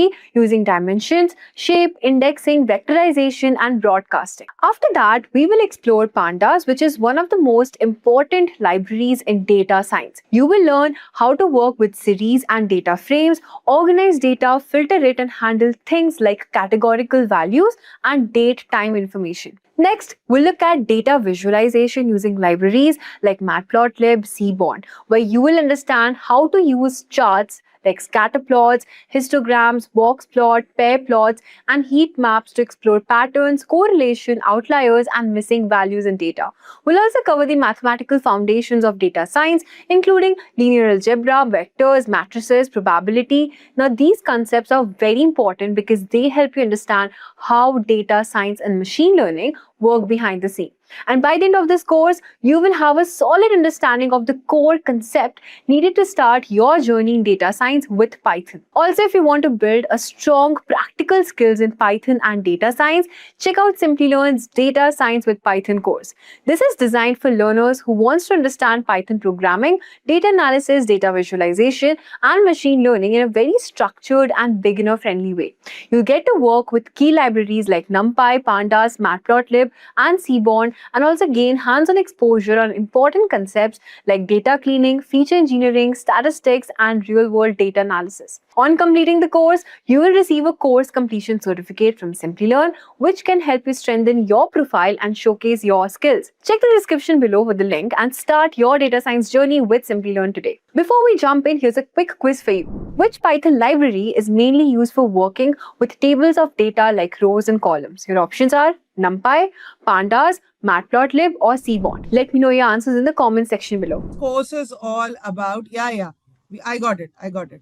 library using dimensions, shape, indexing, vectorization, and broadcasting. After that, we will explore Pandas, which is one of the most important libraries in data science. You will learn how to work with series and data frames, organize data, filter it, and handle things like categorical values and date time information. Next, we'll look at data visualization using libraries like Matplotlib, Seaborn, where you will understand how to use charts like scatter plots, histograms, box plot, pair plots, and heat maps to explore patterns, correlation, outliers, and missing values in data. We'll also cover the mathematical foundations of data science, including linear algebra, vectors, matrices, probability. Now, these concepts are very important because they help you understand how data science and machine learning work behind the scene. And by the end of this course, you will have a solid understanding of the core concept needed to start your journey in data science with Python. Also, if you want to build a strong practical skills in Python and data science, check out Simplilearn's Data Science with Python course. This is designed for learners who want to understand Python programming, data analysis, data visualization, and machine learning in a very structured and beginner-friendly way. You'll get to work with key libraries like NumPy, Pandas, Matplotlib, and Seaborn, and also gain hands-on exposure on important concepts like data cleaning, feature engineering, statistics, and real-world data analysis. On completing the course, you will receive a course completion certificate from Simplilearn, which can help you strengthen your profile and showcase your skills. Check the description below for the link and start your data science journey with Simplilearn today. Before we jump in, here's a quick quiz for you. Which Python library is mainly used for working with tables of data like rows and columns? Your options are NumPy, Pandas, Matplotlib, or Seaborn. Let me know your answers in the comment section below. Course is all about, I got it.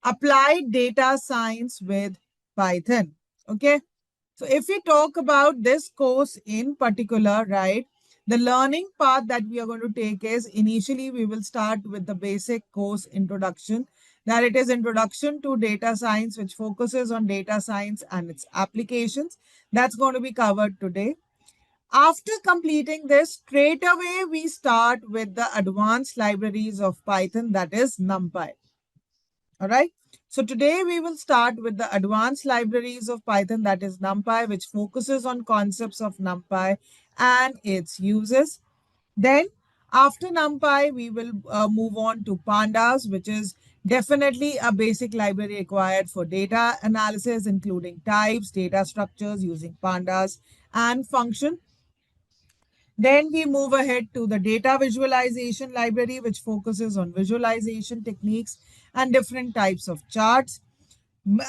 Applied data science with Python. Okay. So if we talk about this course in particular, right, the learning path that we are going to take is initially we will start with the basic course introduction. That it is introduction to data science, which focuses on data science and its applications. That's going to be covered today. After completing this, straight away we start with the advanced libraries of Python, that is NumPy. All right. So today we will start with the advanced libraries of Python, that is NumPy, which focuses on concepts of NumPy and its uses. Then after NumPy, we will move on to Pandas, which is definitely a basic library required for data analysis, including types, data structures using Pandas and function. Then we move ahead to the data visualization library, which focuses on visualization techniques and different types of charts.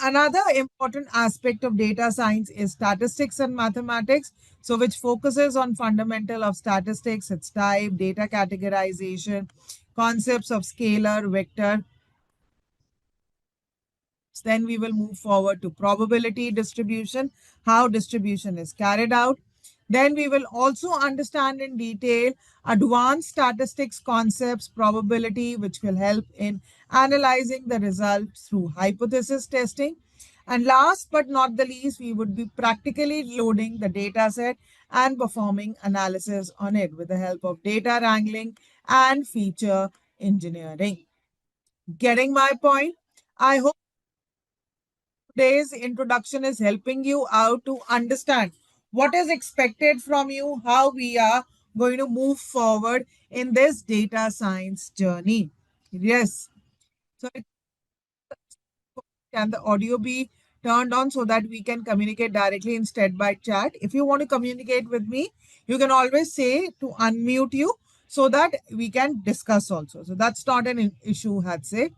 Another important aspect of data science is statistics and mathematics, so which focuses on fundamental of statistics, its type, data categorization, concepts of scalar, vector. Then we will move forward to probability distribution, how distribution is carried out. Then we will also understand in detail advanced statistics concepts, probability, which will help in analyzing the results through hypothesis testing. And last but not the least, we would be practically loading the data set and performing analysis on it with the help of data wrangling and feature engineering. Getting my point? I hope today's introduction is helping you out to understand what is expected from you, how we are going to move forward in this data science journey. Yes. So can the audio be turned on so that we can communicate directly instead by chat? If you want to communicate with me, you can always say to unmute you so that we can discuss also. So that's not an issue, I'd say.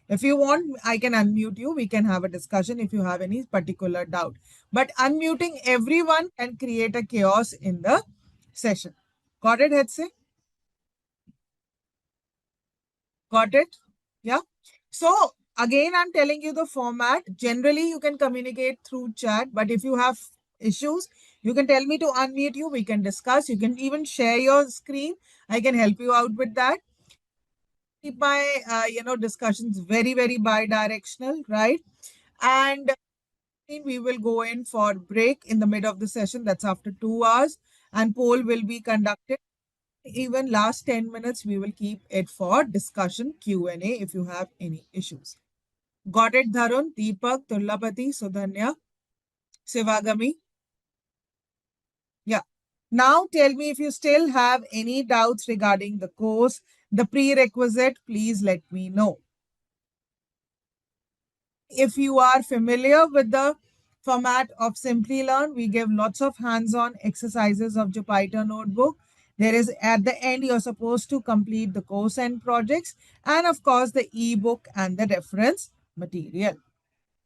If you want, I can unmute you. We can have a discussion if you have any particular doubt. But unmuting everyone can create a chaos in the session. Got it, Hetze? Got it? Yeah. So again, I'm telling you the format. Generally, you can communicate through chat. But if you have issues, you can tell me to unmute you. We can discuss. You can even share your screen. I can help you out with that. Keep my discussions very, very bi-directional, right? And we will go in for break in the mid of the session. That's after 2 hours. And poll will be conducted. Even last 10 minutes, we will keep it for discussion, Q&A if you have any issues. Got it, Dharun, Deepak, Tullapati, Sudhanya, Sivagami. Yeah. Now tell me if you still have any doubts regarding the course, the prerequisite, please let me know. If you are familiar with the format of Simplilearn, we give lots of hands-on exercises of Jupyter Notebook. There is at the end, you're supposed to complete the course and projects, and of course, the ebook and the reference material.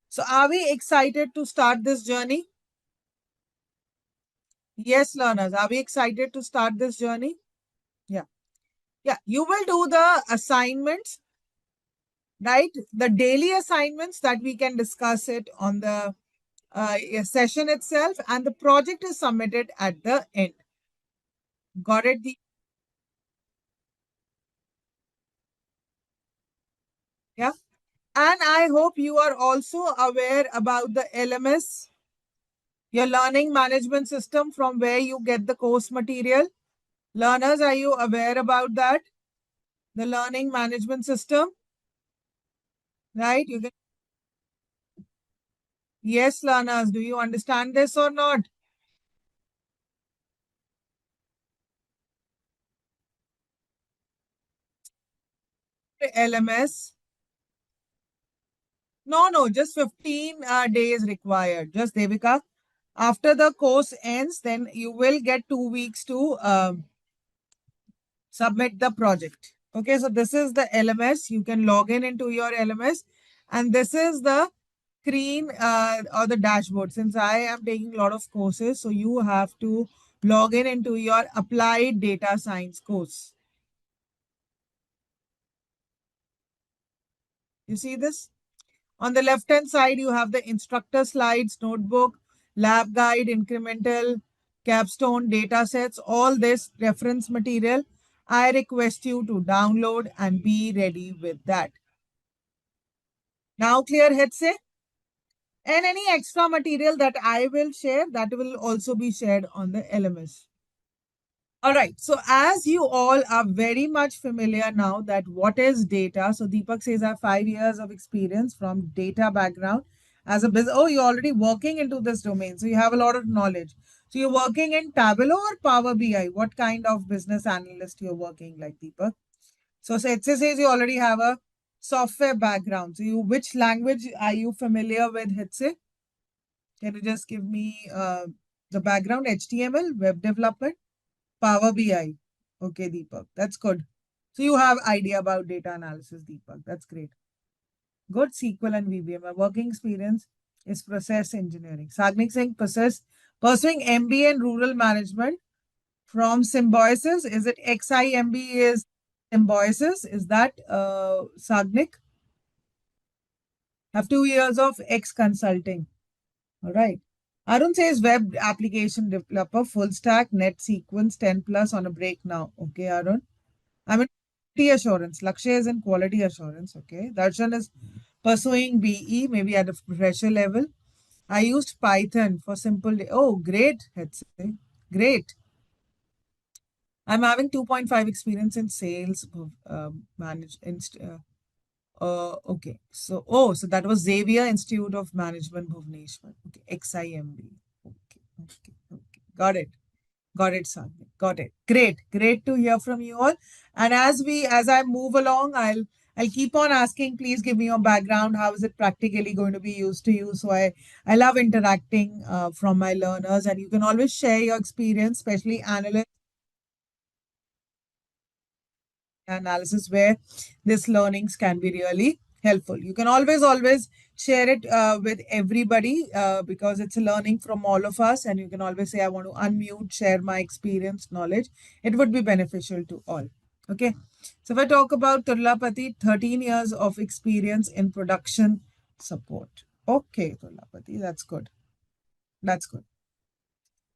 So are we excited to start this journey? Yes, learners, are we excited to start this journey? Yeah. Yeah, you will do the assignments, right? The daily assignments that we can discuss it on the session itself, and the project is submitted at the end. Got it? Yeah. And I hope you are also aware about the LMS, your learning management system, from where you get the course material. Learners, are you aware about that? The learning management system, right? You can, yes, learners, do you understand this or not? LMS. No, no, just 15 days required. Just Devika. After the course ends, then you will get 2 weeks to submit the project. Okay, so this is the LMS. You can log in into your LMS, and this is the screen or the dashboard. Since I am taking a lot of courses, so you have to log in into your applied data science course. You see this? On the left-hand side, you have the instructor slides, notebook, lab guide, incremental, capstone, data sets, all this reference material. I request you to download and be ready with that. Now clear, Hetze? And any extra material that I will share, that will also be shared on the LMS. All right. So as you all are very much familiar now that what is data. So Deepak says I have 5 years of experience from data background as a business. Oh, you're already working into this domain. So you have a lot of knowledge. So you're working in Tableau or Power BI. What kind of business analyst you're working like, Deepak? So it says you already have a software background. So you, which language are you familiar with, Hitse? Can you just give me the background? HTML, web development? Power BI. Okay, Deepak. That's good. So you have idea about data analysis, Deepak. That's great. Good SQL and VBA. My working experience is process engineering. Sagnik Singh, pursuing MBA in rural management from Symbiosis. Is it XIMB is Symbiosis? Is that Sagnik? Have 2 years of X consulting. All right. Arun says web application developer, full stack, net sequence, 10 plus on a break now. Okay, Arun. I'm in quality assurance. Lakshay is in quality assurance. Okay. Darshan is pursuing BE, maybe at a fresher level. I used Python for simple. Oh, great. Let's say. Great. I'm having 2.5 experience in sales, okay. So, oh, so that was Xavier Institute of Management, Bhubaneswar. Okay. XIMB. Okay. Okay. Okay. Got it. Got it, Sandhya. Got it. Great. Great to hear from you all. And as I move along, I'll keep on asking, please give me your background. How is it practically going to be used to you? So I love interacting from my learners, and you can always share your experience, especially analysts analysis where this learnings can be really helpful. You can always share it with everybody because it's a learning from all of us, and you can always say I want to unmute, share my experience, knowledge. It would be beneficial to all. Okay. So if I talk about Turlapati, 13 years of experience in production support. Okay, Turlapati, that's good. That's good.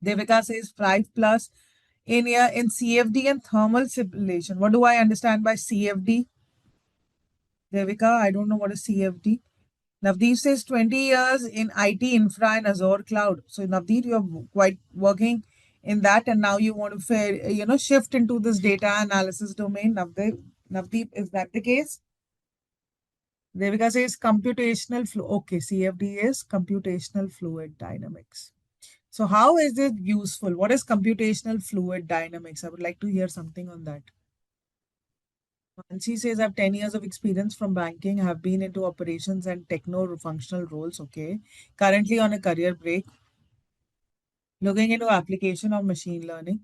Devika says 5 plus in CFD and thermal simulation. What do I understand by CFD? Devika, I don't know what is CFD. Navdeep says 20 years in IT infra and Azure cloud. So Navdeep, you're quite working in that, and now you want to shift into this data analysis domain. Navdeep, is that the case? Devika says computational flow. Okay, CFD is computational fluid dynamics. So how is it useful? What is computational fluid dynamics? I would like to hear something on that. Nancy says, I have 10 years of experience from banking. I have been into operations and techno-functional roles. Okay. Currently on a career break, looking into application of machine learning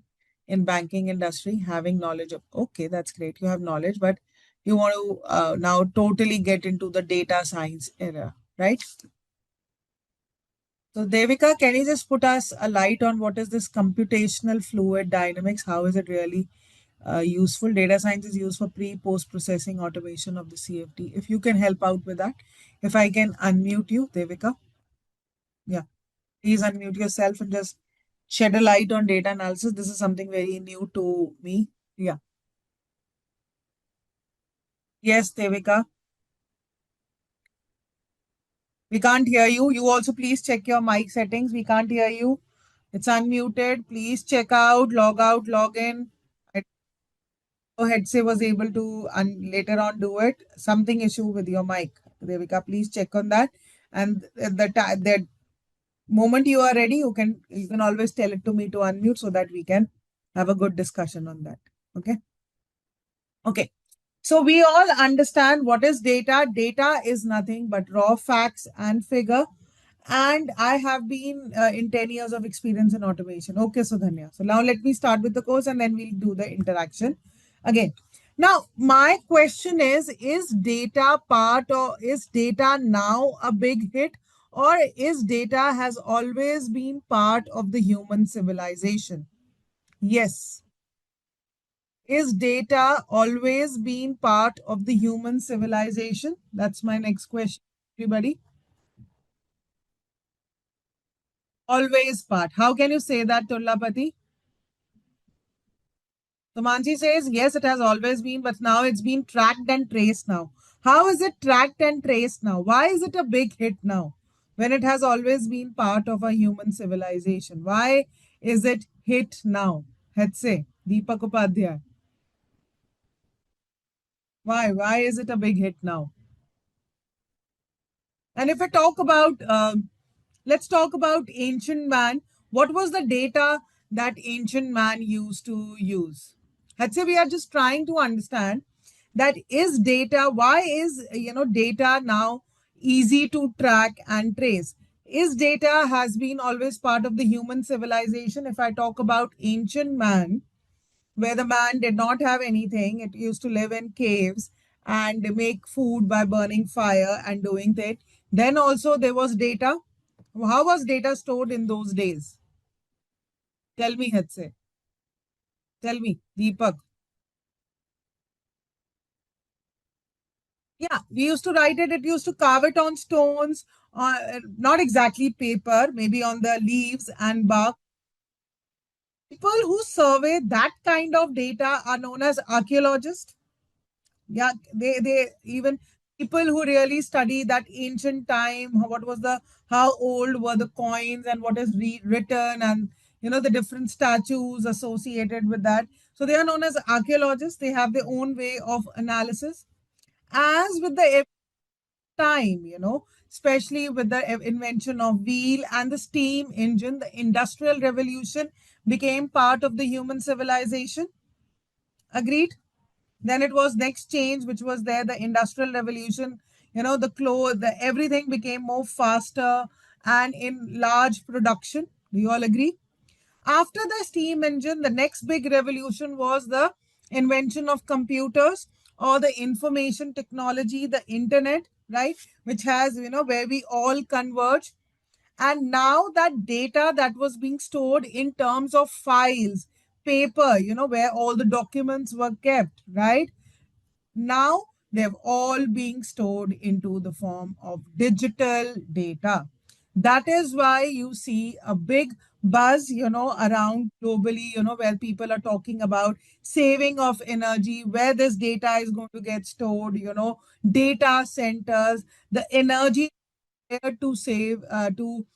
in banking industry, having knowledge of, okay, that's great. You have knowledge, but you want to now totally get into the data science era, right? So Devika, can you just put us a light on what is this computational fluid dynamics? How is it really useful? Data science is used for post processing automation of the CFD. If you can help out with that, if I can unmute you, Devika. Yeah, please unmute yourself and just shed a light on data analysis. This is something very new to me. Yeah. Yes, Devika. We can't hear you. You also please check your mic settings. We can't hear you. It's unmuted. Please check out, log in. I know Headse was able to later on do it. Something issue with your mic. Devika, please check on that. And the moment you are ready, you can always tell it to me to unmute so that we can have a good discussion on that. Okay. Okay. So we all understand what is data. Data is nothing but raw facts and figure. And I have been in 10 years of experience in automation. Okay, Sudhanya. So now let me start with the course and then we'll do the interaction again. Now, my question is data part or is data now a big hit or is data has always been part of the human civilization? Yes. Is data always been part of the human civilization? That's my next question, everybody. Always part. How can you say that, Tullapati? So Mansi says, yes, it has always been, but now it's been tracked and traced now. How is it tracked and traced now? Why is it a big hit now when it has always been part of a human civilization? Why is it hit now? Let's say, Deepak Upadhyay. Why? Why is it a big hit now? And if I talk about, let's talk about ancient man. What was the data that ancient man used to use? Let's say we are just trying to understand that is data, why is, data now easy to track and trace? Is data has been always part of the human civilization? If I talk about ancient man, where the man did not have anything. It used to live in caves and make food by burning fire and doing that. Then also there was data. How was data stored in those days? Tell me, Hetze. Tell me, Deepak. Yeah, we used to write it. It used to carve it on stones, not exactly paper, maybe on the leaves and bark. People who survey that kind of data are known as archaeologists. Yeah, they even people who really study that ancient time, what was the how old were the coins and what is written and the different statues associated with that. So they are known as archaeologists. They have their own way of analysis. As with the time, especially with the invention of wheel and the steam engine, the industrial revolution became part of the human civilization. Agreed? Then it was next change, which was there, the industrial revolution. The clothes, the everything became more faster and in large production. Do you all agree? After the steam engine, the next big revolution was the invention of computers or the information technology, the internet, right? Which has, where we all converge. And now that data that was being stored in terms of files, paper, where all the documents were kept, right? Now they've all being stored into the form of digital data. That is why you see a big buzz, around globally, where people are talking about saving of energy, where this data is going to get stored, data centers, the energy to save, to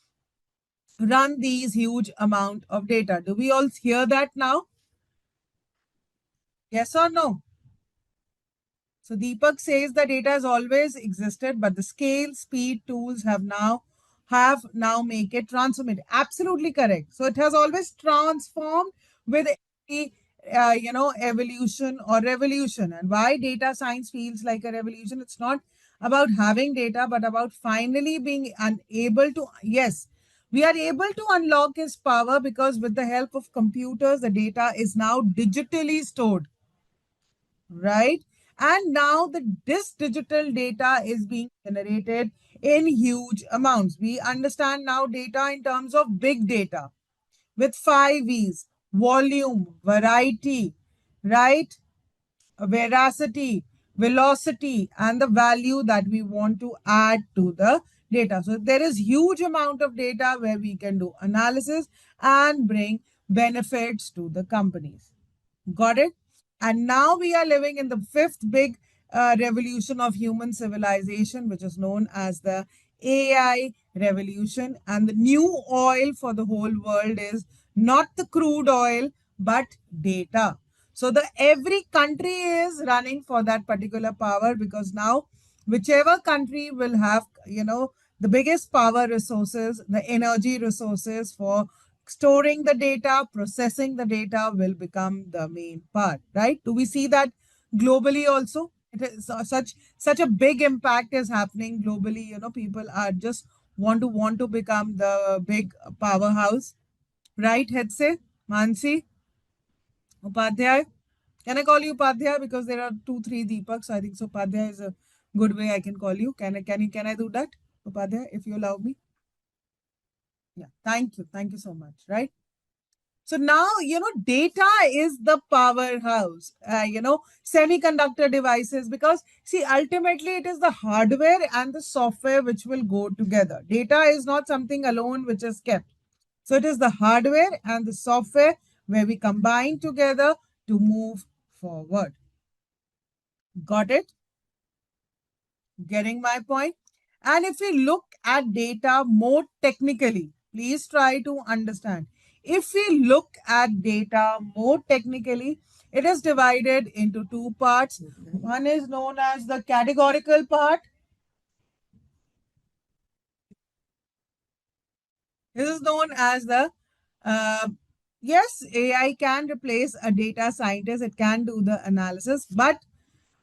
run these huge amount of data. Do we all hear that now? Yes or no? So Deepak says the data has always existed, but the scale, speed, tools have now make it transformative. Absolutely correct. So it has always transformed with the evolution or revolution. And why data science feels like a revolution? It's not about having data, but about finally being unable to. Yes, we are able to unlock his power because with the help of computers, the data is now digitally stored, right? And now this digital data is being generated in huge amounts. We understand now data in terms of big data with 5 V's: volume, variety, right? Veracity, velocity, and the value that we want to add to the data. So there is huge amount of data where we can do analysis and bring benefits to the companies. Got it? And now we are living in the fifth big revolution of human civilization, which is known as the AI revolution. And the new oil for the whole world is not the crude oil, but data. So the every country is running for that particular power because now whichever country will have, the biggest power resources, the energy resources for storing the data, processing the data will become the main part, right? Do we see that globally also? It is such a big impact is happening globally. People are just want to become the big powerhouse, right? Hedse, Mansi, Upadhyay. Can I call you Upadhyay because there are two, three Deepaks? So I think so. Upadhyay is a good way I can call you. Can I do that, Upadhyay, if you allow me? Yeah. Thank you so much. Right. So now, data is the powerhouse, semiconductor devices, because see, ultimately it is the hardware and the software which will go together. Data is not something alone which is kept. So it is the hardware and the software where we combine together to move forward. Got it? Getting my point? And if we look at data more technically, please try to understand. If we look at data more technically, it is divided into two parts. One is known as the categorical part. This is known as the, yes, AI can replace a data scientist. It can do the analysis, but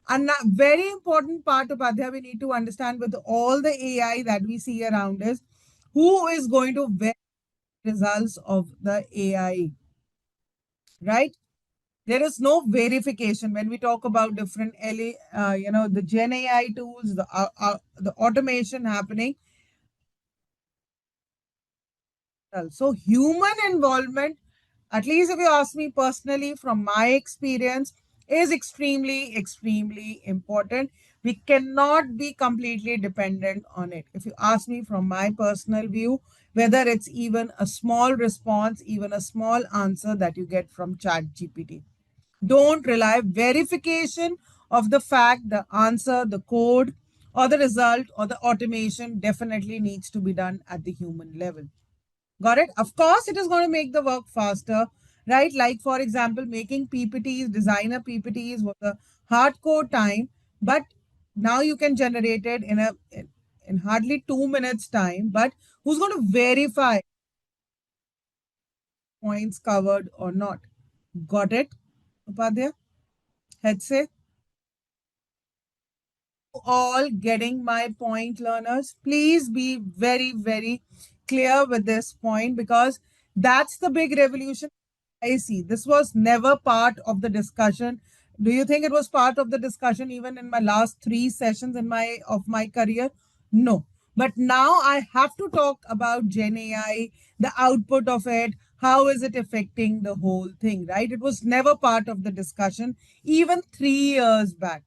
a very important part of Adhya we need to understand with all the AI that we see around us, who is going to verify results of the AI, right? There is no verification when we talk about different the Gen AI tools, the automation happening. So human involvement, at least if you ask me personally, from my experience, is extremely, extremely important. We cannot be completely dependent on it. If you ask me from my personal view, whether it's even a small response, even a small answer that you get from Chat GPT, don't rely. Verification of the fact, the answer, the code, or the result, or the automation definitely needs to be done at the human level. Got it? Of course, it is going to make the work faster, right? Like, for example, making PPTs, designer PPTs was a hardcore time, but now you can generate it in hardly 2 minutes time. But who's going to verify points covered or not? Got it, Upadhyay? Head say. All getting my point, learners? Please be very, very clear with this point because that's the big revolution I see. This was never part of the discussion. Do you think it was part of the discussion even in my last 3 sessions in my career? No. But now I have to talk about Gen AI, the output of it, how is it affecting the whole thing, right? It was never part of the discussion even 3 years back,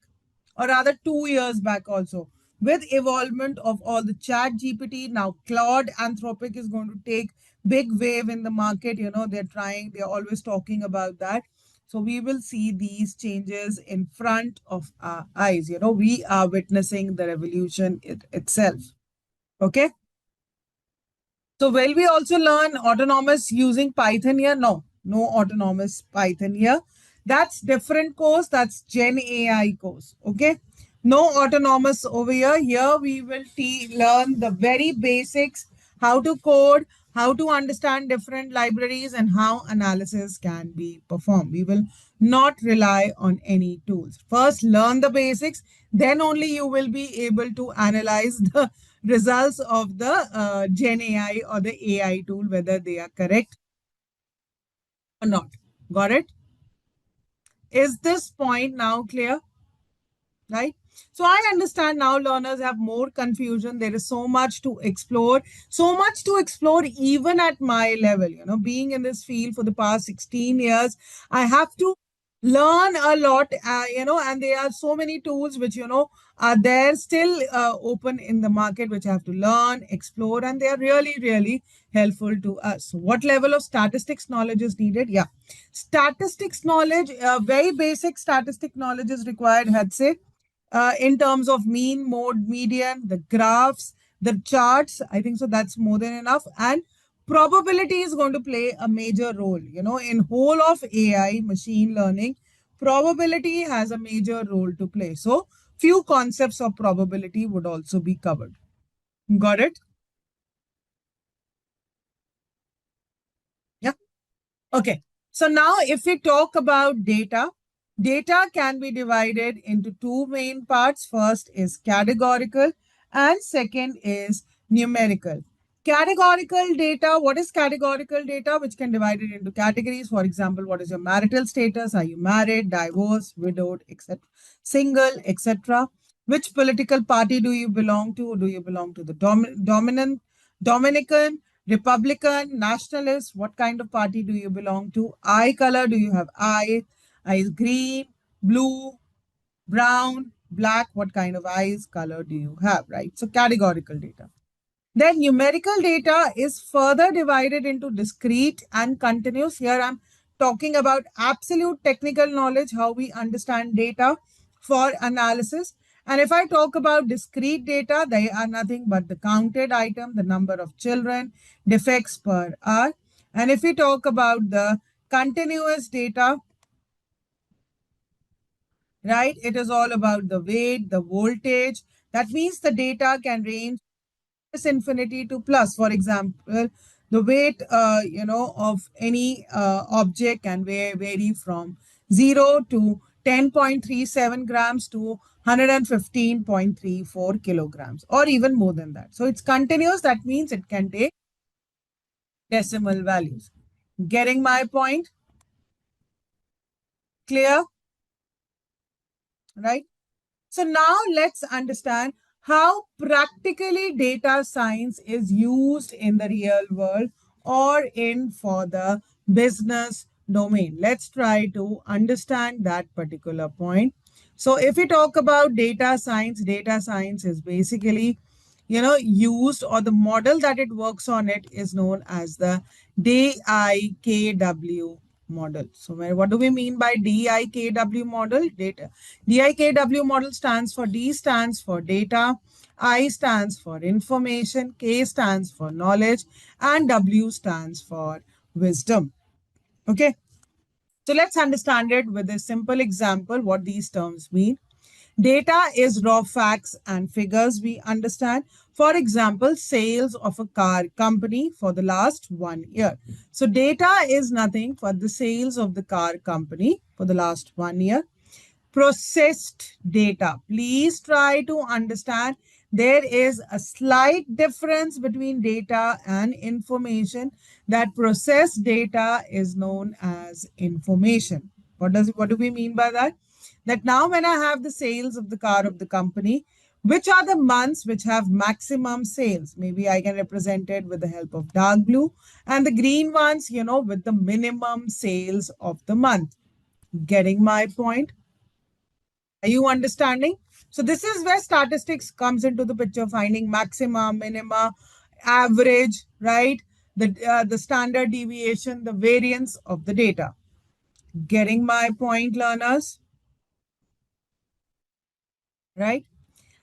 or rather 2 years back also. With evolvement of all the Chat GPT, now Claude Anthropic is going to take big wave in the market. They're always talking about that. So we will see these changes in front of our eyes. We are witnessing the revolution itself. Okay. So will we also learn autonomous using Python here? No, no autonomous Python here. That's different course. That's Gen AI course. Okay. No autonomous over here. Here we will learn the very basics, how to code, how to understand different libraries, and how analysis can be performed. We will not rely on any tools. First, learn the basics. Then only you will be able to analyze the results of the Gen AI or the AI tool, whether they are correct or not. Got it? Is this point now clear? Right? So I understand now learners have more confusion. There is so much to explore, even at my level. Being in this field for the past 16 years, I have to learn a lot, and there are so many tools which, are there still open in the market, which I have to learn, explore, and they are really, really helpful to us. So what level of statistics knowledge is needed? Yeah. Statistics knowledge, very basic statistic knowledge is required, I'd say, in terms of mean, mode, median, the graphs, the charts. I think so that's more than enough. And probability is going to play a major role. In whole of AI, machine learning, probability has a major role to play. So few concepts of probability would also be covered. Got it? Yeah. Okay. So now if we talk about data, data can be divided into two main parts. First is categorical and second is numerical. Categorical data, what is categorical data? Which can divide it into categories. For example, what is your marital status? Are you married, divorced, widowed, etc., single, etc.? Which political party do you belong to? Do you belong to the dominant Dominican, Republican, nationalist? What kind of party do you belong to? Eye color, do you have eyes green, blue, brown, black? What kind of eyes color do you have, right? So categorical data. Then numerical data is further divided into discrete and continuous. Here I'm talking about absolute technical knowledge, how we understand data for analysis. And if I talk about discrete data, they are nothing but the counted item, the number of children, defects per hour. And if we talk about the continuous data, right, it is all about the weight, the voltage. That means the data can range infinity to plus. For example, the weight, of any object can vary from 0 to 10.37 grams to 115.34 kilograms, or even more than that. So it's continuous. That means it can take decimal values. Getting my point? Clear? Right? So now let's understand how practically data science is used in the real world or in for the business domain. Let's try to understand that particular point. So if we talk about data science is basically, used, or the model that it works on it is known as the DIKW model. So what do we mean by DIKW model? DIKW model stands for D stands for data, I stands for information, K stands for knowledge, and W stands for wisdom. Okay. So let's understand it with a simple example what these terms mean. Data is raw facts and figures we understand. For example, sales of a car company for the last 1 year. So data is nothing but the sales of the car company for the last 1 year. Processed data. Please try to understand there is a slight difference between data and information. That processed data is known as information. What do we mean by that? That now when I have the sales of the car of the company, which are the months which have maximum sales? Maybe I can represent it with the help of dark blue, and the green ones, with the minimum sales of the month. Getting my point? Are you understanding? So this is where statistics comes into the picture, finding maxima, minima, average, right? The standard deviation, the variance of the data. Getting my point, learners? Right?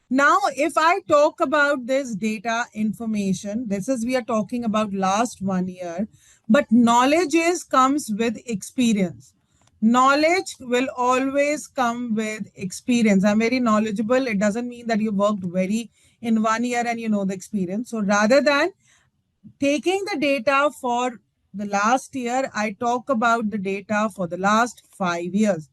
Now, if I talk about this data information, we are talking about last 1 year, but knowledge comes with experience. Knowledge will always come with experience. I'm very knowledgeable. It doesn't mean that you worked very in 1 year and you know the experience. So rather than taking the data for the last year, I talk about the data for the last 5 years.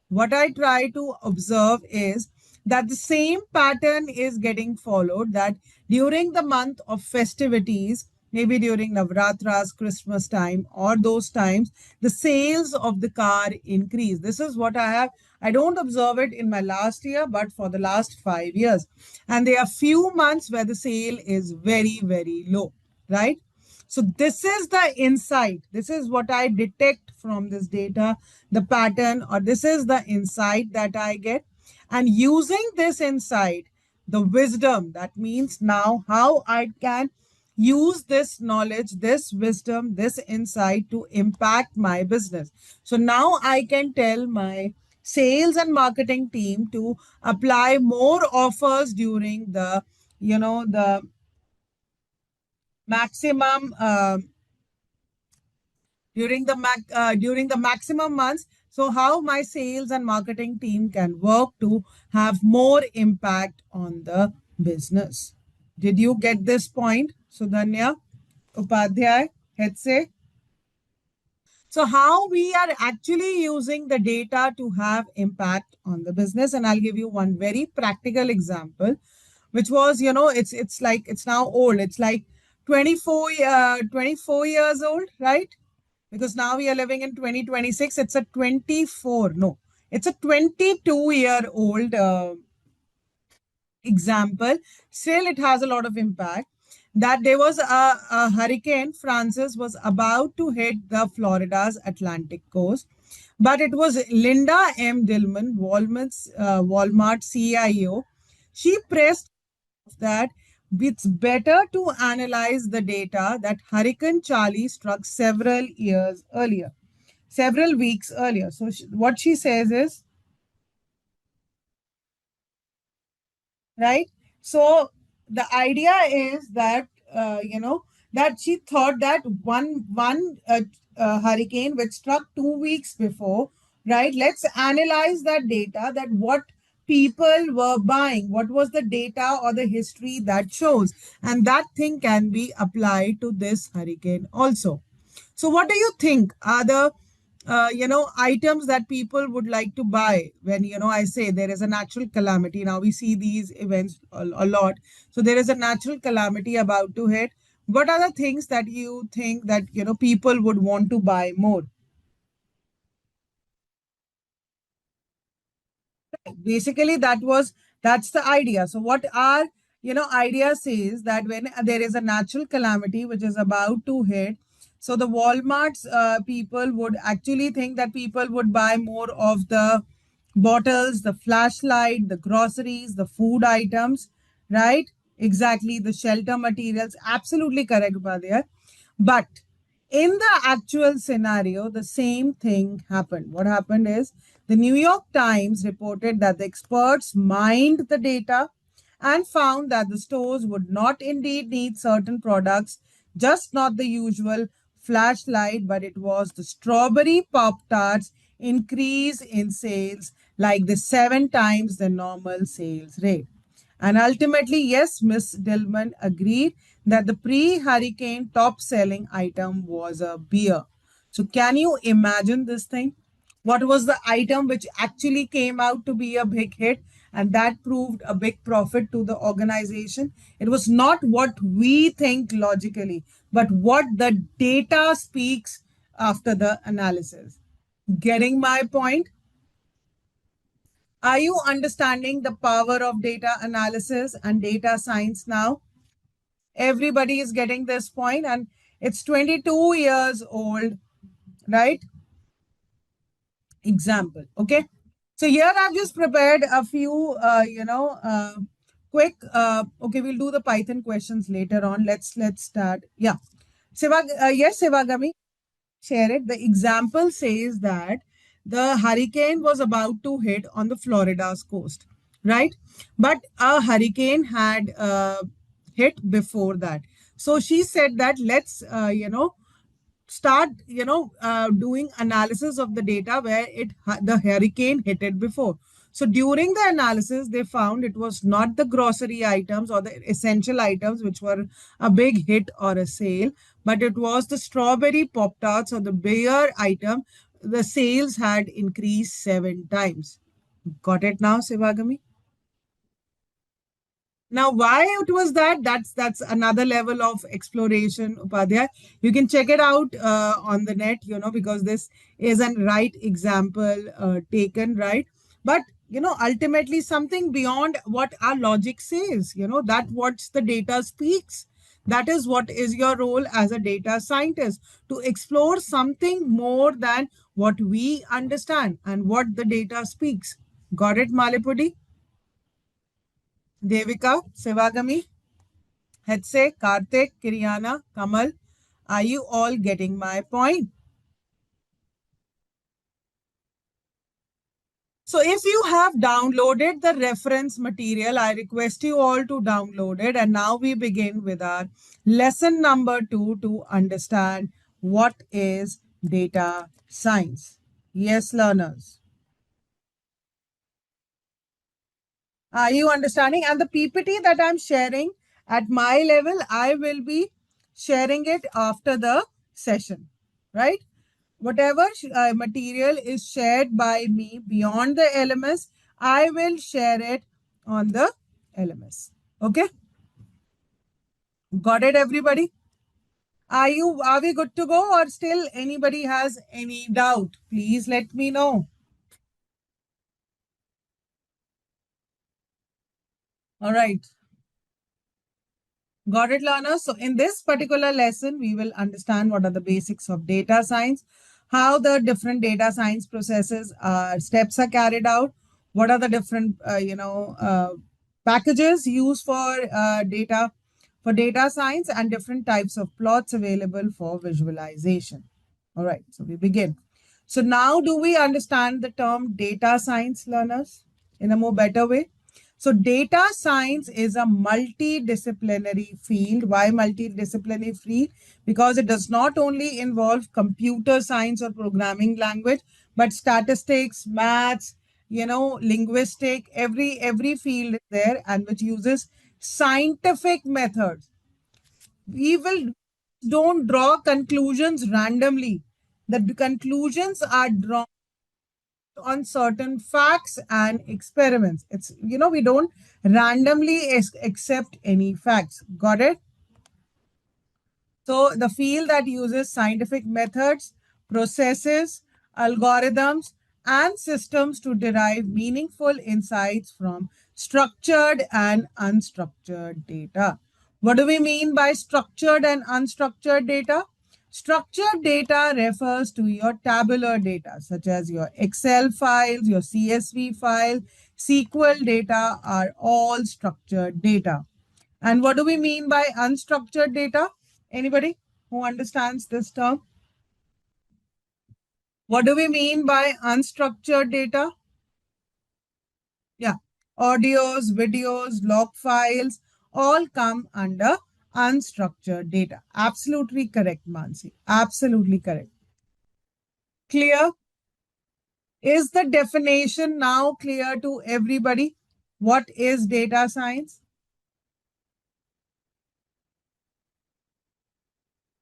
What I try to observe is that the same pattern is getting followed, that during the month of festivities, maybe during Navratras, Christmas time, or those times, the sales of the car increase. This is what I have. I don't observe it in my last year, but for the last 5 years. And there are few months where the sale is very, very low, right? So this is the insight. This is what I detect from this data, the pattern, or this is the insight that I get. And using this insight, the wisdom, that means now how I can use this knowledge, this wisdom, this insight to impact my business. So now I can tell my sales and marketing team to apply more offers during the, the maximum during the maximum months. So how my sales and marketing team can work to have more impact on the business. Did you get this point, Sudhanya Upadhyay? Hetze? So how we are actually using the data to have impact on the business. And I'll give you one very practical example, which was, it's like, it's now old. It's like 24 years old, right? Because now we are living in 2026. It's a 24, no, it's a 22-year-old example. Still, it has a lot of impact. That there was a hurricane, Francis, was about to hit the Florida's Atlantic coast, but it was Linda M. Dillman, Walmart CIO. She pressed that it's better to analyze the data that Hurricane Charlie struck several weeks earlier. So what she says is, right? So the idea is that that she thought that one hurricane which struck 2 weeks before, right? Let's analyze that data. That what people were buying, what was the data or the history that shows, and that thing can be applied to this hurricane also. So, what do you think are the items that people would like to buy when, I say there is a natural calamity? Now we see these events a lot. So there is a natural calamity about to hit. What are the things that you think that, people would want to buy more? Basically that's the idea. So what our idea says that when there is a natural calamity which is about to hit, so the Walmart's people would actually think that people would buy more of the bottles, the flashlight, the groceries, the food items, right? Exactly, the shelter materials. Absolutely correct, Upadhyay. But in the actual scenario, the same thing happened. What happened is the New York Times reported that the experts mined the data and found that the stores would not indeed need certain products, just not the usual flashlight, but it was the strawberry Pop Tarts increase in sales, like the 7 times the normal sales rate. And ultimately, yes, Miss Dillman agreed that the pre-hurricane top-selling item was a beer. So can you imagine this thing? What was the item which actually came out to be a big hit and that proved a big profit to the organization? It was not what we think logically, but what the data speaks after the analysis. Getting my point? Are you understanding the power of data analysis and data science now? Everybody is getting this point, and it's 22 years old, right? Example. Okay. So here I've just prepared a few, quick. Okay, we'll do the Python questions later on. Let's start. Yeah. Yes, Sivagami, share it. The example says that the hurricane was about to hit on the Florida's coast, right? But a hurricane had hit before that. So she said that let's, start, doing analysis of the data where the hurricane hit it before. So during the analysis, they found it was not the grocery items or the essential items which were a big hit or a sale, but it was the strawberry pop tarts or the beer item. The sales had increased 7 times. Got it now, Sivagami? Now, why it was that? That's another level of exploration, Upadhyay. You can check it out on the net, because this is a right example taken, right? But ultimately something beyond what our logic says. That what the data speaks. That is what is your role as a data scientist, to explore something more than what we understand and what the data speaks. Got it, Malipudi? Devika, Sivagami? Hetse, Karthik, Kiryana, Kamal, are you all getting my point? So if you have downloaded the reference material, I request you all to download it. And now we begin with our lesson number 2 to understand what is data science. Yes, learners. Are you understanding? And the PPT that I'm sharing at my level, I will be sharing it after the session, right? Whatever material is shared by me beyond the LMS, I will share it on the LMS. Okay? Got it, everybody? Are we good to go, or still anybody has any doubt? Please let me know. All right. Got it, learners? So in this particular lesson, we will understand what are the basics of data science, how the different data science processes, steps are carried out, what are the different, packages used for data science, and different types of plots available for visualization. All right, so we begin. So now do we understand the term data science, learners, in a more better way? So data science is a multidisciplinary field. Why multidisciplinary field? Because it does not only involve computer science or programming language, but statistics, maths, linguistic, every field is there, and which uses scientific methods. We will don't draw conclusions randomly. The conclusions are drawn on certain facts and experiments. We don't randomly accept any facts. Got it? So the field that uses scientific methods, processes, algorithms, and systems to derive meaningful insights from structured and unstructured data. What do we mean by structured and unstructured data? Structured data refers to your tabular data, such as your Excel files, your CSV file, SQL data are all structured data. And what do we mean by unstructured data? Anybody who understands this term? What do we mean by unstructured data? Yeah, audios, videos, log files all come under unstructured data. Absolutely correct, Mansi. Absolutely correct. Clear? Is the definition now clear to everybody? What is data science?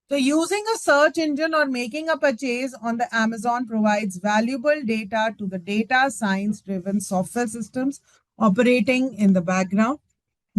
So using a search engine or making a purchase on the Amazon provides valuable data to the data science driven software systems operating in the background.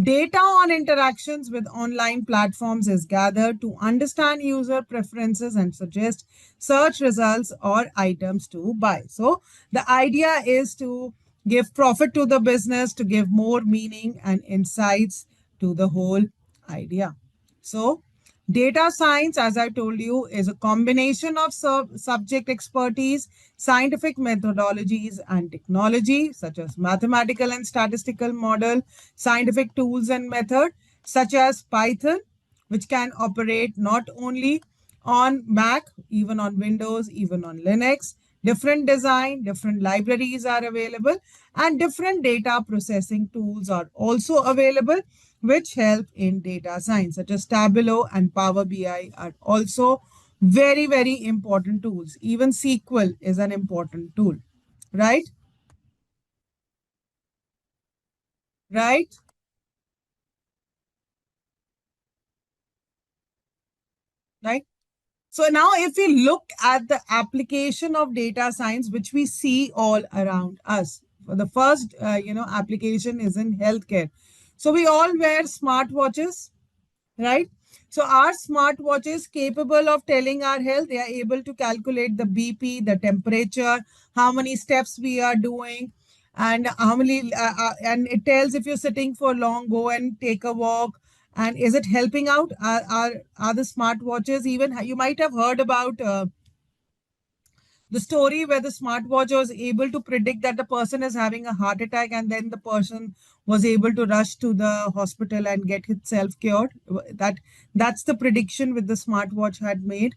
Data on interactions with online platforms is gathered to understand user preferences and suggest search results or items to buy. So the idea is to give profit to the business, to give more meaning and insights to the whole idea. So data science, as I told you, is a combination of subject expertise, scientific methodologies, and technology, such as mathematical and statistical model, scientific tools and method, such as Python, which can operate not only on Mac, even on Windows, even on Linux. Different design, different libraries are available, and different data processing tools are also available, which help in data science, such as Tableau and Power BI are also Very, very important tools. Even SQL is an important tool, right? Right? Right? So now if we look at the application of data science, which we see all around us, for the first, application is in healthcare. So we all wear smartwatches, right? So our smartwatch is capable of telling our health. They are able to calculate the BP, the temperature, how many steps we are doing, and how many, and it tells if you're sitting for long, go and take a walk. And is it helping out? Are the smartwatches even? You might have heard about the story where the smartwatch was able to predict that the person is having a heart attack, and then the person was able to rush to the hospital and get himself cured. That's the prediction which the smartwatch had made.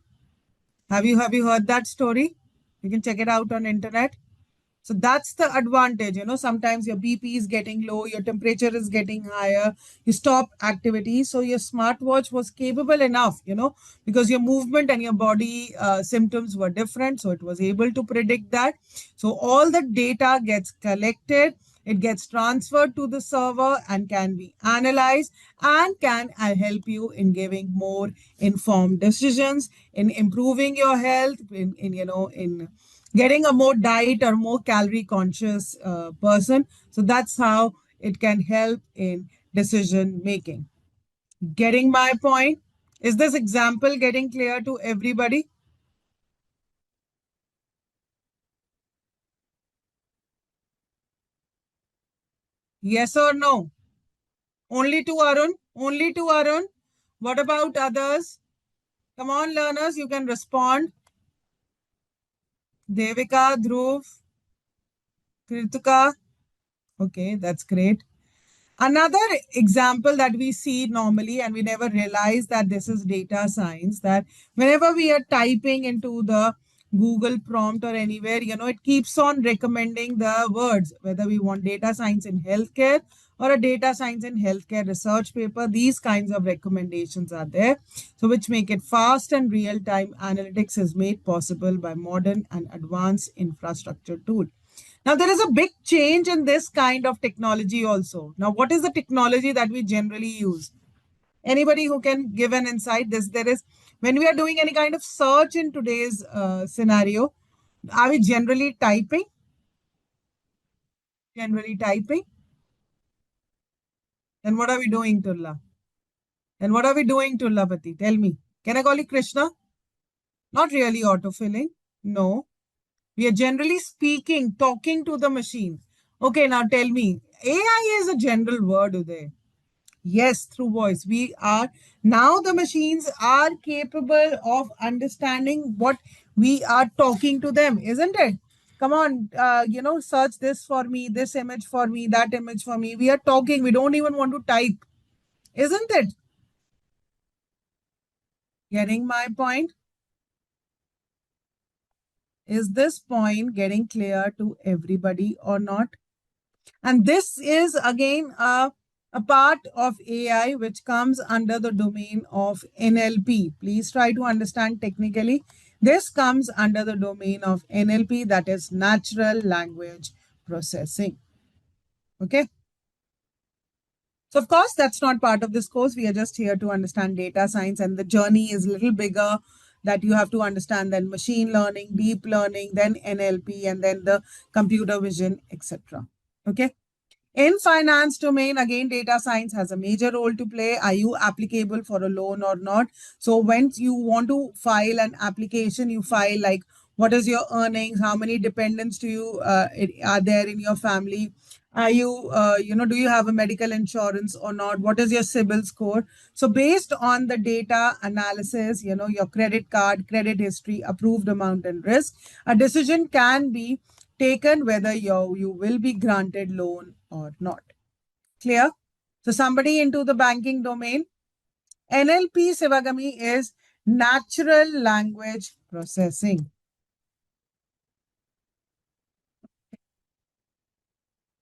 Have you heard that story? You can check it out on internet. So that's the advantage. Sometimes your BP is getting low, your temperature is getting higher, you stop activity. So your smartwatch was capable enough, because your movement and your body symptoms were different. So it was able to predict that. So all the data gets collected, it gets transferred to the server and can be analyzed and can help you in giving more informed decisions, in improving your health, in getting a more diet or more calorie conscious person. So that's how it can help in decision making. Getting my point? Is this example getting clear to everybody? Yes or no? Only to Arun? Only to Arun? What about others? Come on, learners, you can respond. Devika, Dhruv, Kritika. Okay, that's great. Another example that we see normally, and we never realize that this is data science, that whenever we are typing into the Google prompt or anywhere, it keeps on recommending the words, whether we want data science in healthcare or a data science in healthcare research paper. These kinds of recommendations are there. So, which make it fast and real time analytics is made possible by modern and advanced infrastructure tool. Now, there is a big change in this kind of technology also. Now, what is the technology that we generally use? Anybody who can give an insight? There is, when we are doing any kind of search in today's scenario, are we generally typing? Generally typing? Then what are we doing, Tulla? Then what are we doing, Tullapati? Tell me. Can I call you Krishna? Not really autofilling. No. We are generally speaking, talking to the machine. Okay, now tell me. AI is a general word, Uday. Yes, through voice. We are now the machines are capable of understanding what we are talking to them, isn't it? Come on, search this for me, this image for me, that image for me. We are talking. We don't even want to type, isn't it? Getting my point? Is this point getting clear to everybody or not? And this is again a part of AI which comes under the domain of NLP. Please try to understand technically. This comes under the domain of NLP, that is natural language processing. Okay. So, of course, that's not part of this course. We are just here to understand data science, and the journey is a little bigger that you have to understand than machine learning, deep learning, then NLP, and then the computer vision, etc. Okay. In finance domain, again, data science has a major role to play. Are you applicable for a loan or not? So when you want to file an application, you file like what is your earnings, how many dependents do you are there in your family? Are you, do you have a medical insurance or not? What is your CIBIL score? So based on the data analysis, your credit card, credit history, approved amount and risk, a decision can be taken whether you will be granted loan or not. Clear? So somebody into the banking domain, NLP Sivagami is natural language processing.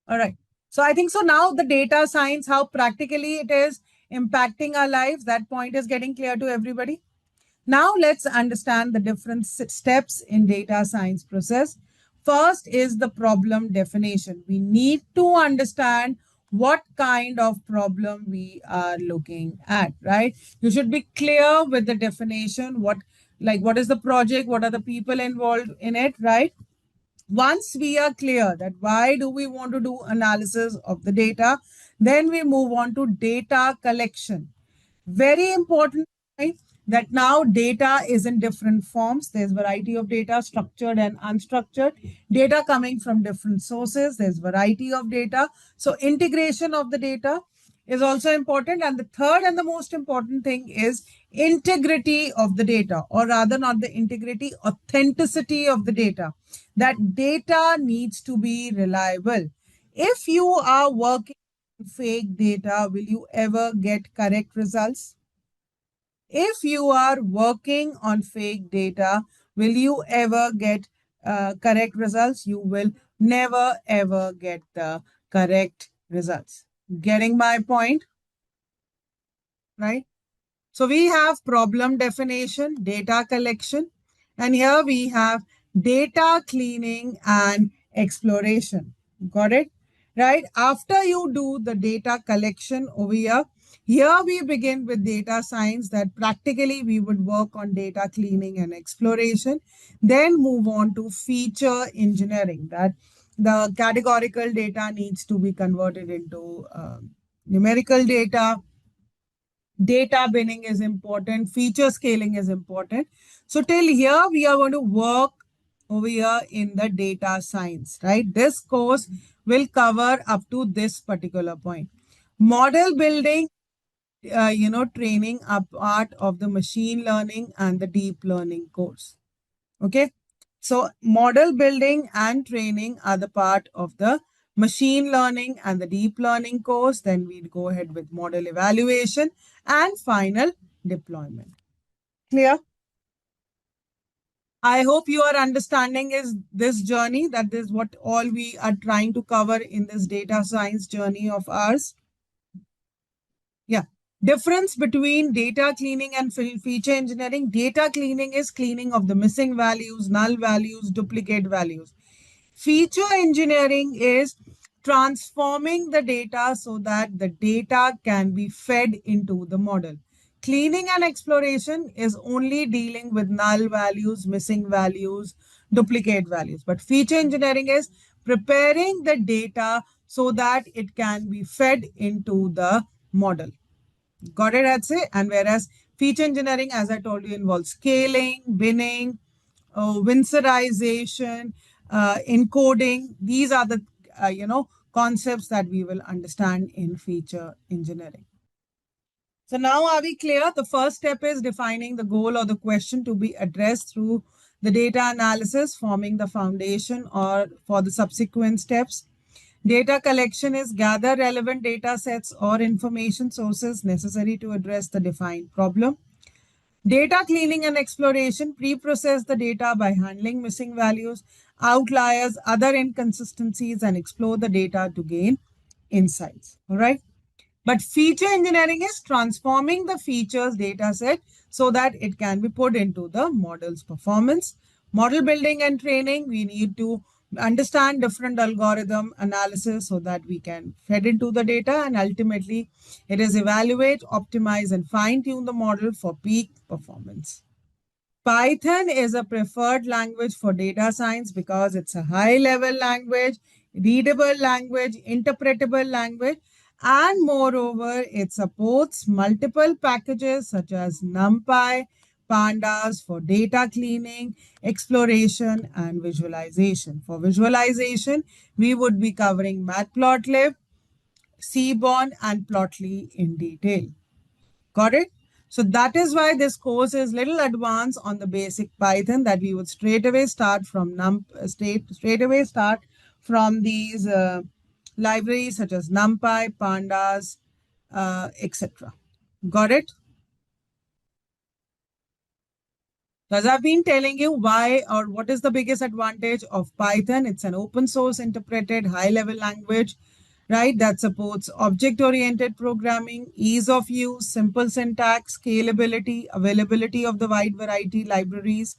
All right. So I think so now the data science, how practically it is impacting our lives, that point is getting clear to everybody. Now let's understand the different steps in data science process. First is the problem definition. We need to understand what kind of problem we are looking at, right? You should be clear with the definition. What is the project? What are the people involved in it, right? Once we are clear that why do we want to do analysis of the data, then we move on to data collection. Very important, right? That now data is in different forms. There's variety of data, structured and unstructured. Data coming from different sources. There's variety of data. So integration of the data is also important. And the third and the most important thing is integrity of the data, or rather not the integrity, authenticity of the data. That data needs to be reliable. If you are working on fake data, will you ever get correct results? If you are working on fake data, will you ever get correct results? You will never ever get the correct results. Getting my point, right? So we have problem definition, data collection, and here we have data cleaning and exploration. Got it? Right? After you do the data collection over here we begin with data science, that practically we would work on data cleaning and exploration, then move on to feature engineering, that the categorical data needs to be converted into numerical data. Data binning is important, feature scaling is important. So till here, we are going to work over here in the data science, right? This course will cover up to this particular point. Model building, training are part of the machine learning and the deep learning course. Okay. So model building and training are the part of the machine learning and the deep learning course. Then we'd go ahead with model evaluation and final deployment. Clear? I hope you are understanding is this journey, that is what all we are trying to cover in this data science journey of ours. Yeah. Difference between data cleaning and feature engineering. Data cleaning is cleaning of the missing values, null values, duplicate values. Feature engineering is transforming the data so that the data can be fed into the model. Cleaning and exploration is only dealing with null values, missing values, duplicate values. But feature engineering is preparing the data so that it can be fed into the model. Got it, I'd say? And whereas feature engineering, as I told you, involves scaling, binning, winsorization, encoding. These are the concepts that we will understand in feature engineering. So now are we clear? The first step is defining the goal or the question to be addressed through the data analysis, forming the foundation or for the subsequent steps. Data collection is gather relevant data sets or information sources necessary to address the defined problem. Data cleaning and exploration, pre-process the data by handling missing values, outliers, other inconsistencies, and explore the data to gain insights. All right. But feature engineering is transforming the features data set so that it can be put into the model's performance. Model building and training, we need to understand different algorithm analysis so that we can fed into the data, and ultimately it is evaluate, optimize, and fine tune the model for peak performance. Python is a preferred language for data science because it's a high level language, readable language, interpretable language, and moreover, it supports multiple packages such as NumPy, Pandas for data cleaning, exploration, and visualization. For visualization, we would be covering Matplotlib, Seaborn, and Plotly in detail. Got it? So that is why this course is little advanced on the basic Python, that we would straight away start from these libraries such as NumPy, Pandas, etc. Got it? As I've been telling you why or what is the biggest advantage of Python. It's an open source interpreted high level language, right? That supports object-oriented programming, ease of use, simple syntax, scalability, availability of the wide variety libraries,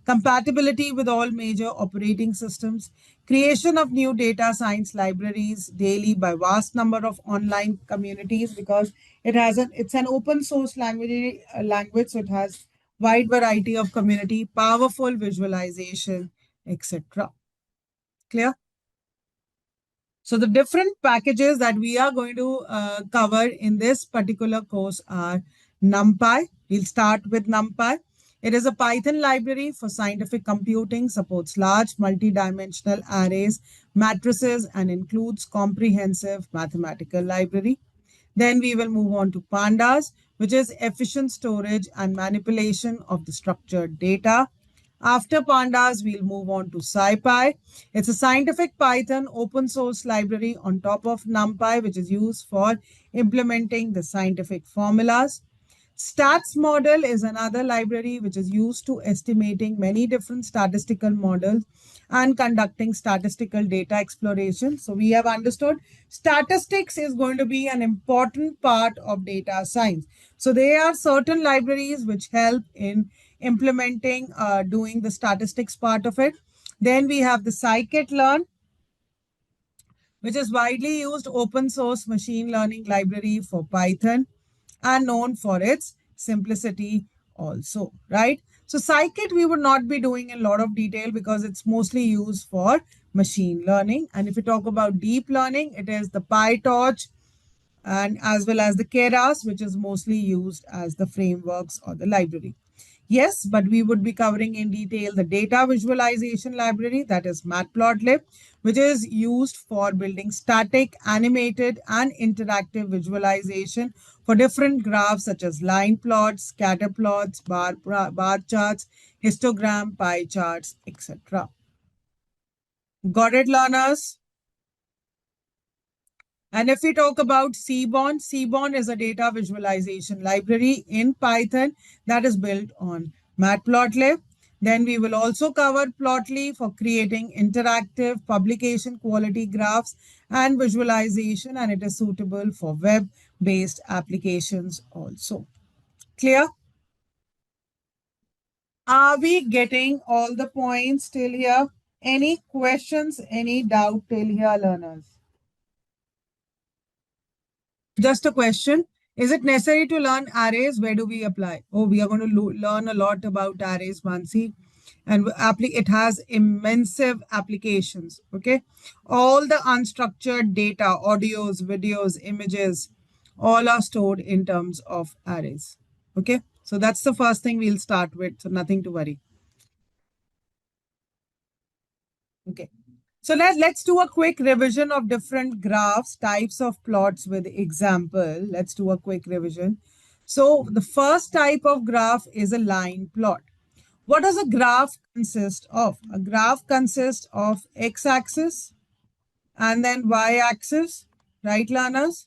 compatibility with all major operating systems, creation of new data science libraries daily by vast number of online communities because it's an open source language, so it has wide variety of community, powerful visualization, etc. Clear? So the different packages that we are going to cover in this particular course are NumPy. We'll start with NumPy. It is a Python library for scientific computing, supports large multi-dimensional arrays, matrices, and includes comprehensive mathematical library. Then we will move on to Pandas, which is efficient storage and manipulation of the structured data. After Pandas, we'll move on to SciPy. It's a scientific Python open source library on top of NumPy, which is used for implementing the scientific formulas. Stats model is another library which is used to estimating many different statistical models and conducting statistical data exploration. So we have understood statistics is going to be an important part of data science. So there are certain libraries which help in implementing, doing the statistics part of it. Then we have the Scikit-learn, which is widely used open source machine learning library for Python and known for its simplicity also, right? So Scikit we would not be doing in a lot of detail because it's mostly used for machine learning. And if you talk about deep learning, it is the PyTorch and as well as the Keras, which is mostly used as the frameworks or the library. Yes, but we would be covering in detail the data visualization library, that is Matplotlib, which is used for building static, animated, and interactive visualization for different graphs such as line plots, scatter plots, bar charts, histogram, pie charts, etc. Got it, learners? And if we talk about Seaborn, Seaborn is a data visualization library in Python that is built on Matplotlib. Then we will also cover Plotly for creating interactive publication quality graphs and visualization, and it is suitable for web-based applications also. Clear? Are we getting all the points till here? Any questions, any doubt till here, learners? Just a question. Is it necessary to learn arrays? Where do we apply? Oh, we are going to learn a lot about arrays, Mansi. And it has immense applications. Okay. All the unstructured data, audios, videos, images, all are stored in terms of arrays. Okay. So that's the first thing we'll start with. So nothing to worry. Okay. So let's do a quick revision of different graphs, types of plots with example. Let's do a quick revision. So the first type of graph is a line plot. What does a graph consist of? A graph consists of x-axis and then y-axis, right, learners?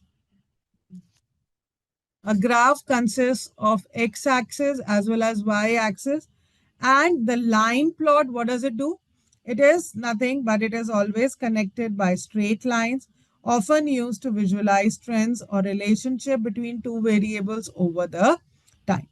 A graph consists of x-axis as well as y-axis. And the line plot, what does it do? It is nothing but it is always connected by straight lines, often used to visualize trends or relationship between two variables over the time.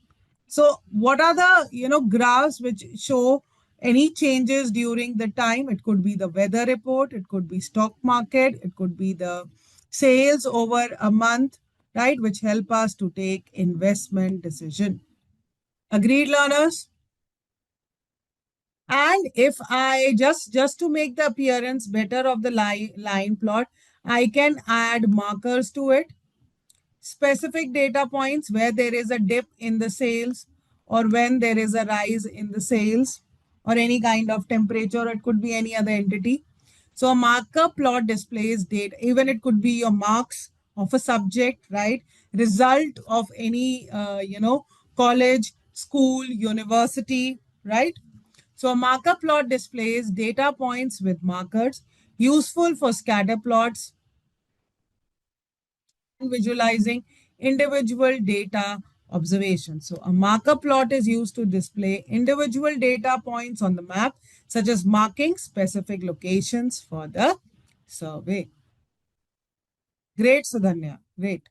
So what are the graphs which show any changes during the time? It could be the weather report, it could be stock market, it could be the sales over a month, right, which help us to take investment decision. Agreed, learners? And if I just to make the appearance better of the line plot, I can add markers to it, specific data points where there is a dip in the sales or when there is a rise in the sales or any kind of temperature, it could be any other entity. So a marker plot displays data, even it could be your marks of a subject, right? Result of any, college, school, university, right? So a marker plot displays data points with markers, useful for scatter plots, visualizing individual data observations. So a marker plot is used to display individual data points on the map, such as marking specific locations for the survey. Great, Sudhanya. Great.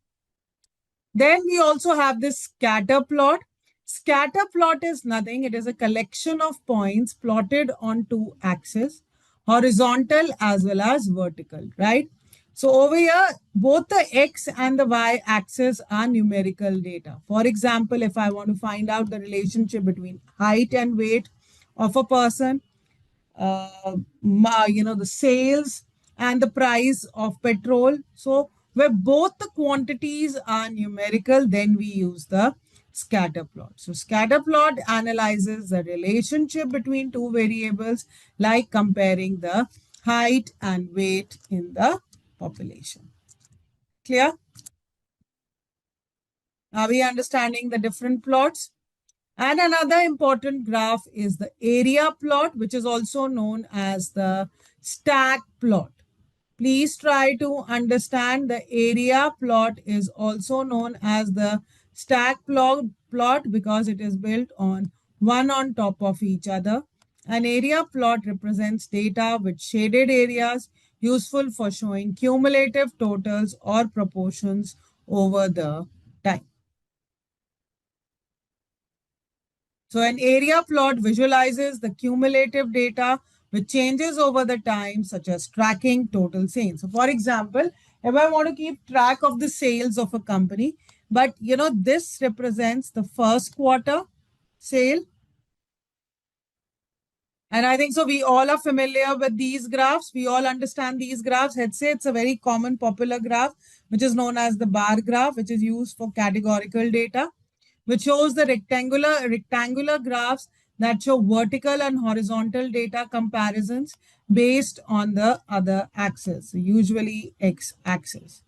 Then we also have this scatter plot. Scatter plot is nothing. It is a collection of points plotted on two axes, horizontal as well as vertical, right? So over here, both the X and the Y axis are numerical data. For example, if I want to find out the relationship between height and weight of a person, the sales and the price of petrol. So where both the quantities are numerical, then we use the scatter plot. So scatter plot analyzes the relationship between two variables, like comparing the height and weight in the population. Clear? Are we understanding the different plots? And another important graph is the area plot, which is also known as the stack plot. Please try to understand the area plot is also known as the stack plot because it is built on one on top of each other. An area plot represents data with shaded areas useful for showing cumulative totals or proportions over the time. So an area plot visualizes the cumulative data which changes over the time, such as tracking total sales. So for example, if I want to keep track of the sales of a company, but this represents the first quarter sale. And I think so we all are familiar with these graphs. We all understand these graphs. Let's say it's a very common popular graph, which is known as the bar graph, which is used for categorical data, which shows the rectangular graphs that show vertical and horizontal data comparisons based on the other axis, usually x axis,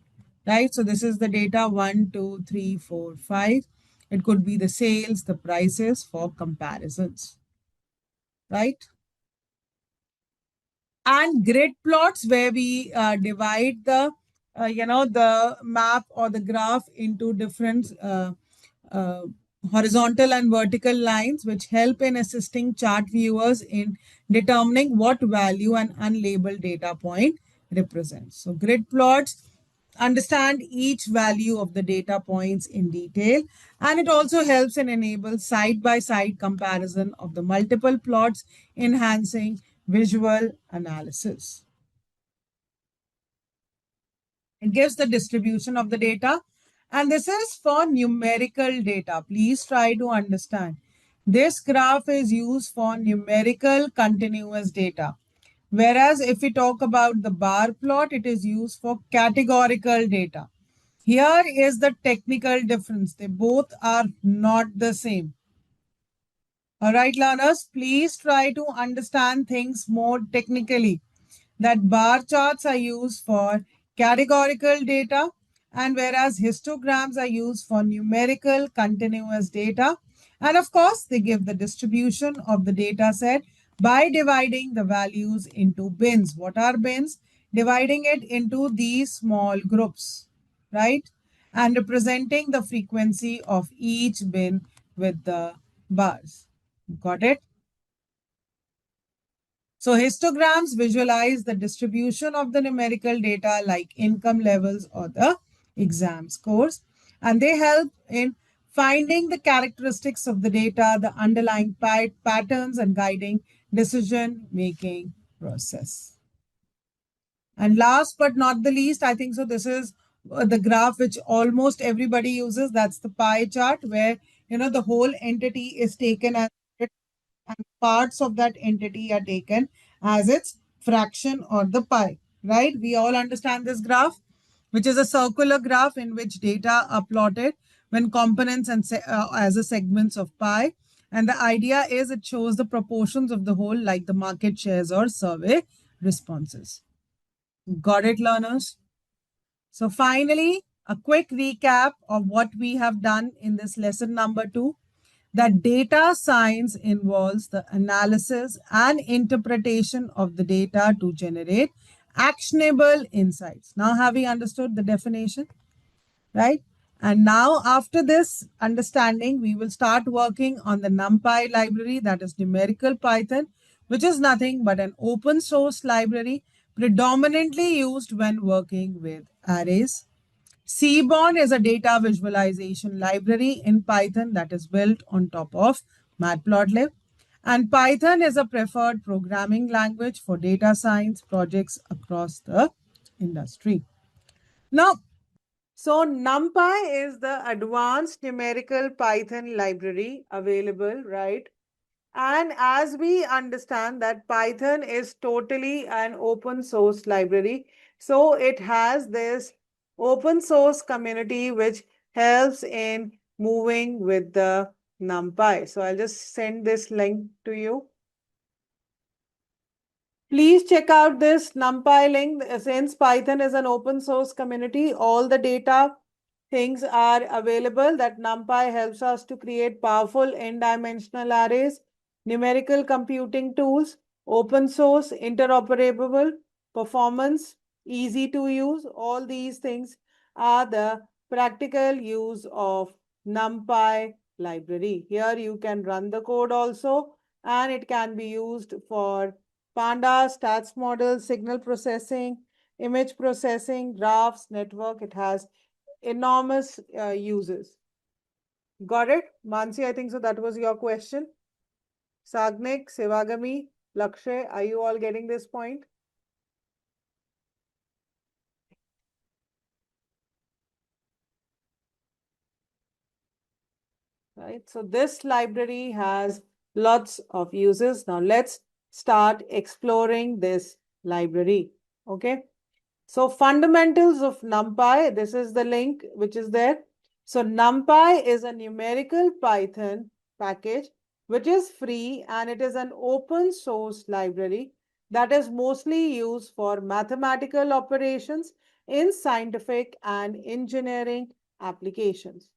right? So this is the data 1, 2, 3, 4, 5. It could be the sales, the prices for comparisons, right? And grid plots where we divide the map or the graph into different uh, horizontal and vertical lines, which help in assisting chart viewers in determining what value an unlabeled data point represents. So grid plots understand each value of the data points in detail, and it also helps in enable side-by-side comparison of the multiple plots, enhancing visual analysis. It gives the distribution of the data, and this is for numerical data. Please try to understand. This graph is used for numerical continuous data. Whereas if we talk about the bar plot, it is used for categorical data. Here is the technical difference. They both are not the same. All right, learners, please try to understand things more technically. That bar charts are used for categorical data, and whereas histograms are used for numerical continuous data. And of course, they give the distribution of the data set by dividing the values into bins. What are bins? Dividing it into these small groups, right? And representing the frequency of each bin with the bars. Got it? So histograms visualize the distribution of the numerical data like income levels or the exam scores, and they help in finding the characteristics of the data, the underlying patterns, and guiding decision making process. And last but not the least, I think so this is the graph which almost everybody uses. That's the pie chart where the whole entity is taken as, and parts of that entity are taken as its fraction or the pie, right? We all understand this graph, which is a circular graph in which data are plotted when components and as a segments of pie. And the idea is it shows the proportions of the whole, like the market shares or survey responses. Got it, learners? So finally, a quick recap of what we have done in this lesson number 2. That data science involves the analysis and interpretation of the data to generate actionable insights. Now, have we understood the definition? Right? And now, after this understanding, we will start working on the NumPy library, that is numerical Python, which is nothing but an open source library predominantly used when working with arrays. Seaborn is a data visualization library in Python that is built on top of Matplotlib. And Python is a preferred programming language for data science projects across the industry. Now, so NumPy is the advanced numerical Python library available, right? And as we understand that Python is totally an open source library, so it has this open source community which helps in moving with the NumPy. So I'll just send this link to you. Please check out this NumPy link. Since Python is an open source community, all the data things are available that NumPy helps us to create powerful n-dimensional arrays, numerical computing tools, open source, interoperable, performance, easy to use. All these things are the practical use of NumPy library. Here you can run the code also, and it can be used for Pandas, stats models, signal processing, image processing, graphs, network. It has enormous uses. Got it? Mansi, I think so. That was your question. Sagnik, Sivagami, Lakshay, are you all getting this point? Right. So this library has lots of uses. Now let's start exploring this library. Okay. So fundamentals of NumPy, this is the link which is there. So NumPy is a numerical Python package which is free, and it is an open source library that is mostly used for mathematical operations in scientific and engineering applications.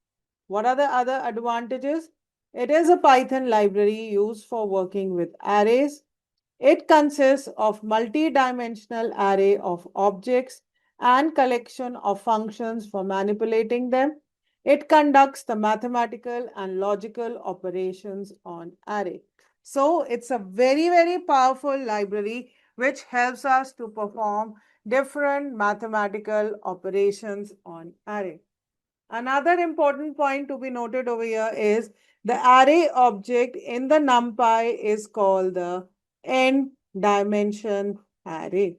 What are the other advantages? It is a Python library used for working with arrays. It consists of multi-dimensional array of objects and collection of functions for manipulating them. It conducts the mathematical and logical operations on array. So it's a very, very powerful library which helps us to perform different mathematical operations on array. Another important point to be noted over here is the array object in the NumPy is called the n-dimension array.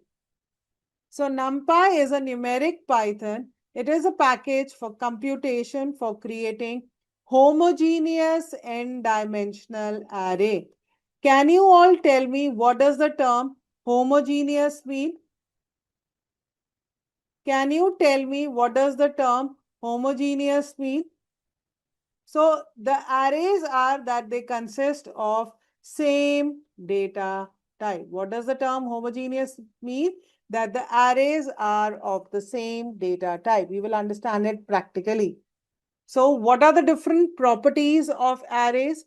So NumPy is a numeric Python. It is a package for computation for creating homogeneous n-dimensional array. Can you all tell me what does the term homogeneous mean? Can you tell me what does the term homogeneous mean? So the arrays are that they consist of same data type. What does the term homogeneous mean? That the arrays are of the same data type. We will understand it practically. So what are the different properties of arrays?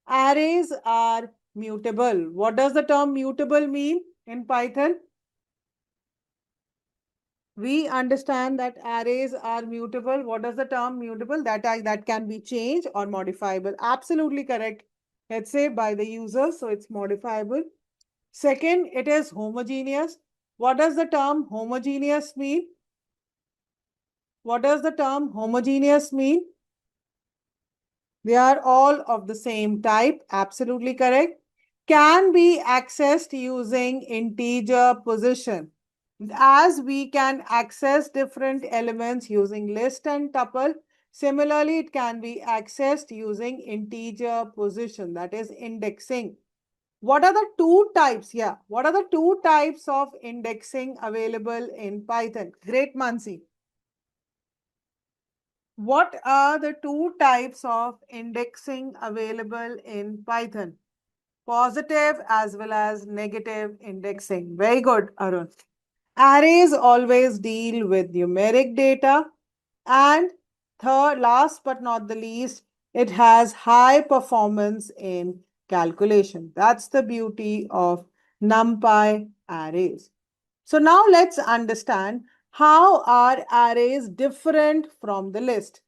Arrays are mutable. What does the term mutable mean in Python? We understand that arrays are mutable. What does the term mutable? That can be changed or modifiable. Absolutely correct. Let's say by the user, so it's modifiable. Second, it is homogeneous. What does the term homogeneous mean? What does the term homogeneous mean? They are all of the same type. Absolutely correct. Can be accessed using integer position. As we can access different elements using list and tuple, similarly, it can be accessed using integer position, that is indexing. What are the two types? Yeah, what are the two types of indexing available in Python? Great, Mansi. What are the two types of indexing available in Python? Positive as well as negative indexing. Very good, Arun. Arrays always deal with numeric data. And third, last but not the least, it has high performance in calculation. That's the beauty of NumPy arrays. So now let's understand how are arrays different from the list.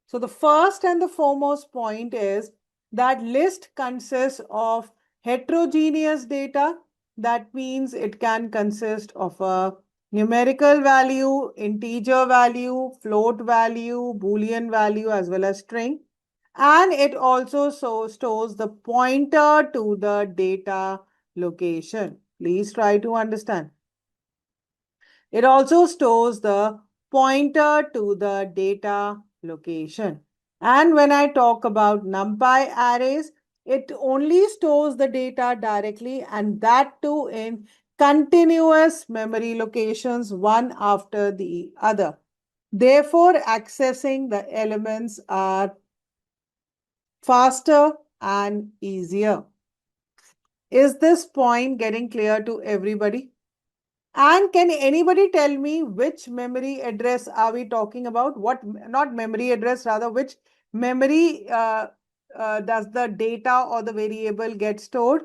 So the first and the foremost point is that list consists of heterogeneous data. That means it can consist of a numerical value, integer value, float value, Boolean value, as well as string. And it also stores the pointer to the data location. Please try to understand. It also stores the pointer to the data location. And when I talk about NumPy arrays, it only stores the data directly, and that too in continuous memory locations, one after the other. Therefore, accessing the elements are faster and easier. Is this point getting clear to everybody? And can anybody tell me which memory address are we talking about? What, not memory address, rather, which memory does the data or the variable get stored?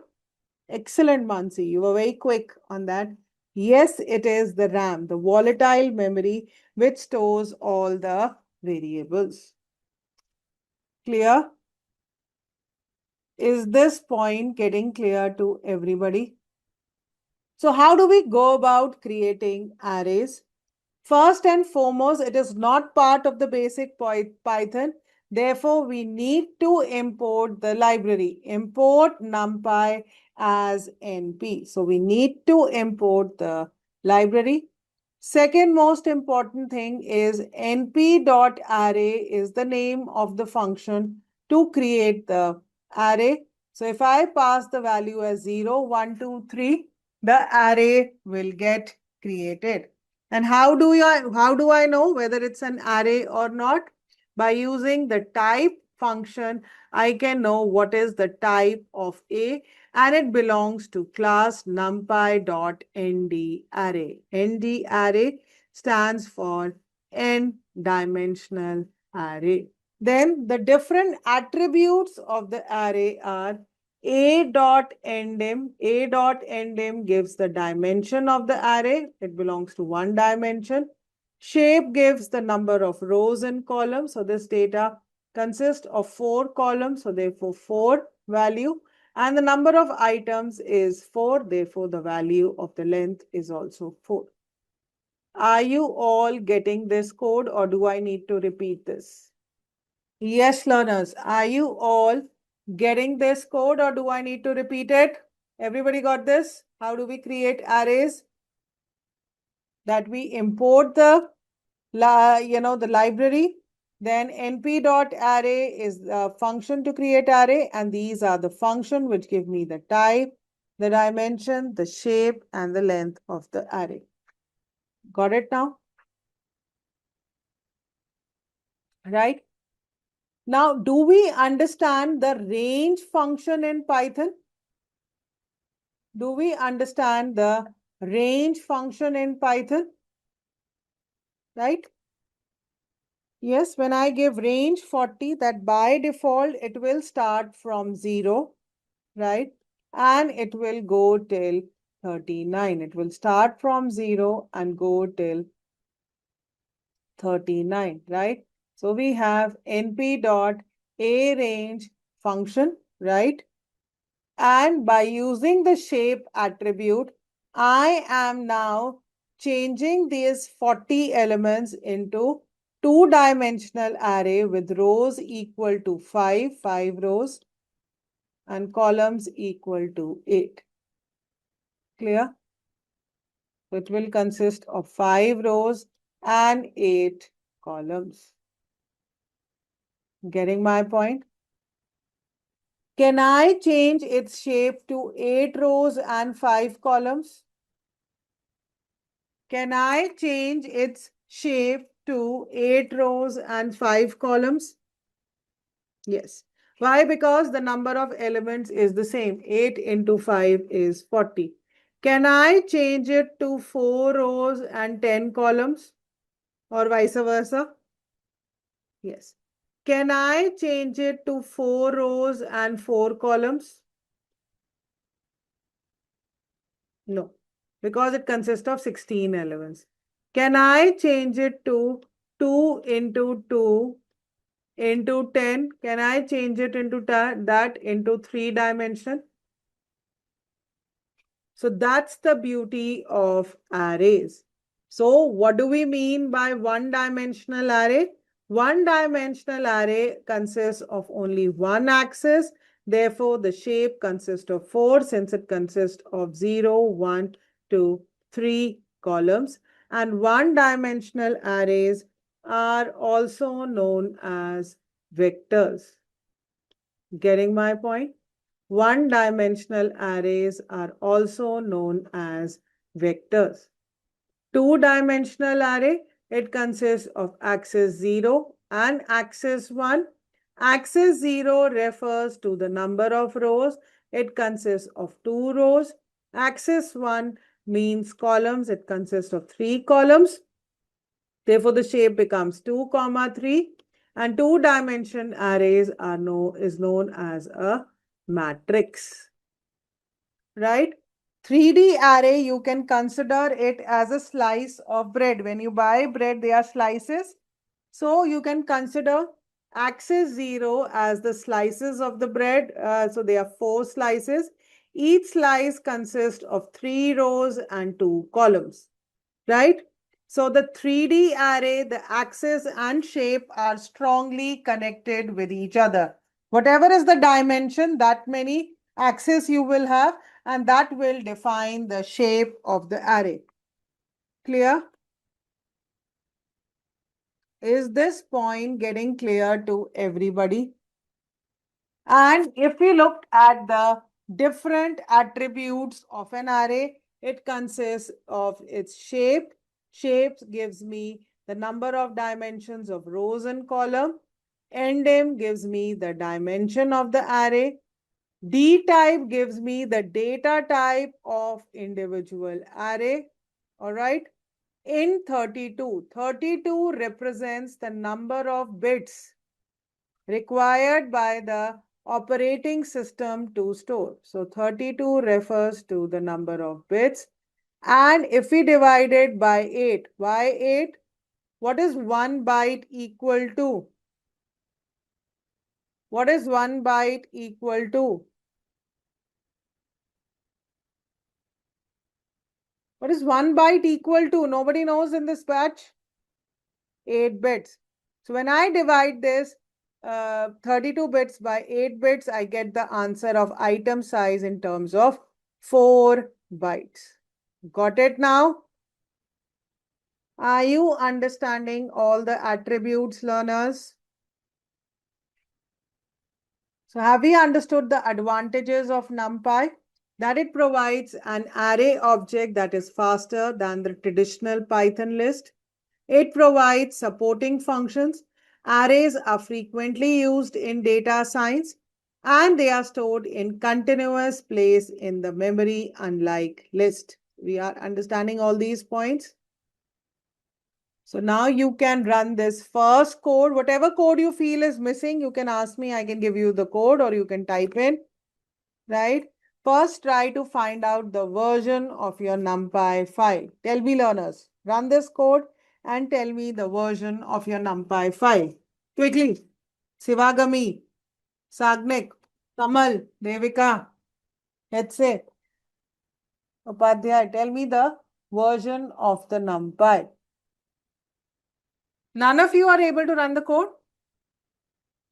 Excellent, Mansi. You were very quick on that. Yes, it is the RAM, the volatile memory, which stores all the variables. Clear? Is this point getting clear to everybody? So how do we go about creating arrays? First and foremost, it is not part of the basic Python. Therefore, we need to import the library. Import NumPy as NP. So we need to import the library. Second most important thing is np.array is the name of the function to create the array. So if I pass the value as 0, 1, 2, 3, the array will get created. And how do I know whether it's an array or not? By using the type function, I can know what is the type of A, and it belongs to class numpy.ndArray. NdArray stands for n-dimensional array. Then the different attributes of the array are a.ndim. A.ndim gives the dimension of the array. It belongs to one dimension. Shape gives the number of rows and columns. So this data consists of 4 columns. So therefore 4 value. And the number of items is 4. Therefore the value of the length is also 4. Are you all getting this code, or do I need to repeat this? Yes, learners, are you all getting this code, or do I need to repeat it? Everybody got this? How do we create arrays? That we import the library. Then np.array is the function to create array, and these are the function which give me the type, the dimension, the shape, and the length of the array. Got it now? Right? Now, do we understand the range function in Python? Do we understand the range function in Python? Right? Yes, when I give range 40, that by default, it will start from 0, right? And it will go till 39. It will start from 0 and go till 39, right? So we have np.arange function, right? And by using the shape attribute, I am now changing these 40 elements into two-dimensional array with rows equal to 5 rows, and columns equal to 8. Clear? It will consist of 5 rows and 8 columns. Getting my point? Can I change its shape to 8 rows and 5 columns? Can I change its shape to 8 rows and 5 columns? Yes. Why? Because the number of elements is the same. 8 into 5 is 40. Can I change it to 4 rows and 10 columns? Or vice versa? Yes. Can I change it to 4 rows and 4 columns? No, because it consists of 16 elements. Can I change it to 2 into 2 into 10? Can I change it into that into 3 dimension? So that's the beauty of arrays. So what do we mean by one-dimensional array? One-dimensional array consists of only one axis. Therefore, the shape consists of 4 since it consists of 0, 1, 2, 3 columns. And one-dimensional arrays are also known as vectors. Getting my point? One-dimensional arrays are also known as vectors. Two-dimensional array, it consists of axis 0 and axis 1. Axis 0 refers to the number of rows. It consists of 2 rows. Axis 1 means columns. It consists of 3 columns. Therefore, the shape becomes 2, 3. And two-dimension arrays is known as a matrix. Right? 3D array, you can consider it as a slice of bread. When you buy bread, they are slices. So you can consider axis 0 as the slices of the bread. So they are 4 slices. Each slice consists of 3 rows and 2 columns. Right? So the 3D array, the axis and shape are strongly connected with each other. Whatever is the dimension, that many axes you will have, and that will define the shape of the array. Clear? Is this point getting clear to everybody? And if we look at the different attributes of an array, it consists of its shape. Shape gives me the number of dimensions of rows and column. Ndim gives me the dimension of the array. D type gives me the data type of individual array. All right. In 32, 32 represents the number of bits required by the operating system to store. So 32 refers to the number of bits. And if we divide it by 8, why 8? What is 1 byte equal to? What is 1 byte equal to? What is 1 byte equal to? Nobody knows in this batch? 8 bits. So when I divide this 32 bits by 8 bits, I get the answer of item size in terms of 4 bytes. Got it now? Are you understanding all the attributes, learners? So have we understood the advantages of NumPy? That it provides an array object that is faster than the traditional Python list. It provides supporting functions. Arrays are frequently used in data science and they are stored in continuous place in the memory, unlike list. We are understanding all these points. So now you can run this first code. Whatever code you feel is missing, you can ask me. I can give you the code or you can type in, right? First, try to find out the version of your NumPy file. Tell me, learners, run this code and tell me the version of your NumPy file. Quickly. Sivagami, Sagnik, Kamal, Devika, Hetze, Upadhyay, tell me the version of the NumPy. None of you are able to run the code?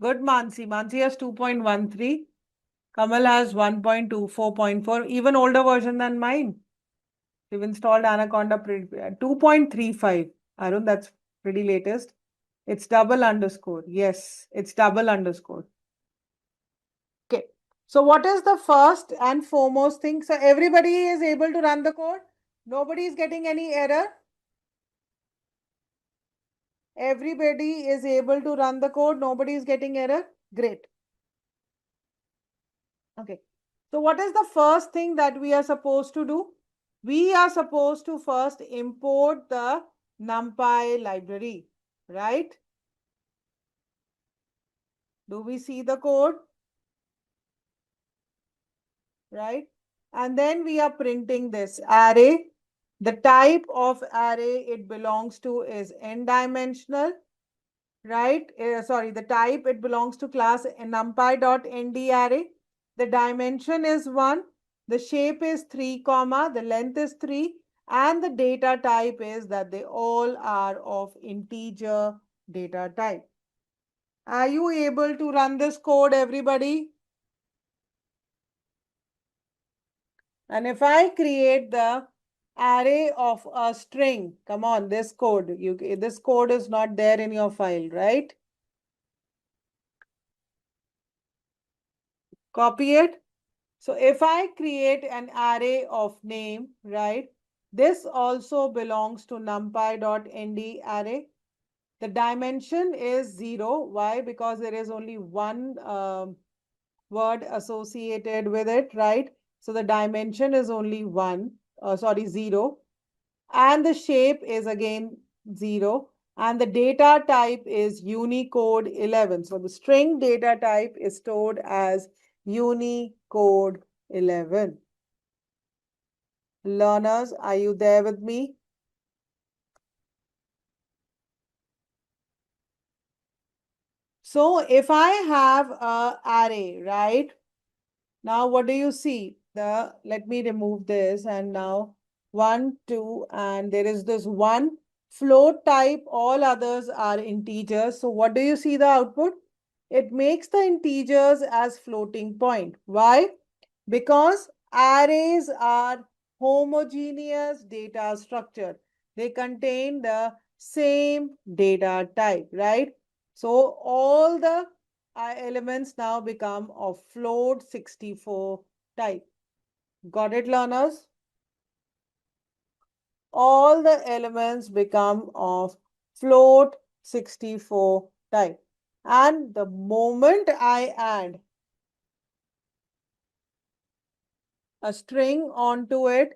Good, Mansi. Mansi has 2.13. Kamal has 1.24.4, even older version than mine. We've installed Anaconda 2.35. Arun, that's pretty latest. It's double underscore. Yes, it's double underscore. Okay. So what is the first and foremost thing? So everybody is able to run the code. Nobody is getting any error. Everybody is able to run the code. Nobody is getting error. Great. Okay. So what is the first thing that we are supposed to do? We are supposed to first import the NumPy library, right? Do we see the code? Right? And then we are printing this array. The type of array it belongs to is n-dimensional, right? Sorry, the type it belongs to class numpy.nd array. The dimension is 1. The shape is 3, the length is 3, And the data type is that they all are of integer data type. Are you able to run this code, everybody? And if I create the array of a string, come on, this code, this code is not there in your file, right? Copy it. So if I create an array of name, right, this also belongs to numpy.nd array. The dimension is 0. Why? Because there is only one word associated with it, right? So the dimension is only 0. And the shape is again 0. And the data type is Unicode 11. So the string data type is stored as Unicode 11. Learners, are you there with me? So if I have an array, right? Now what do you see? Let me remove this, and now 1, 2, and there is this one float type, all others are integers. So what do you see the output? It makes the integers as floating point. Why? Because arrays are homogeneous data structure. They contain the same data type, right? So all the elements now become of float 64 type. Got it, learners? All the elements become of float 64 type. And the moment I add a string onto it,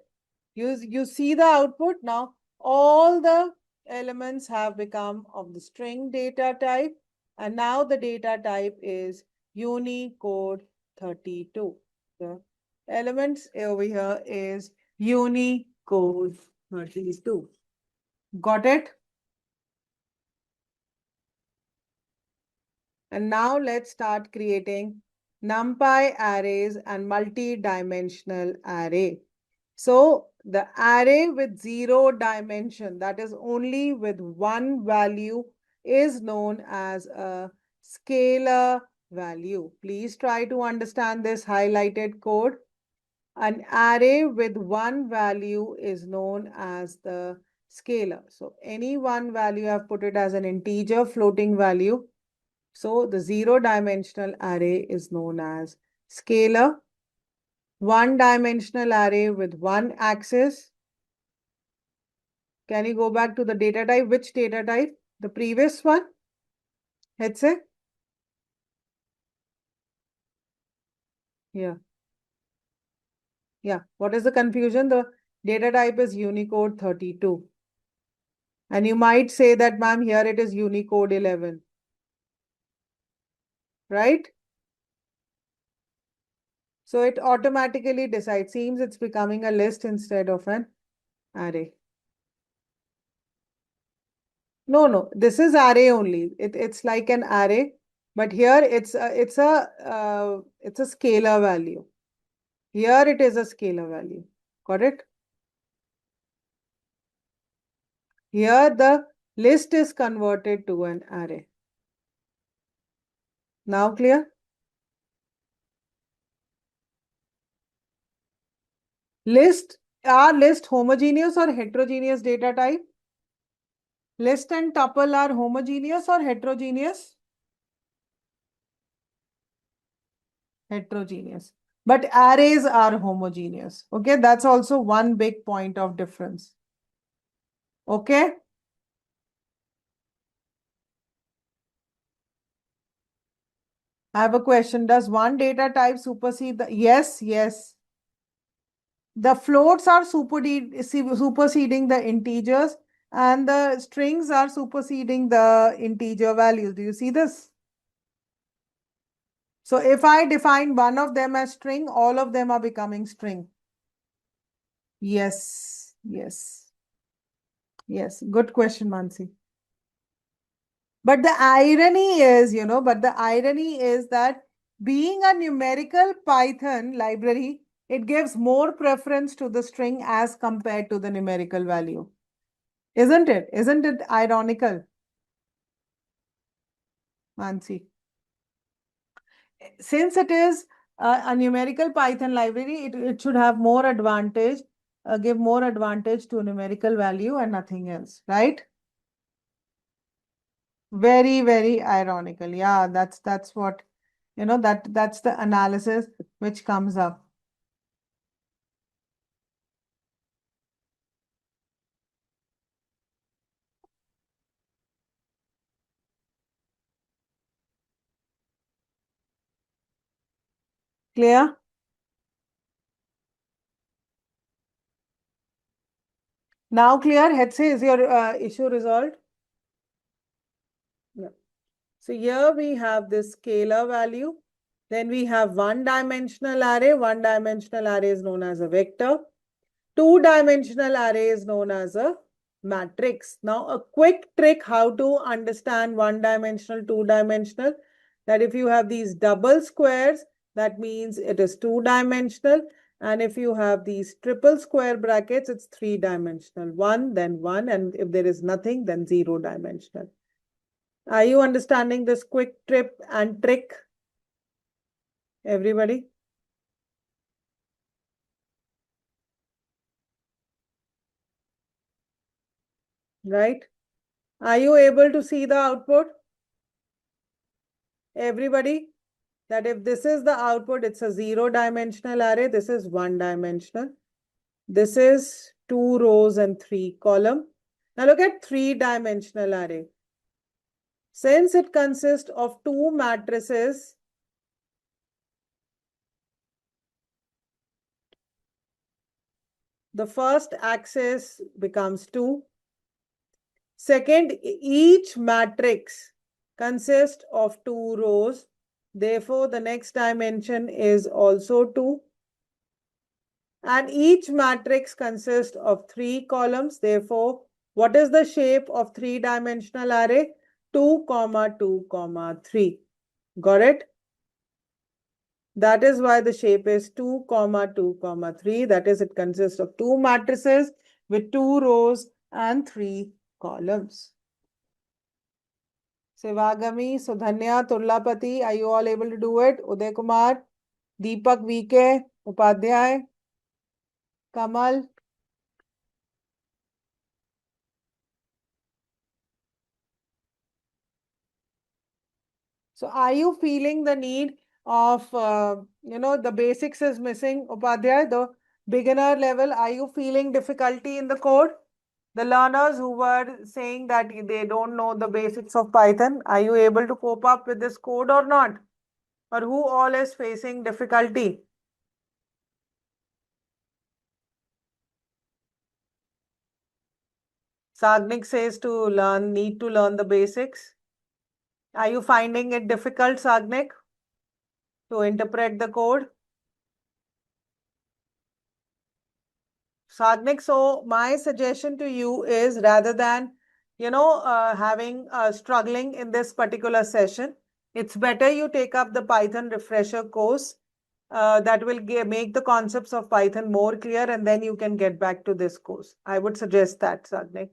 you see the output now. All the elements have become of the string data type, and now the data type is Unicode 32. The elements over here is Unicode 32. Got it? And now let's start creating NumPy arrays and multi-dimensional array. So the array with 0 dimension, that is only with one value, is known as a scalar value. Please try to understand this highlighted code. An array with one value is known as the scalar. So any one value, I've put it as an integer floating value. So the 0-dimensional array is known as scalar. One-dimensional array with one axis. Can you go back to the data type? Which data type? The previous one? Let's say. Yeah. Yeah. What is the confusion? The data type is Unicode 32. And you might say that, ma'am, here it is Unicode 11. Right? So it automatically decides. Seems it's becoming a list instead of an array. No, this is array only. It's like an array, but here it's a scalar value. Here it is a scalar value. Got it? Here the list is converted to an array. Now clear? Are list homogeneous or heterogeneous data type? List and tuple are homogeneous or heterogeneous? Heterogeneous. But arrays are homogeneous. Okay, that's also one big point of difference. Okay? I have a question. Does one data type supersede the... Yes, yes. The floats are superseding the integers, and the strings are superseding the integer values. Do you see this? So if I define one of them as string, all of them are becoming string. Yes, yes, yes. Good question, Mansi. But the irony is, that being a numerical Python library, It gives more preference to the string as compared to the numerical value. Isn't it? Isn't it ironical, Mansi? Since it is a numerical Python library, it should have more advantage, give more advantage to numerical value and nothing else, right? Very, very ironical. Yeah, that's what, that's the analysis which comes up. Clear? Now clear, Hetze, is your issue resolved? Yeah. So here we have this scalar value. Then we have one-dimensional array. One-dimensional array is known as a vector. Two-dimensional array is known as a matrix. Now, a quick trick how to understand one-dimensional, two-dimensional, that if you have these double squares, that means it is two-dimensional. And if you have these triple square brackets, it's three-dimensional. One, then one. And if there is nothing, then zero-dimensional. Are you understanding this quick tip and trick, everybody? Right? Are you able to see the output? Everybody? That if this is the output, it's a zero-dimensional array. This is one-dimensional. This is 2 rows and 3 column. Now look at three-dimensional array. Since it consists of two matrices, the first axis becomes 2. Second, each matrix consists of 2 rows. Therefore, the next dimension is also 2. And each matrix consists of 3 columns. Therefore, what is the shape of three-dimensional array? 2, 2, 3. Got it? That is why the shape is 2, 2, 3. That is, it consists of 2 matrices with 2 rows and 3 columns. Sivagami, Sudhanya, Turlapati, are you all able to do it? Uday Kumar, Deepak VK, Upadhyay, Kamal. So are you feeling the need of, the basics is missing, Upadhyay, the beginner level? Are you feeling difficulty in the code? The learners who were saying that they don't know the basics of Python, are you able to cope up with this code or not? Or who all is facing difficulty? Sagnik says need to learn the basics. Are you finding it difficult, Sagnik, to interpret the code? Sagnik, so my suggestion to you is rather than, having struggling in this particular session, it's better you take up the Python refresher course. That will make the concepts of Python more clear, and then you can get back to this course. I would suggest that, Sagnik.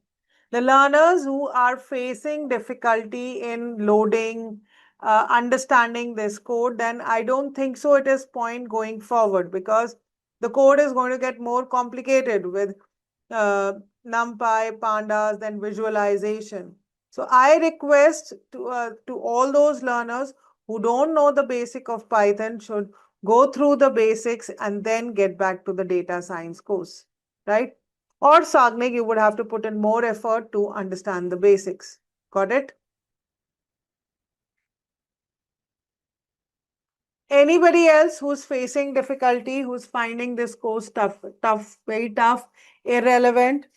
The learners who are facing difficulty in loading, understanding this code, then I don't think so it is point going forward, because the code is going to get more complicated with NumPy, Pandas, then visualization. So I request to all those learners who don't know the basic of Python should go through the basics and then get back to the data science course, right? Or Sagnik, you would have to put in more effort to understand the basics. Got it? Anybody else who's facing difficulty, who's finding this course tough, very tough, irrelevant?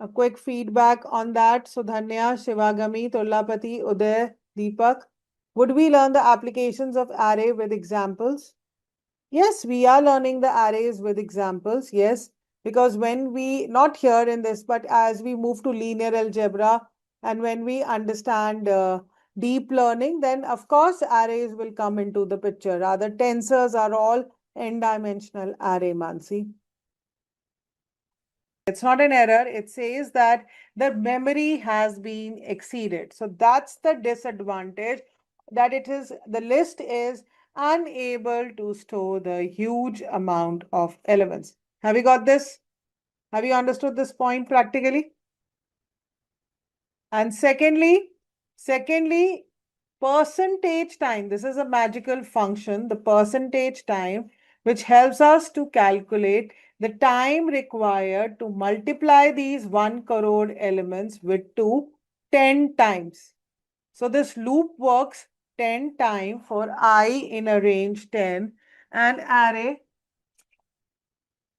A quick feedback on that. Sudhanya, Shivagami, Turlapati, Uday, Deepak. Would we learn the applications of array with examples? Yes, we are learning the arrays with examples. Yes, because when we, not here in this, but as we move to linear algebra and when we understand deep learning, then of course arrays will come into the picture. Rather, tensors are all n-dimensional array, Mansi. It's not an error. It says that the memory has been exceeded. So that's the disadvantage, that the list is unable to store the huge amount of elements. Have you got this? Have you understood this point practically? And secondly, percentage time. This is a magical function, the percentage time, which helps us to calculate the time required to multiply these 1 crore elements with 10 times. So this loop works 10 times for I in a range 10 and array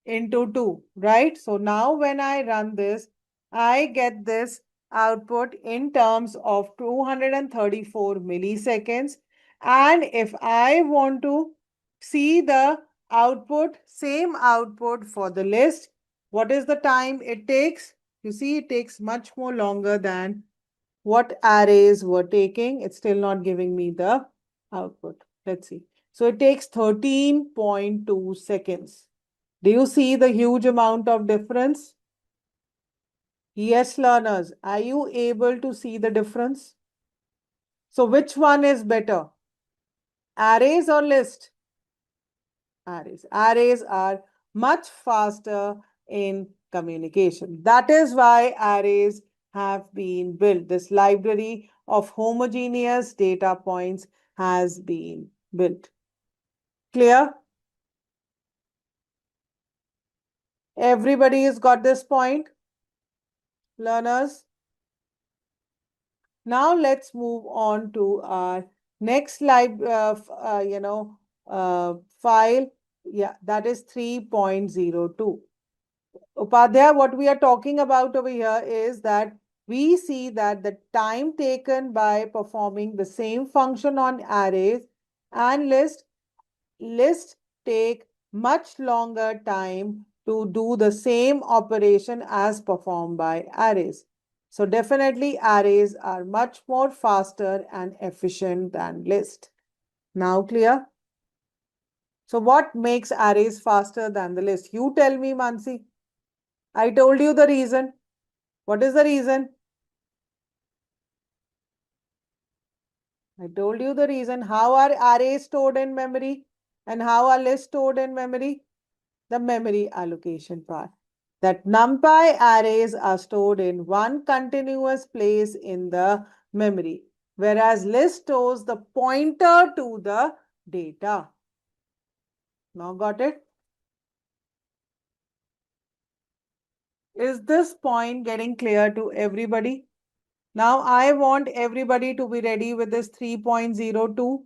into 2, right? So now when I run this, I get this output in terms of 234 milliseconds. And if I want to see the output, same output for the list, what is the time it takes? You see, it takes much more longer than what arrays were taking. It's still not giving me the output. Let's see. So it takes 13.2 seconds. Do you see the huge amount of difference? Yes, learners, are you able to see the difference? So which one is better? Arrays or list? Arrays. Arrays are much faster in communication. That is why arrays have been built. This library of homogeneous data points has been built. Clear? Everybody has got this point, learners? Now let's move on to our next file. Yeah, that is 3.02. Upadhyay, what we are talking about over here is that we see that the time taken by performing the same function on arrays and lists take much longer time to do the same operation as performed by arrays. So definitely arrays are much more faster and efficient than list. Now clear? So what makes arrays faster than the list? You tell me, Mansi. I told you the reason. What is the reason? I told you the reason. How are arrays stored in memory and how are lists stored in memory? The memory allocation part. That NumPy arrays are stored in one continuous place in the memory, whereas list stores the pointer to the data. Now got it? Is this point getting clear to everybody? Now I want everybody to be ready with this 3.02.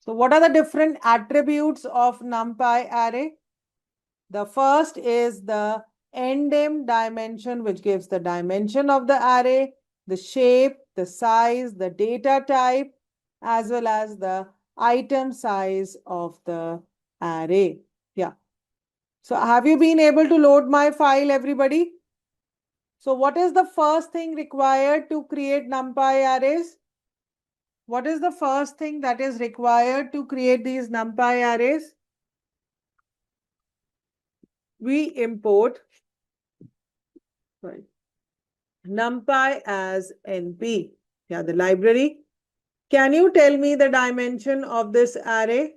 So what are the different attributes of NumPy array? The first is the ndim dimension, which gives the dimension of the array, the shape, the size, the data type, as well as the item size of the array. Yeah. So have you been able to load my file, everybody? So what is the first thing required to create NumPy arrays? What is the first thing that is required to create these NumPy arrays? We import NumPy as NP. Yeah, the library. Can you tell me the dimension of this array?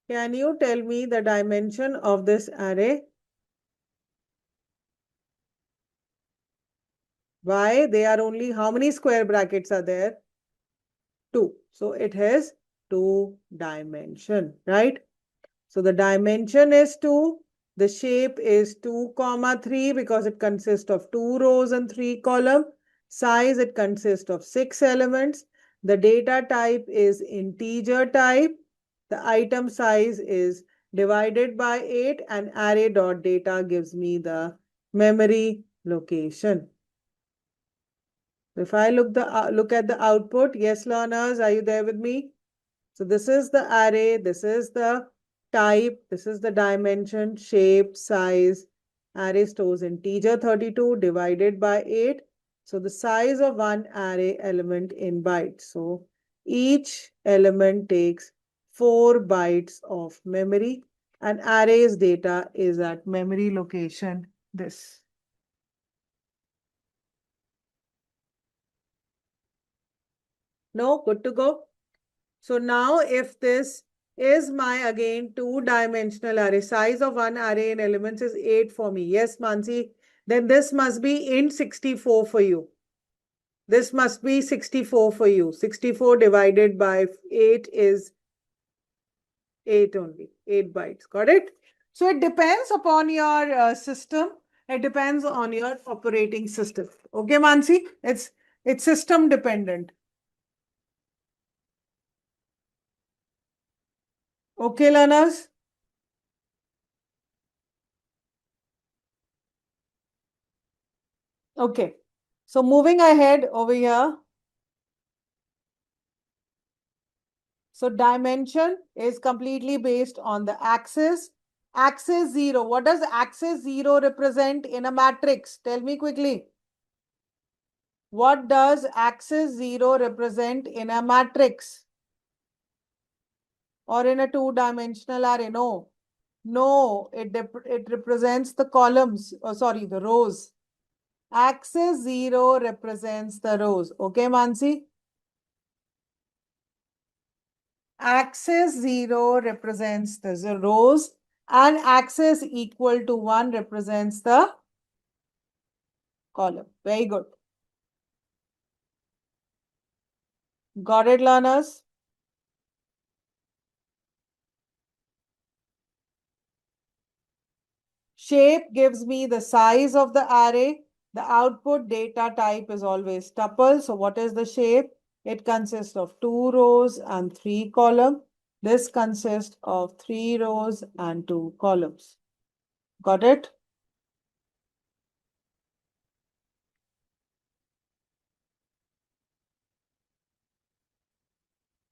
Can you tell me the dimension of this array? Why? They are only, how many square brackets are there? 2. So it has 2 dimension, right? So the dimension is 2. The shape is 2, 3 because it consists of 2 rows and 3 columns. Size, it consists of 6 elements. The data type is integer type. The item size is divided by 8 and array.data gives me the memory location. If I look at the output, yes, learners, are you there with me? So this is the array, this is the type, this is the dimension, shape, size, array stores integer 32 divided by 8. So the size of one array element in bytes. So each element takes 4 bytes of memory, and array's data is at memory location this. No, good to go. So now if this is my again two-dimensional array, size of one array in elements is 8 for me. Yes, Mansi, then this must be int 64 for you. This must be 64 for you. 64 divided by 8 is 8 only, 8 bytes. Got it? So it depends upon your system. It depends on your operating system. Okay, Mansi? It's system dependent. Okay, learners? Okay. So moving ahead over here. So dimension is completely based on the axis. Axis 0. What does axis 0 represent in a matrix? Tell me quickly. What does axis 0 represent in a matrix? Or in a two-dimensional array? No. No, it represents the columns. Oh, sorry, the rows. Axis 0 represents the rows. Okay, Mansi? Axis 0 represents the rows and axis equal to 1 represents the column. Very good. Got it, learners? Shape gives me the size of the array. The output data type is always tuple. So what is the shape? It consists of 2 rows and 3 columns. This consists of 3 rows and 2 columns. Got it?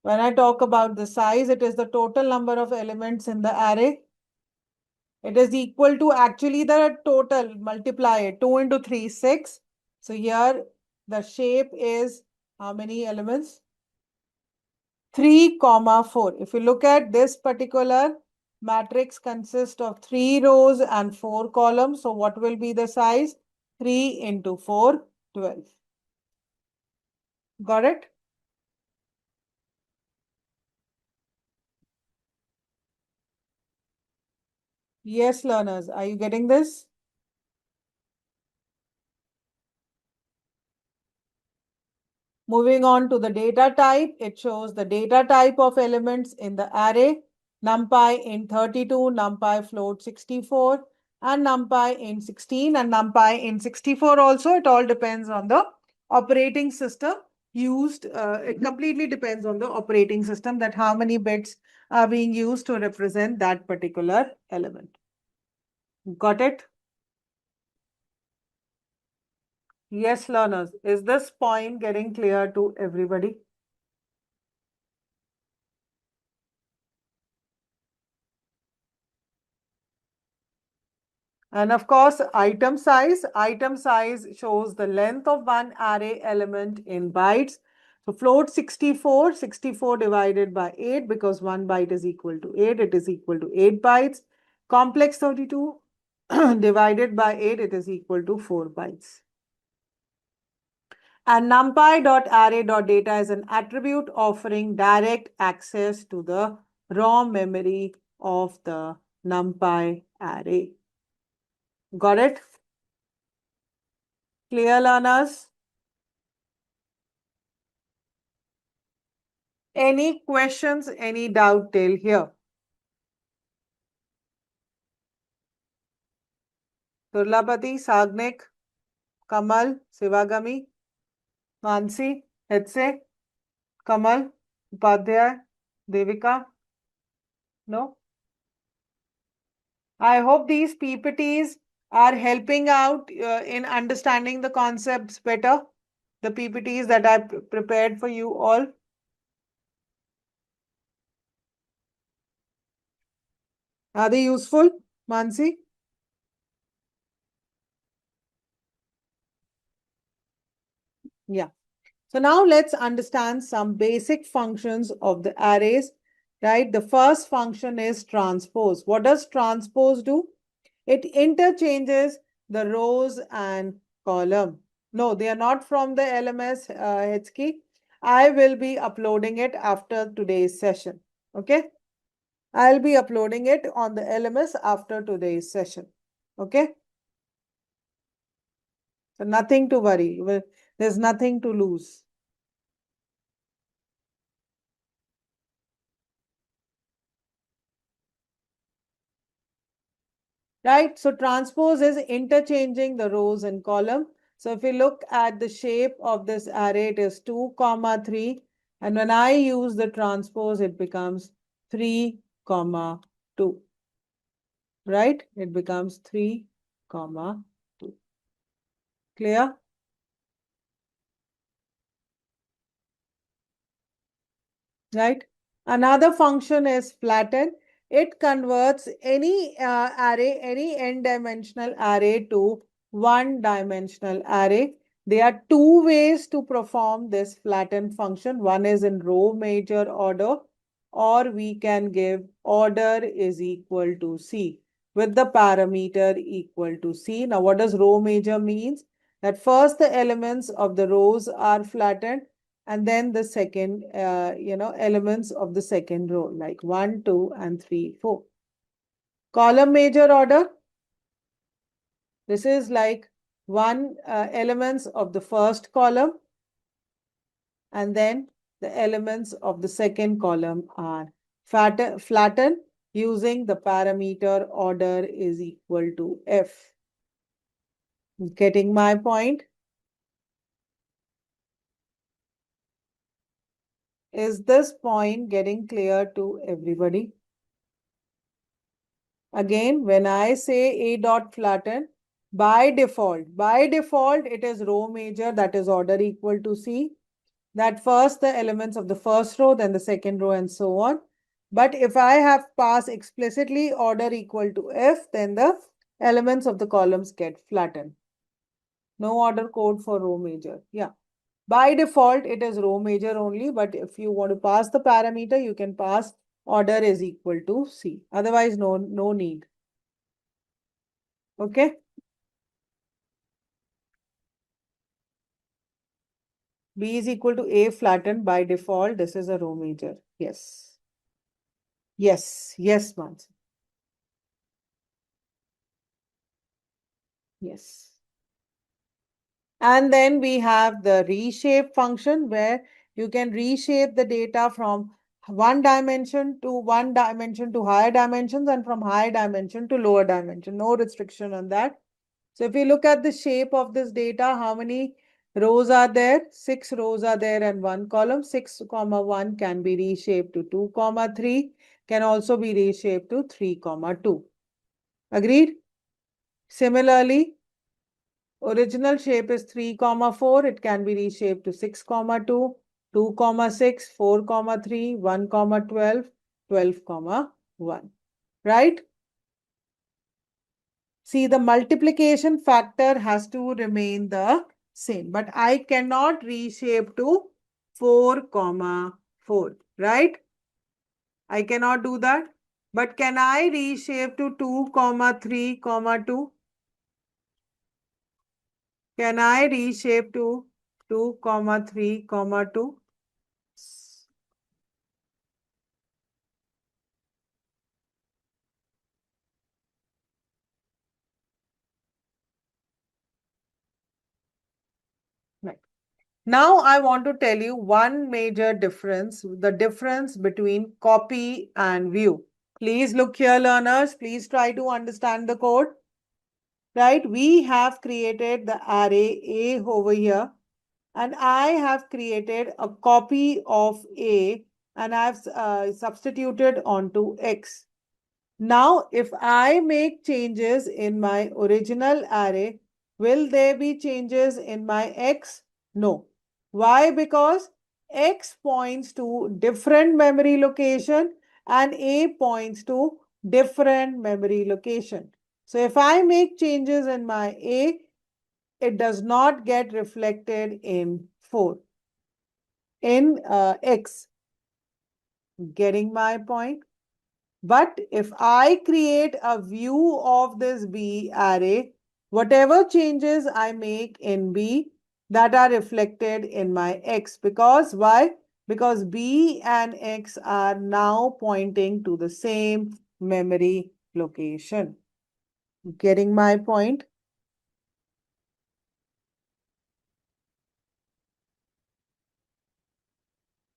When I talk about the size, it is the total number of elements in the array. It is equal to actually the total, multiply it, 2 into 3, 6. So here the shape is how many elements? 3, 4. If you look at this particular matrix consists of 3 rows and 4 columns. So what will be the size? 3 into 4, 12. Got it? Yes, learners. Are you getting this? Moving on to the data type, it shows the data type of elements in the array. NumPy in 32, NumPy float 64, and NumPy in 16, and NumPy in 64 also. It all depends on the operating system used. It completely depends on the operating system that how many bits are being used to represent that particular element. Got it? Yes, learners. Is this point getting clear to everybody? And of course, item size. Item size shows the length of one array element in bytes. So float 64, 64 divided by 8 because 1 byte is equal to 8. It is equal to 8 bytes. Complex 32 divided by 8, it is equal to 4 bytes. And numpy.array.data is an attribute offering direct access to the raw memory of the numpy array. Got it? Clear, learners? Any questions, any doubt till here? Durlapati, Sagnik, Kamal, Sivagami, Mansi, Hetse, Kamal, Upadhyay, Devika? No? I hope these PPTs are helping out in understanding the concepts better. The PPTs that I prepared for you all. Are they useful, Mansi? Yeah. So now let's understand some basic functions of the arrays, right? The first function is transpose. What does transpose do? It interchanges the rows and column. No, they are not from the LMS, Hetski. I will be uploading it after today's session. Okay. I'll be uploading it on the LMS after today's session. Okay. So nothing to worry. There's nothing to lose. Right? So transpose is interchanging the rows and column. So if we look at the shape of this array, it is 2, 3. And when I use the transpose, it becomes 3, 2. Right? It becomes 3, 2. Clear? Right? Another function is flatten. It converts any array, any n-dimensional array to one-dimensional array. There are two ways to perform this flatten function. One is in row major order, or we can give order is equal to C with the parameter equal to C. Now, what does row major means? That first the elements of the rows are flattened, and then the second, elements of the second row, like 1, 2, and 3, 4. Column major order, this is like one elements of the first column, and then the elements of the second column are flattened using the parameter order is equal to F. Getting my point? Is this point getting clear to everybody? Again, when I say a dot flatten, by default, it is row major, that is order equal to C. That first the elements of the first row, then the second row, and so on. But if I have passed explicitly order equal to F, then the elements of the columns get flattened. No order code for row major. Yeah. By default, it is row major only, but if you want to pass the parameter, you can pass order is equal to C. Otherwise, no need. Okay. B is equal to A flattened by default. This is a row major. Yes. Yes. Yes, Mansi. Yes. And then we have the reshape function where you can reshape the data from one dimension to higher dimensions, and from higher dimension to lower dimension. No restriction on that. So if you look at the shape of this data, how many rows are there? 6 rows are there and 1 column. 6, 1 can be reshaped to 2, 3, can also be reshaped to 3, 2. Agreed? Similarly, original shape is 3, 4. It can be reshaped to 6, 2, 2, 6, 4, 3, 1, 12, 12, 1. Right? See, the multiplication factor has to remain the same, but I cannot reshape to 4, 4, right? I cannot do that. But can I reshape to 2, 3, 2? Can I reshape to 2, 3, 2? Right. Now I want to tell you one major difference, the difference between copy and view. Please look here, learners. Please try to understand the code. Right? We have created the array A over here, and I have created a copy of A, and I've substituted onto X. Now, if I make changes in my original array, will there be changes in my X? No. Why? Because X points to different memory location and A points to different memory location. So if I make changes in my A, it does not get reflected in 4 in X. Getting my point? But if I create a view of this B array, whatever changes I make in B, that are reflected in my X. Because why? Because B and X are now pointing to the same memory location. Getting my point?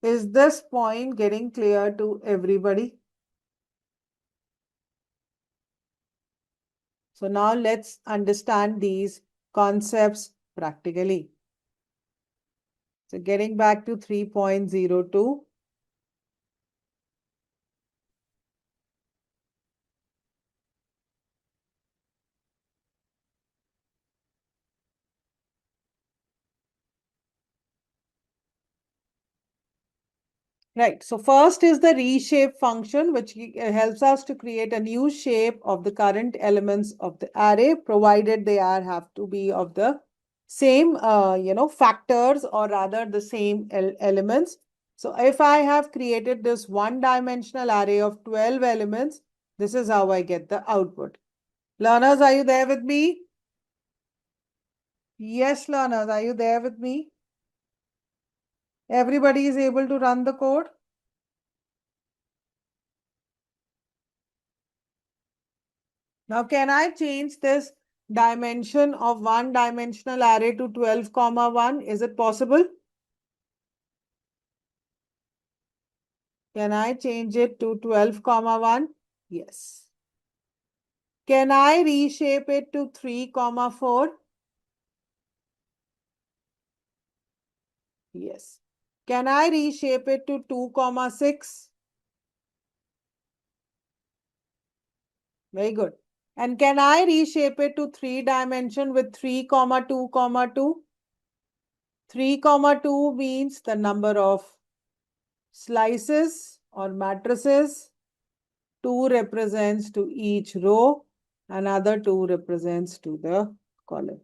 Is this point getting clear to everybody? So now let's understand these concepts practically. So getting back to 3.02. Right. So first is the reshape function, which helps us to create a new shape of the current elements of the array, provided they have to be of the same, factors, or rather the same elements. So if I have created this one-dimensional array of 12 elements, this is how I get the output. Learners, are you there with me? Yes, learners, are you there with me? Everybody is able to run the code? Now, can I change this dimension of one-dimensional array to 12, 1? Is it possible? Can I change it to 12, 1? Yes. Can I reshape it to 3, 4? Yes. Can I reshape it to 2, 6? Very good. And can I reshape it to 3 dimension with 3, 2, 2? 3, 2 means the number of slices or matrices. 2 represents to each row, another 2 represents to the column.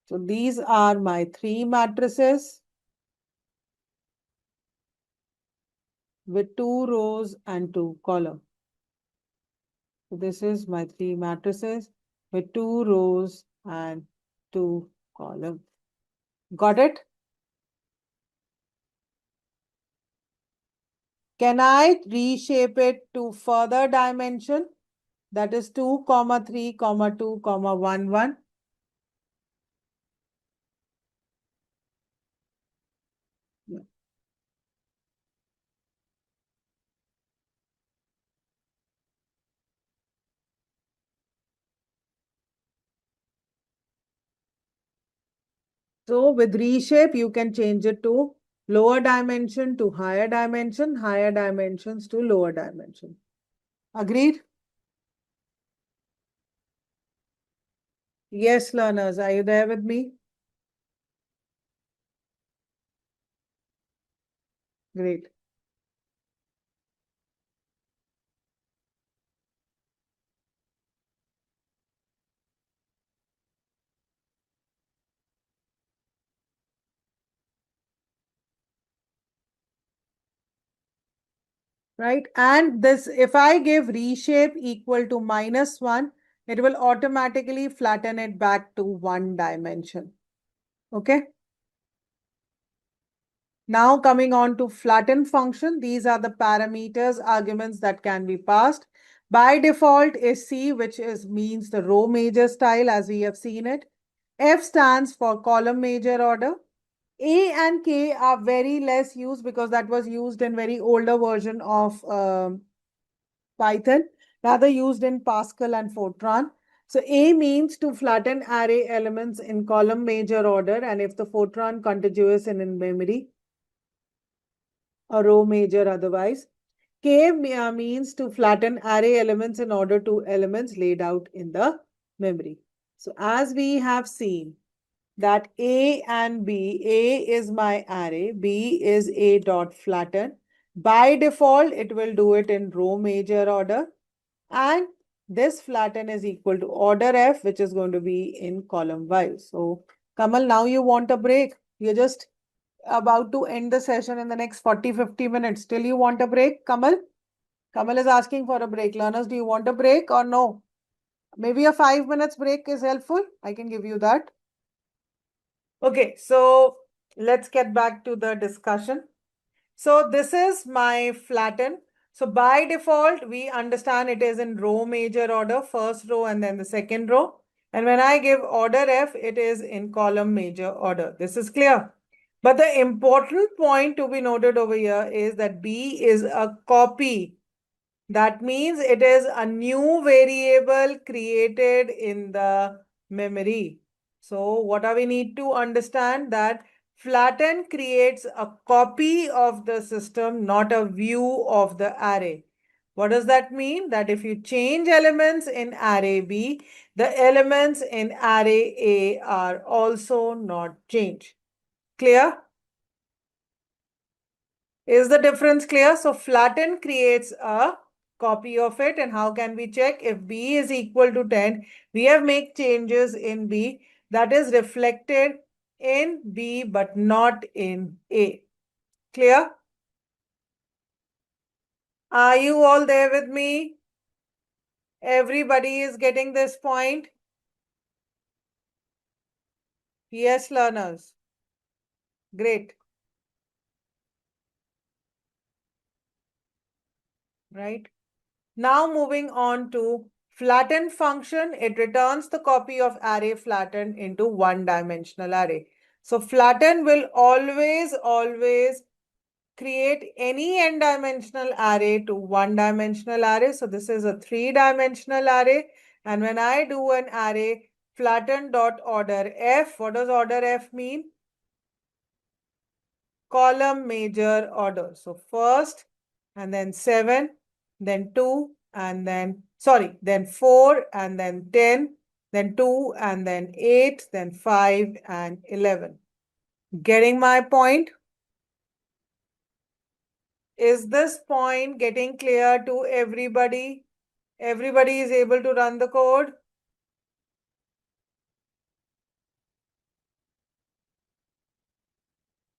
So these are my 3 matrices with 2 rows and 2 columns. So this is my 3 matrices with 2 rows and 2 columns. Got it? Can I reshape it to further dimension? That is 2, 3, 2, 1, 1. Yeah. So with reshape, you can change it to lower dimension to higher dimensions to lower dimension. Agreed? Yes, learners, are you there with me? Great. Right. And this, if I give reshape equal to -1, it will automatically flatten it back to 1 dimension. Okay. Now coming on to flatten function, these are the parameters, arguments that can be passed. By default is C, which means the row major style as we have seen it. F stands for column major order. A and K are very less used because that was used in very older version of Python, rather used in Pascal and Fortran. So A means to flatten array elements in column major order, and if the Fortran contiguous and in memory, a row major otherwise. K means to flatten array elements in order to elements laid out in the memory. So as we have seen that A and B, A is my array, B is A dot flatten. By default, it will do it in row major order. And this flatten is equal to order F, which is going to be in column Y. So, Kamal, now you want a break. You're just about to end the session in the next 40-50 minutes. Still you want a break, Kamal? Kamal is asking for a break. Learners, do you want a break or no? Maybe a 5 minutes break is helpful. I can give you that. Okay, so let's get back to the discussion. So this is my flatten. So by default, we understand it is in row major order, first row and then the second row. And when I give order F, it is in column major order. This is clear. But the important point to be noted over here is that B is a copy. That means it is a new variable created in the memory. So what do we need to understand? That flatten creates a copy of the system, not a view of the array. What does that mean? That if you change elements in array B, the elements in array A are also not changed. Clear? Is the difference clear? So flatten creates a copy of it. And how can we check? If B is equal to 10, we have made changes in B that is reflected in B but not in A. Clear? Are you all there with me? Everybody is getting this point? Yes, learners. Great. Right? Now moving on to flatten function, it returns the copy of array flatten into one-dimensional array. So flatten will always create any n-dimensional array to one-dimensional array. So this is a three-dimensional array. And when I do an array flatten dot order F, what does order F mean? Column major order. So first and then 7, then 2 and then, then 4 and then 10, then 2 and then 8, then 5 and 11. Getting my point? Is this point getting clear to everybody? Everybody is able to run the code?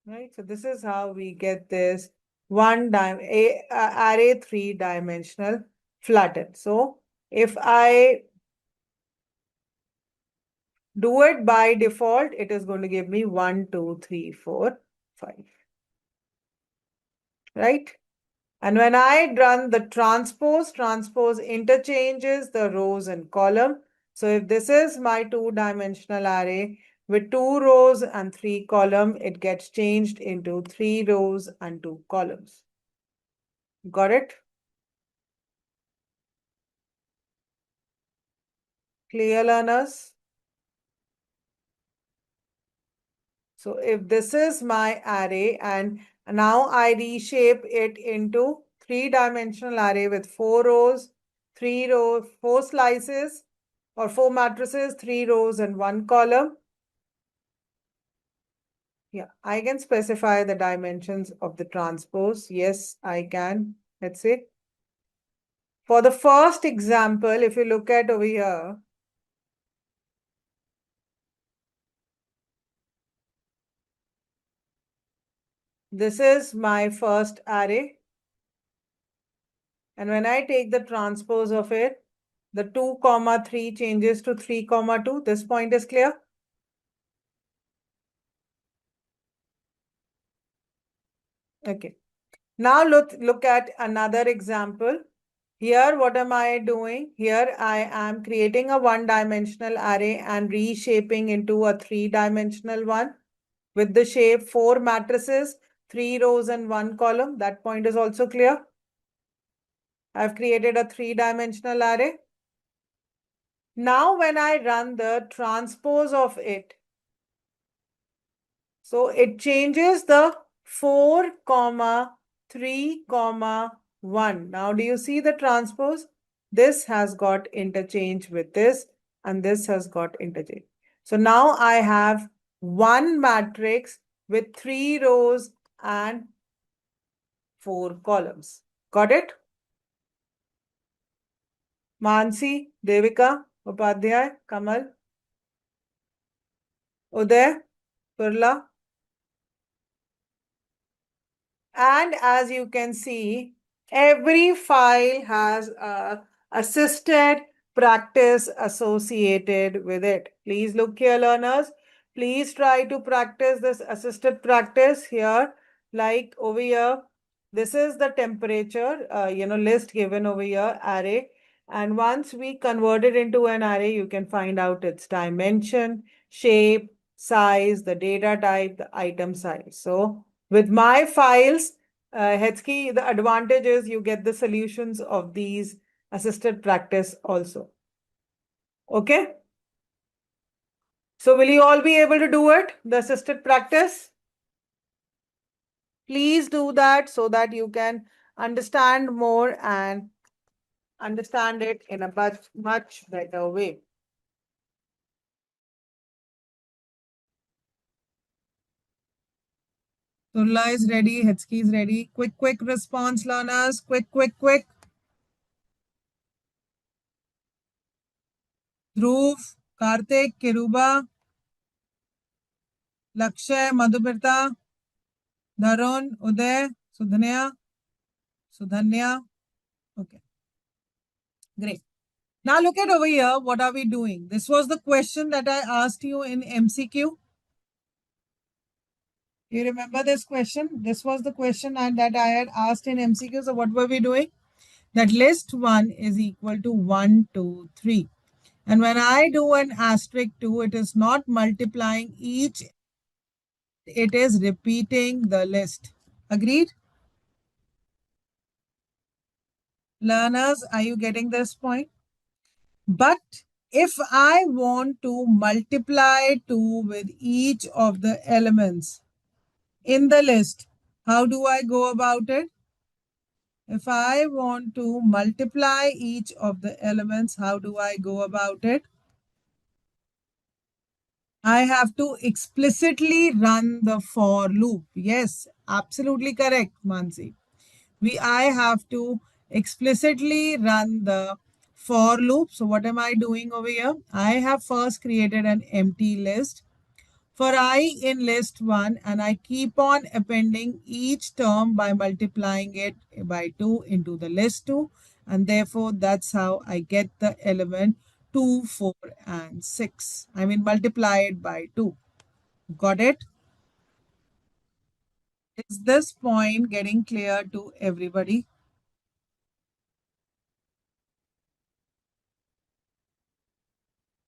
Right, so this is how we get this array three-dimensional flatten. So if I do it by default, it is going to give me 1, 2, 3, 4, 5. Right? And when I run the transpose interchanges the rows and column. So if this is my two-dimensional array with 2 rows and 3 columns, it gets changed into 3 rows and 2 columns. Got it? Clear, learners? So if this is my array and now I reshape it into three-dimensional array with 4 rows, 4 slices or 4 matrices, 3 rows and 1 column. Yeah, I can specify the dimensions of the transpose. Yes, I can. Let's see. For the first example, if you look at over here, this is my first array. And when I take the transpose of it, the 2, 3 changes to 3, 2. This point is clear? Okay. Now look at another example. Here, what am I doing? Here, I am creating a one-dimensional array and reshaping into a three-dimensional one with the shape 4 matrices, 3 rows and 1 column. That point is also clear. I've created a three-dimensional array. Now, when I run the transpose of it, so it changes the 4, 3, 1. Now, do you see the transpose? This has got interchange with this, and this has got interchange. So now I have one matrix with 3 rows and 4 columns. Got it? Mansi, Devika, Upadhyay, Kamal, Uday, Purla. And as you can see, every file has a assisted practice associated with it. Please look here, learners. Please try to practice this assisted practice here, like over here. This is the temperature, list given over here, array. And once we convert it into an array, you can find out its dimension, shape, size, the data type, the item size. So with my files, Hetsky, the advantage is you get the solutions of these assisted practice also. Okay? So will you all be able to do it, the assisted practice? Please do that so that you can understand more and understand it in a much better way. Turla is ready, Hetsky is ready. Quick response, learners. Quick. Dhruv, Karthik, Kiruba, Lakshay, Madhubirta, Dharun, Uday, Sudhanya. Okay, great. Now look at over here. What are we doing? This was the question that I asked you in MCQ. You remember this question? This was the question that I had asked in MCQ. So what were we doing? That list 1 is equal to 1, 2, 3. And when I do an asterisk 2, it is not multiplying each, it is repeating the list. Agreed? Learners, are you getting this point? But if I want to multiply 2 with each of the elements in the list, how do I go about it? If I want to multiply each of the elements, how do I go about it? I have to explicitly run the for loop. Yes, absolutely correct, Mansi. I have to explicitly run the for loop. So what am I doing over here? I have first created an empty list for I in list 1 and I keep on appending each term by multiplying it by 2 into the list 2, and therefore that's how I get the element 2, 4 and 6. I mean multiply it by 2. Got it? Is this point getting clear to everybody?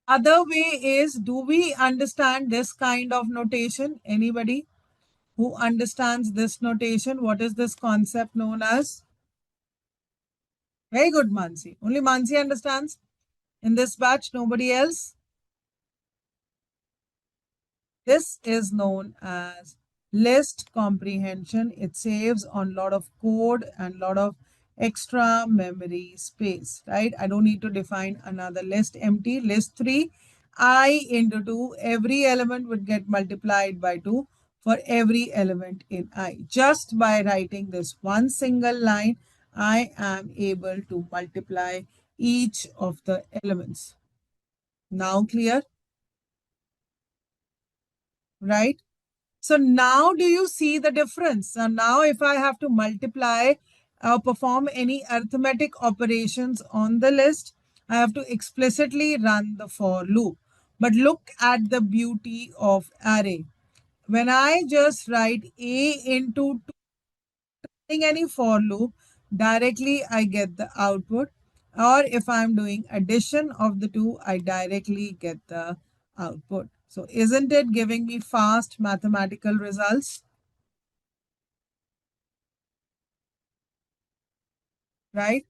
Other way is, do we understand this kind of notation? Anybody who understands this notation? What is this concept known as? Very good, Mansi. Only Mansi understands. In this batch, nobody else. This is known as list comprehension. It saves on a lot of code and a lot of extra memory space, right? I don't need to define another list empty. List 3, I into 2. Every element would get multiplied by 2 for every element in I. Just by writing this one single line, I am able to multiply each of the elements. Now clear? Right? So now do you see the difference? So now if I have to multiply or perform any arithmetic operations on the list, I have to explicitly run the for loop. But look at the beauty of array. When I just write A into 2, any for loop, directly I get the output. Or if I'm doing addition of the two, I directly get the output. So isn't it giving me fast mathematical results? Right?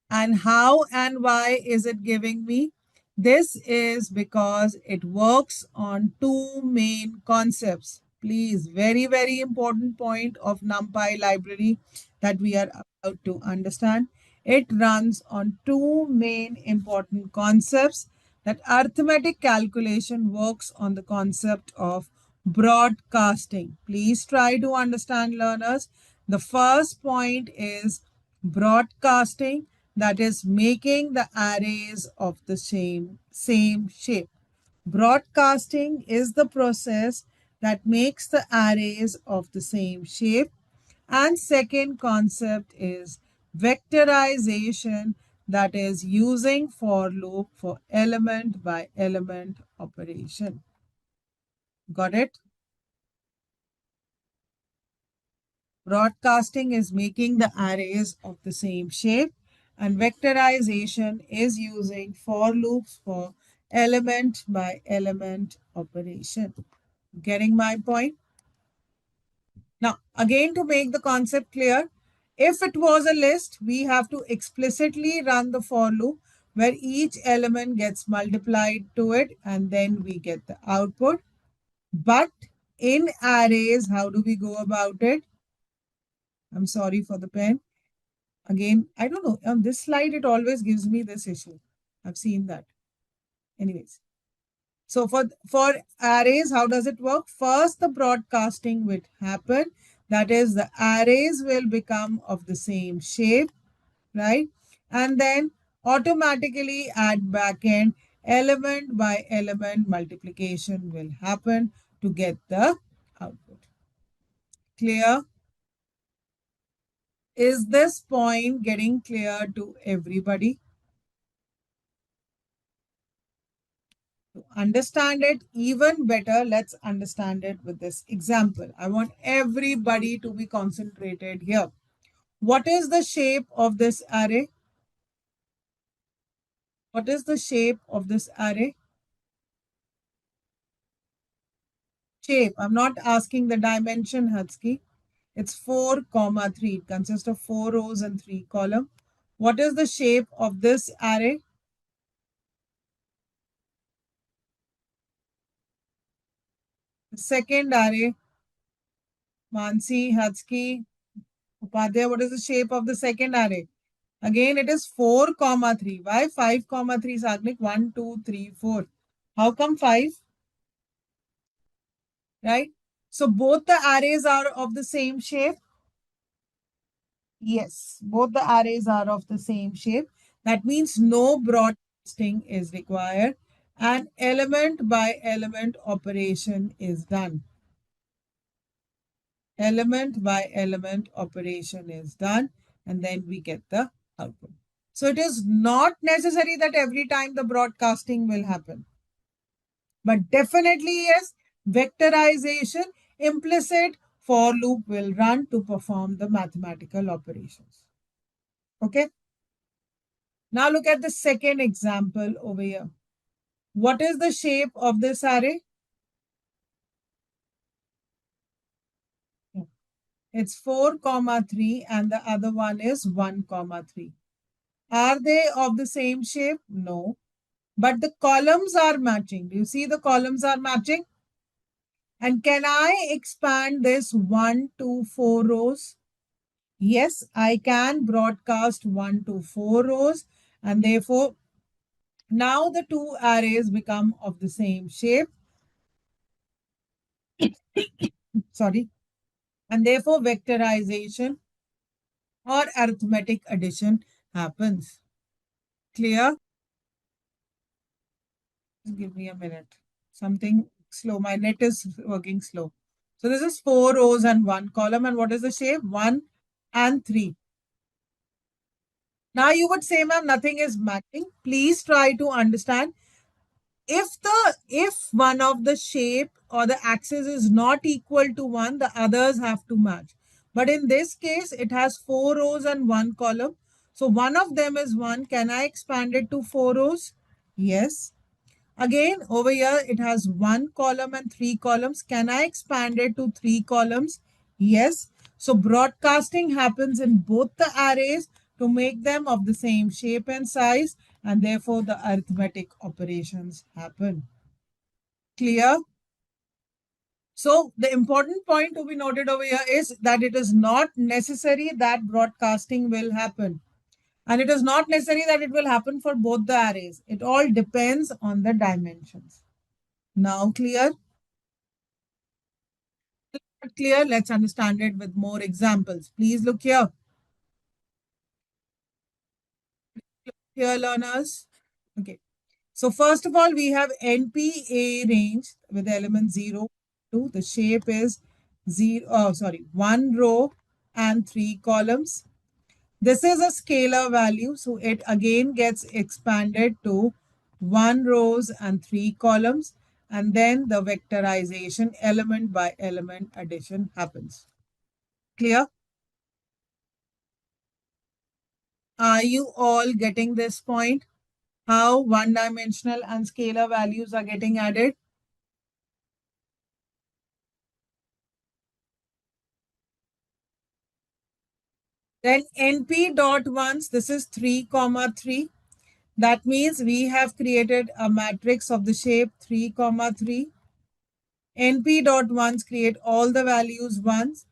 And how and why is it giving me? This is because it works on two main concepts. Please, very important point of NumPy library that we are about to understand. It runs on two main important concepts. That arithmetic calculation works on the concept of broadcasting. Please try to understand, learners. The first point is broadcasting, that is making the arrays of the same shape. Broadcasting is the process that makes the arrays of the same shape. And second concept is vectorization, that is using for loop for element by element operation. Got it? Broadcasting is making the arrays of the same shape, and vectorization is using for loops for element by element operation. Getting my point? Now, again, to make the concept clear, if it was a list, we have to explicitly run the for loop where each element gets multiplied to it and then we get the output. But in arrays, how do we go about it? I'm sorry for the pen. Again, I don't know. On this slide, it always gives me this issue. I've seen that. Anyways. So for arrays, how does it work? First, the broadcasting will happen. That is, the arrays will become of the same shape, right? And then automatically at backend, element by element multiplication will happen to get the output. Clear? Is this point getting clear to everybody? To understand it even better, let's understand it with this example. I want everybody to be concentrated here. What is the shape of this array? What is the shape of this array? Shape. I'm not asking the dimension, Hatsky. It's 4, comma 3. It consists of 4 rows and 3 columns. What is the shape of this array? The second array, Mansi, Hatsky, Upadhyay, what is the shape of the second array? Again, it is 4, comma 3. Why 5, comma 3, Sagnik? 1, 2, 3, 4. How come 5? Right? So both the arrays are of the same shape. Yes, both the arrays are of the same shape. That means no broadcasting is required and element by element operation is done. Element by element operation is done and then we get the output. So it is not necessary that every time the broadcasting will happen. But definitely yes, vectorization, implicit for loop will run to perform the mathematical operations. Okay. Now look at the second example over here. What is the shape of this array? It's 4, comma 3 and the other one is 1, comma 3. Are they of the same shape? No. But the columns are matching. Do you see the columns are matching? And can I expand this 1 to 4 rows? Yes, I can broadcast 1 to 4 rows and therefore now the two arrays become of the same shape. Sorry. And therefore vectorization or arithmetic addition happens. Clear? Just give me a minute. Something slow. My net is working slow. So this is 4 rows and 1 column. And what is the shape? 1 and 3. Now you would say, ma'am, nothing is matching. Please try to understand. If one of the shape or the axis is not equal to one, the others have to match. But in this case, it has 4 rows and 1 column. So one of them is 1. Can I expand it to 4 rows? Yes. Again, over here, it has 1 column and 3 columns. Can I expand it to 3 columns? Yes. So broadcasting happens in both the arrays to make them of the same shape and size, and therefore the arithmetic operations happen. Clear? So the important point to be noted over here is that it is not necessary that broadcasting will happen. And it is not necessary that it will happen for both the arrays. It all depends on the dimensions. Now clear? Clear? Let's understand it with more examples. Please look here. Here, learners. Okay. So first of all, we have NPA range with element 0, 2. The shape is 1 row and 3 columns. This is a scalar value, so it again gets expanded to 1 rows and 3 columns, and then the vectorization element by element addition happens. Clear? Are you all getting this point? How one-dimensional and scalar values are getting added? Then NP dot ones, this is 3 comma 3. That means we have created a matrix of the shape 3 comma 3. NP dot ones create all the values ones.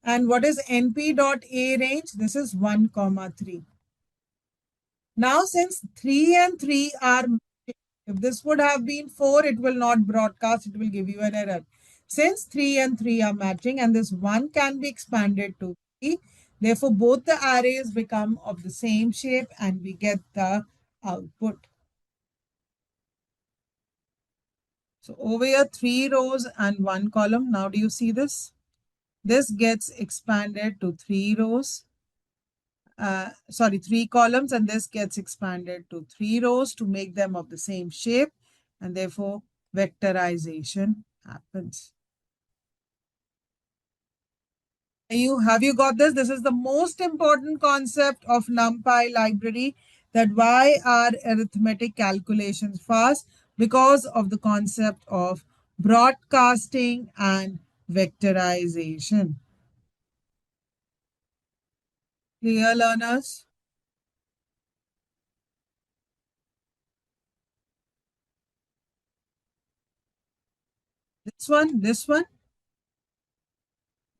And what is NP dot A range? This is 1 comma 3. Now, since 3 and 3 are, if this would have been 4, it will not broadcast, it will give you an error. Since 3 and 3 are matching and this 1 can be expanded to 3, therefore both the arrays become of the same shape and we get the output. So over here, 3 rows and 1 column. Now do you see this? This gets expanded to 3 rows. 3 columns, and this gets expanded to 3 rows to make them of the same shape, and therefore vectorization happens. Have you got this? This is the most important concept of NumPy library, that why are arithmetic calculations fast? Because of the concept of broadcasting and vectorization. Clear, learners? This one,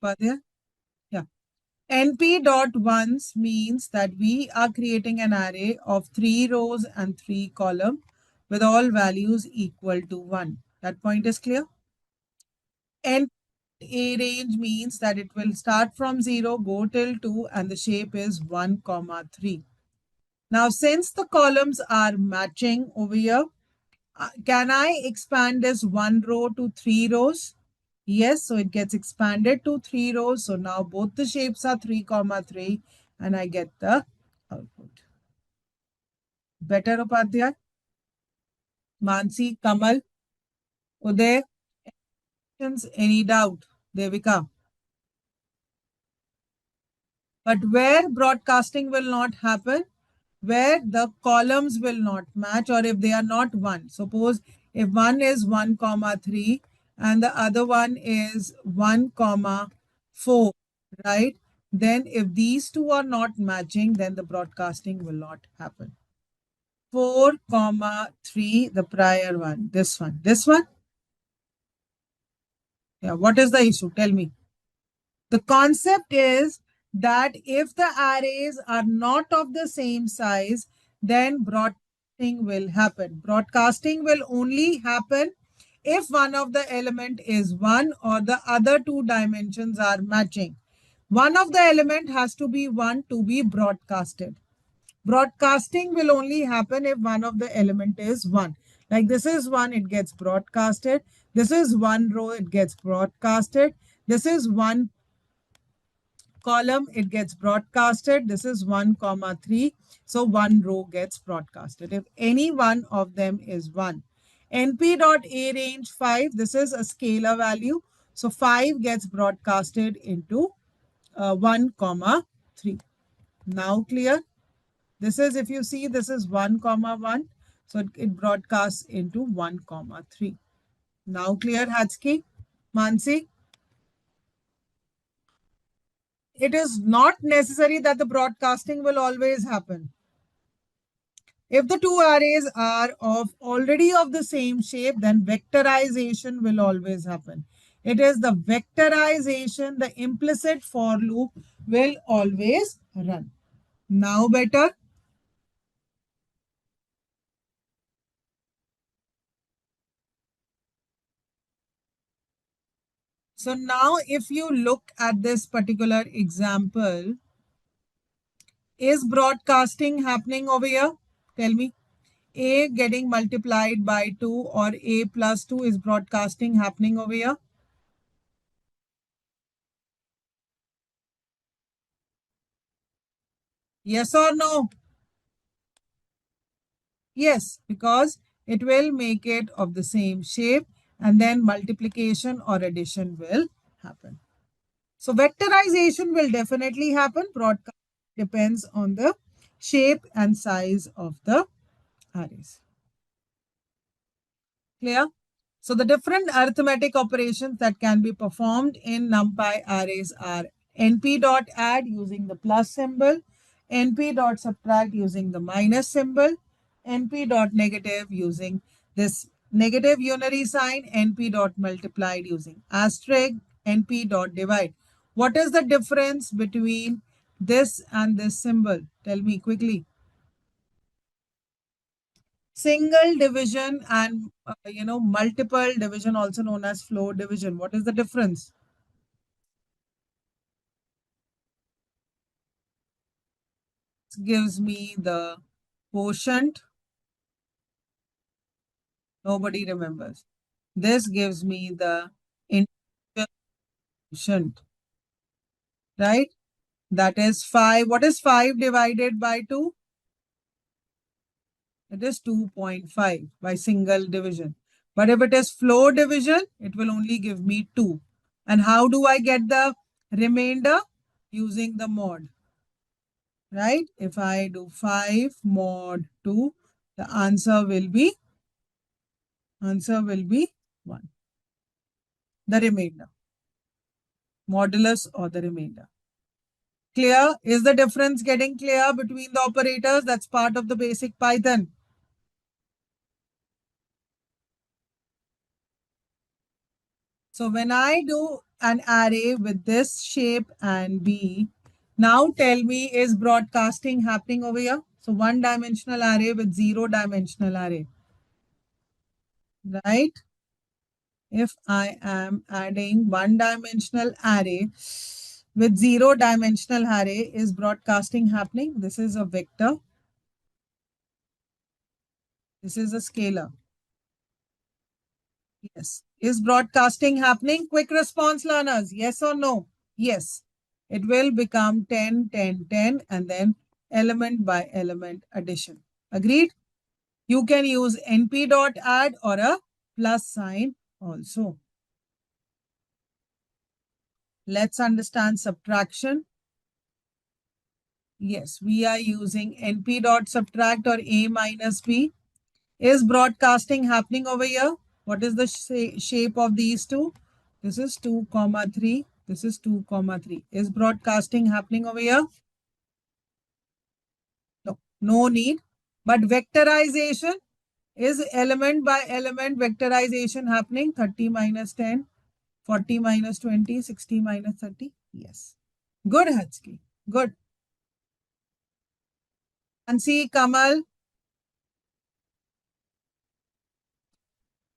Padya? Yeah. NP dot ones means that we are creating an array of 3 rows and 3 columns with all values equal to 1. That point is clear? NP A range means that it will start from 0, go till 2, and the shape is 1 comma 3. Now, since the columns are matching over here, can I expand this 1 row to 3 rows? Yes, so it gets expanded to 3 rows. So now both the shapes are 3 comma 3 and I get the output. Better, Upadhyay? Mansi, Kamal, Uday, any doubt? Devika. But where broadcasting will not happen, where the columns will not match, or if they are not 1. Suppose if one is 1 comma 3 and the other one is 1 comma 4, right? Then if these two are not matching, then the broadcasting will not happen. 4 comma 3, the prior one, this one. This one? Yeah, what is the issue? Tell me. The concept is that if the arrays are not of the same size, then broadcasting will happen. Broadcasting will only happen if one of the element is 1 or the other two dimensions are matching. One of the element has to be 1 to be broadcasted. Broadcasting will only happen if one of the element is 1. Like this is 1, it gets broadcasted. This is 1 row, it gets broadcasted. This is 1 column, it gets broadcasted. This is 1 comma 3. So 1 row gets broadcasted if any one of them is 1. NP dot A range 5, this is a scalar value. So 5 gets broadcasted into 1 comma 3. Now clear? This is, if you see, this is 1 comma 1. So it broadcasts into 1 comma 3. Now clear, Hatski? Mansi? It is not necessary that the broadcasting will always happen. If the two arrays are already of the same shape, then vectorization will always happen. It is the vectorization, the implicit for loop will always run. Now better? So now if you look at this particular example, is broadcasting happening over here? Tell me. A getting multiplied by 2 or A plus 2 is broadcasting happening over here. Yes or no? Yes, because it will make it of the same shape and then multiplication or addition will happen. So vectorization will definitely happen. Broadcast depends on the shape and size of the arrays. Clear? So the different arithmetic operations that can be performed in NumPy arrays are np.add using the plus symbol, np.subtract using the minus symbol, np.negative using this negative unary sign, np.multiplied using asterisk, np.divide. What is the difference between this and this symbol? Tell me quickly. Single division and multiple division, also known as floor division. What is the difference? It gives me the quotient. Nobody remembers. This gives me the integer quotient, right? That is 5. What is 5 divided by 2? It is 2.5 by single division. But if it is floor division, it will only give me 2. And how do I get the remainder? Using the mod. Right? If I do 5 mod 2, the answer will be 1. The remainder. Modulus or the remainder. Clear? Is the difference getting clear between the operators? That's part of the basic Python. So when I do an array with this shape and B, now tell me, is broadcasting happening over here? So one-dimensional array with zero-dimensional array. Right? If I am adding one-dimensional array with zero-dimensional array, is broadcasting happening? This is a vector. This is a scalar. Yes. Is broadcasting happening? Quick response, learners. Yes or no? Yes. It will become 10, 10, 10, and then element by element addition. Agreed? You can use np.add or a plus sign also. Let's understand subtraction. Yes, we are using np.subtract or a minus b. Is broadcasting happening over here? What is the shape of these two? This is 2, comma 3. This is 2, comma 3. Is broadcasting happening over here? No, no need. But vectorization, is element by element vectorization happening? 30 minus 10, 40 minus 20, 60 minus 30. Yes. Good, Hatski. Good. And see, Kamal.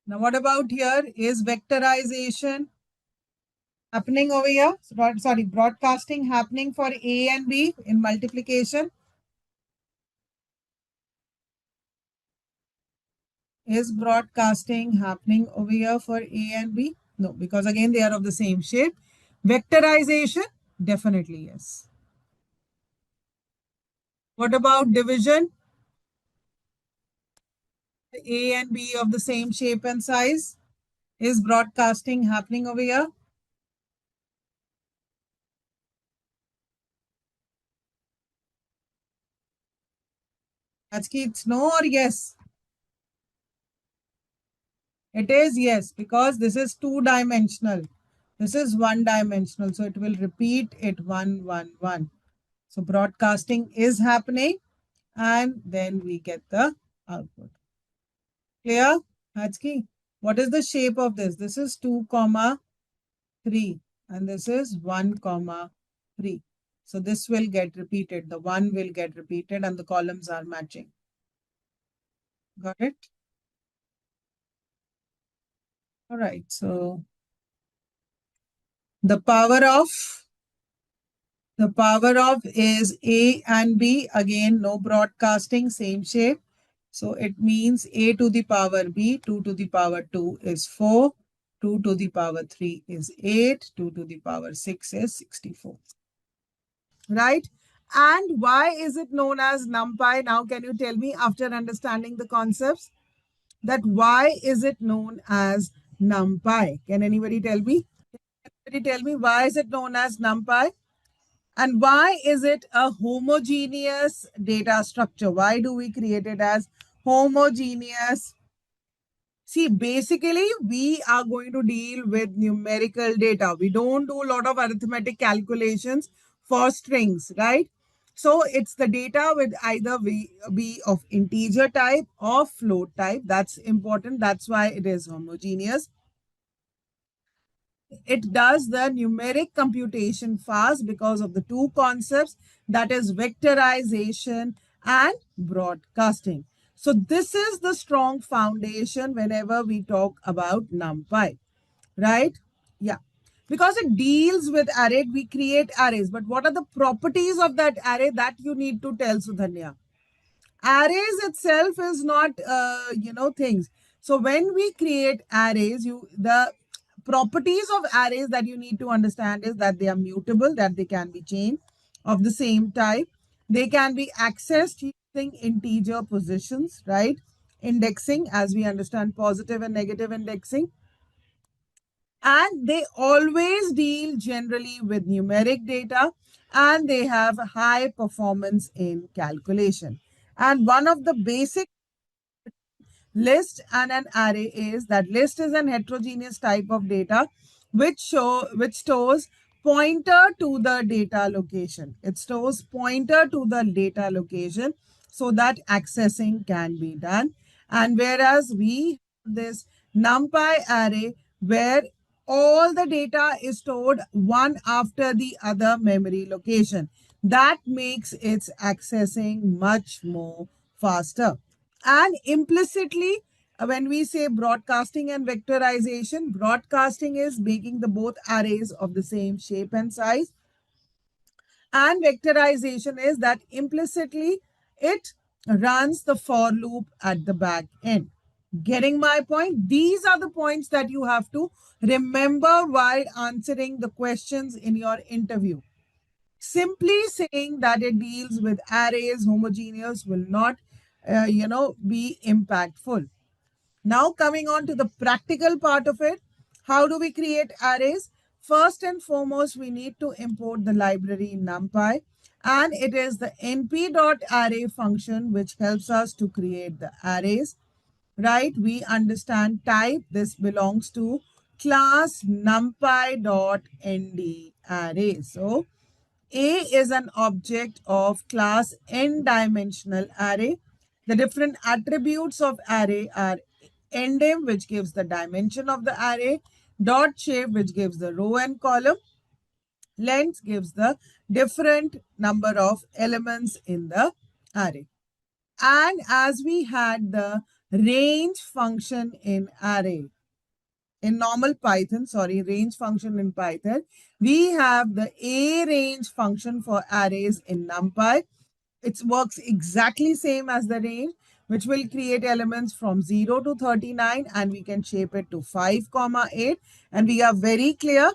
Now, what about here? Is vectorization happening over here? Sorry, broadcasting happening for A and B in multiplication. Is broadcasting happening over here for A and B? No, because again, they are of the same shape. Vectorization? Definitely yes. What about division? A and B of the same shape and size. Is broadcasting happening over here? Achki, it's no or yes? It is yes, because this is two-dimensional. This is one-dimensional. So it will repeat it 1, 1, 1. So broadcasting is happening and then we get the output. Clear? Hachki, what is the shape of this? This is 2, comma 3 and this is 1, comma 3. So this will get repeated. The 1 will get repeated and the columns are matching. Got it? All right. So the power of is A and B. Again, no broadcasting, same shape. So it means a to the power b, 2 to the power 2 is 4, 2 to the power 3 is 8, 2 to the power 6 is 64. Right? And why is it known as NumPy? Now, can you tell me, after understanding the concepts, that why is it known as NumPy? Can anybody tell me? Anybody tell me why is it known as NumPy? And why is it a homogeneous data structure? Why do we create it as homogeneous? See, basically, we are going to deal with numerical data. We don't do a lot of arithmetic calculations for strings, right? So it's the data with either be of integer type or float type. That's important. That's why it is homogeneous. It does the numeric computation fast because of the two concepts, that is vectorization and broadcasting. So this is the strong foundation whenever we talk about NumPy, right? Yeah. Because it deals with array, we create arrays. But what are the properties of that array? That you need to tell, Sudhanya. Arrays itself is not things. So when we create arrays, the properties of arrays that you need to understand is that they are mutable, that they can be changed, of the same type. They can be accessed using integer positions, right? Indexing, as we understand positive and negative indexing. And they always deal generally with numeric data, and they have high performance in calculation. And one of the basic list and an array is that list is an heterogeneous type of data which stores pointer to the data location. It stores pointer to the data location so that accessing can be done. And whereas we have this NumPy array where all the data is stored one after the other memory location. That makes its accessing much more faster. And implicitly, when we say broadcasting and vectorization, broadcasting is making the both arrays of the same shape and size. And vectorization is that implicitly it runs the for loop at the back end. Getting my point? These are the points that you have to remember while answering the questions in your interview. Simply saying that it deals with arrays, homogeneous will not, be impactful. Now coming on to the practical part of it, how do we create arrays? First and foremost, we need to import the library NumPy, and it is the np.array function which helps us to create the arrays, right? We understand type. This belongs to class numpy.nd array. So a is an object of class n-dimensional array. The different attributes of array are ndim, which gives the dimension of the array, dot shape, which gives the row and column, length gives the different number of elements in the array. And as we had the range function in array, in normal Python, range function in Python, we have the arange function for arrays in NumPy. It works exactly same as the range, which will create elements from 0 to 39, and we can shape it to 5, 8. And we are very clear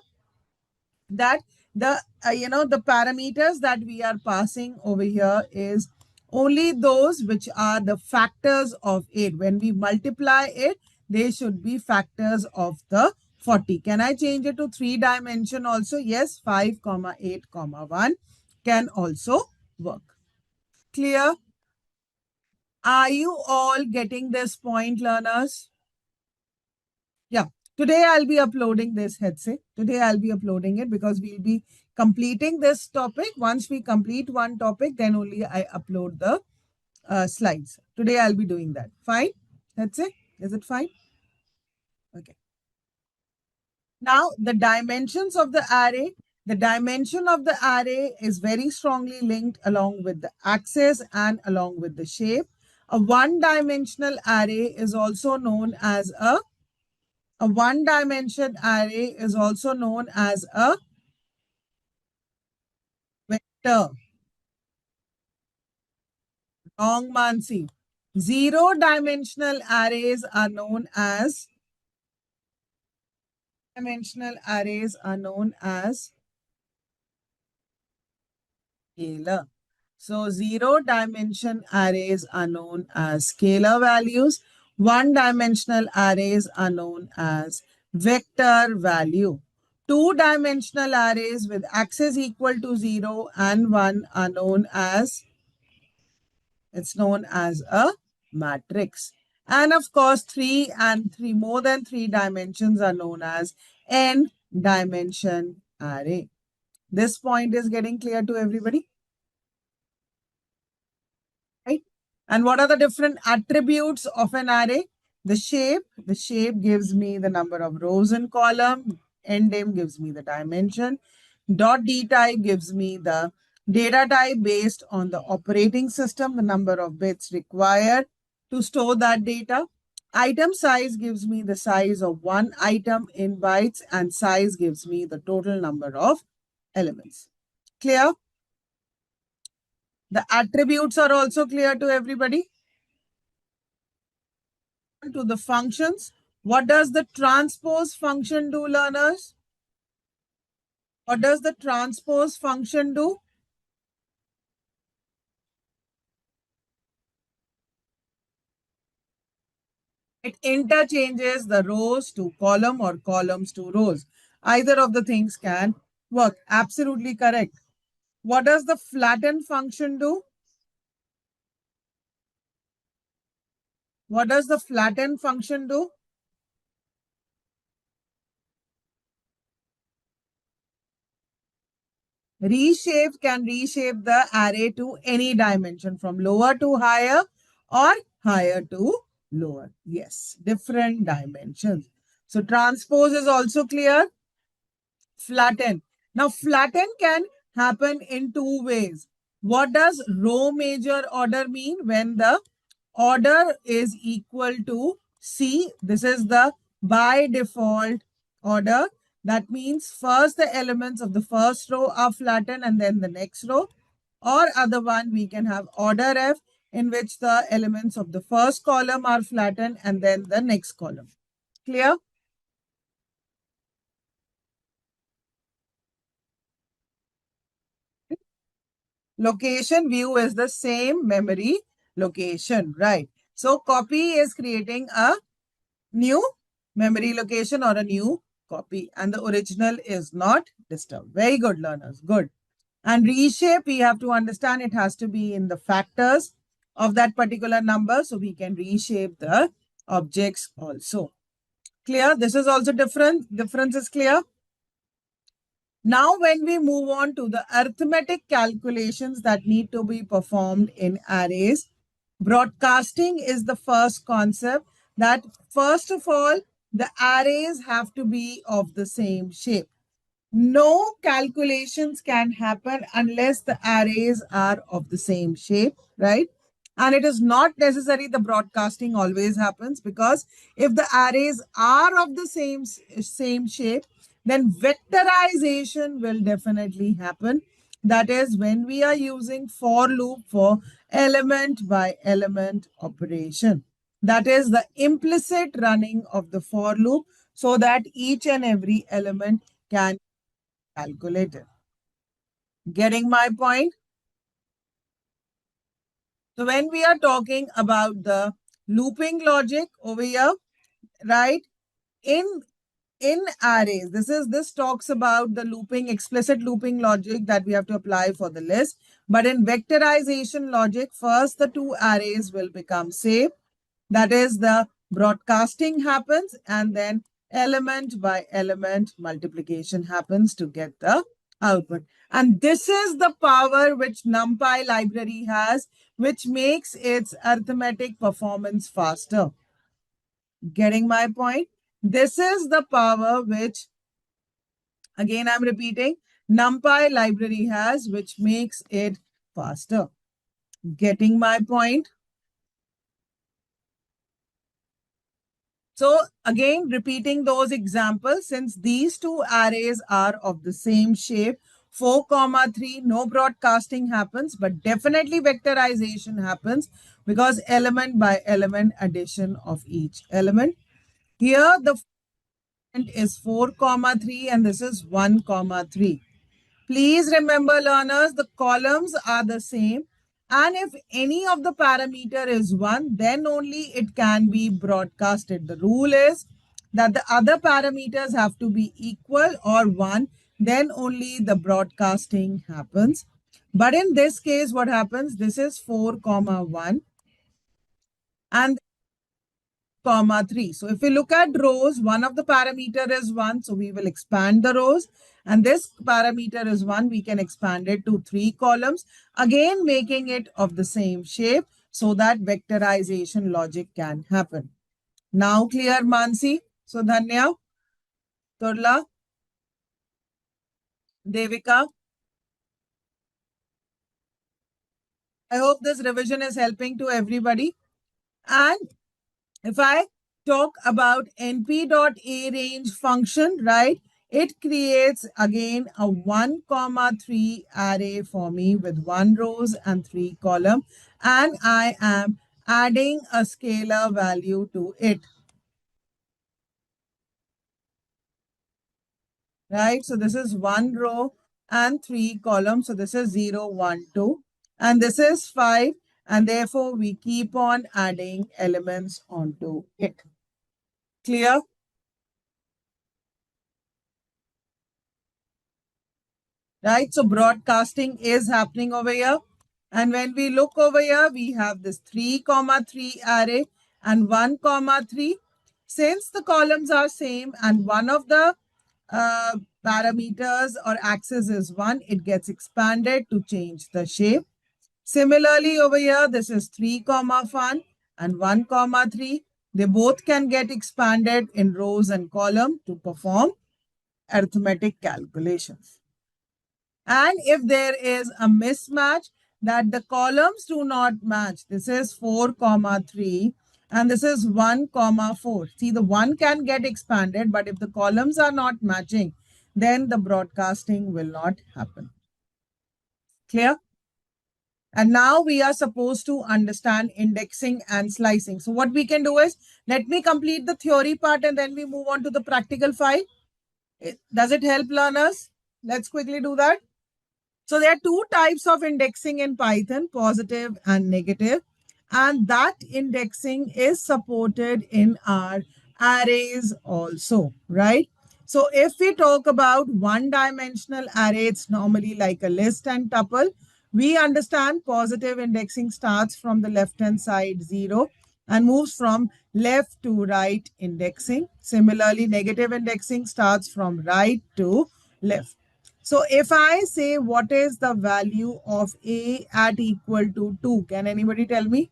that the parameters that we are passing over here is only those which are the factors of 8. When we multiply it, they should be factors of the 40. Can I change it to 3 dimension also? Yes, 5, 8, 1 can also work. Clear? Are you all getting this point, learners? Yeah. Today I'll be uploading this headset. Today I'll be uploading it because we'll be completing this topic. Once we complete one topic, then only I upload the slides. Today I'll be doing that. Fine? That's it. Is it fine? Okay. Now the dimensions of the array. The dimension of the array is very strongly linked along with the axis and along with the shape. A one-dimensional array is also known as a one-dimension array is also known as a vector. Wrong, Mansi. Zero-dimensional arrays are known as scalar. So zero dimension arrays are known as scalar values. One dimensional arrays are known as vector value. Two-dimensional arrays with axis equal to 0 and 1 are known as, it's known as a matrix. And of course, more than three dimensions are known as n dimension array. This point is getting clear to everybody? Right? And what are the different attributes of an array? The shape gives me the number of rows in column. Ndim gives me the dimension. Dot D type gives me the data type based on the operating system, the number of bits required to store that data. Item size gives me the size of one item in bytes, and size gives me the total number of elements. Clear? The attributes are also clear to everybody. To the functions. What does the transpose function do, learners? What does the transpose function do? It interchanges the rows to column or columns to rows. Either of the things can work. Absolutely correct. What does the flatten function do? What does the flatten function do? Can reshape the array to any dimension from lower to higher or higher to lower. Yes, different dimensions. So transpose is also clear. Flatten. Now flatten can happen in two ways. What does row major order mean? When the order is equal to C, this is the by default order. That means first the elements of the first row are flattened and then the next row. Or other one, we can have order F, in which the elements of the first column are flattened and then the next column. Clear? Location view is the same memory location, right? So copy is creating a new memory location or a new copy, and the original is not disturbed. Very good, learners. Good. And reshape, we have to understand it has to be in the factors of that particular number, so we can reshape the objects also. Clear? This is also different. Difference is clear. Now, when we move on to the arithmetic calculations that need to be performed in arrays, broadcasting is the first concept. That first of all, the arrays have to be of the same shape. No calculations can happen unless the arrays are of the same shape, right? And it is not necessary the broadcasting always happens, because if the arrays are of the same shape, then vectorization will definitely happen. That is when we are using for loop for element by element operation. That is the implicit running of the for loop, so that each and every element can be calculated. Getting my point? So when we are talking about the looping logic over here, right, in arrays, this talks about the looping, explicit looping logic that we have to apply for the list. But in vectorization logic, first the two arrays will become same. That is, the broadcasting happens, and then element by element multiplication happens to get the output. And this is the power which NumPy library has, which makes its arithmetic performance faster. Getting my point? This is the power which, again I'm repeating, NumPy library has, which makes it faster. Getting my point? So again, repeating those examples, since these two arrays are of the same shape, 4, 3, no broadcasting happens, but definitely vectorization happens because element by element addition of each element. Here the is 4, 3 and this is 1, 3. Please remember learners, the columns are the same and if any of the parameter is 1, then only it can be broadcasted. The rule is that the other parameters have to be equal or 1, then only the broadcasting happens. But in this case, what happens? This is 4, 1 and 3. So if we look at rows, one of the parameter is 1. So we will expand the rows. And this parameter is 1. We can expand it to 3 columns. Again, making it of the same shape so that vectorization logic can happen. Now clear, Mansi? So Dhanya, Turla, Devika. I hope this revision is helping to everybody. And if I talk about np.arange function, right, it creates again a 1, 3 array for me with 1 rows and 3 column, and I am adding a scalar value to it, right? So this is 1 row and 3 columns. So this is 0, 1, 2, and this is 5, and therefore we keep on adding elements onto it. Clear? Right? So broadcasting is happening over here. And when we look over here, we have this 3, 3 array and 1, 3. Since the columns are same and one of the parameters or axis is 1, it gets expanded to change the shape. Similarly, over here, this is 3, 1 and 1, 3. They both can get expanded in rows and column to perform arithmetic calculations. And if there is a mismatch that the columns do not match, this is 4, 3 and this is 1, 4. See, the 1 can get expanded, but if the columns are not matching, then the broadcasting will not happen. Clear? And now we are supposed to understand indexing and slicing. So what we can do is, let me complete the theory part and then we move on to the practical file. Does it help learners? Let's quickly do that. So there are two types of indexing in Python, positive and negative. And that indexing is supported in our arrays also, right? So if we talk about one-dimensional array, it's normally like a list and tuple. We understand positive indexing starts from the left-hand side 0 and moves from left to right indexing. Similarly, negative indexing starts from right to left. So if I say what is the value of A at equal to 2, can anybody tell me?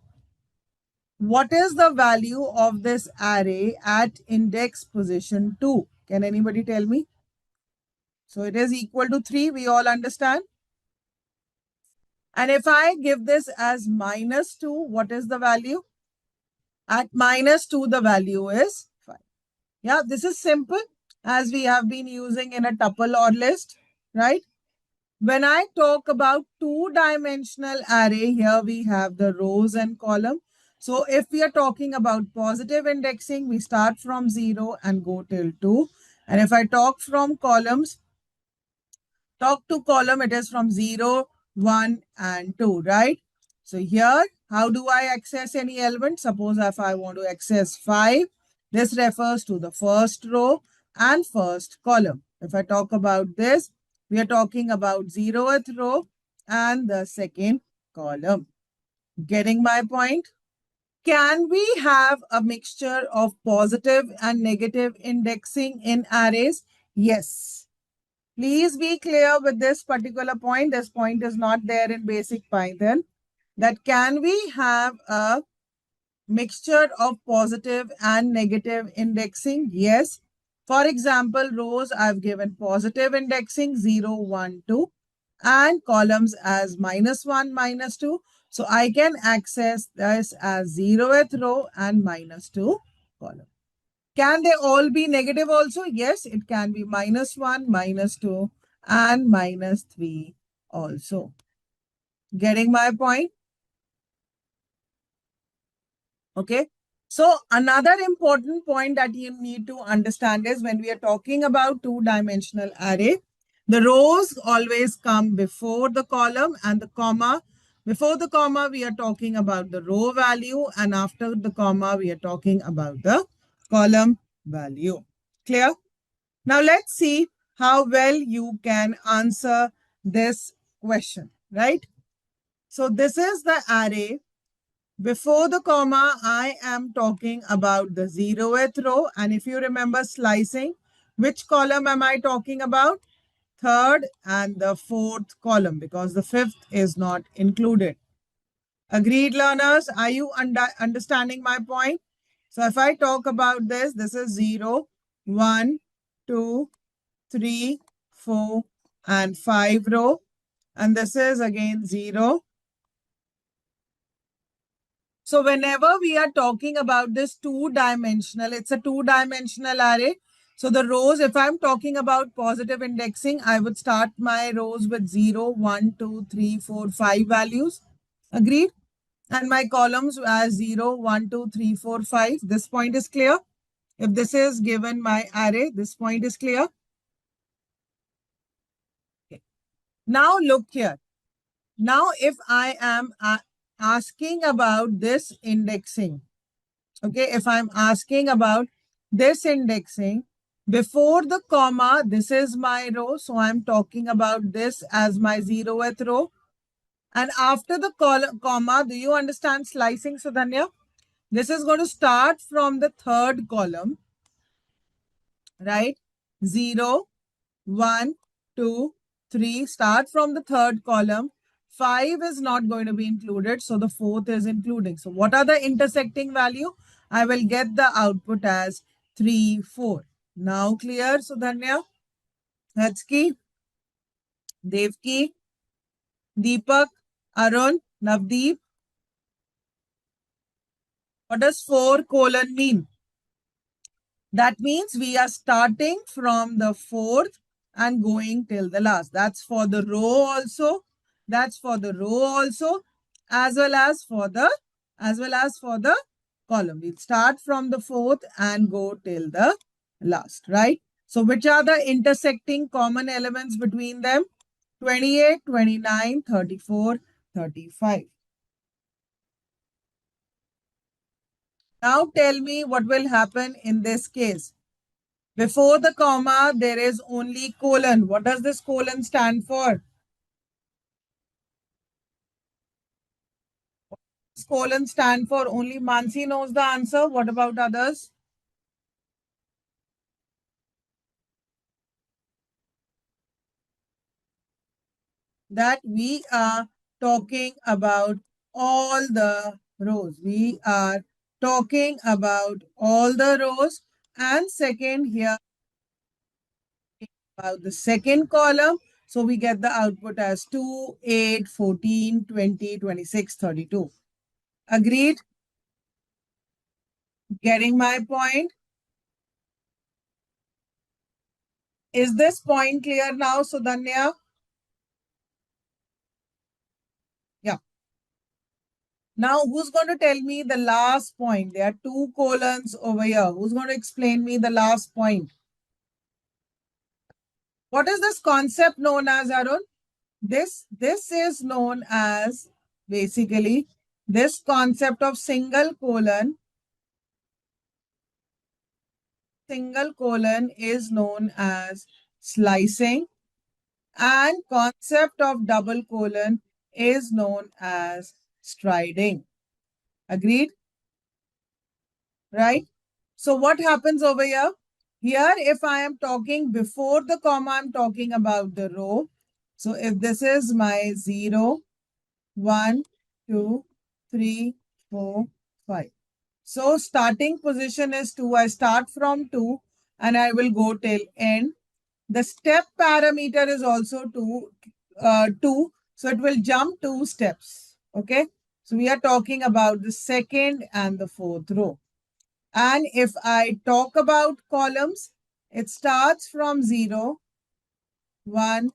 What is the value of this array at index position 2? Can anybody tell me? So it is equal to 3, we all understand. And if I give this as -2, what is the value? At -2, the value is 5. Yeah, this is simple as we have been using in a tuple or list, right? When I talk about two-dimensional array, here we have the rows and column. So if we are talking about positive indexing, we start from 0 and go till 2. And if I talk from columns, talk to column, it is from 0, 1 and 2, right? So here, how do I access any element? Suppose if I want to access 5, this refers to the first row and first column. If I talk about this, we are talking about 0th row and the second column. Getting my point? Can we have a mixture of positive and negative indexing in arrays? Yes. Please be clear with this particular point. This point is not there in basic Python. That can we have a mixture of positive and negative indexing? Yes. For example, rows I've given positive indexing 0, 1, 2 and columns as -1, -2. So I can access this as 0th row and -2 column. Can they all be negative also? Yes, it can be -1, -2 and -3 also. Getting my point? Okay. So another important point that you need to understand is when we are talking about two-dimensional array, the rows always come before the column and the comma. Before the comma, we are talking about the row value, and after the comma, we are talking about the column value. Clear? Now let's see how well you can answer this question, right? So this is the array. Before the comma, I am talking about the 0th row. And if you remember slicing, which column am I talking about? Third and the fourth column, because the fifth is not included. Agreed, learners? Are you understanding my point? So if I talk about this, this is 0, 1, 2, 3, 4, and 5 row. And this is again 0. So whenever we are talking about this two-dimensional, it's a two-dimensional array. So the rows, if I'm talking about positive indexing, I would start my rows with 0, 1, 2, 3, 4, 5 values. Agreed? And my columns as 0, 1, 2, 3, 4, 5. This point is clear. If this is given my array, this point is clear. Okay. Now look here. Now if I am asking about this indexing, okay, if I'm asking about this indexing, before the comma, this is my row. So I'm talking about this as my 0th row. And after the comma, do you understand slicing, Sudhanya? This is going to start from the third column, right? 0, 1, 2, 3. Start from the third column. 5 is not going to be included, so the fourth is including. So what are the intersecting value? I will get the output as 3, 4. Now clear, Sudhanya? Hatski, Devki, Deepak, Arun, Navdeep. What does 4 colon mean? That means we are starting from the fourth and going till the last. That's for the row also. That's for the row also, as well as for the column. We'll start from the fourth and go till the last, right? So which are the intersecting common elements between them? 28, 29, 34, 35. Now tell me what will happen in this case. Before the comma, there is only colon. What does this colon stand for? This colon stand for? Only Mansi knows the answer. What about others? That we are talking about all the rows. We are talking about all the rows. And second here, about the second column. So we get the output as 2, 8, 14, 20, 26, 32. Agreed? Getting my point? Is this point clear now, Sudhanya? Yeah. Now, who's going to tell me the last point? There are 2 colons over here. Who's going to explain me the last point? What is this concept known as, Arun? This is known as, basically, this concept of single colon is known as slicing, and concept of double colon is known as striding. Agreed? Right? So what happens over here? Here, if I am talking before the comma, I'm talking about the row. So if this is my 0, 1, 2, 3, 4, 5. So starting position is 2. I start from 2 and I will go till end. The step parameter is also 2. So it will jump 2 steps. Okay. So we are talking about the second and the fourth row. And if I talk about columns, it starts from 0 1,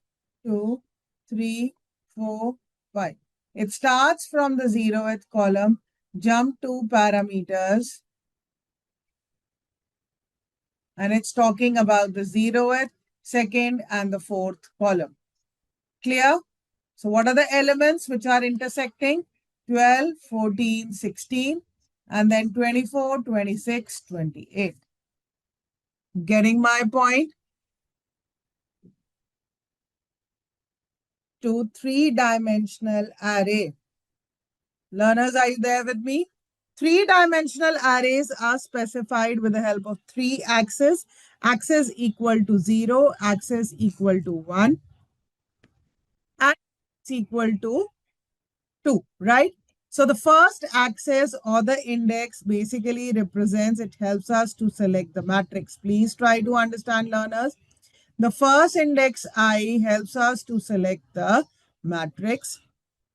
2, 3, 4, 5. It starts from the 0th column, jump 2 parameters, and it's talking about the 0th, 2nd, and the 4th column. Clear? So what are the elements which are intersecting? 12, 14, 16, and then 24, 26, 28. Getting my point? To three-dimensional array. Learners, are you there with me? Three-dimensional arrays are specified with the help of three axes. Axis equal to 0, axis equal to 1, and equal to 2, right? So the first axis or the index basically represents, it helps us to select the matrix. Please try to understand, learners. The first index I helps us to select the matrix.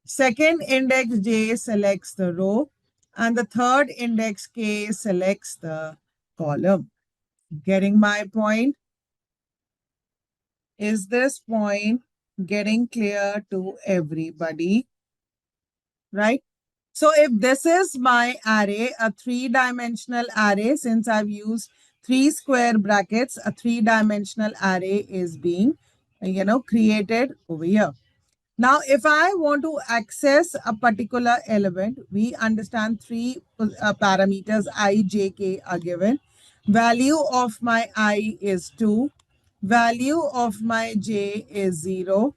Second index J selects the row. And the third index K selects the column. Getting my point? Is this point getting clear to everybody? Right? So if this is my array, a three-dimensional array, since I've used three square brackets, a three-dimensional array is being, created over here. Now, if I want to access a particular element, we understand three parameters I, j, k are given. Value of my I is 2. Value of my j is 0.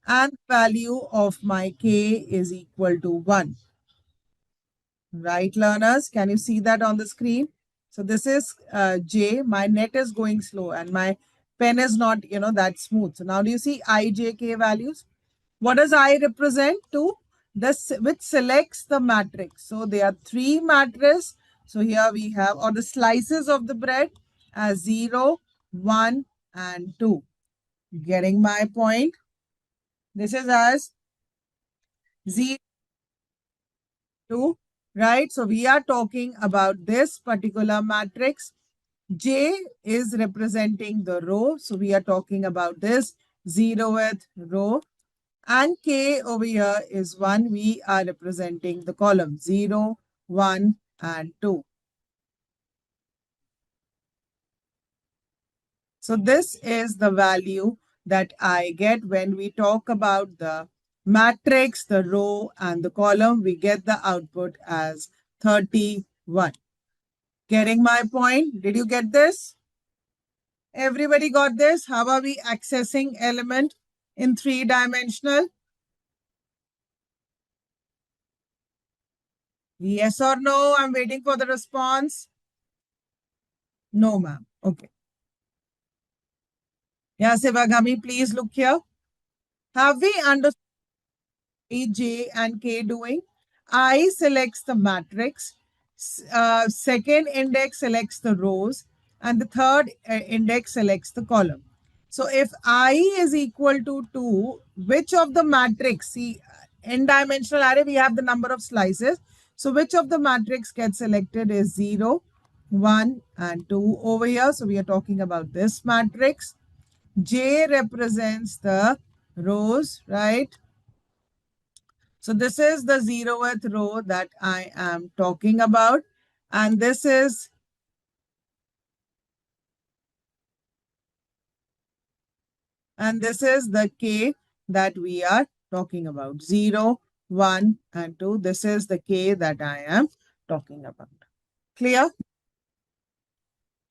And value of my k is equal to 1. Right, learners? Can you see that on the screen? So this is J. My net is going slow and my pen is not, that smooth. So now do you see I, J, K values? What does I represent? To this, which selects the matrix. So there are three matrices. So here we have, or the slices of the bread as 0, 1, and 2. Getting my point? This is as 0, 2, right? So we are talking about this particular matrix. J is representing the row. So we are talking about this 0th row. And K over here is 1. We are representing the column 0, 1, and 2. So this is the value that I get when we talk about the matrix, the row, and the column. We get the output as 31. Getting my point? Did you get this? Everybody got this? How are we accessing element in three-dimensional? Yes or no? I'm waiting for the response. No, ma'am. Okay. Yeah, Sivagami, please look here. Have we understood J and K doing? I selects the matrix. Second index selects the rows. And the third index selects the column. So if I is equal to 2, which of the matrix, see, n-dimensional array, we have the number of slices. So which of the matrix gets selected is 0, 1, and 2 over here. So we are talking about this matrix. J represents the rows, right? So this is the 0th row that I am talking about. And this is the K that we are talking about. 0, 1, and 2. This is the K that I am talking about. Clear?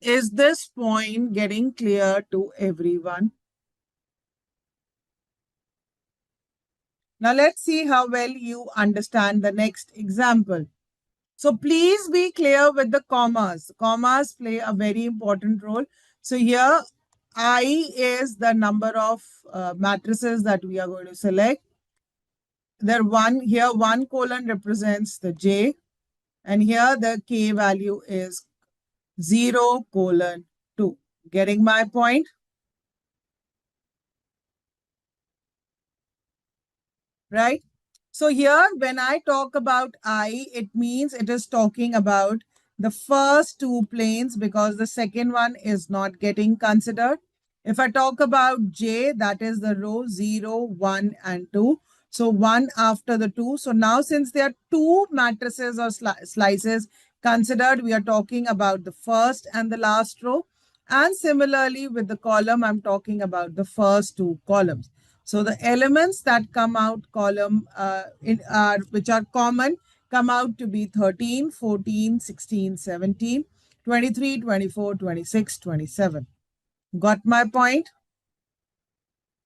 Is this point getting clear to everyone? Now let's see how well you understand the next example. So please be clear with the commas. Commas play a very important role. So here I is the number of matrices that we are going to select. There one here 1 colon represents the J, and here the K value is 0 colon 2. Getting my point? Right? So here when I talk about I, it means it is talking about the first two planes because the second one is not getting considered. If I talk about J, that is the row 0, 1, and 2. So 1 after the 2. So now since there are two matrices or slices considered, we are talking about the first and the last row. And similarly with the column, I'm talking about the first two columns. So the elements that come out column which are common come out to be 13, 14, 16, 17, 23, 24, 26, 27. Got my point?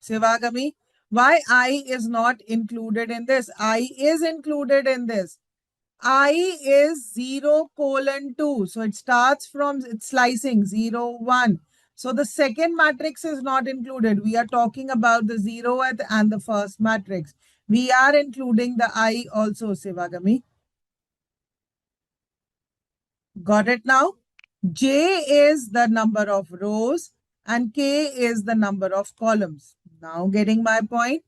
Sivagami? Why I is not included in this? I is included in this. I is 0 colon 2. So it starts from it's slicing 0, 1. So the second matrix is not included. We are talking about the 0th and the first matrix. We are including the I also, Sivagami. Got it now? J is the number of rows and K is the number of columns. Now getting my point?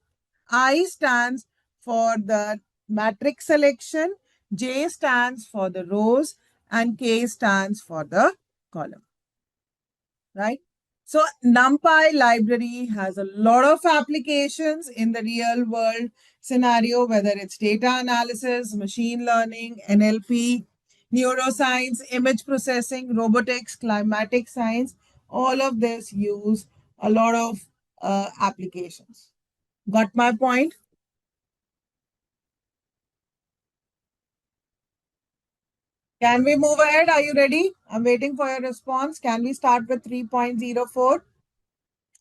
I stands for the matrix selection, J stands for the rows, and K stands for the column, right? So NumPy library has a lot of applications in the real world scenario, whether it's data analysis, machine learning, NLP, neuroscience, image processing, robotics, climatic science. All of this use a lot of applications. Got my point? Can we move ahead? Are you ready? I'm waiting for your response. Can we start with 3.04?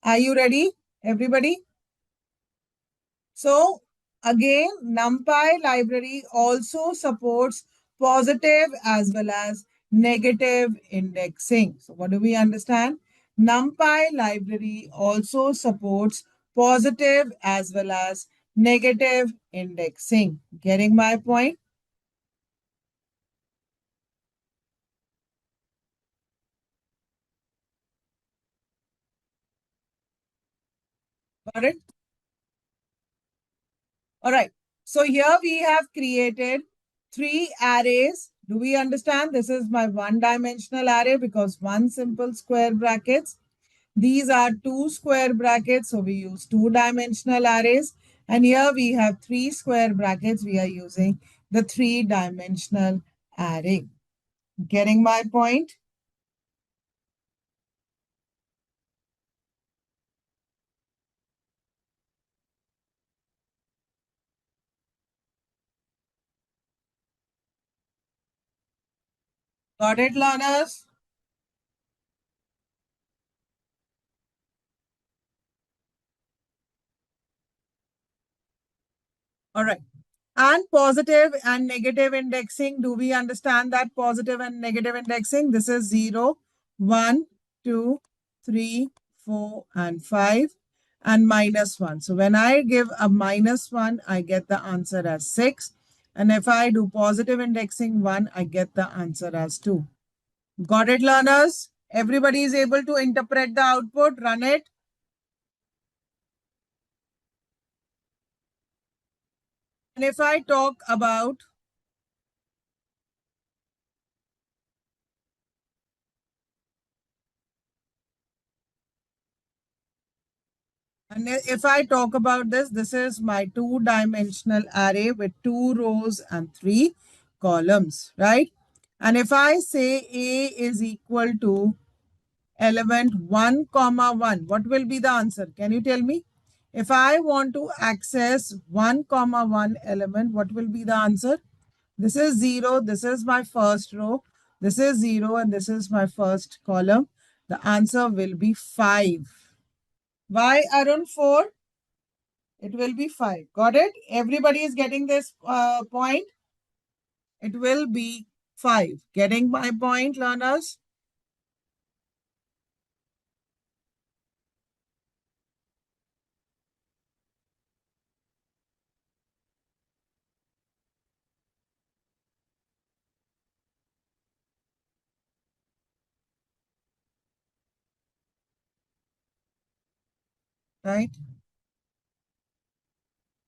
Are you ready, everybody? So again, NumPy library also supports positive as well as negative indexing. So what do we understand? NumPy library also supports positive as well as negative indexing. Getting my point? Got it? All right. So here we have created three arrays. Do we understand? This is my one-dimensional array because one simple square brackets. These are two square brackets. So we use two-dimensional arrays. And here we have three square brackets. We are using the three-dimensional array. Getting my point? Got it, learners? All right. And positive and negative indexing. Do we understand that positive and negative indexing? This is 0, 1, 2, 3, 4, and 5, and minus 1. So when I give a minus 1, I get the answer as 6. And if I do positive indexing 1, I get the answer as 2. Got it, learners? Everybody is able to interpret the output, run it. And if I talk about And if I talk about this, this is my two-dimensional array with two rows and three columns, right? And if I say A is equal to element 1, comma 1, what will be the answer? Can you tell me? If I want to access 1, comma 1 element, what will be the answer? This is 0. This is my first row. This is 0 and this is my first column. The answer will be 5. Why, Arun, 4? It will be 5. Got it? Everybody is getting this point. It will be 5. Getting my point, learners? Right?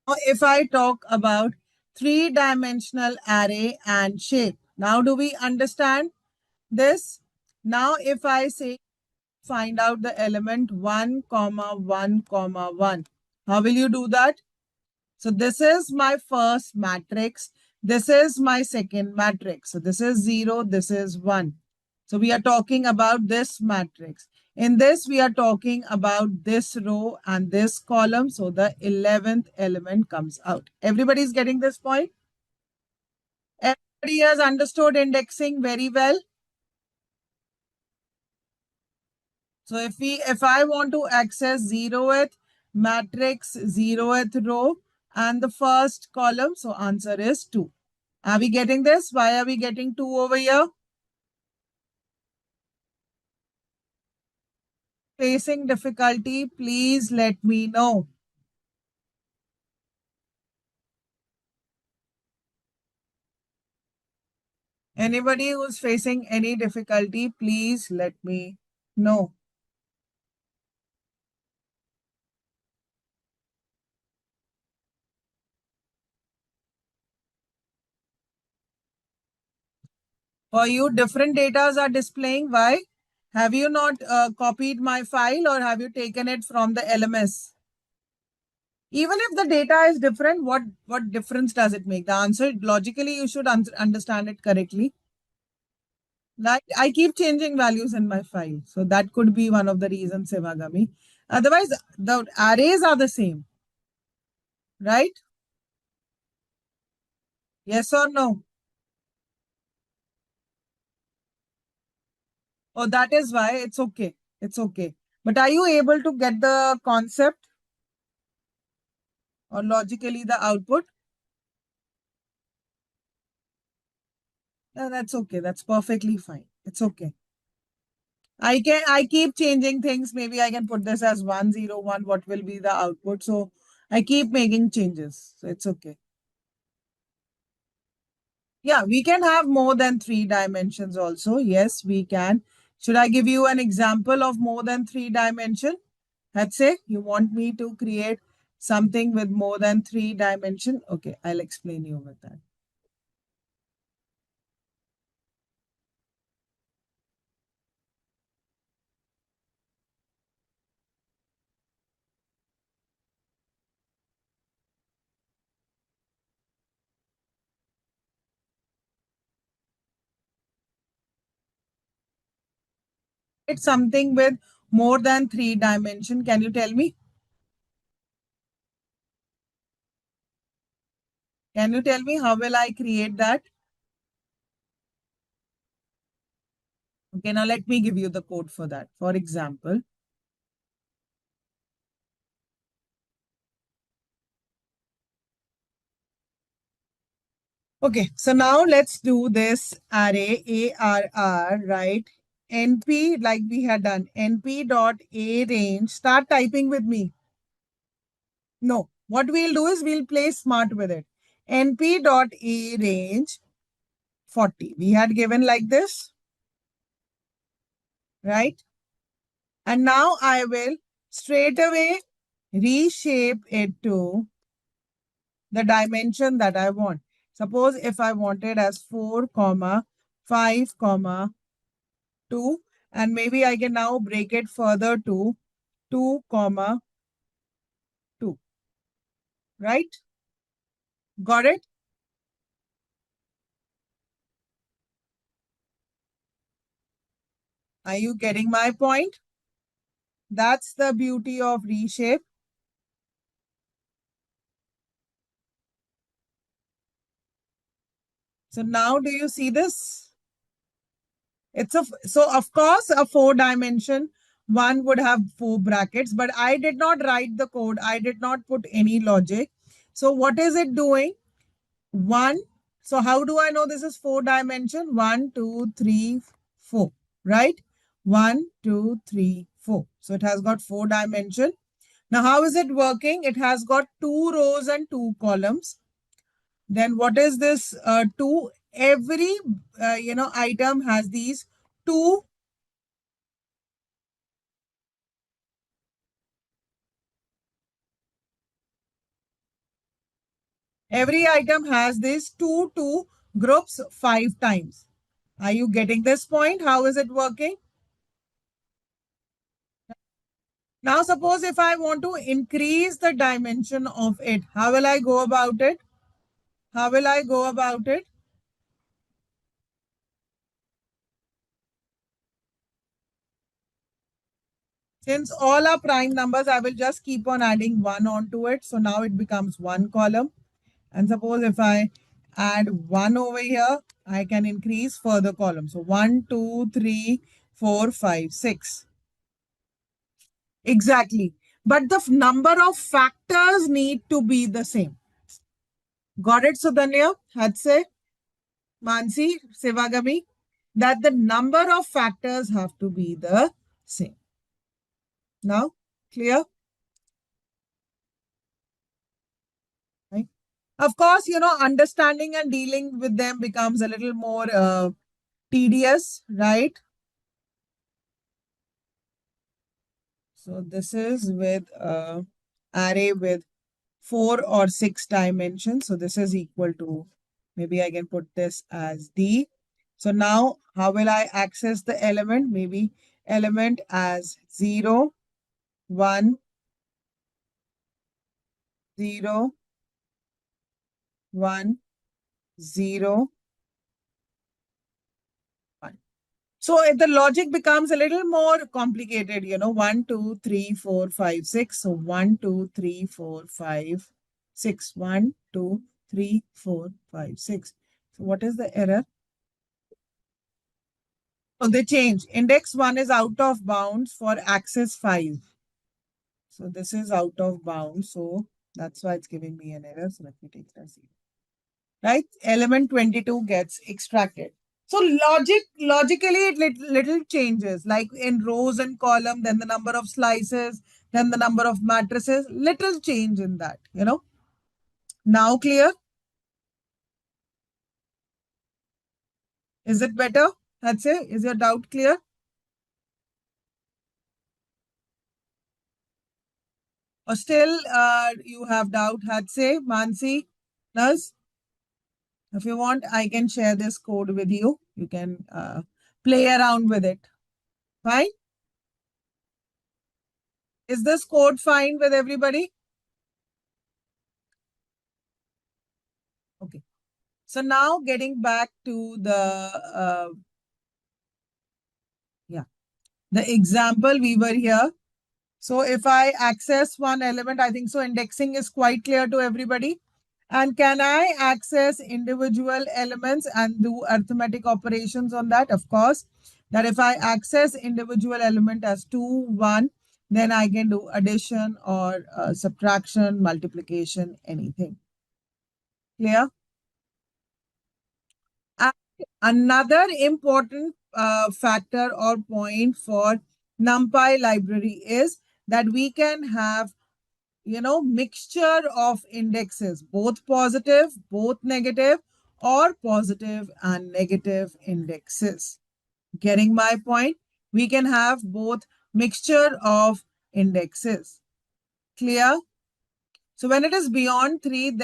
Now, if I talk about three-dimensional array and shape. Now, do we understand this? Now, if I say find out the element 1, comma 1, comma 1. How will you do that? So this is my first matrix. This is my second matrix. So this is 0, this is 1. So we are talking about this matrix. In this, we are talking about this row and this column. So the 11th element comes out. Everybody's getting this point? Everybody has understood indexing very well. So if I want to access 0th matrix, 0th row and the first column, so answer is 2. Are we getting this? Why are we getting 2 over here? Facing difficulty, please let me know. Anybody who's facing any difficulty, please let me know. For you, different datas are displaying. Why? Have you not copied my file or have you taken it from the LMS? Even if the data is different, what difference does it make? The answer, logically, you should understand it correctly. Like I keep changing values in my file. So that could be one of the reasons, Sevagami. Otherwise, the arrays are the same, right? Yes or no? Oh, that is why it's okay. It's okay. But are you able to get the concept or logically the output? That's okay. That's perfectly fine. It's okay. I keep changing things. Maybe I can put this as 101. What will be the output? So I keep making changes. So it's okay. Yeah, we can have more than 3 dimensions also. Yes, we can. Should I give you an example of more than 3 dimension? Let's say you want me to create something with more than 3 dimension. Okay, I'll explain you with that. It's something with more than 3 dimension. Can you tell me? Can you tell me how will I create that? Okay, now let me give you the code for that. For example, okay, so now let's do this array ARR, right? NP, like we had done, NP dot A range. Start typing with me. No, what we'll do is we'll play smart with it. NP dot A range 40. We had given like this, right? And now I will straight away reshape it to the dimension that I want. Suppose if I wanted as 4, comma 5, comma 2, and maybe I can now break it further to 2, comma 2, right? Got it? Are you getting my point? That's the beauty of reshape. So now do you see this? So of course a 4 dimension one would have 4 brackets, but I did not write the code. I did not put any logic. So what is it doing? 1. So how do I know this is 4 dimension? 1, 2, 3, 4, right? 1, 2, 3, 4. So it has got 4 dimension. Now how is it working? It has got 2 rows and 2 columns. Then what is this 2? Every item has these 2. Every item has these 2 groups 5 times. Are you getting this point? How is it working? Now, suppose if I want to increase the dimension of it, how will I go about it? How will I go about it? Since all are prime numbers, I will just keep on adding 1 onto it. So now it becomes one column. And suppose if I add 1 over here, I can increase further columns. So 1, 2, 3, 4, 5, 6. Exactly. But the number of factors need to be the same. Got it, Sudhanya? Hadse, Mansi, Sivagami? That the number of factors have to be the same. Now, clear? Right? Of course, understanding and dealing with them becomes a little more tedious, right? So this is with array with 4 or 6 dimensions. So this is equal to, maybe I can put this as D. So now how will I access the element? Maybe element as 0, 1, 0, 1, 0, 1. So the logic becomes a little more complicated, 1, 2, 3, 4, 5, 6. So 1, 2, 3, 4, 5, 6. 1, 2, 3, 4, 5, 6. So what is the error? So they change. Index 1 is out of bounds for access 5. So this is out of bounds. So that's why it's giving me an error. So let me take that. Right? Element 22 gets extracted. So logically, it little changes, like in rows and column, then the number of slices, then the number of matrices, little change in that. Now clear? Is it better? That's it. Is your doubt clear? Or still you have doubt, Hadse, Mansi, Naz? If you want, I can share this code with you. You can play around with it. Fine? Is this code fine with everybody? Okay. So now getting back to the example we were here. So if I access one element, I think so indexing is quite clear to everybody. And can I access individual elements and do arithmetic operations on that? Of course, that if I access individual element as 2, 1, then I can do addition or subtraction, multiplication, anything. Clear? And another important factor or point for NumPy library is that we can have mixture of indexes, both positive, both negative, or positive and negative indexes. Getting my point? We can have both mixture of indexes. Clear? So when it is beyond 3,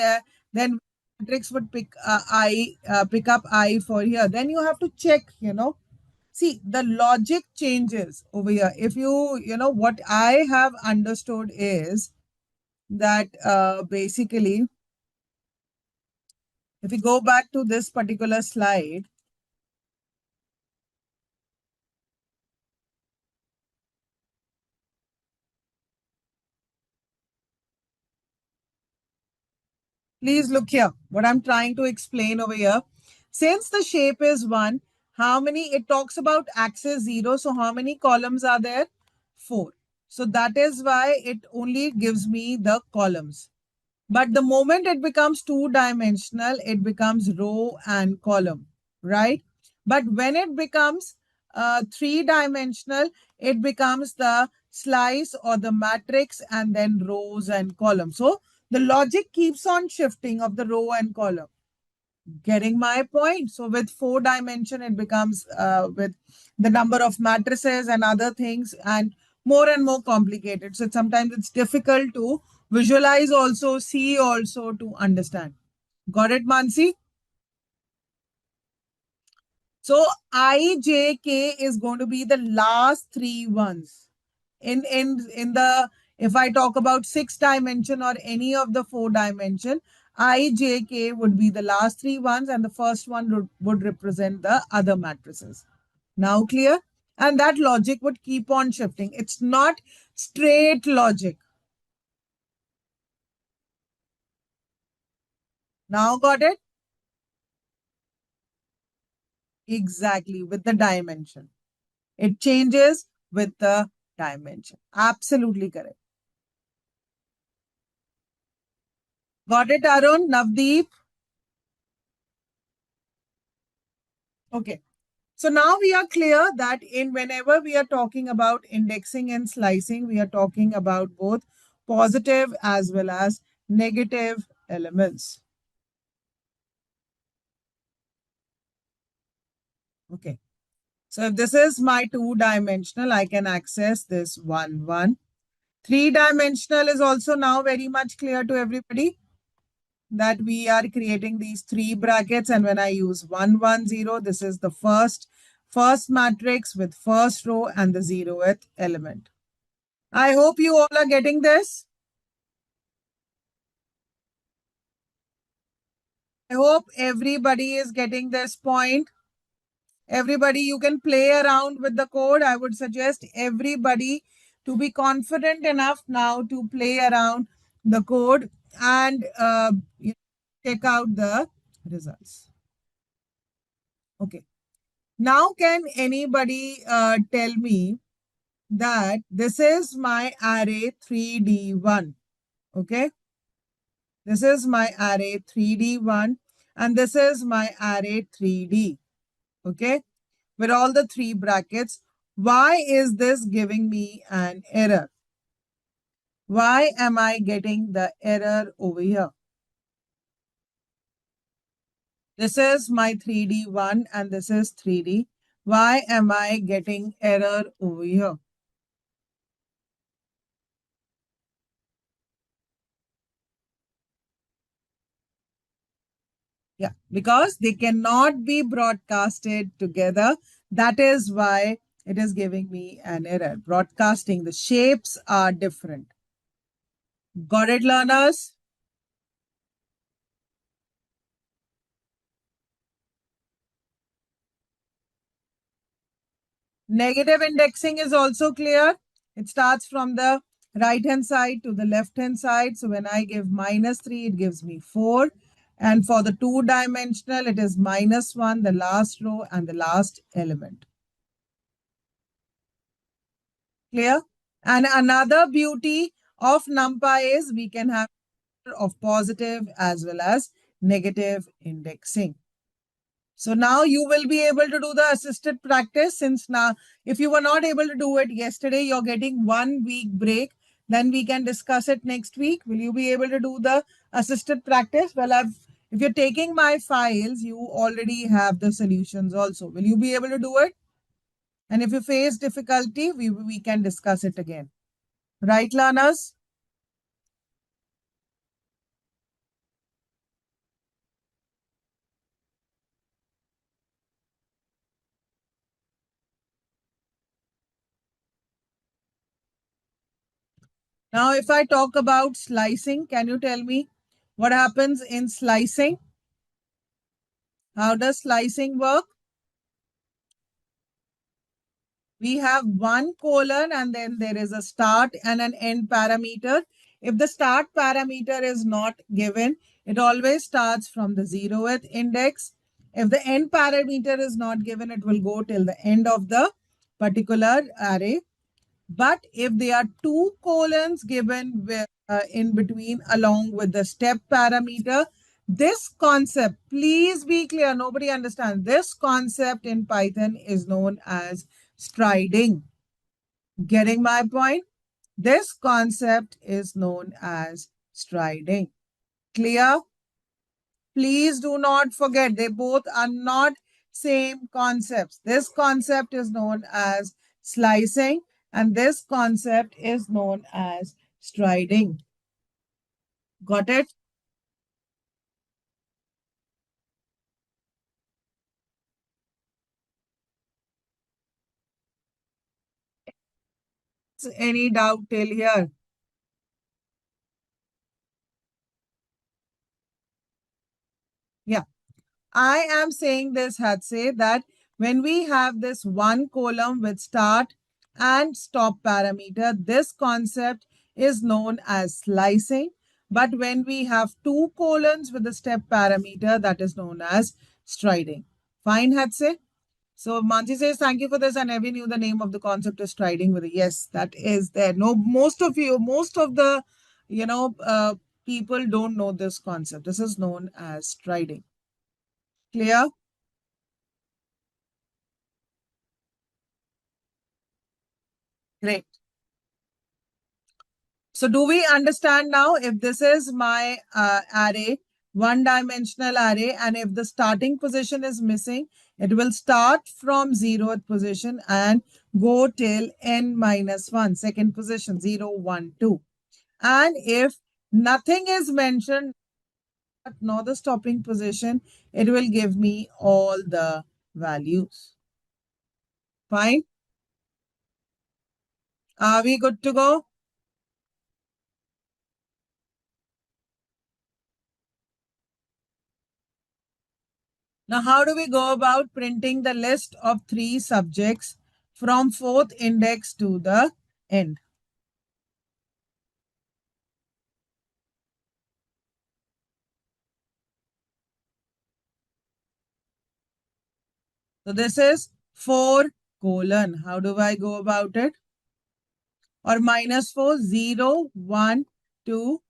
then matrix would pick up I for here. Then you have to check. See, the logic changes over here. If what I have understood is that basically, if we go back to this particular slide, please look here. What I'm trying to explain over here. Since the shape is 1, it talks about axis 0. So how many columns are there? 4. So that is why it only gives me the columns. But the moment it becomes two-dimensional, it becomes row and column, right? But when it becomes three-dimensional, it becomes the slice or the matrix and then rows and columns. So the logic keeps on shifting of the row and column. Getting my point? So with 4 dimension, it becomes with the number of matrices and other things and more complicated. So sometimes it's difficult to visualize also, see also, to understand. Got it, Mansi? So I, J, K is going to be the last 3 ones. in the, if I talk about 6 dimension or any of the 4 dimension, I, J, K would be the last three ones, and the first one would represent the other matrices. Now clear? And that logic would keep on shifting. It's not straight logic. Now got it? Exactly, with the dimension. It changes with the dimension. Absolutely correct. Got it, Arun? Navdeep? Okay. So now we are clear that in whenever we are talking about indexing and slicing, we are talking about both positive as well as negative elements. Okay. So if this is my 2-dimensional, I can access this 1, 1. 3-dimensional is also now very much clear to everybody that we are creating these 3 brackets, and when I use 1, 1, 0, this is the first matrix with first row and the 0th element. I hope you all are getting this. I hope everybody is getting this point. Everybody, you can play around with the code. I would suggest everybody to be confident enough now to play around the code and check out the results. Okay. Now, can anybody tell me that this is my array 3D1? Okay. This is my array 3D1 and this is my array 3D. Okay. With all the 3 brackets. Why is this giving me an error? Why am I getting the error over here? This is my 3D1 and this is 3D. Why am I getting error over here? Yeah, because they cannot be broadcasted together. That is why it is giving me an error. Broadcasting, the shapes are different. Got it, learners? Negative indexing is also clear. It starts from the right-hand side to the left-hand side. So when I give -3, it gives me 4. And for the 2-dimensional, it is -1, the last row and the last element. Clear? And another beauty of NumPy is we can have of positive as well as negative indexing. So now you will be able to do the assisted practice, since now if you were not able to do it yesterday, you're getting 1 week break. Then we can discuss it next week. Will you be able to do the assisted practice? Well, if you're taking my files, you already have the solutions also. Will you be able to do it? And if you face difficulty, we can discuss it again. Right, learners? Now, if I talk about slicing, can you tell me what happens in slicing? How does slicing work? We have one colon and then there is a start and an end parameter. If the start parameter is not given, it always starts from the 0th index. If the end parameter is not given, it will go till the end of the particular array. But if there are 2 colons given in between along with the step parameter, this concept, please be clear, nobody understands. This concept in Python is known as striding. Getting my point? This concept is known as striding. Clear? Please do not forget, they both are not same concepts. This concept is known as slicing and this concept is known as striding. Got it? Any doubt till here? Yeah. I am saying this, Hatse, that when we have this one column with start and stop parameter, this concept is known as slicing. But when we have two columns with a step parameter, that is known as striding. Fine, Hatse? So Manji says, thank you for this. I never knew the name of the concept of striding with a yes, that is there. No, most of the, you know, people don't know this concept. This is known as striding. Clear? Great. So do we understand now if this is my array, one-dimensional array, and if the starting position is missing, it will start from 0th position and go till n minus 1, second position, 0, 1, 2. And if nothing is mentioned, nor the stopping position, it will give me all the values. Fine. Are we good to go? Now, how do we go about printing the list of 3 subjects from 4th index to the end? So this is 4 colon. How do I go about it? Or minus 4, 0, 1, 2,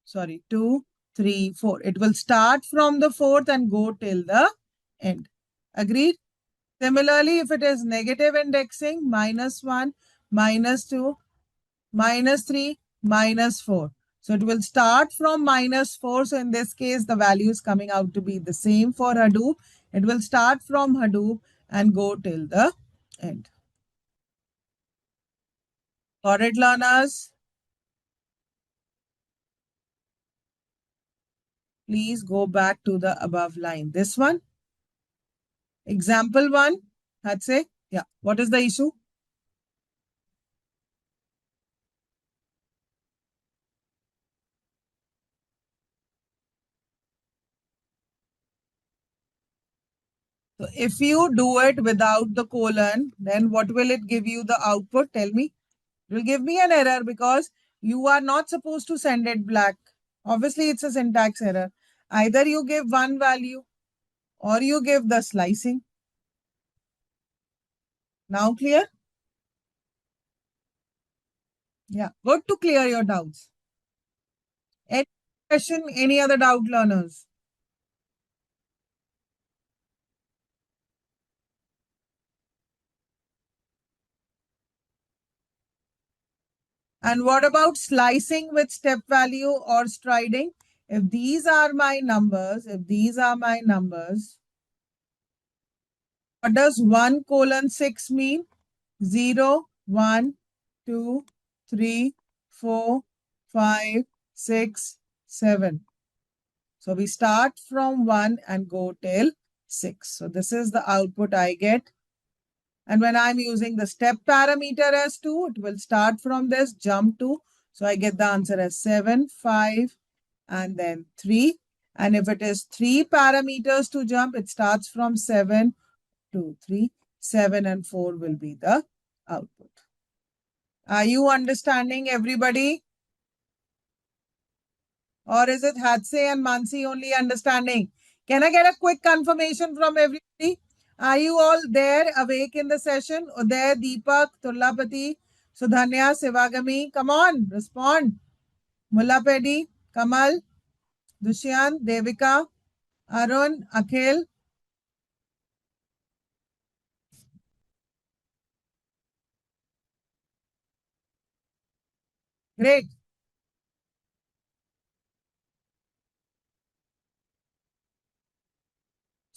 sorry, 2, 3, 4. It will start from the 4th and go till the end. Agreed? Similarly, if it is negative indexing, minus 1, minus 2, minus 3, minus 4. So it will start from minus 4. So in this case, the value is coming out to be the same for Hadoop. It will start from Hadoop and go till the end. Got it, learners? Please go back to the above line. This one, example 1, that's it. Yeah. What is the issue? So if you do it without the colon, then what will it give you the output? Tell me. It will give me an error because you are not supposed to send it black. Obviously, it's a syntax error. Either you give one value or you give the slicing. Now clear? Yeah. Good to clear your doubts. Any question, any other doubt, learners? And what about slicing with step value or striding? If these are my numbers, what does 1 colon 6 mean? 0, 1, 2, 3, 4, 5, 6, 7. So we start from 1 and go till 6. So this is the output I get. And when I'm using the step parameter as 2, it will start from this, jump to. So I get the answer as 7, 5, and then 3. And if it is 3 parameters to jump, it starts from 7, 2, 3. 7 and 4 will be the output. Are you understanding, everybody? Or is it Hatse and Mansi only understanding? Can I get a quick confirmation from everybody? Are you all there, awake in the session? Uday, Deepak, Tullapati, Sudhanya, Sivagami. Come on, respond. Mullapedi, Kamal, Dushyant, Devika, Arun, Akhil. Great.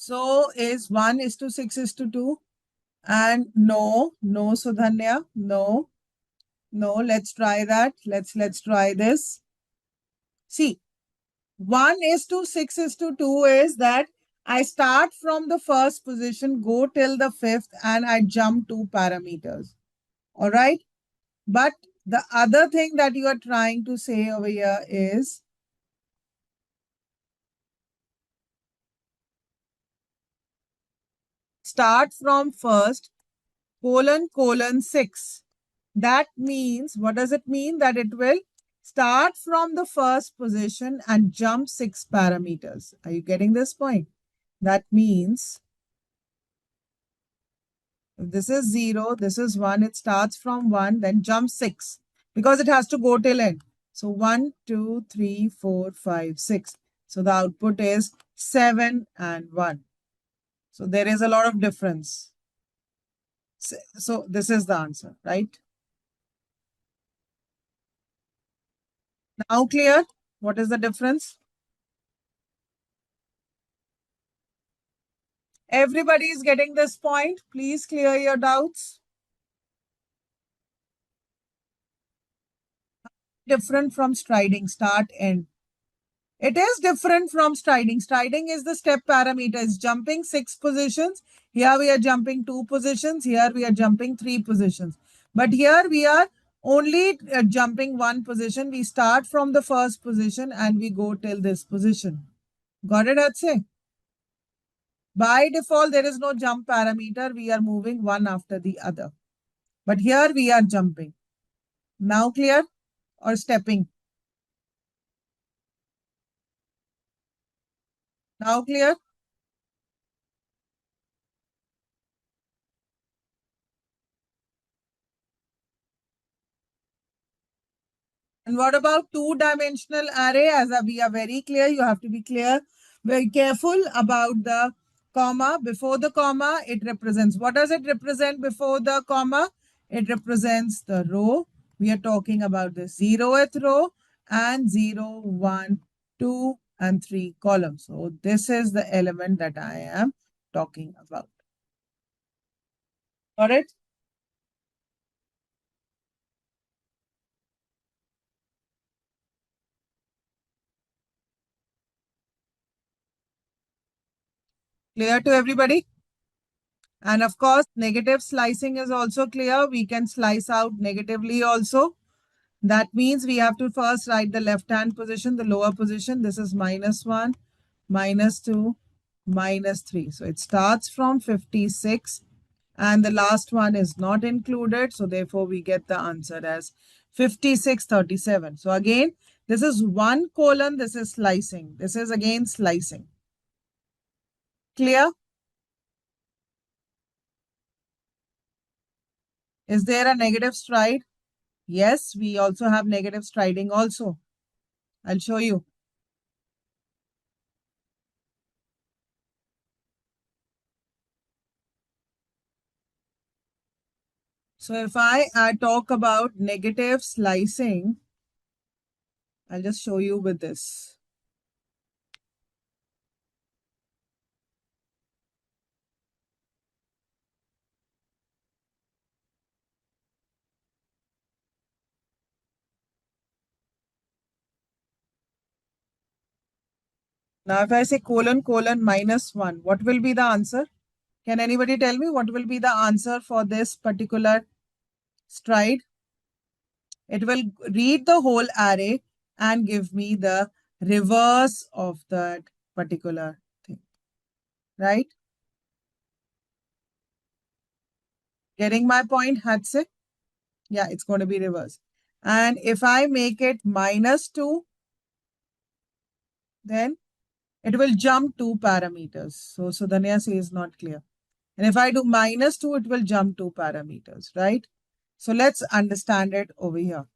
So is 1 is to 6 is to 2. And no, no, Sudhanya, no, no. Let's try that. Let's try this. See, 1 is to 6 is to 2 is that I start from the first position, go till the fifth, and I jump 2 parameters. All right. But the other thing that you are trying to say over here is start from first colon 6. That means, what does it mean? That it will start from the first position and jump 6 parameters. Are you getting this point? That means if this is 0, this is 1, it starts from 1, then jump 6 because it has to go till end. So 1, 2, 3, 4, 5, 6. So the output is 7 and 1. So there is a lot of difference. So this is the answer, right? Now clear? What is the difference? Everybody is getting this point. Please clear your doubts. Different from striding, start, end. It is different from striding. Striding is the step parameter. It's jumping 6 positions. Here we are jumping 2 positions. Here we are jumping 3 positions. But here we are only jumping 1 position. We start from the first position and we go till this position. Got it, Atse? By default, there is no jump parameter. We are moving one after the other. But here we are jumping. Now clear? Or stepping? Now clear? And what about two-dimensional array? As we are very clear, you have to be clear, very careful about the comma. Before the comma, it represents. What does it represent before the comma? It represents the row. We are talking about the 0th row and 0, 1, 2, and 3 columns. So this is the element that I am talking about. Got it? Clear to everybody? And of course, negative slicing is also clear. We can slice out negatively also. That means we have to first write the left-hand position, the lower position. This is -1, -2, -3. So it starts from 56 and the last one is not included. So therefore, we get the answer as 5637. So again, this is 1 colon, this is slicing. This is again slicing. Clear? Is there a negative stride? Yes, we also have negative striding also. I'll show you. So if I talk about negative slicing, I'll just show you with this. Now, if I say colon, colon, -1, what will be the answer? Can anybody tell me what will be the answer for this particular stride? It will read the whole array and give me the reverse of that particular thing, right? Getting my point, Hatse? Yeah, it's going to be reverse. And if I make it -2, then it will jump 2 parameters. So Sudhanya says not clear. And if I do -2, it will jump 2 parameters, right? So let's understand it over here.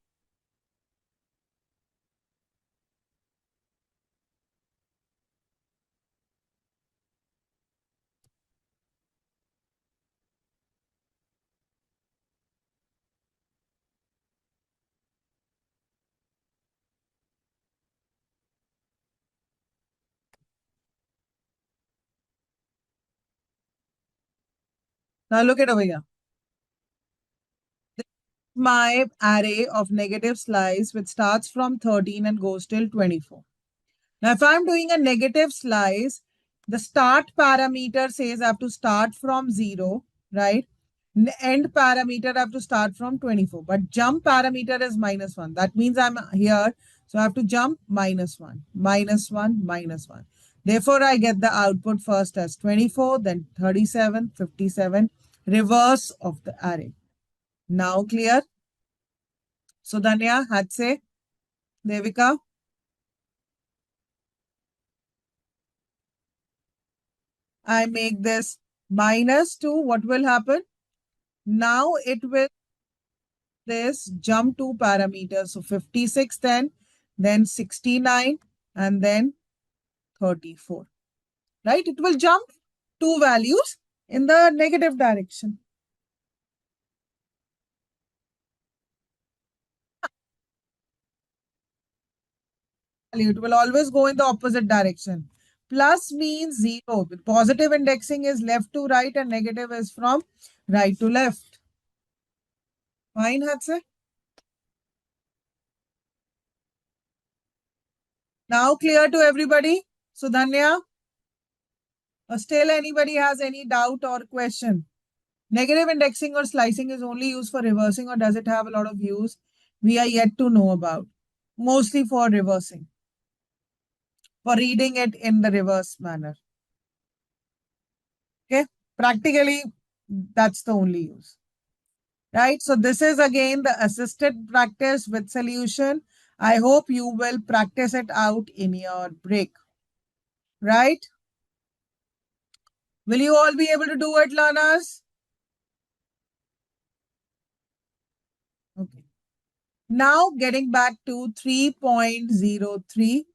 Now look at over here. This is my array of negative slice which starts from 13 and goes till 24. Now if I'm doing a negative slice, the start parameter says I have to start from 0, right? End parameter I have to start from 24, but jump parameter is -1. That means I'm here, so I have to jump -1, -1, -1. Therefore, I get the output first as 24, then 37, 57, reverse of the array. Now clear? So Danya, Hatse, Devika, I make this -2. What will happen? Now it will this jump two parameters. So 56 then 69, and then 34. Right? It will jump two values in the negative direction. It will always go in the opposite direction. Plus means 0. Positive indexing is left to right and negative is from right to left. Fine, Hatse? Now clear to everybody? So Dhanya, still anybody has any doubt or question? Negative indexing or slicing is only used for reversing, or does it have a lot of use? We are yet to know about. Mostly for reversing, for reading it in the reverse manner. Okay, practically that's the only use. Right, so this is again the assisted practice with solution. I hope you will practice it out in your break. Right, will you all be able to do it, learners? Okay, now getting back to 3.03.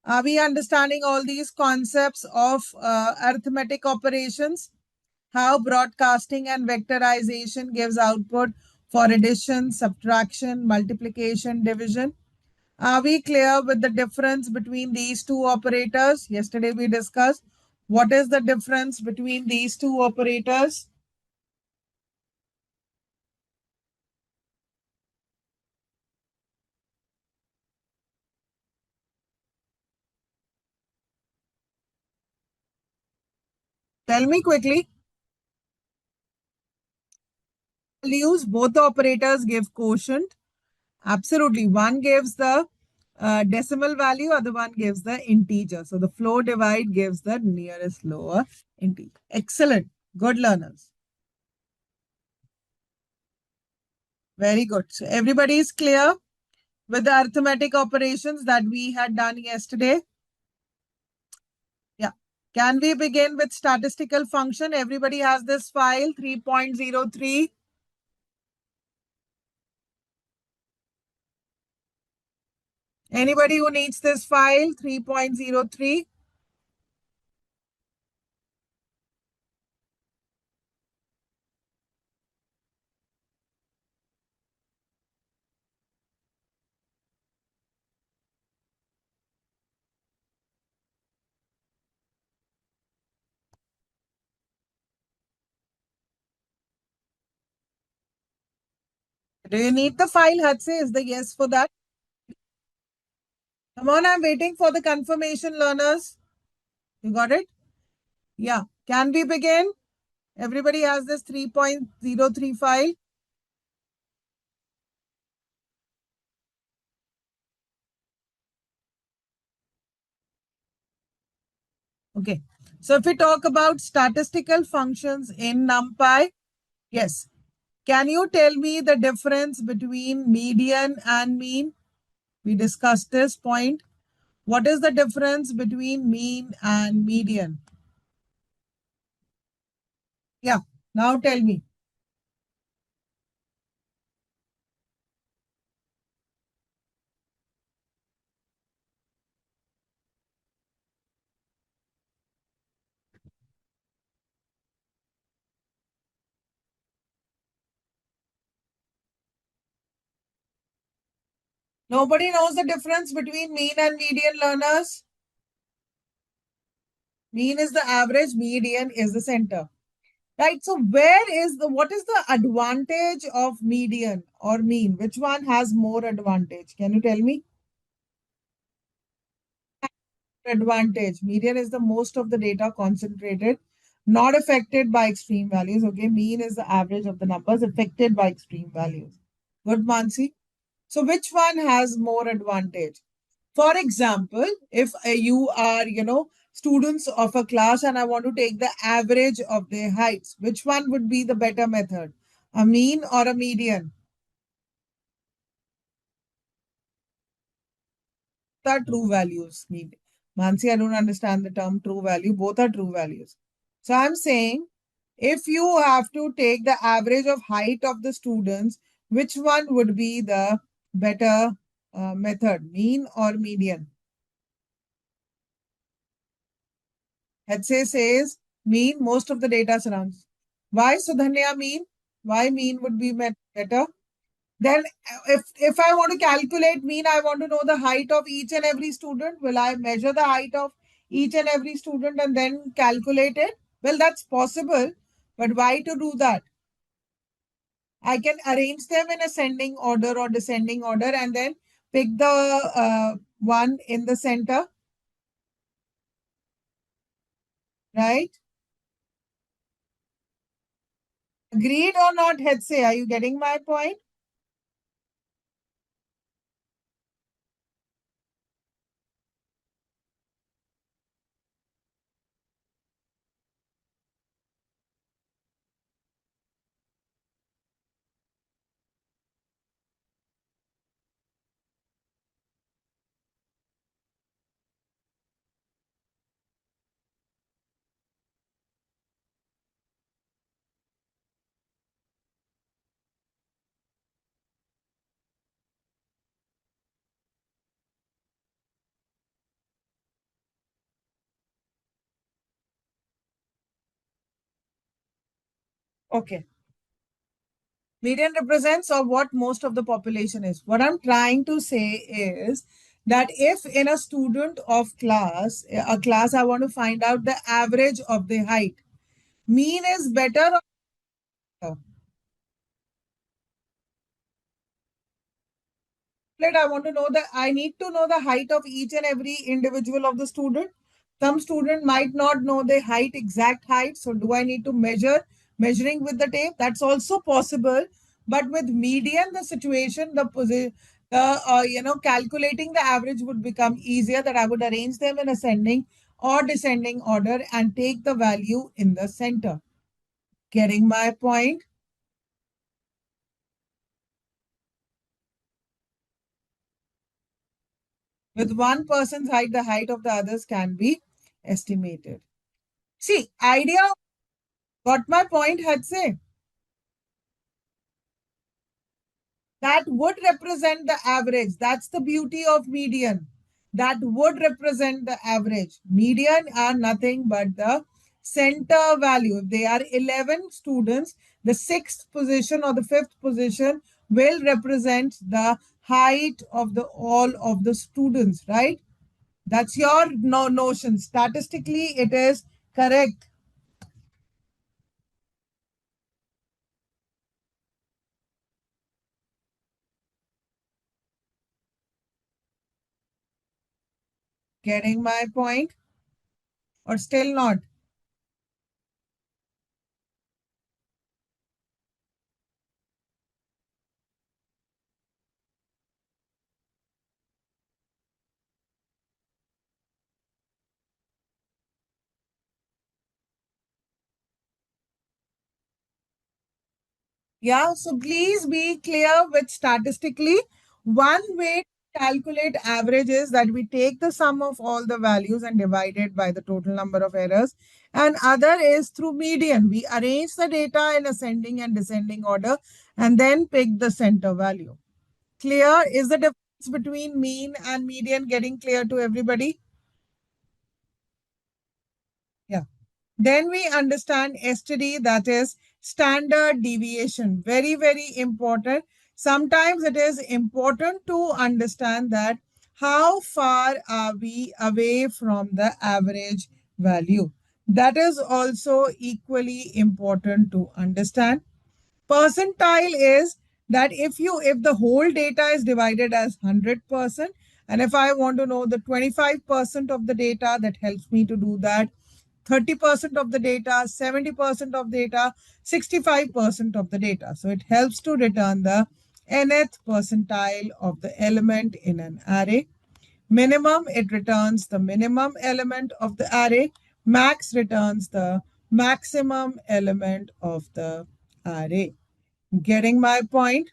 Are we understanding all these concepts of arithmetic operations? How broadcasting and vectorization gives output for addition, subtraction, multiplication, division? Are we clear with the difference between these two operators? Yesterday we discussed what is the difference between these two operators. Tell me quickly. Values, both the operators give quotient. Absolutely. One gives the decimal value, other one gives the integer. So the floor divide gives the nearest lower integer. Excellent. Good learners. Very good. So everybody is clear with the arithmetic operations that we had done yesterday? Yeah. Can we begin with statistical function? Everybody has this file 3.03. Anybody who needs this file 3.03? Do you need the file, Hatse? Is the yes for that? Come on, I'm waiting for the confirmation, learners. You got it? Yeah. Can we begin? Everybody has this 3.03 file. Okay. So if we talk about statistical functions in NumPy, yes. Can you tell me the difference between median and mean? We discussed this point. What is the difference between mean and median? Yeah, now tell me. Nobody knows the difference between mean and median, learners. Mean is the average, median is the center. Right, so what is the advantage of median or mean? Which one has more advantage? Can you tell me? Advantage. Median is the most of the data concentrated. not affected by extreme values. Okay, mean is the average of the numbers affected by extreme values. Good, Mansi. So which one has more advantage? For example, if you are, students of a class and I want to take the average of their heights, which one would be the better method? A mean or a median? Are true values. Mansi, I don't understand the term true value. Both are true values. So I'm saying if you have to take the average of height of the students, which one would be the better method, mean or median? HA says mean, most of the data surrounds. Why, Sudhanya, mean? Why mean would be better? Then if I want to calculate mean, I want to know the height of each and every student. Will I measure the height of each and every student and then calculate it? Well, that's possible. But why to do that? I can arrange them in ascending order or descending order and then pick the one in the center, right? Agreed or not, Hetze? Are you getting my point? Okay. Median represents of what most of the population is. What I'm trying to say is that if in a student of class, a class, I want to find out the average of the height, mean is better or better? I want to know that I need to know the height of each and every individual of the student. Some student might not know the height, exact height. So do I need to measuring with the tape? That's also possible. But with median, the situation, calculating the average would become easier, that I would arrange them in ascending or descending order and take the value in the center. Getting my point? With one person's height, the height of the others can be estimated. See, idea got my point, Hadse. That would represent the average. That's the beauty of median. That would represent the average. Median are nothing but the center value. If they are 11 students, the sixth position or the fifth position will represent the height of the all of the students, right? That's your notion. Statistically, it is correct. Getting my point or still not? Yeah, so please be clear with statistically. One way to calculate average is that we take the sum of all the values and divide it by the total number of errors. And other is through median. We arrange the data in ascending and descending order and then pick the center value. Clear? Is the difference between mean and median getting clear to everybody? Yeah. Then we understand STD, that is standard deviation. Very, very important. Sometimes it is important to understand that how far are we away from the average value. That is also equally important to understand. Percentile is that if the whole data is divided as 100%, and if I want to know the 25% of the data, that helps me to do that. 30% of the data, 70% of data, 65% of the data. So it helps to return the nth percentile of the element in an array. Minimum, it returns the minimum element of the array. Max returns the maximum element of the array. Getting my point?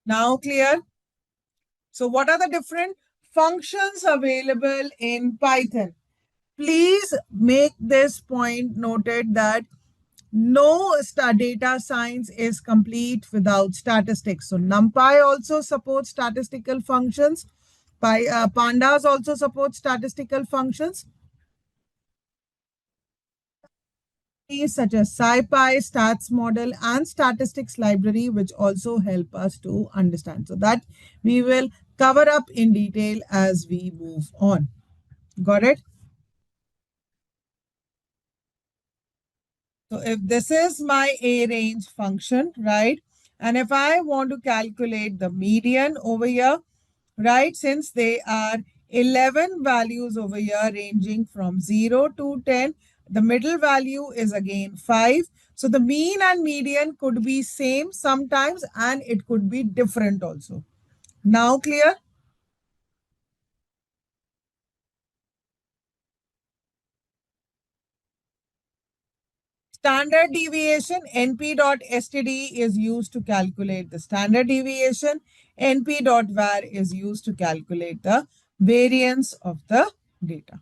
Now clear? So what are the different functions available in Python? Please make this point noted that no data science is complete without statistics. So NumPy also supports statistical functions. Pandas also supports statistical functions such as SciPy, stats model, and statistics library, which also help us to understand. So that we will cover up in detail as we move on. Got it? So if this is my A range function, right? And if I want to calculate the median over here, right? Since they are 11 values over here ranging from 0 to 10, the middle value is again 5. So the mean and median could be same sometimes and it could be different also. Now clear? Standard deviation np.std is used to calculate the standard deviation. np.var is used to calculate the variance of the data.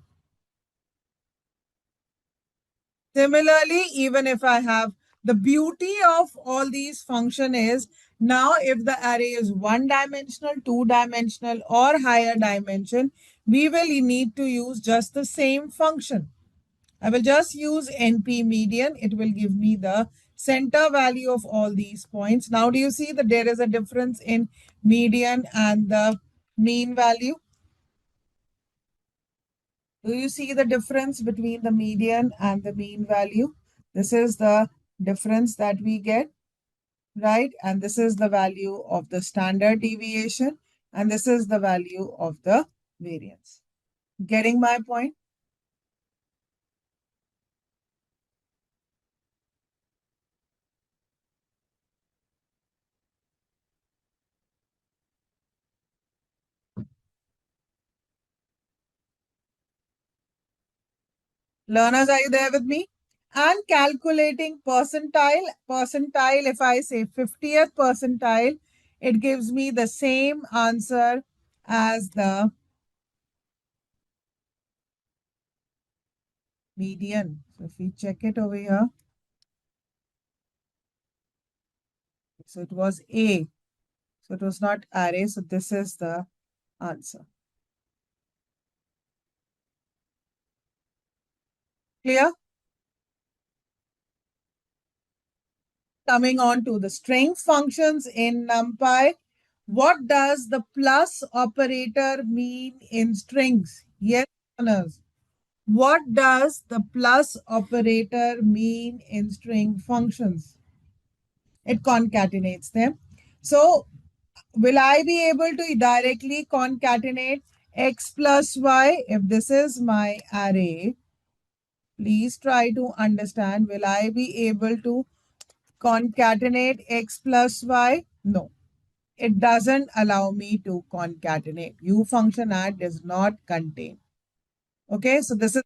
Similarly, even if I have the beauty of all these function is now if the array is one dimensional, two dimensional or higher dimension, we will need to use just the same function. I will just use NP median. It will give me the center value of all these points. Now, do you see that there is a difference in median and the mean value? Do you see the difference between the median and the mean value? This is the difference that we get, right? And this is the value of the standard deviation. And this is the value of the variance. Getting my point? Learners, are you there with me? And calculating percentile, if I say 50th percentile, it gives me the same answer as the median. So if we check it over here, so it was A. So it was not array. So this is the answer. Clear? Coming on to the string functions in NumPy. What does the plus operator mean in strings? Yes, learners. What does the plus operator mean in string functions? It concatenates them. So will I be able to directly concatenate x plus y? If this is my array, please try to understand. Will I be able to concatenate x plus y? No, it doesn't allow me to concatenate. U function add does not contain. Okay, so this is,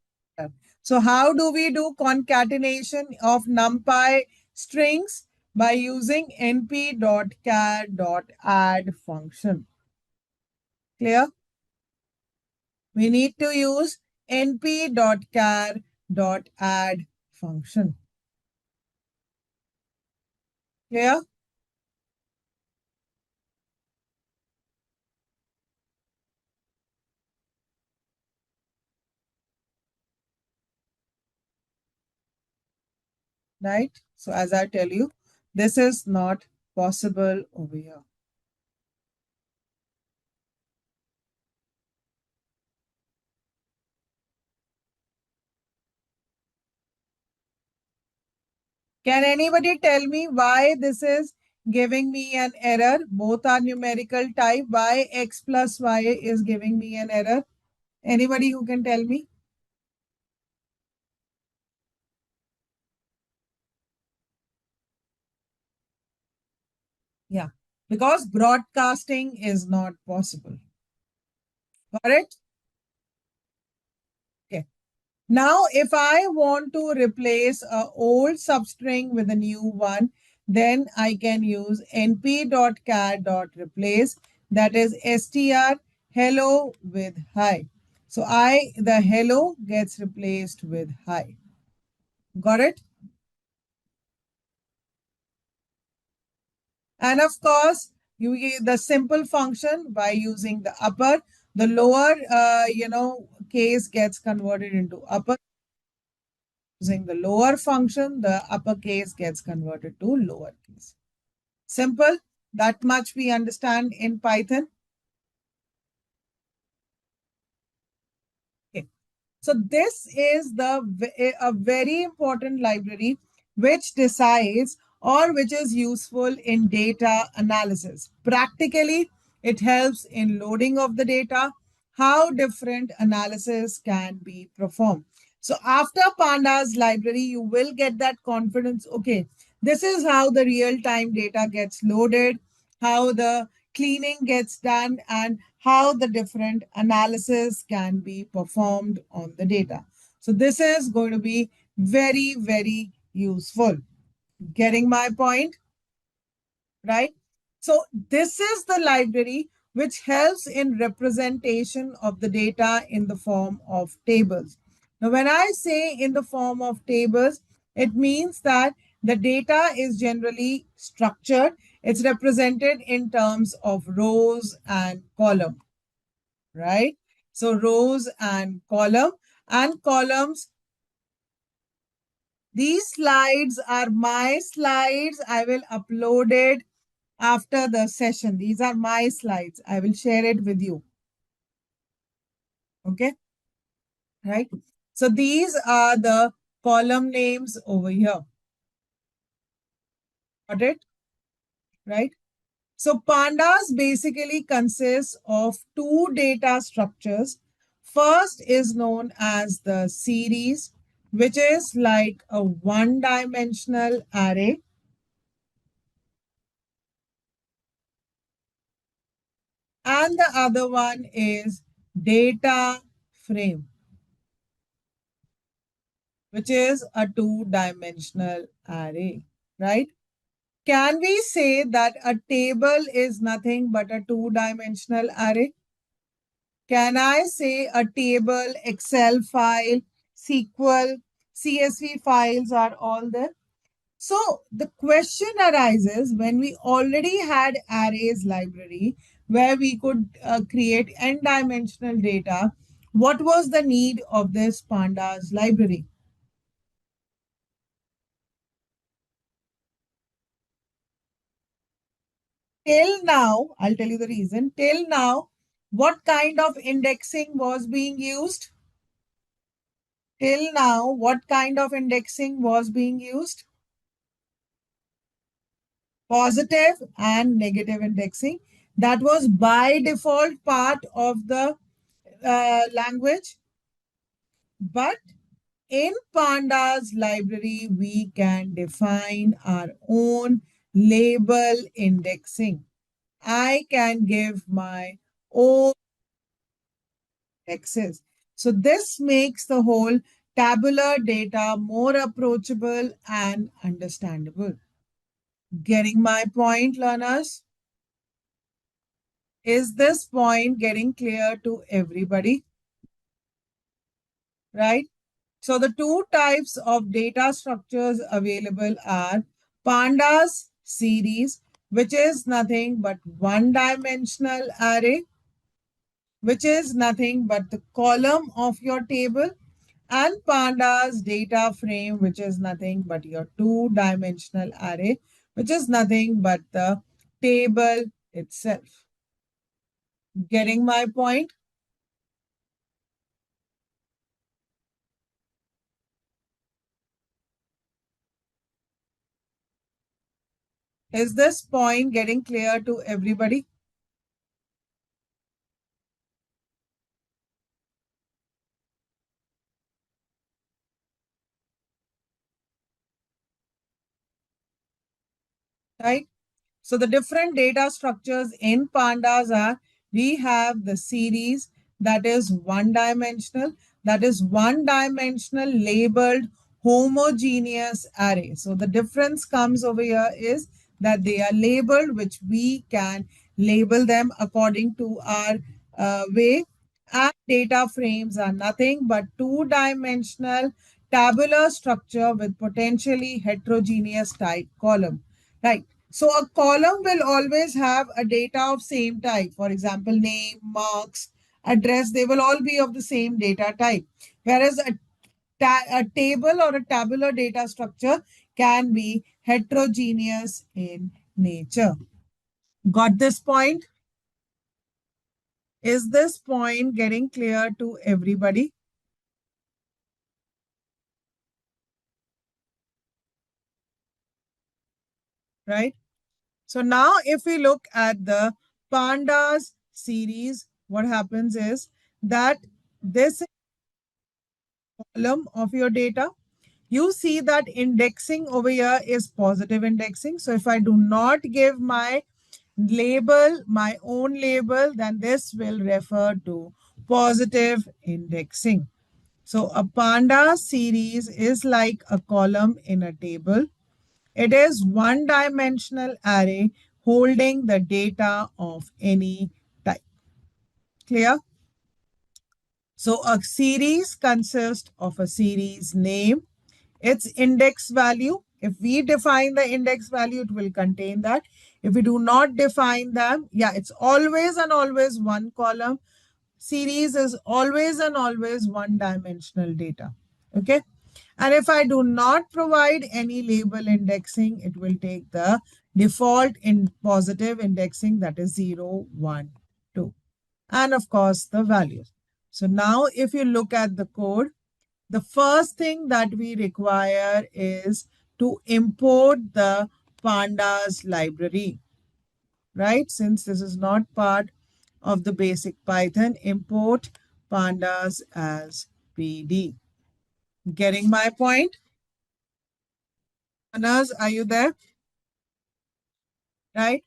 so how do we do concatenation of NumPy strings? By using np.char.add function. Clear? We need to use np.char.add function. Clear? Right? So as I tell you, this is not possible over here. Can anybody tell me why this is giving me an error. Both are numerical type. Why x plus y is giving me an error? Anybody who can tell me? Yeah, because broadcasting is not possible. Got it? Okay. Now, if I want to replace a old substring with a new one, then I can use np.cat.replace, that is str hello with hi. So the hello gets replaced with hi. Got it? And of course, you the simple function by using the upper, the lower, case gets converted into upper. Using the lower function, the uppercase gets converted to lowercase. Simple. That much we understand in Python. Okay. So this is a very important library which decides or which is useful in data analysis. Practically, it helps in loading of the data, how different analysis can be performed. So after Pandas library, you will get that confidence. Okay, this is how the real-time data gets loaded, how the cleaning gets done, and how the different analysis can be performed on the data. So this is going to be very, very useful. Getting my point? Right? So this is the library which helps in representation of the data in the form of tables. Now, when I say in the form of tables, it means that the data is generally structured. It's represented in terms of rows and column, right? So rows and columns. These slides are my slides. I will upload it after the session. These are my slides. I will share it with you. Okay, right? So these are the column names over here. Got it? Right? So pandas basically consists of two data structures. First is known as the series, which is like a one-dimensional array. And the other one is data frame, which is a two-dimensional array, right? Can we say that a table is nothing but a two-dimensional array? Can I say a table, Excel file, SQL, CSV files are all there? So the question arises when we already had arrays library where we could create n-dimensional data. What was the need of this pandas library? Till now, I'll tell you the reason. Till now, what kind of indexing was being used? Till now, what kind of indexing was being used? Positive and negative indexing. That was by default part of the language. But in Pandas library, we can define our own label indexing. I can give my own indexes. So this makes the whole tabular data more approachable and understandable. Getting my point, learners? Is this point getting clear to everybody? Right? So the two types of data structures available are Pandas series, which is nothing but one-dimensional array, which is nothing but the column of your table, and Pandas data frame, which is nothing but your two-dimensional array, which is nothing but the table itself. Getting my point? Is this point getting clear to everybody? Right? So the different data structures in pandas are, we have the series that is one dimensional labeled homogeneous array. So the difference comes over here is that they are labeled, which we can label them according to our way. And data frames are nothing but two-dimensional tabular structure with potentially heterogeneous type column. Right. So a column will always have a data of same type. For example, name, marks, address, they will all be of the same data type. Whereas a table or a tabular data structure can be heterogeneous in nature. Got this point? Is this point getting clear to everybody? Right? So now if we look at the pandas series, what happens is that this column of your data, you see that indexing over here is positive indexing. So if I do not give my label, my own label, then this will refer to positive indexing. So a panda series is like a column in a table. It is one dimensional array holding the data of any type. Clear? So a series consists of a series name, its index value. If we define the index value, it will contain that. If we do not define them, yeah, it's always and always one column. Series is always and always one dimensional data. Okay. And if I do not provide any label indexing, it will take the default in positive indexing, that is 0, 1, 2. And of course, the values. So now if you look at the code, the first thing that we require is to import the pandas library, right? Since this is not part of the basic Python, import pandas as PD. Getting my point? Anas, are you there? Right?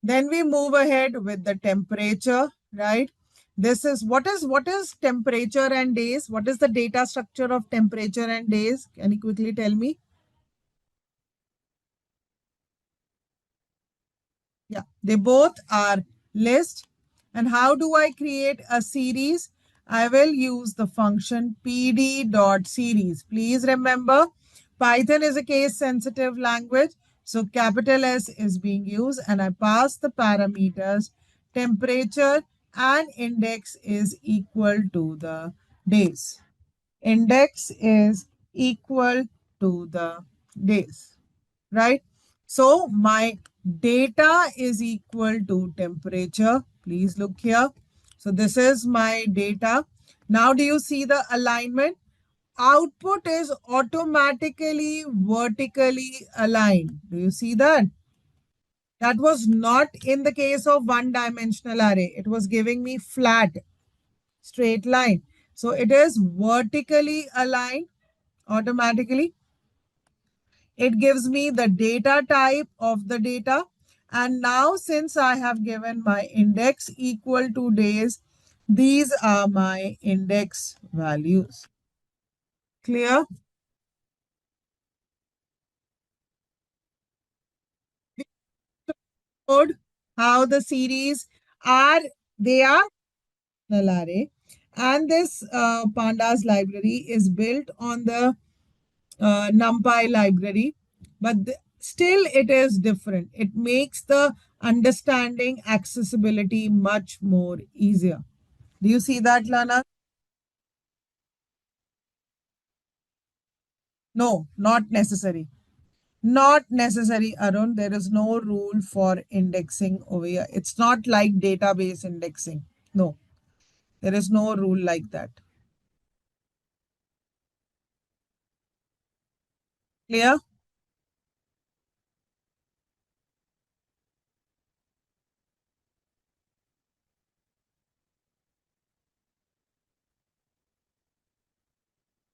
Then we move ahead with the temperature, right? This is what is temperature and days? What is the data structure of temperature and days? Can you quickly tell me? Yeah, they both are list. And how do I create a series? I will use the function pd.series. Please remember, Python is a case sensitive language. So capital S is being used and I pass the parameters temperature and index is equal to the days. Index is equal to the days, right? So my data is equal to temperature. Please look here. So this is my data. Now do you see the alignment? Output is automatically vertically aligned. Do you see that? That was not in the case of one dimensional array. It was giving me flat, straight line. So it is vertically aligned automatically. It gives me the data type of the data. And now since I have given my index equal to days, these are my index values. Clear? Code how the series are, they are null array. And this pandas library is built on the NumPy library, but still it is different. It makes the understanding accessibility much more easier. Do you see that, Lana? No, not necessary. Not necessary, Arun. There is no rule for indexing over here. It's not like database indexing. No, there is no rule like that. Clear?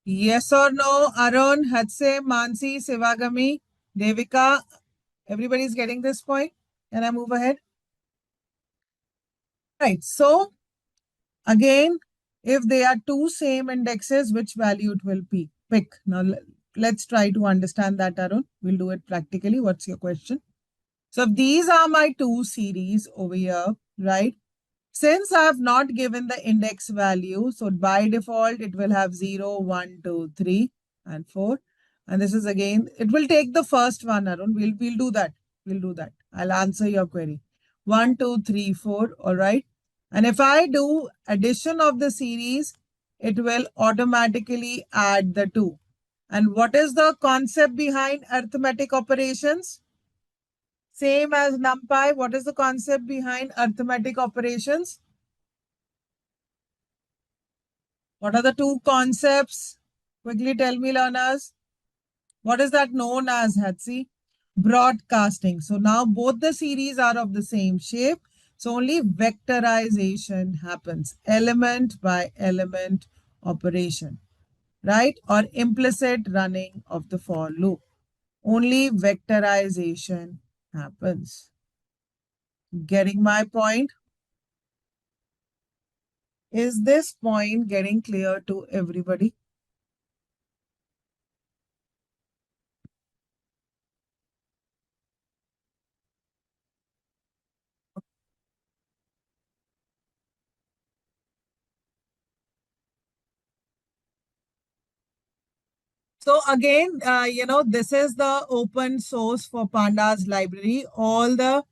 Yes or no? Arun, Hatse, Mansi, Sivagami, Devika. Everybody's getting this point. Can I move ahead? Right. So again, if they are two same indexes, which value it will be? Pick. Now let's try to understand that, Arun. We'll do it practically. What's your question? So if these are my two series over here, right? Since I have not given the index value, so by default, it will have 0, 1, 2, 3, and 4. And this is again, it will take the first one, Arun. We'll do that. We'll do that. I'll answer your query. 1, 2, 3, 4. All right. And if I do addition of the series, it will automatically add the 2. And what is the concept behind arithmetic operations? Same as NumPy. What is the concept behind arithmetic operations? What are the two concepts? Quickly tell me, learners. What is that known as, Hatsi? Broadcasting. So now both the series are of the same shape. So only vectorization happens, element by element operation, right? Or implicit running of the for loop. Only vectorization happens. Getting my point? Is this point getting clear to everybody? So again, this is the open source for Pandas library. All the,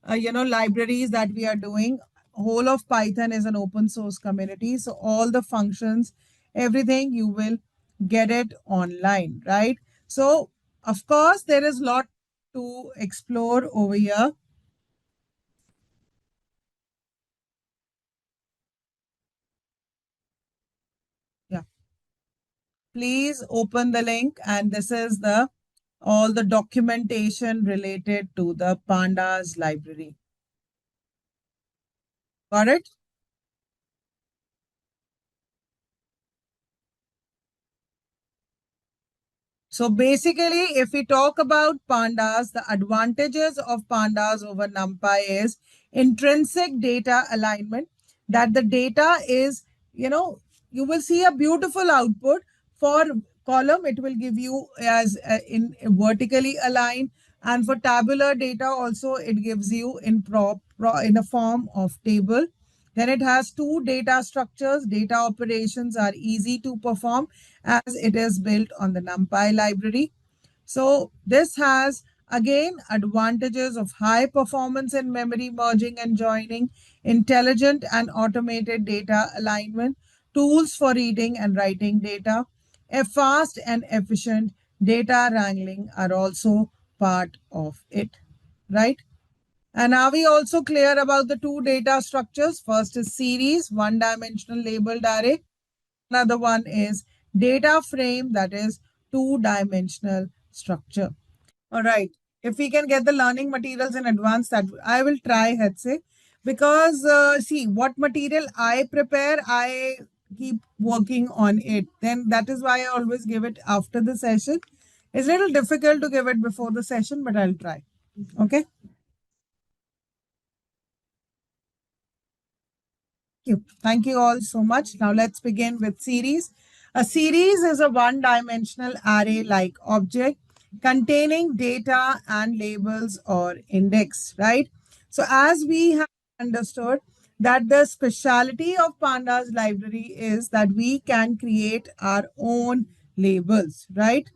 libraries that we are doing, whole of Python is an open source community. So all the functions, everything you will get it online, right? So of course, there is a lot to explore over here. Yeah. Please open the link, and this is the all the documentation related to the Pandas library. Got it? So basically, if we talk about pandas, the advantages of pandas over NumPy is intrinsic data alignment, that the data is, you will see a beautiful output for column. It will give you as in vertically aligned, and for tabular data also it gives you in in a form of table. Then it has two data structures. Data operations are easy to perform as it is built on the NumPy library. So this has again advantages of high performance in memory merging and joining, intelligent and automated data alignment, tools for reading and writing data, a fast and efficient data wrangling are also part of it, right? And are we also clear about the two data structures? First is series, one-dimensional labeled array. Another one is data frame, that is two-dimensional structure. All right. If we can get the learning materials in advance, that I will try, Hetze, because see what material I prepare, I keep working on it. Then that is why I always give it after the session. It's a little difficult to give it before the session, but I'll try. Okay. You. Thank you all so much. Now let's begin with series. A series is a one-dimensional array-like object containing data and labels or index, right? So as we have understood that the speciality of Pandas library is that we can create our own labels, right?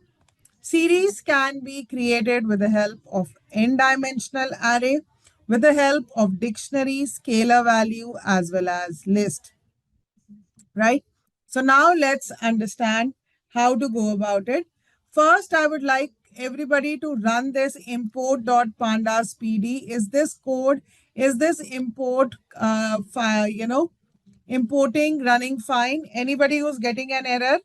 Series can be created with the help of n-dimensional array, with the help of dictionary, scalar value, as well as list, right? So now let's understand how to go about it. First, I would like everybody to run this import.pandas pd. Is this code, is this import file, importing running fine? Anybody who's getting an error?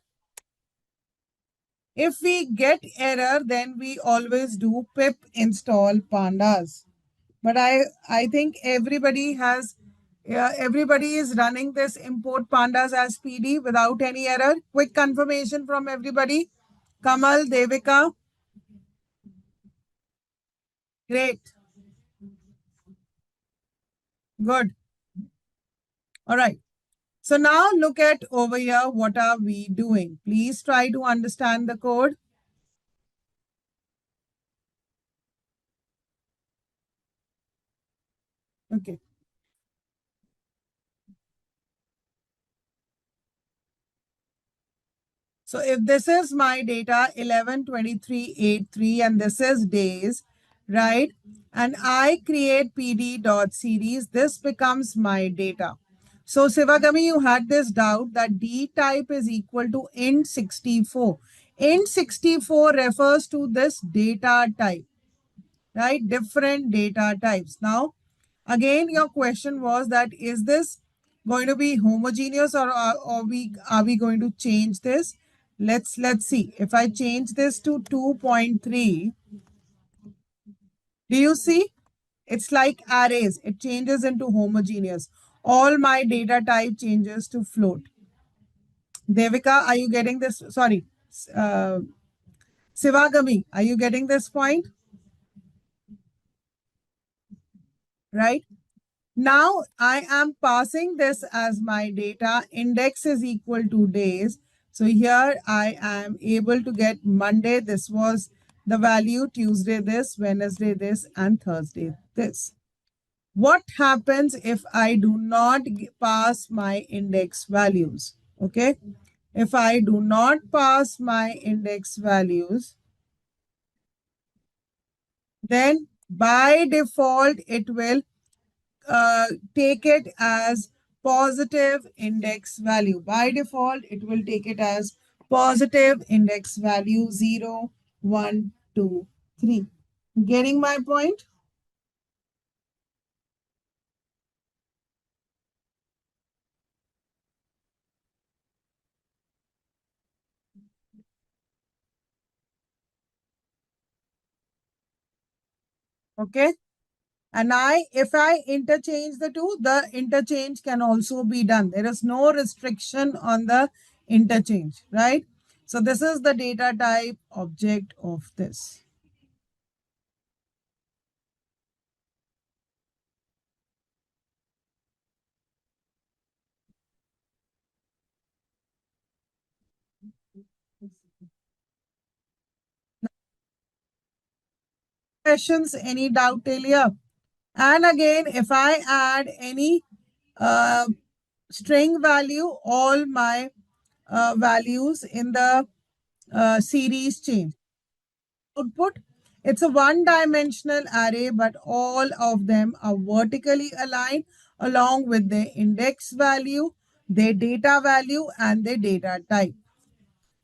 If we get error, then we always do pip install pandas. But I think everybody has Everybody is running this import pandas as PD without any error. Quick confirmation from everybody. Kamal, Devika. Great. Good. All right. So now look at over here. What are we doing? Please try to understand the code. Okay. So if this is my data 11, 23, 8, 3, and this is days, right? And I create pd.series, this becomes my data. So Sivagami, you had this doubt that D type is equal to int64. Int64 refers to this data type, right? Different data types. Now, again, your question was that is this going to be homogeneous or are we going to change this? Let's see. If I change this to 2.3, do you see? It's like arrays. It changes into homogeneous. All my data type changes to float. Devika, are you getting this? Sorry. Uh, Sivagami, are you getting this point? Right? Now I am passing this as my data. Index is equal to days. So here I am able to get Monday. This was the value, Tuesday this, Wednesday this, and Thursday this. What happens if I do not pass my index values? Okay. If I do not pass my index values, then by default, it will take it as positive index value. By default, it will take it as positive index value 0, 1, 2, 3. Getting my point? Okay. And if I interchange the two, the interchange can also be done. There is no restriction on the interchange, right? So this is the data type object of this. Questions, any doubt till here? And again, if I add any uh, string value, all my values in the series change. Output, it's a one-dimensional array, but all of them are vertically aligned along with their index value, their data value, and their data type.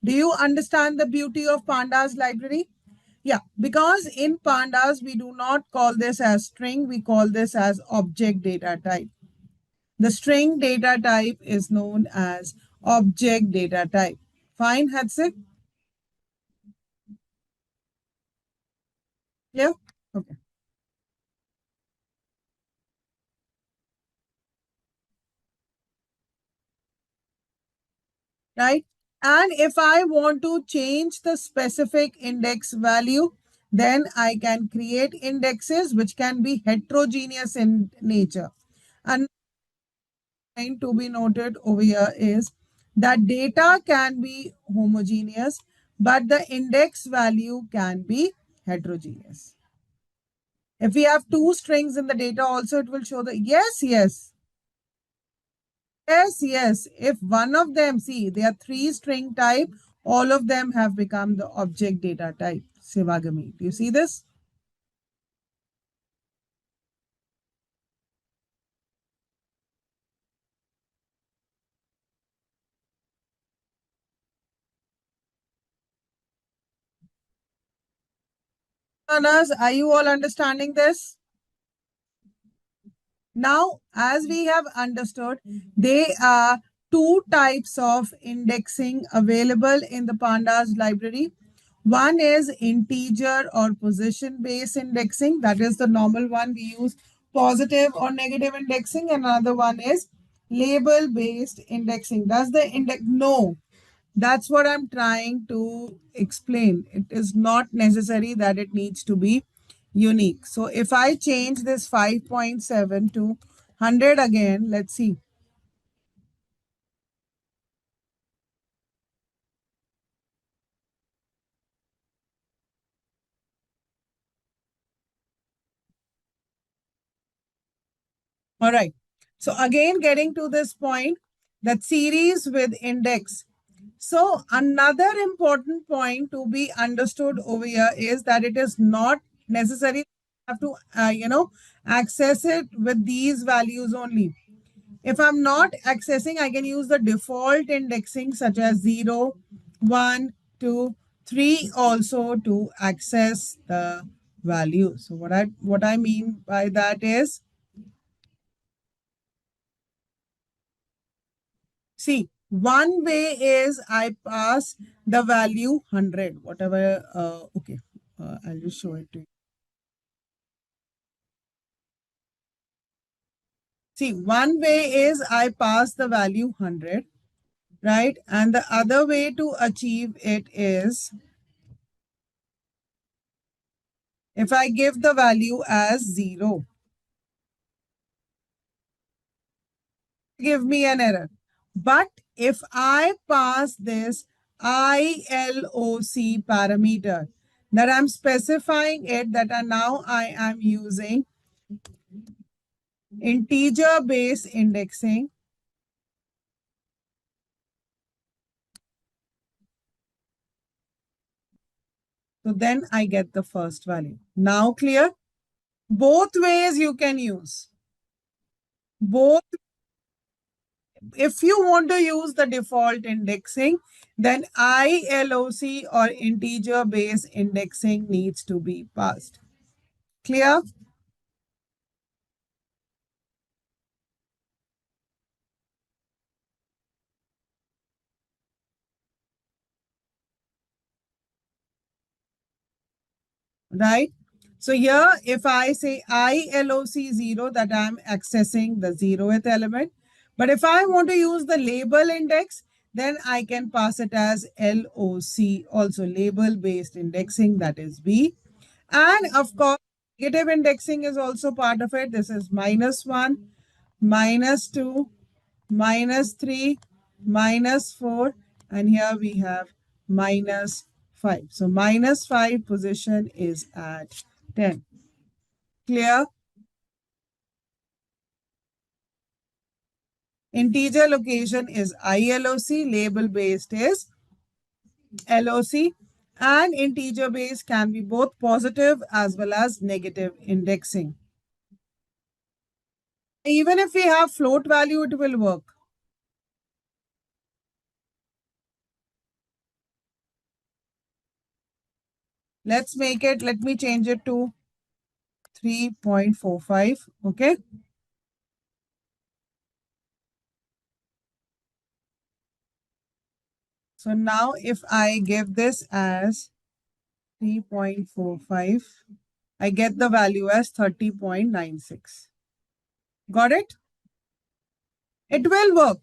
Do you understand the beauty of Pandas library? Yeah, because in Pandas, we do not call this as string, we call this as object data type. The string data type is known as object data type. Fine, Hudson? Yeah? Okay. Right? And if I want to change the specific index value, then I can create indexes which can be heterogeneous in nature. And to be noted over here is that data can be homogeneous, but the index value can be heterogeneous. If we have two strings in the data also, it will show the, yes, yes. Yes, yes. If one of them, see, there are three string type, all of them have become the object data type. Sivagami. Do you see this? Learners, are you all understanding this? Now, as we have understood, there are two types of indexing available in the Pandas library. One is integer or position based indexing. That is the normal one we use positive or negative indexing, and another one is label based indexing. Does the index? No, that's what I'm trying to explain. It is not necessary that it needs to be unique. So if I change this 5.7 to 100 again, let's see. All right. So again, getting to this point, that series with index. So another important point to be understood over here is that it is not necessary have to, access it with these values only. If I'm not accessing, I can use the default indexing such as 0, 1, 2, 3 also to access the value. So what I mean by that is, see, one way is I pass the value 100, whatever. Okay, I'll just show it to you. See, one way is I pass the value 100, right? And the other way to achieve it is if I give the value as 0, give me an error. But if I pass this ILOC parameter, that I'm specifying it, that now I am using integer based indexing. So then I get the first value. Now clear? Both ways you can use. Both, if you want to use the default indexing, then ILOC or integer based indexing needs to be passed. Clear? Right? So here, if I say ILOC 0, that I'm accessing the 0th element. But if I want to use the label index, then I can pass it as LOC, also label based indexing, that is B. And of course, negative indexing is also part of it. This is -1, -2, -3, -4, and here we have -5. So -5 position is at 10. Clear? Integer location is ILOC, label based is LOC, and integer based can be both positive as well as negative indexing. Even if we have float value, it will work. Let's make it, let me change it to 3.45. Okay. So now if I give this as 3.45, I get the value as 30.96. Got it? It will work.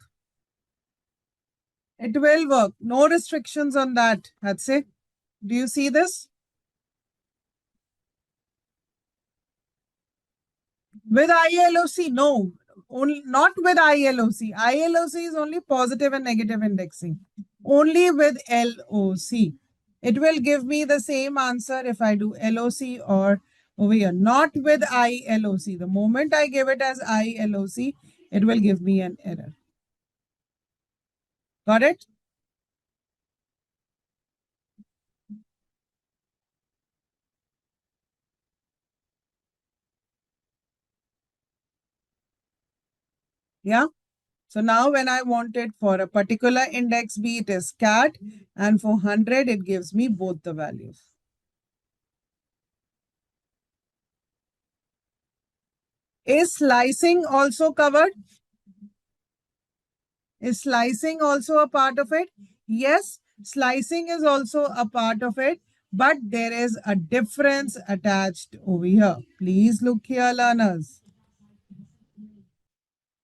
It will work. No restrictions on that. That's it. Do you see this? With ILOC, no. Only, not with ILOC. ILOC is only positive and negative indexing. Only with LOC. It will give me the same answer if I do LOC or over here. Not with ILOC. The moment I give it as ILOC, it will give me an error. Got it? Yeah. So now when I want it for a particular index B, it is cat, and for 100, it gives me both the values. Is slicing also covered? Is slicing also a part of it? Yes, slicing is also a part of it, but there is a difference attached over here. Please look here, learners.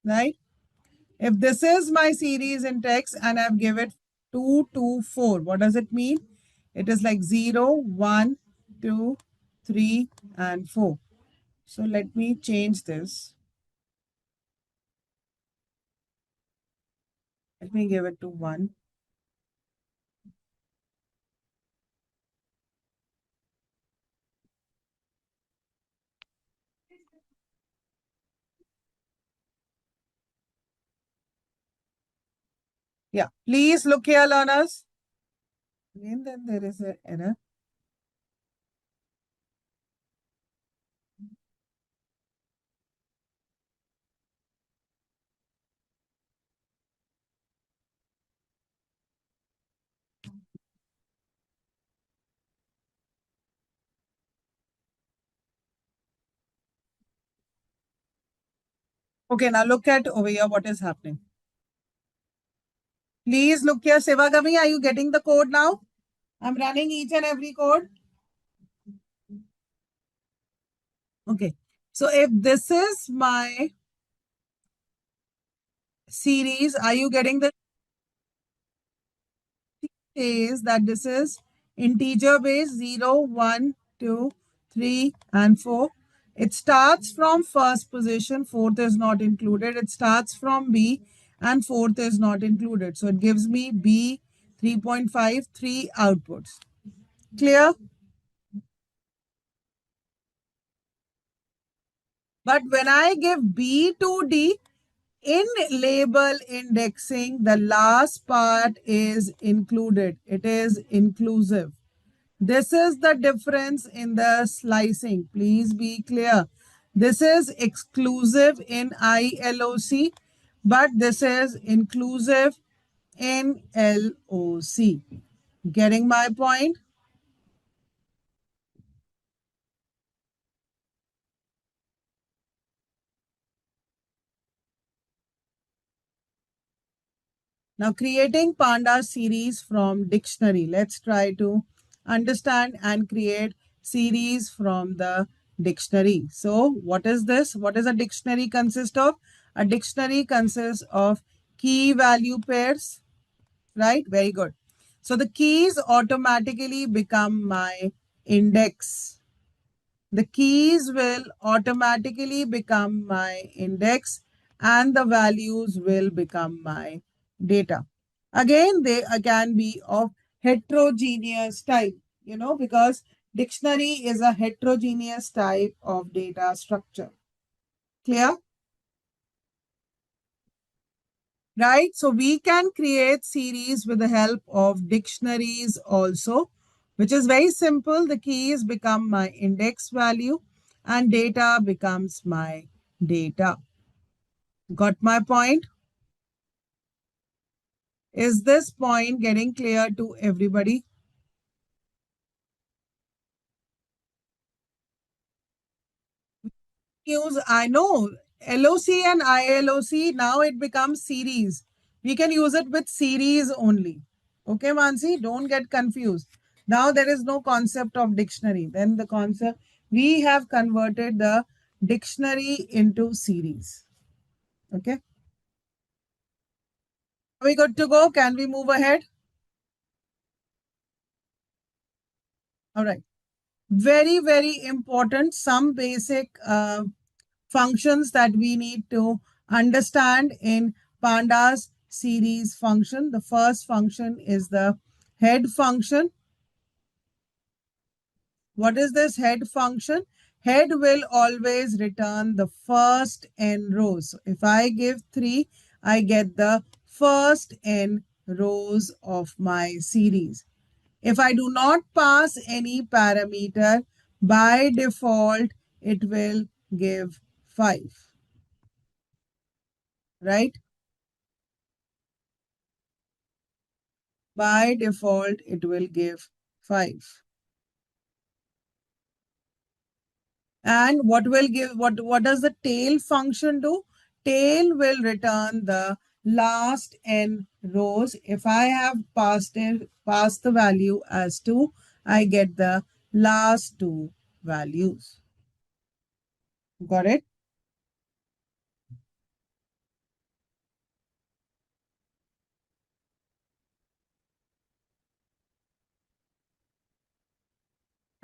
right? If this is my series in text and I've given it 2, 2, 4, what does it mean? It is like 0, 1, 2, 3, and 4. So let me change this. Let me give it to 1. Yeah, please look here, learners. Again, then there is an error. Okay, now look at over here what is happening. Please look here. Sivagami, are you getting the code now? I'm running each and every code. Okay. So if this is my series, are you getting the is that this is integer base 0, 1, 2, 3, and 4. It starts from first position, fourth is not included. It starts from B and fourth is not included. So it gives me B 3.5, 3 outputs. Clear? But when I give B to D, in label indexing, the last part is included. It is inclusive. This is the difference in the slicing. Please be clear. This is exclusive in ILOC, but this is inclusive in LOC. Getting my point? Now, creating Pandas series from dictionary. Let's try to understand and create series from the dictionary. So, what is this? What does a dictionary consist of? A dictionary consists of key value pairs, right? Very good. So, the keys automatically become my index. The keys will automatically become my index and the values will become my data. Again, they can be of heterogeneous type, because dictionary is a heterogeneous type of data structure. Clear? Right? So we can create series with the help of dictionaries also, which is very simple. The keys become my index value and data becomes my data. Got my point? Is this point getting clear to everybody? Use, I know, LOC and ILOC, now it becomes series. We can use it with series only. Okay, Mansi, don't get confused. Now there is no concept of dictionary. Then the concept, we have converted the dictionary into series. Okay. Are we good to go? Can we move ahead? All right. Very, very important. Some basic functions that we need to understand in Pandas series function. The first function is the head function. What is this head function? Head will always return the first n rows. So if I give 3, I get the first n rows of my series. If I do not pass any parameter, by default, it will give 5, right? By default, it will give 5. And what does the tail function do? Tail will return the last n rows. If I have passed the value as 2, I get the last 2 values. Got it?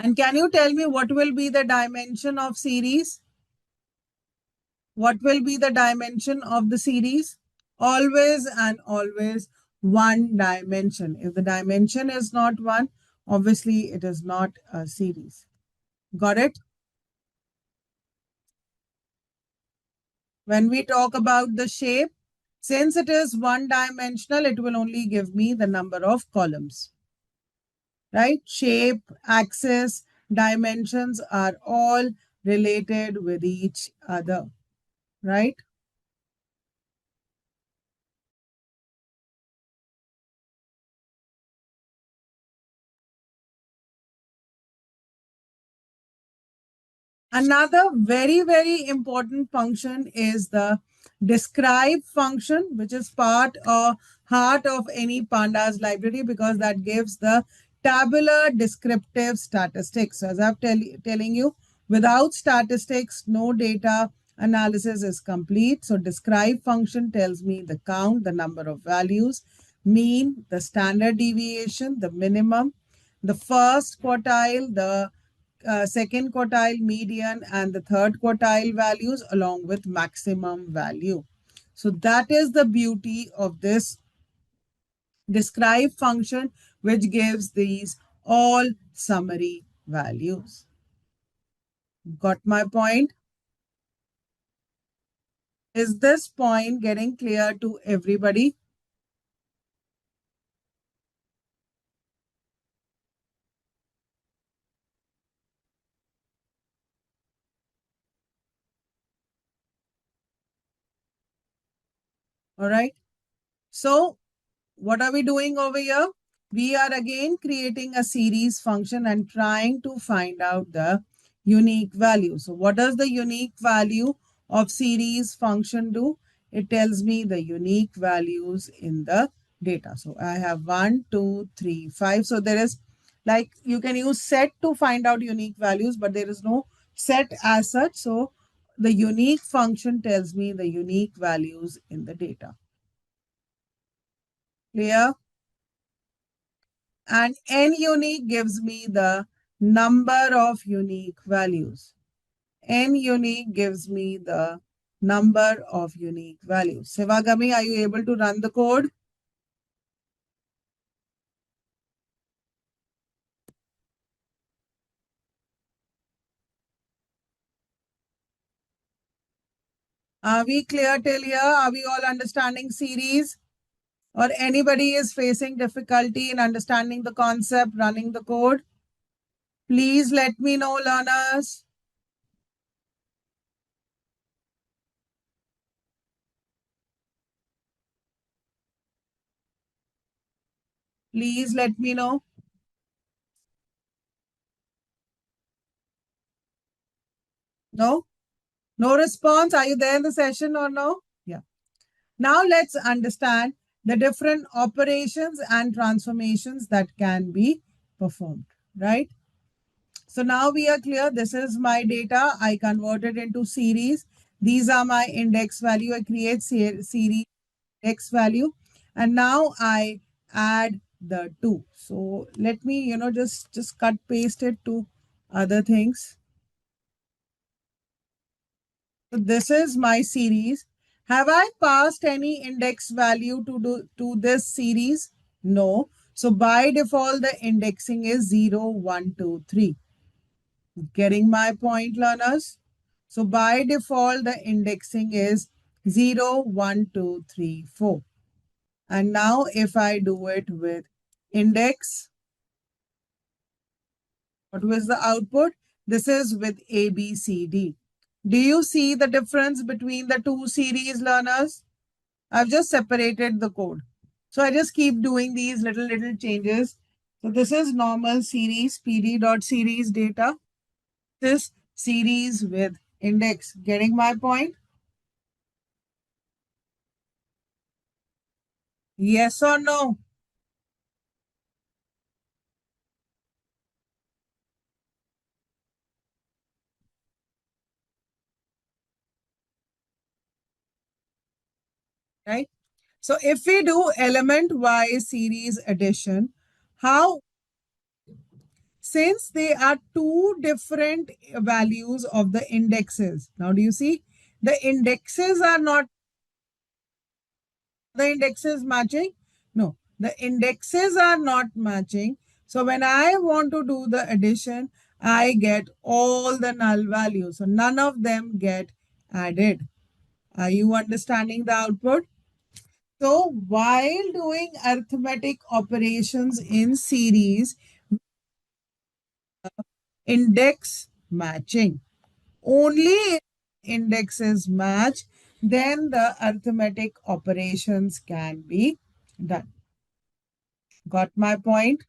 And can you tell me what will be the dimension of series? What will be the dimension of the series? Always and always one dimension. If the dimension is not one, obviously it is not a series. Got it? When we talk about the shape, since it is one dimensional, it will only give me the number of columns, right? Shape, axis, dimensions are all related with each other, right? Another very, very important function is the describe function, which is part or heart of any pandas library because that gives the tabular descriptive statistics. So as I'm telling you, without statistics, no data analysis is complete. So describe function tells me the count, the number of values, mean, the standard deviation, the minimum, the first quartile, the second quartile, median, and the third quartile values along with maximum value. So that is the beauty of this describe function, which gives these all summary values. Got my point? Is this point getting clear to everybody? All right. So what are we doing over here? We are again creating a series function and trying to find out the unique value. So what does the unique value of series function do? It tells me the unique values in the data. So I have 1, 2, 3, 5. So there is like you can use set to find out unique values, but there is no set as such. So the unique function tells me the unique values in the data. Clear? And n unique gives me the number of unique values. N unique gives me the number of unique values. Sivagami, are you able to run the code? Are we clear till here? Are we all understanding series? Or anybody is facing difficulty in understanding the concept, running the code? Please let me know, learners. Please let me know. No? No response? Are you there in the session or no? Yeah. Now let's understand the different operations and transformations that can be performed, right? So now we are clear. This is my data. I convert it into series. These are my index value. I create series index value. And now I add the two. So let me, just cut paste it to other things. So this is my series. Have I passed any index value to this series? No. So by default, the indexing is 0, 1, 2, 3. Getting my point, learners? So by default, the indexing is 0, 1, 2, 3, 4. And now if I do it with index, what was the output? This is with A, B, C, D. Do you see the difference between the two series, learners? I've just separated the code. So I just keep doing these little changes. So this is normal series, pd.series data. This series with index. Getting my point? Yes or no? Right? So if we do element-wise series addition, how since they are two different values of the indexes. Now, do you see? The indexes are not the indexes matching? No, the indexes are not matching. So when I want to do the addition, I get all the null values. So none of them get added. Are you understanding the output? So while doing arithmetic operations in series, index matching. Only if indexes match, then the arithmetic operations can be done. Got my point?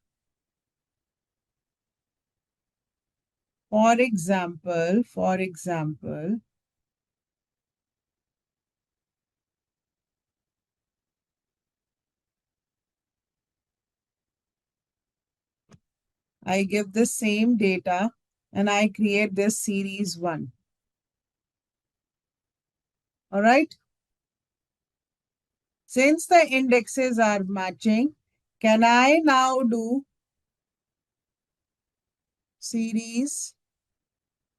For example, I give the same data and I create this series 1. All right. Since the indexes are matching, can I now do series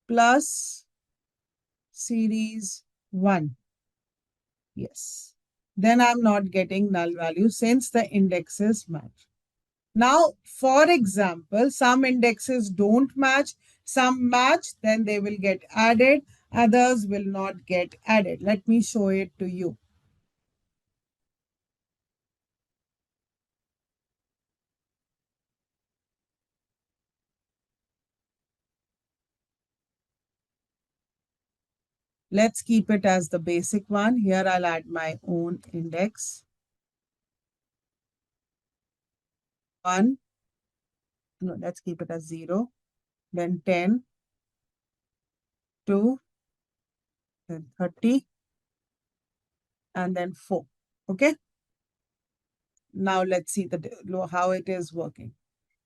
plus series 1? Yes. Then I'm not getting null value since the indexes match. Now, for example, some indexes don't match, some match, then they will get added, others will not get added. Let me show it to you. Let's keep it as the basic one. Here I'll add my own index. 1, no, let's keep it as 0, then 10, 2, then 30, and then 4. Okay. Now let's see how it is working.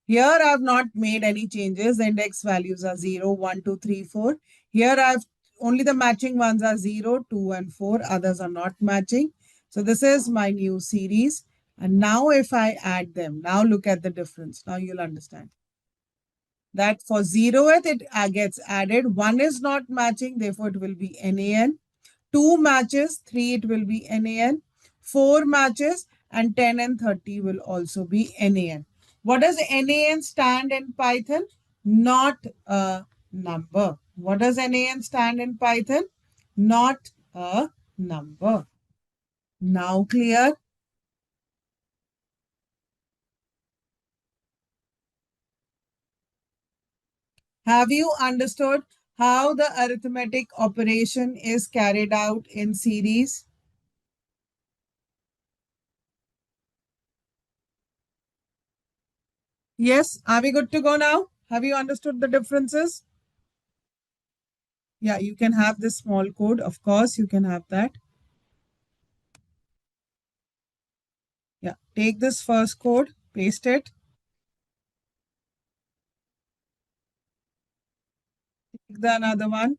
Here I've not made any changes. The index values are 0, 1, 2, 3, 4. Here I've only the matching ones are 0, 2, and 4. Others are not matching. So this is my new series. And now if I add them, now look at the difference. Now you'll understand that for 0th, it gets added. 1 is not matching, therefore it will be NaN. 2 matches, 3 it will be NaN. 4 matches, and 10 and 30 will also be NaN. What does NaN stand in Python? Not a number. What does NaN stand in Python? Not a number. Now clear? Have you understood how the arithmetic operation is carried out in series? Yes. Are we good to go now? Have you understood the differences? Yeah, you can have this small code. Of course, you can have that. Yeah, take this first code, paste it. Take the another one,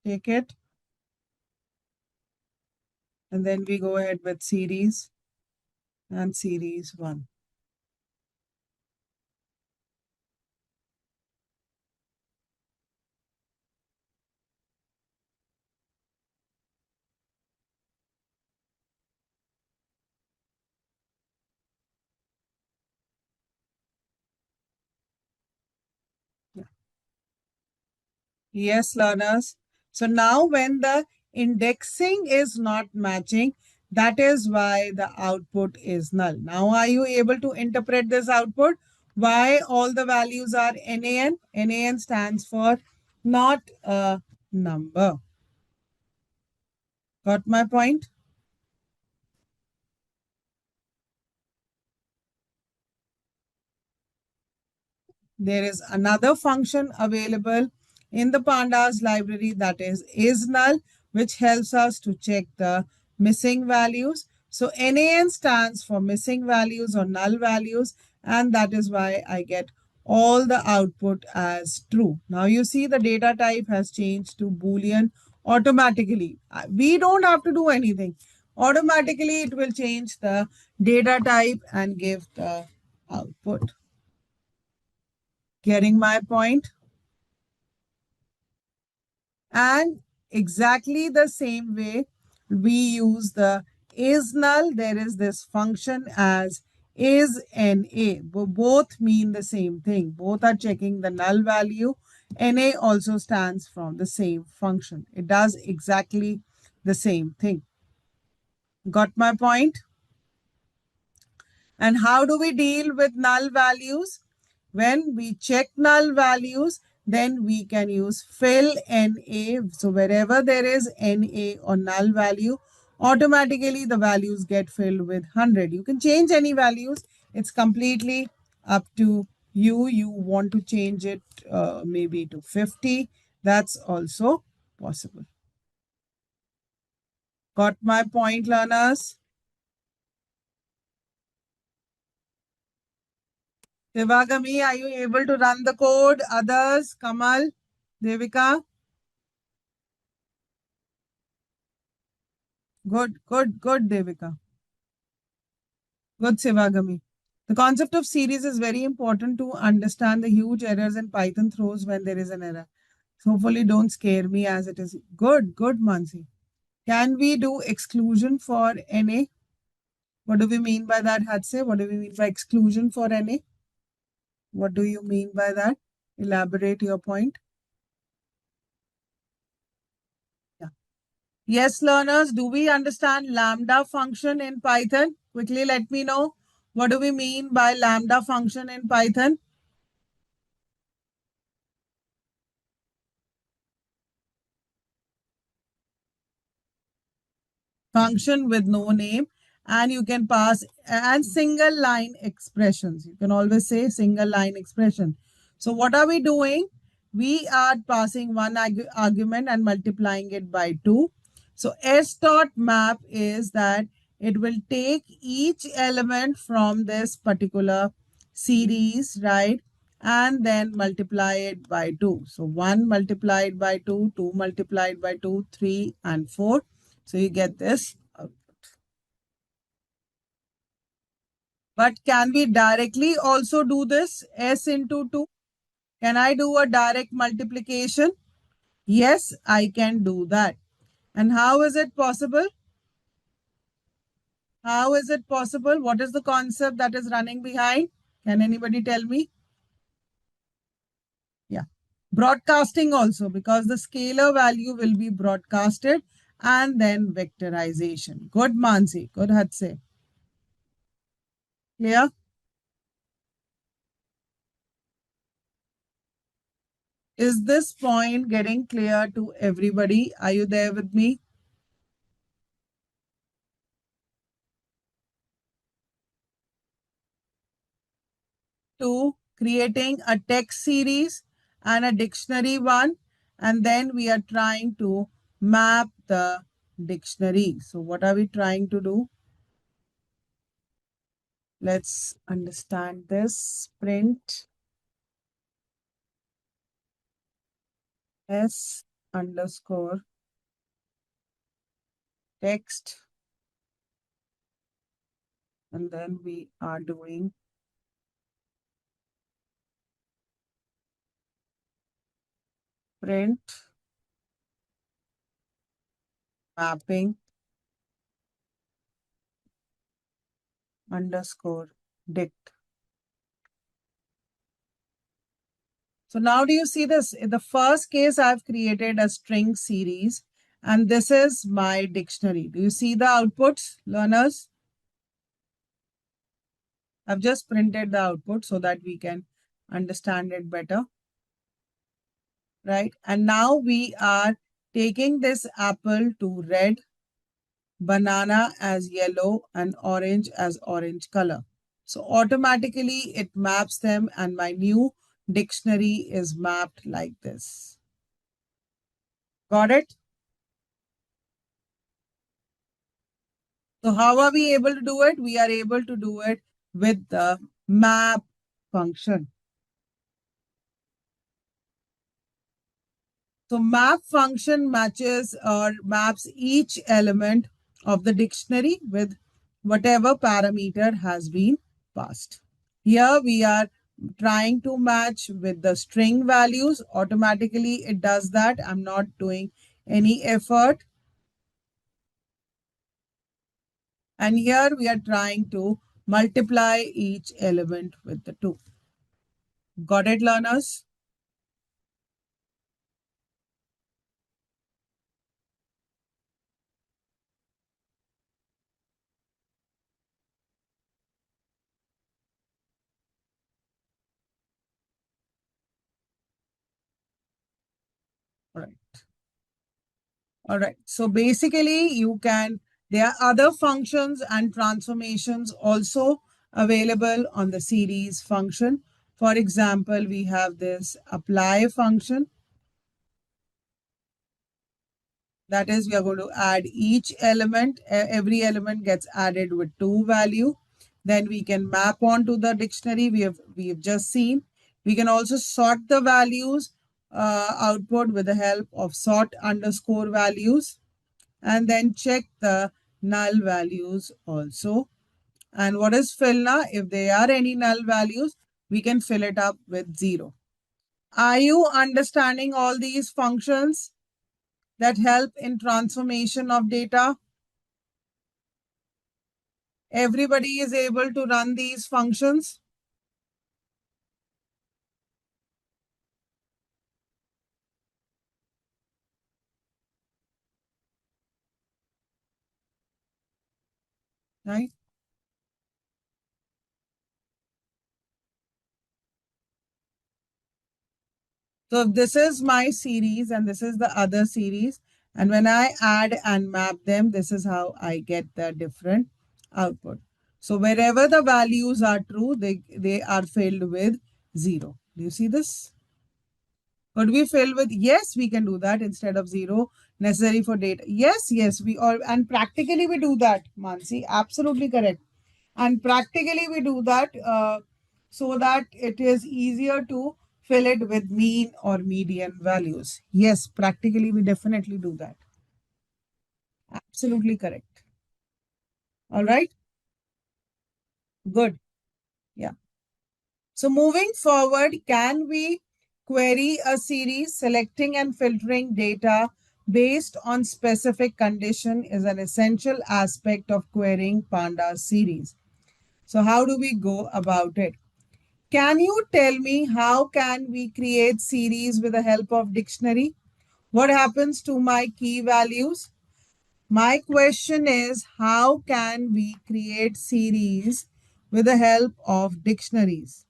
take it. And then we go ahead with series and series 1. Yeah. Yes, learners. So now when the indexing is not matching, that is why the output is null. Now are you able to interpret this output? Why all the values are NaN? NaN stands for not a number. Got my point? There is another function available in the Pandas library, that is null, which helps us to check the missing values. So NaN stands for missing values or null values, and that is why I get all the output as true. Now you see the data type has changed to Boolean automatically. We don't have to do anything. automatically it will change the data type and give the output. Getting my point? And exactly the same way we use the is null. There is this function as is NA. Both mean the same thing. Both are checking the null value. NA also stands for the same function. It does exactly the same thing. Got my point? And how do we deal with null values? When we check null values, then we can use fill NA. So wherever there is NA or null value, automatically the values get filled with 100. You can change any values. It's completely up to you. You want to change it maybe to 50. That's also possible. Got my point, learners? Devagami, are you able to run the code? Others, Kamal, Devika? Good, Devika. Good, Sivagami. The concept of series is very important to understand the huge errors in Python throws when there is an error. So hopefully don't scare me as it is. Good, Mansi. Can we do exclusion for NA? What do we mean by that, Hadse? What do we mean by exclusion for NA? What do you mean by that? Elaborate your point. Yeah. Yes, learners, do we understand lambda function in Python? Quickly let me know. What do we mean by lambda function in Python? Function with no name, and you can pass and single line expressions. You can always say single line expression. So what are we doing? We are passing one argument and multiplying it by 2. So s dot map is that it will take each element from this particular series, right? And then multiply it by 2. So 1 multiplied by 2, 2 multiplied by 2, 3 and 4. So you get this. But can we directly also do this? S into 2. Can I do a direct multiplication? Yes, I can do that. And how is it possible? How is it possible? What is the concept that is running behind? Can anybody tell me? Yeah. Broadcasting also, because the scalar value will be broadcasted, and then vectorization. Good, Mansi. Good, Hadse. Clear? Is this point getting clear to everybody? Are you there with me? To creating a text series and a dictionary one, and then we are trying to map the dictionary. So what are we trying to do? Let's understand this. Print s underscore text, and then we are doing print mapping underscore dict. So now do you see this? In the first case, I've created a string series, and this is my dictionary. Do you see the outputs, learners? I've just printed the output so that we can understand it better, right? And now we are taking this apple to red, banana as yellow, and orange as orange color. So automatically it maps them, and my new dictionary is mapped like this. Got it? So how are we able to do it? We are able to do it with the map function. So map function matches or maps each element of the dictionary with whatever parameter has been passed. Here we are trying to match with the string values. Automatically it does that. I'm not doing any effort. And here we are trying to multiply each element with the 2. Got it, learners? All right. All right. So basically there are other functions and transformations also available on the series function. For example, we have this apply function. That is, we are going to add each element. Every element gets added with 2 value. Then we can map onto the dictionary we have just seen. We can also sort the values output with the help of sort underscore values, and then check the null values also. And what is fill now? If there are any null values, we can fill it up with 0. Are you understanding all these functions that help in transformation of data? Everybody is able to run these functions. Right? So this is my series and this is the other series. And when I add and map them, this is how I get the different output. So wherever the values are true, they are filled with 0. Do you see this? Could we fill with, yes, we can do that instead of 0 necessary for data. Yes, yes, we all, and practically we do that, Mansi, absolutely correct. And practically we do that so that it is easier to fill it with mean or median values. Yes, practically we definitely do that. Absolutely correct. All right, good. Yeah. So moving forward, can we query a series? Selecting and filtering data based on specific condition is an essential aspect of querying Pandas series. So how do we go about it? Can you tell me how can we create series with the help of dictionary? What happens to my key values? My question is, how can we create series with the help of dictionaries?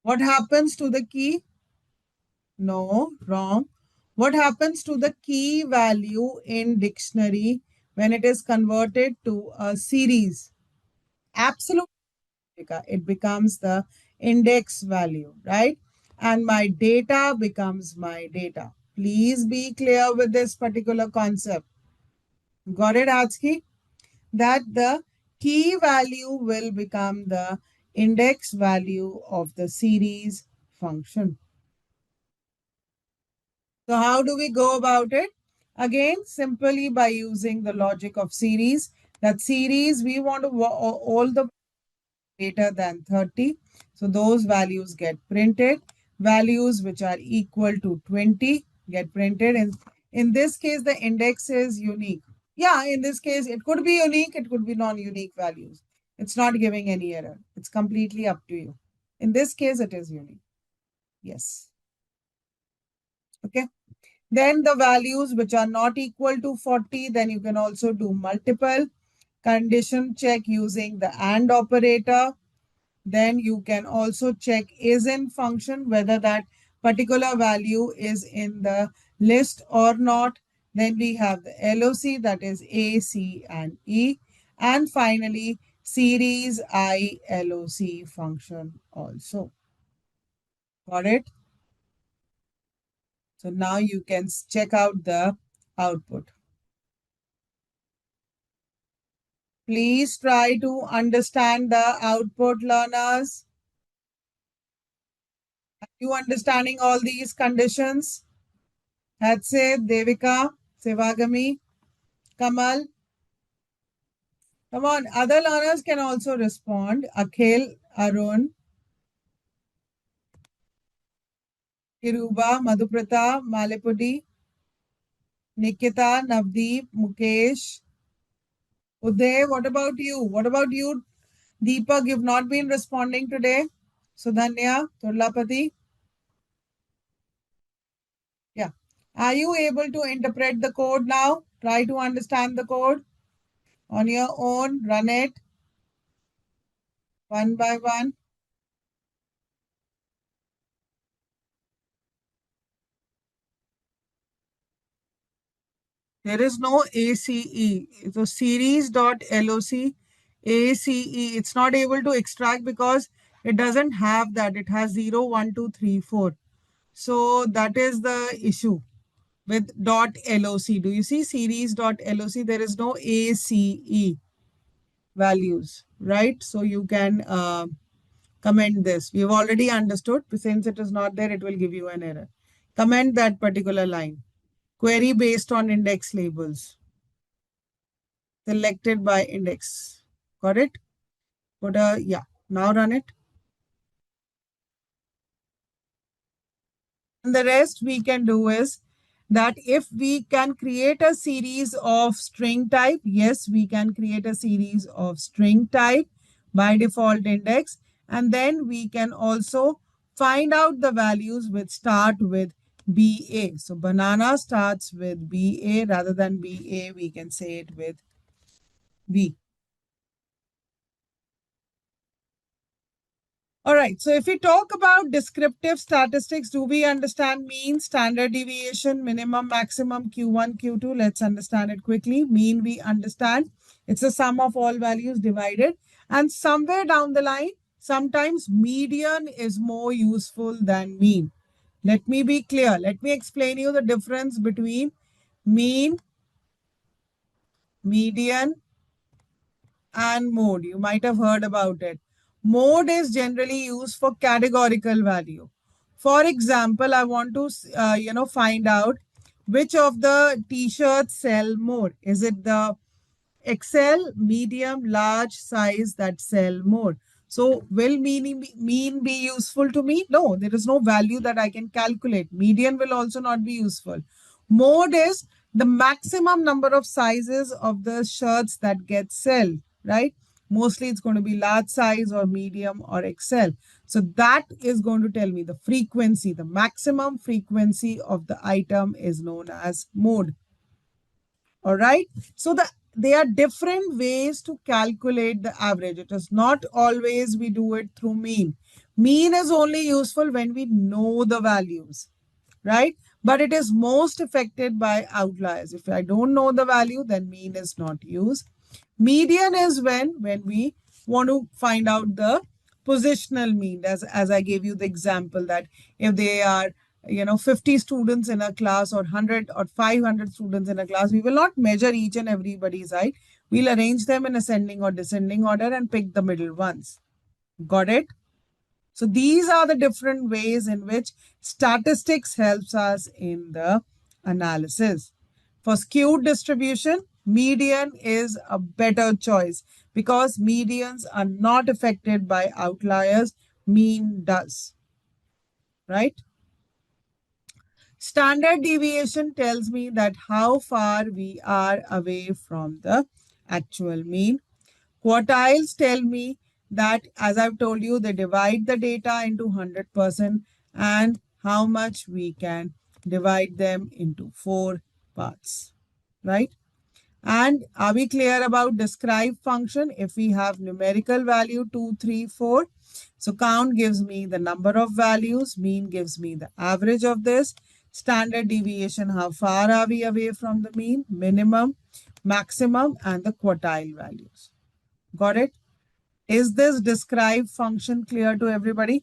What happens to the key? No, wrong. What happens to the key value in dictionary when it is converted to a series? Absolutely. It becomes the index value, right? And my data becomes my data. Please be clear with this particular concept. Got it, Atsuki? That the key value will become the index value of the series function. So how do we go about it? Again, simply by using the logic of series. That series, we want to all the greater than 30. So those values get printed. Values which are equal to 20 get printed. In this case, the index is unique. Yeah, in this case, it could be unique. It could be non-unique values. It's not giving any error. It's completely up to you. In this case, it is unique. Yes. Okay. Then the values which are not equal to 40, then you can also do multiple condition check using the AND operator. Then you can also check is in function, whether that particular value is in the list or not. Then we have the LOC, that is A, C, and E. And finally, series I LOC function also. Got it? So now you can check out the output. Please try to understand the output, learners. Are you understanding all these conditions? That's it, Devika, Sivagami, Kamal. Come on, other learners can also respond. Akhil, Arun, Kiruba, Madhuprata, Malipudi, Nikita, Navdeep, Mukesh, Uday. What about you? What about you, Deepak? You've not been responding today. Sudhanya, Turlapati. Yeah. Are you able to interpret the code now? Try to understand the code on your own. Run it one by one. There is no ACE. So series.loc ACE. It's not able to extract because it doesn't have that. It has 0, 1, 2, 3, 4. So that is the issue with .loc. Do you see series.loc? There is no ACE values, right? So you can comment this. We've already understood. Since it is not there, it will give you an error. Comment that particular line. Query based on index labels. Selected by index. Got it? Yeah. Now run it. And the rest we can do is that if we can create a series of string type, yes, we can create a series of string type by default index. And then we can also find out the values which start with BA. So banana starts with BA rather than BA, we can say it with B. All right, so if we talk about descriptive statistics, do we understand mean, standard deviation, minimum, maximum, Q1, Q2? Let's understand it quickly. Mean, we understand. It's the sum of all values divided. And somewhere down the line, sometimes median is more useful than mean. Let me be clear. Let me explain you the difference between mean, median, and mode. You might have heard about it. Mode is generally used for categorical value. For example, I want to find out which of the t-shirts sell more. Is it the XL, medium, large size that sell more? So will mean be useful to me? No, there is no value that I can calculate. Median will also not be useful. Mode is the maximum number of sizes of the shirts that get sell, right? Mostly it's going to be large size or medium or XL. So that is going to tell me the frequency, the maximum frequency of the item is known as mode. All right. So there are different ways to calculate the average. It is not always we do it through mean. Mean is only useful when we know the values, right? But it is most affected by outliers. If I don't know the value, then mean is not used. Median is when we want to find out the positional mean, as I gave you the example that if they are 50 students in a class or 100 or 500 students in a class, we will not measure each and everybody's height. We'll arrange them in ascending or descending order and pick the middle ones. Got it? So these are the different ways in which statistics helps us in the analysis. For skewed distribution, median is a better choice because medians are not affected by outliers. Mean does, right? Standard deviation tells me that how far we are away from the actual mean. Quartiles tell me that, as I've told you, they divide the data into 100% and how much we can divide them into 4 parts, right? And are we clear about describe function? If we have numerical value 2, 3, 4, so count gives me the number of values, mean gives me the average of this, standard deviation, how far are we away from the mean, minimum, maximum, and the quartile values. Got it? Is this describe function clear to everybody?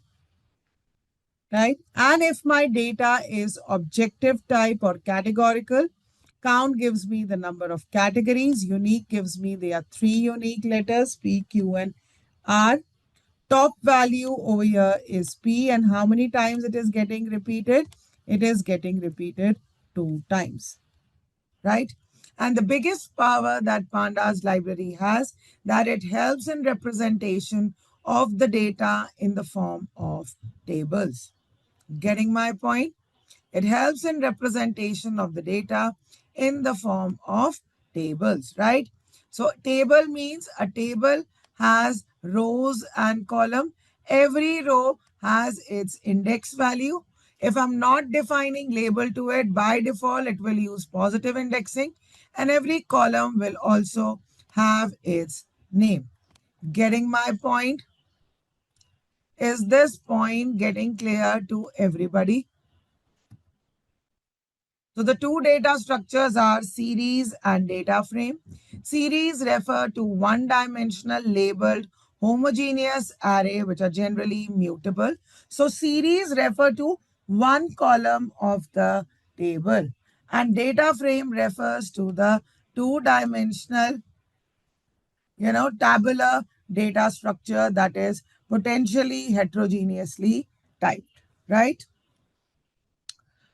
right? And if my data is objective type or categorical, count gives me the number of categories. Unique gives me there are 3 unique letters, P, Q, and R. Top value over here is P, and how many times it is getting repeated? It is getting repeated 2 times, right? And the biggest power that Pandas library has, that it helps in representation of the data in the form of tables. Getting my point? It helps in representation of the data in the form of tables, right? So table means a table has rows and column. Every row has its index value. If I'm not defining label to it, by default, it will use positive indexing, and every column will also have its name. Getting my point? Is this point getting clear to everybody? So the two data structures are series and data frame. Series refer to one-dimensional labeled homogeneous array which are generally mutable. So series refer to one column of the table, and data frame refers to the two-dimensional, tabular data structure that is potentially heterogeneously typed, right?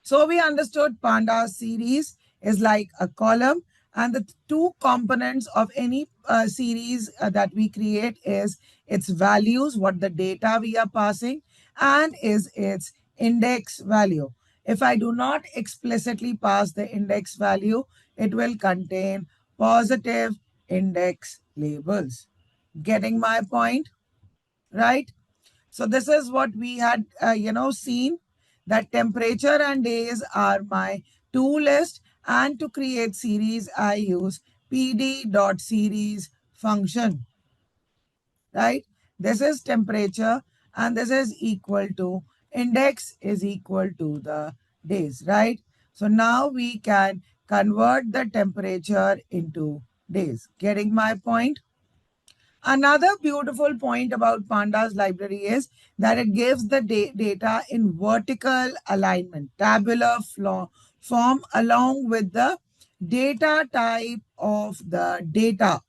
So we understood Pandas series is like a column, and the two components of any series that we create is its values, what the data we are passing, and is its index value. If I do not explicitly pass the index value, it will contain positive index labels. Getting my point, right? So this is what we had, seen, that temperature and days are my to list, and to create series, I use pd.series function, right? This is temperature, and this is equal to index is equal to the days, right? So now we can convert the temperature into days. Getting my point? Another beautiful point about Pandas library is that it gives the data in vertical alignment, tabular form, along with the data type of the data.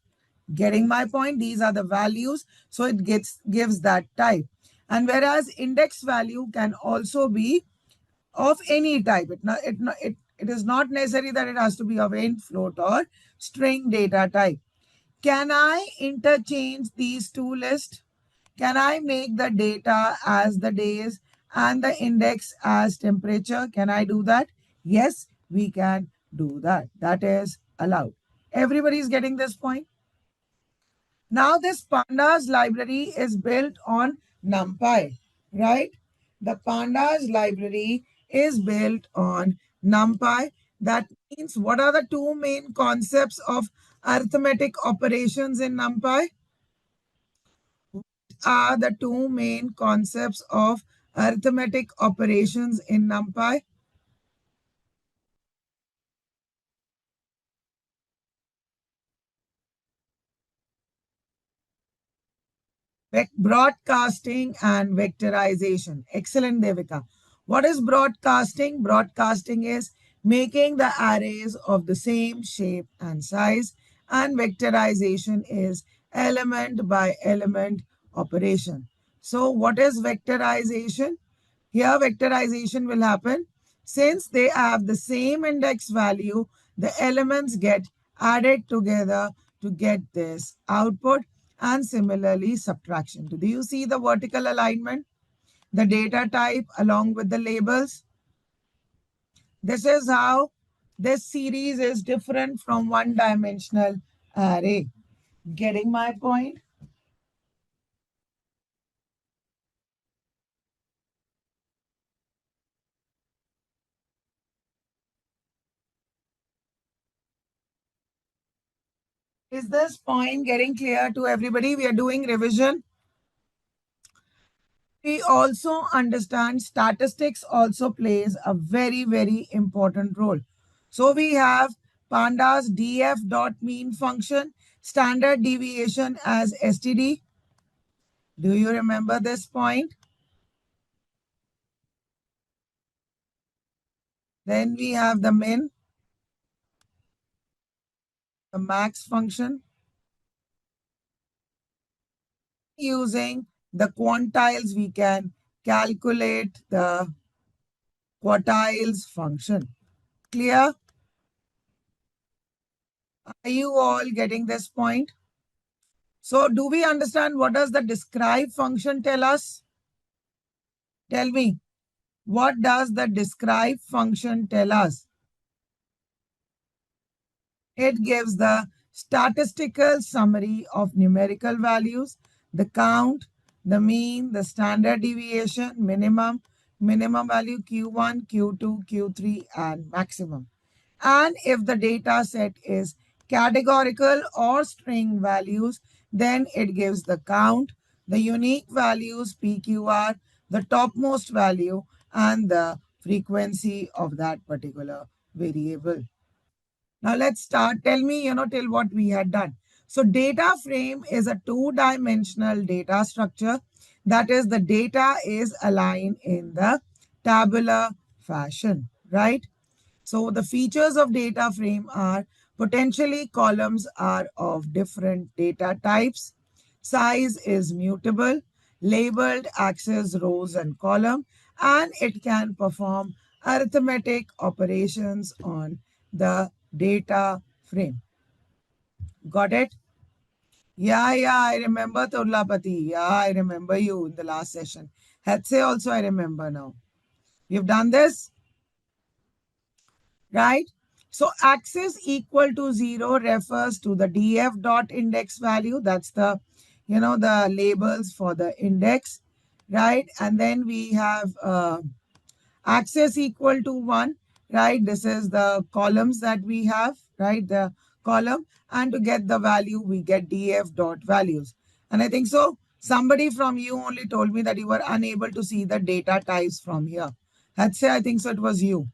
Getting my point? These are the values, so it gives that type. And whereas index value can also be of any type. It is not necessary that it has to be of int, float, or string data type. Can I interchange these two lists? Can I make the data as the days and the index as temperature? Can I do that? Yes, we can do that. That is allowed. Everybody is getting this point? Now this Pandas library is built on NumPy, right? The Pandas library is built on NumPy. That means what are the two main concepts of arithmetic operations in NumPy? Are the two main concepts of arithmetic operations in NumPy? Broadcasting and vectorization. Excellent, Devika. What is broadcasting? Broadcasting is making the arrays of the same shape and size, and vectorization is element by element operation. So, what is vectorization? Here, vectorization will happen. Since they have the same index value, the elements get added together to get this output, and similarly subtraction. Do you see the vertical alignment? The data type along with the labels. This is how this series is different from one-dimensional array. Getting my point? Is this point getting clear to everybody? We are doing revision. We also understand statistics also plays a very, very important role. So we have Pandas df.mean function, standard deviation as STD. Do you remember this point? Then we have the min, the max function. Using the quantiles, we can calculate the quartiles function. Clear? Are you all getting this point? So do we understand what does the describe function tell us? Tell me, what does the describe function tell us? It gives the statistical summary of numerical values, the count, the mean, the standard deviation, minimum value Q1, Q2, Q3, and maximum. And if the data set is categorical or string values, then it gives the count, the unique values PQR, the topmost value, and the frequency of that particular variable. Now let's start. Tell me, till what we had done. So data frame is a two-dimensional data structure. That is, the data is aligned in the tabular fashion, right? So the features of data frame are potentially columns are of different data types. Size is mutable, labeled access rows and column, and it can perform arithmetic operations on the data frame. Got it? Yeah, I remember Turlapati. Yeah, I remember you in the last session. Hetze also I remember now. You've done this? Right? So axis equal to 0 refers to the df dot index value. That's the, the labels for the index, right? And then we have axis equal to 1, right? This is the columns that we have, right? The column. And to get the value, we get df dot values. And I think so. Somebody from you only told me that you were unable to see the data types from here. Let's say I think so it was you.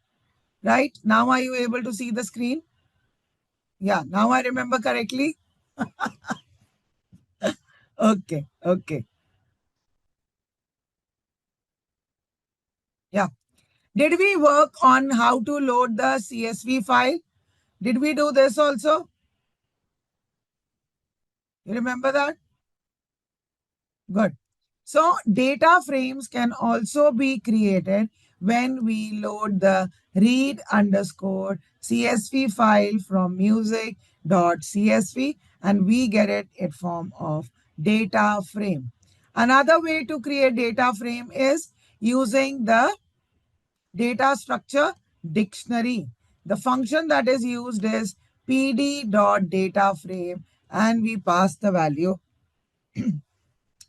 Right? Now are you able to see the screen? Yeah, now I remember correctly. Okay. Yeah. Did we work on how to load the CSV file? Did we do this also? You remember that? Good. So data frames can also be created when we load the read underscore CSV file from music.csv and we get it in form of data frame. Another way to create data frame is using the data structure dictionary. The function that is used is pd.dataframe and we pass the value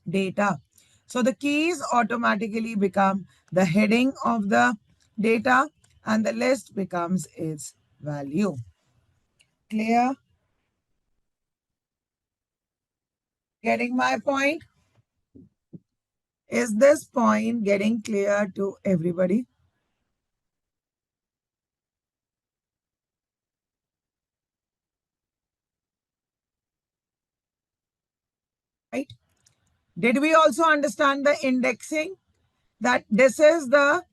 data. So the keys automatically become the heading of the data and the list becomes its value. Clear? Getting my point? Is this point getting clear to everybody? Right? Did we also understand the indexing? That this is the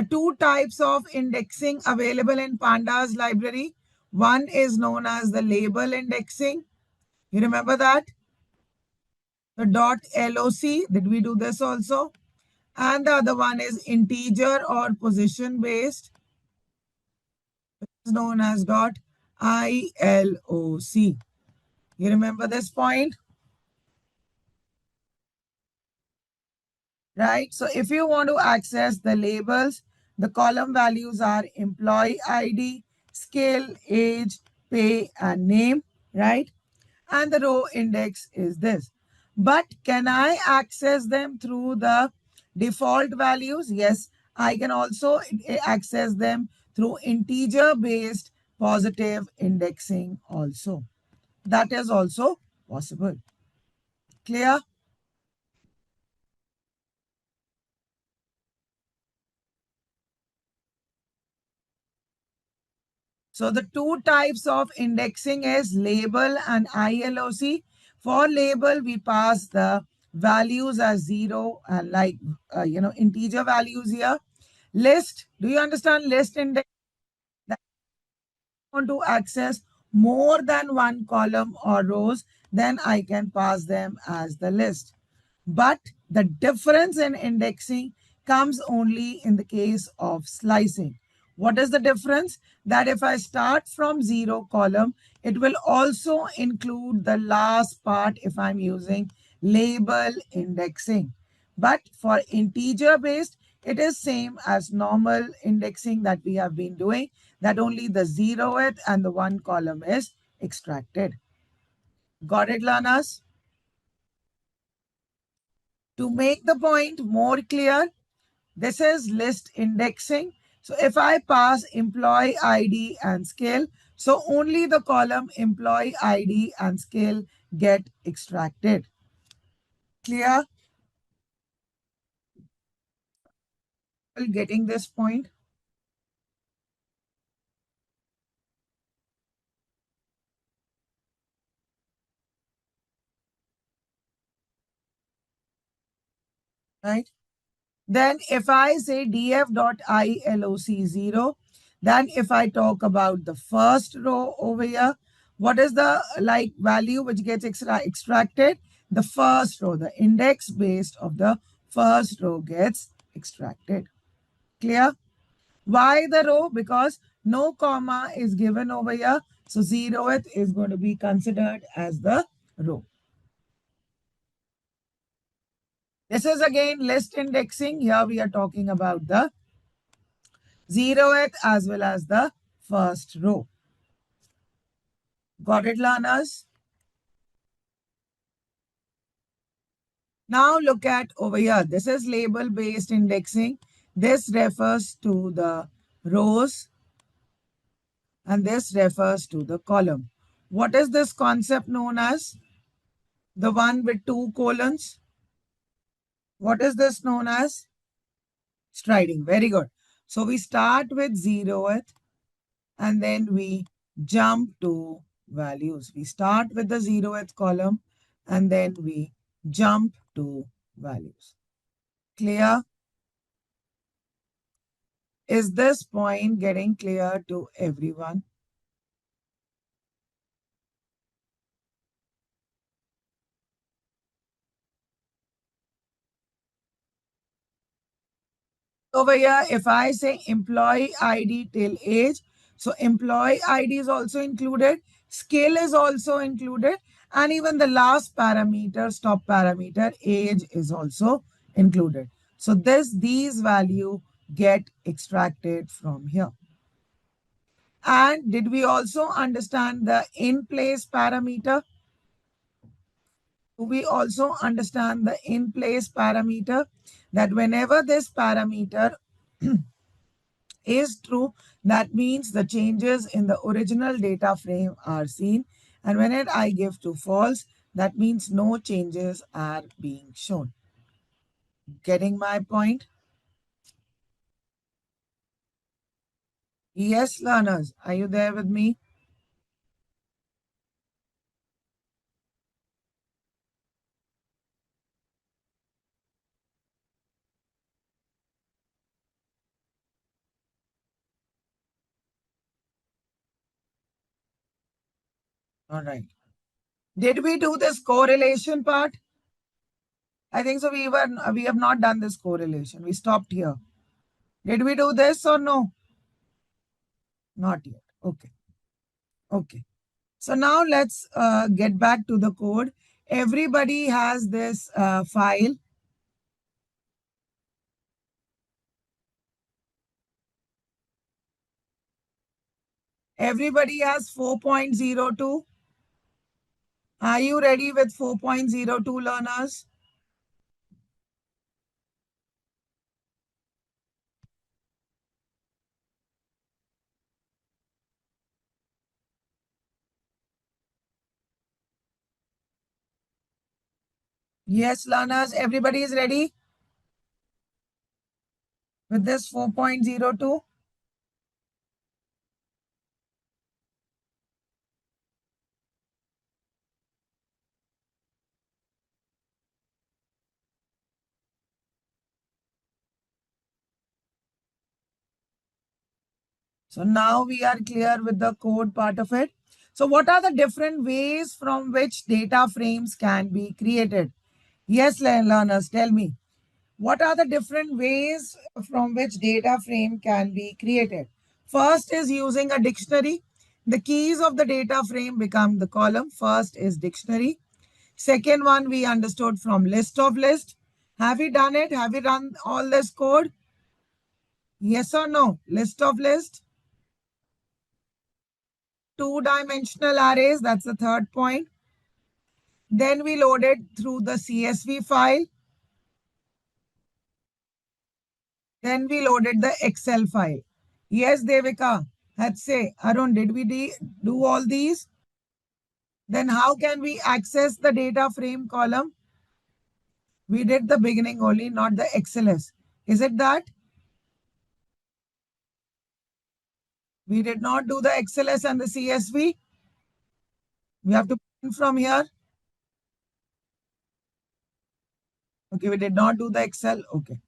two types of indexing available in Pandas library. One is known as the label indexing. You remember that? The .loc. Did we do this also? And the other one is integer or position based. It's known as .iloc. You remember this point? Right? So if you want to access the labels, the column values are employee ID, skill, age, pay, and name, right? And the row index is this. But can I access them through the default values? Yes, I can also access them through integer-based positive indexing also. That is also possible. Clear? So the two types of indexing is label and ILOC. For label, we pass the values as 0 and integer values here. List, do you understand list index? want to access more than one column or rows, then I can pass them as the list. But the difference in indexing comes only in the case of slicing. What is the difference? That if I start from 0 column, it will also include the last part if I'm using label indexing. But for integer based, it is same as normal indexing that we have been doing, that only the 0th and the 1 column is extracted. Got it, learners? To make the point more clear, this is list indexing. So if I pass employee ID and skill, so only the column employee ID and skill get extracted. Clear? Getting this point? Right? Then if I say df.iloc0, then if I talk about the first row over here, what is the value which gets extracted? The first row, the index based of the first row gets extracted. Clear? Why the row? Because no comma is given over here. So 0th is going to be considered as the row. This is again list indexing. Here we are talking about the 0th as well as the first row. Got it, learners? Now look at over here. This is label-based indexing. This refers to the rows and this refers to the column. What is this concept known as? The one with 2 colons. What is this known as? Striding. Very good. So we start with 0th and then we jump to values. We start with the 0th column and then we jump to values. Clear? Is this point getting clear to everyone? Over here, if I say employee ID till age, so employee ID is also included, skill is also included, and even the last parameter, stop parameter, age is also included. So these value get extracted from here. And did we also understand the in place parameter? Do we also understand the in place parameter? That whenever this parameter is true, that means the changes in the original data frame are seen. And when I give to false, that means no changes are being shown. Getting my point? Yes, learners, are you there with me? All right. Did we do this correlation part? I think so. We have not done this correlation. We stopped here. Did we do this or no? Not yet. Okay. Okay. So now let's get back to the code. Everybody has this file. Everybody has 4.02. Are you ready with 4.02, learners? Yes, learners, everybody is ready with this 4.02. So now we are clear with the code part of it. So what are the different ways from which data frames can be created? Yes, learners, tell me. What are the different ways from which data frame can be created? First is using a dictionary. The keys of the data frame become the column. First is dictionary. Second one we understood from list of list. Have we done it? Have we run all this code? Yes or no? List of list. Two-dimensional arrays, that's the third point. Then we load it through the CSV file. Then we loaded the Excel file. Yes, Devika, let's say, Arun, did we do all these? Then how can we access the data frame column? We did the beginning only, not the XLS. Is it that? We did not do the XLS and the CSV. We have to print from here. Okay, we did not do the Excel. Okay.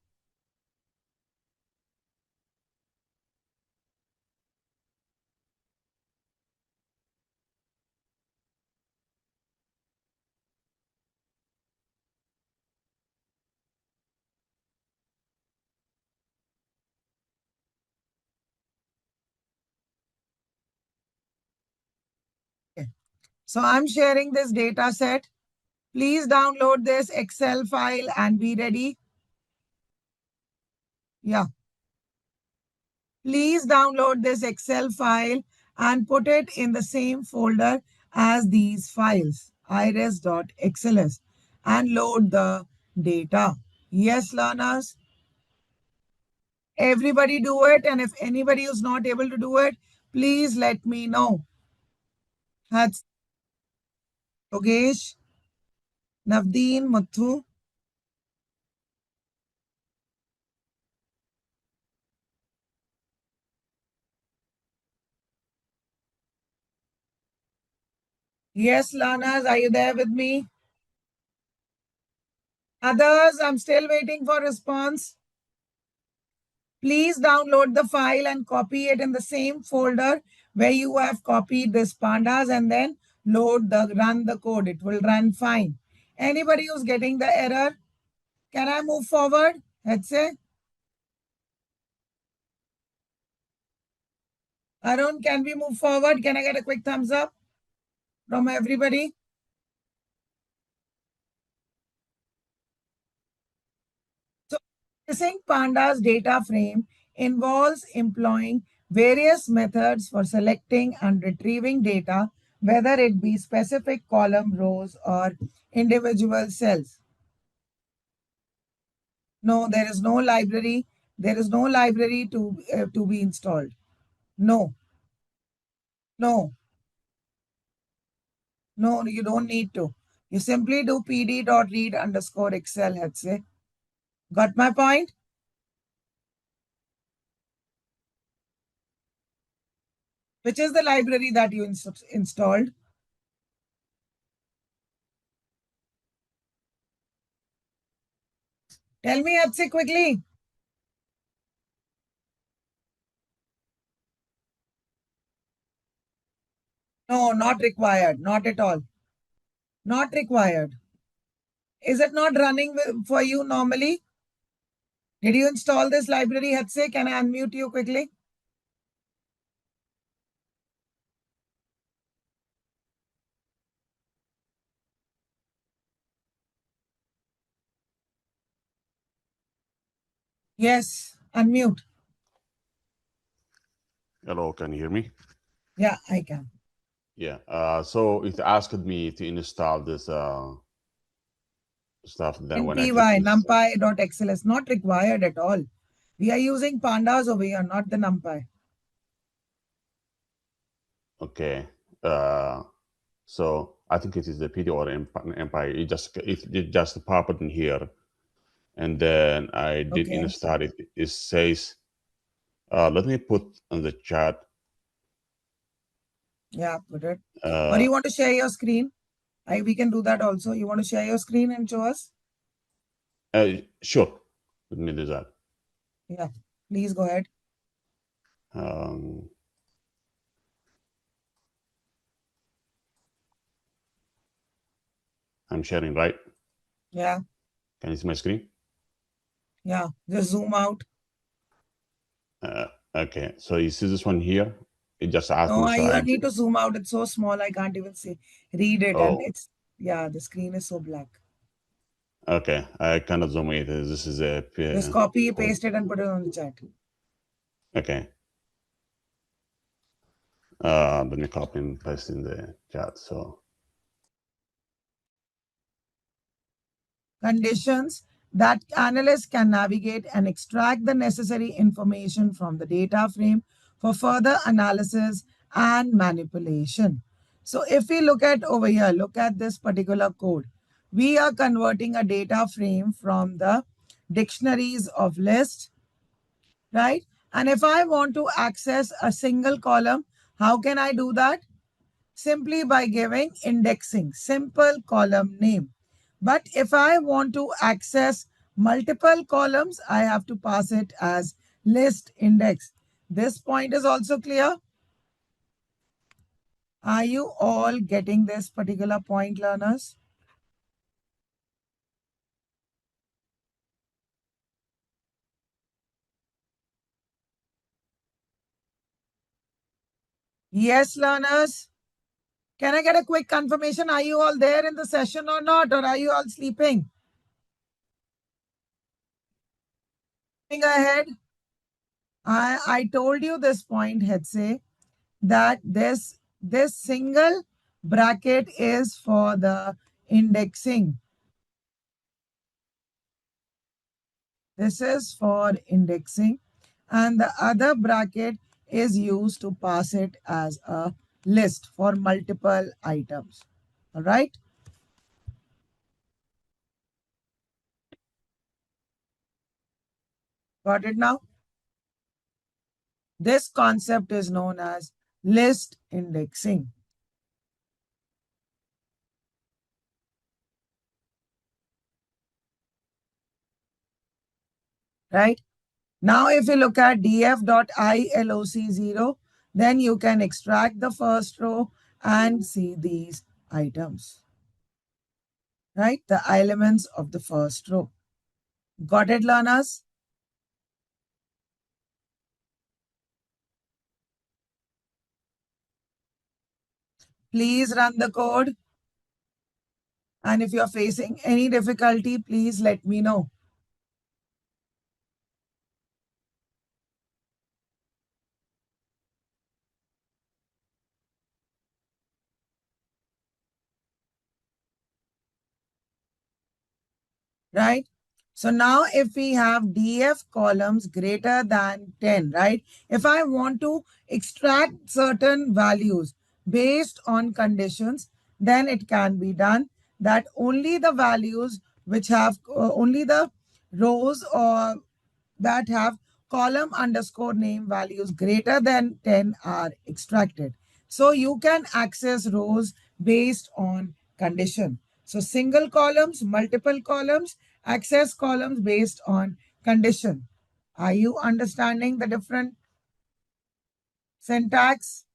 So I'm sharing this data set. Please download this Excel file and be ready. Yeah. Please download this Excel file and put it in the same folder as these files, iris.xls, and load the data. Yes, learners? Everybody do it. And if anybody is not able to do it, please let me know. That's Yogesh, Navdeen, Muthu. Yes, learners, are you there with me? Others, I'm still waiting for response. Please download the file and copy it in the same folder where you have copied this pandas and then run the code. It will run fine. Anybody who's getting the error, can I move forward? Let's say. Arun, can we move forward? Can I get a quick thumbs up from everybody? So, using pandas data frame involves employing various methods for selecting and retrieving data, whether it be specific column rows or individual cells. No, there is no library. There is no library to be installed. No, no, no, you don't need to. You simply do pd.read underscore Excel, let's say. Got my point? Which is the library that you installed? Tell me, Atse, quickly. No, not required. Not at all. Not required. Is it not running for you normally? Did you install this library, Hatse? Can I unmute you quickly? Yes, unmute. Hello, can you hear me? Yeah, I can. Yeah. So it asked me to install this stuff. Then when I click NPY, install, numpy.xls, not required at all. We are using pandas over here, not the numpy. okay. So I think it is the PD or NumPy. It just popped in here, and then I did Okay. install it. It says, let me put on the chat. Yeah, put it. Or you want to share your screen? We can do that also. You want to share your screen and show us? Sure. Let me do that. Yeah, please go ahead. I'm sharing, right? Yeah. Can you see my screen? Yeah. Just zoom out. Okay, so you see this one here? It just asked No, me, so you I, need to zoom out. It's so small, I can't even see. Read it, and oh, it's, yeah, the screen is so black. okay, I cannot zoom it. This is a Just copy, code. paste it, and put it on the chat. Okay. Let me copy and paste in the chat. So Conditions that analysts can navigate and extract the necessary information from the data frame for further analysis and manipulation. So if we look at over here, look at this particular code. We are converting a data frame from the dictionaries of list, right? And if I want to access a single column, how can I do that? Simply by giving indexing, simple column name. But if I want to access multiple columns, I have to pass it as list index. This point is also clear. Are you all getting this particular point, learners? Yes, learners. Can I get a quick confirmation? Are you all there in the session or not? Or are you all sleeping? Going ahead. I told you this point, Hetze, that this single bracket is for the indexing. This is for indexing, and the other bracket is used to pass it as a list for multiple items. All right. Got it now? This concept is known as list indexing. Right? Now, if you look at df.iloc0, then you can extract the first row and see these items, right? The elements of the first row. Got it, learners? Please run the code. And if you're facing any difficulty, please let me know. Right? So now if we have df columns greater than 10, right? If I want to extract certain values based on conditions, then it can be done that only the values which have only the rows or that have column underscore name values greater than 10 are extracted. So you can access rows based on condition. So single columns, multiple columns, access columns based on condition. Are you understanding the different syntax?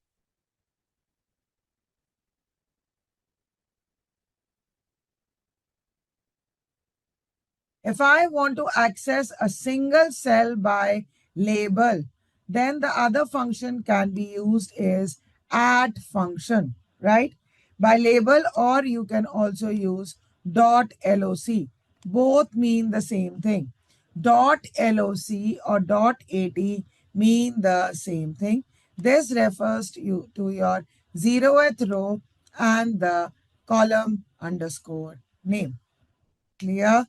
If I want to access a single cell by label, then the other function can be used is add function, right? By label, or you can also use dot .loc. Both mean the same thing. Dot .loc or dot .at mean the same thing. This refers to your 0th row and the column underscore name. Clear?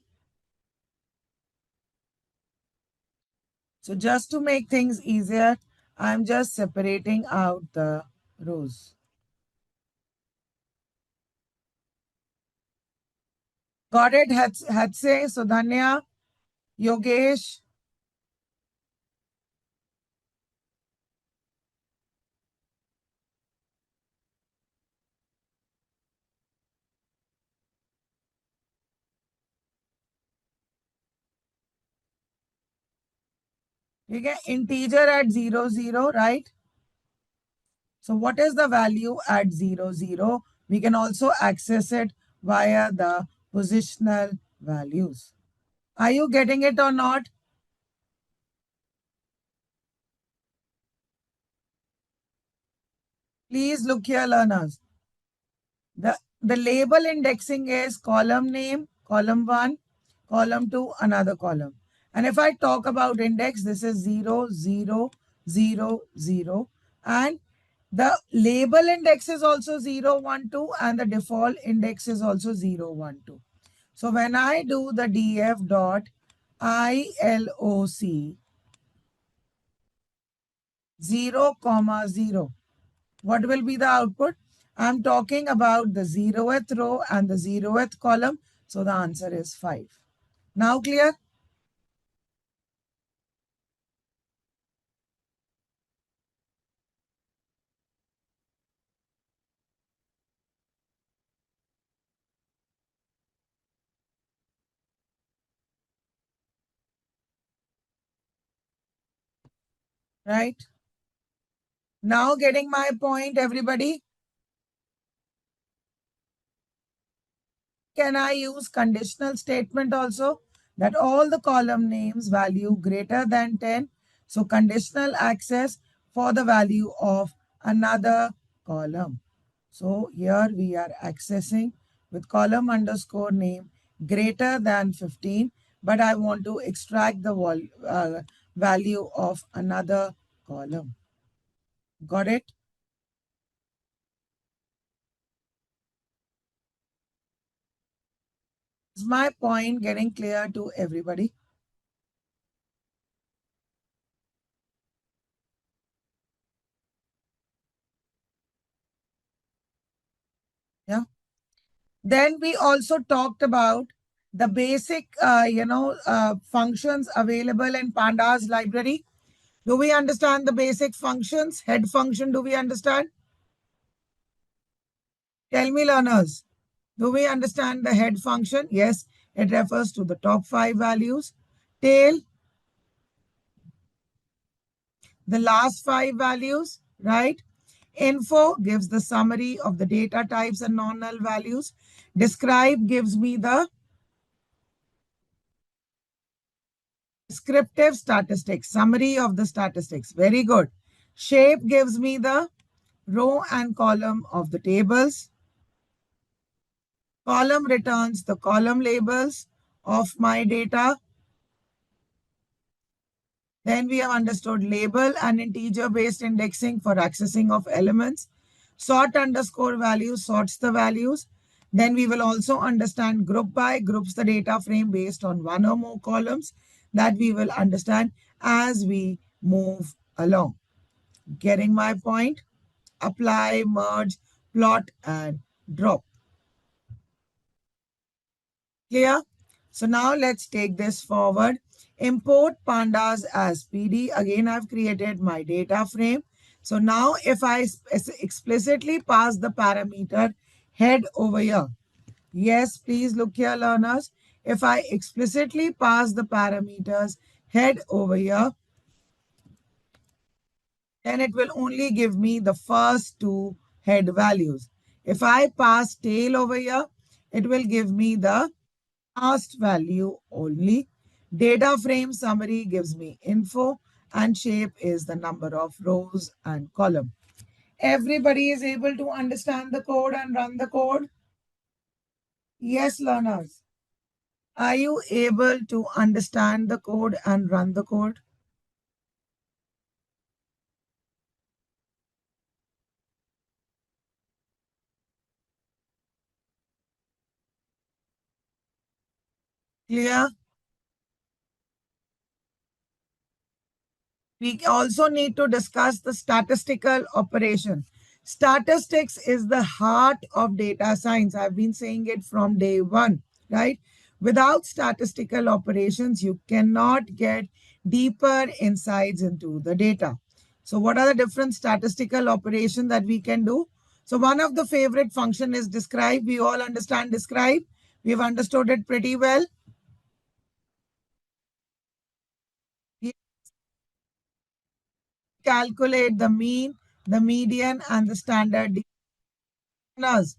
So just to make things easier, I'm just separating out the rows. Got it, Hatse, Sudhanya, Yogesh? You get integer at 0, 0, right? So what is the value at 0, 0? We can also access it via the positional values. Are you getting it or not? Please look here, learners. The label indexing is column name, column 1, column 2, another column. And if I talk about index, this is 0, 0, 0, 0. And the label index is also 0, 1, 2, and the default index is also 0, 1, 2. So when I do the df dot ILOC 0, comma 0, what will be the output? I'm talking about the 0th row and the 0th column. So the answer is 5. Now clear? Right? Now getting my point, everybody? Can I use conditional statement also? That all the column names value greater than 10. So conditional access for the value of another column. So here we are accessing with column underscore name greater than 15, but I want to extract the value of another column. Got it? Is my point getting clear to everybody? Yeah. Then we also talked about the basic, functions available in Pandas library. Do we understand the basic functions? Head function, do we understand? Tell me, learners. Do we understand the head function? Yes, it refers to the top 5 values. Tail, the last 5 values, right? Info gives the summary of the data types and non-null values. Describe gives me the descriptive statistics, summary of the statistics. Very good. Shape gives me the row and column of the tables. Column returns the column labels of my data. Then we have understood label and integer-based indexing for accessing of elements. Sort underscore value sorts the values. Then we will also understand group by, groups the data frame based on one or more columns that we will understand as we move along. Getting my point? Apply, merge, plot, and drop. Clear? So now let's take this forward. Import pandas as PD. Again, I've created my data frame. So now if I explicitly pass the parameter head over here. Yes, please look here, learners. If I explicitly pass the parameters head over here, then it will only give me the first 2 head values. If I pass tail over here, it will give me the last value only. Data frame summary gives me info and shape is the number of rows and column. Everybody is able to understand the code and run the code? Yes, learners. Are you able to understand the code and run the code? Clear? We also need to discuss the statistical operation. Statistics is the heart of data science. I've been saying it from day one, right? Without statistical operations, you cannot get deeper insights into the data. So what are the different statistical operations that we can do? So one of the favorite function is describe. We all understand describe. We've understood it pretty well. We calculate the mean, the median, and the standard deviation.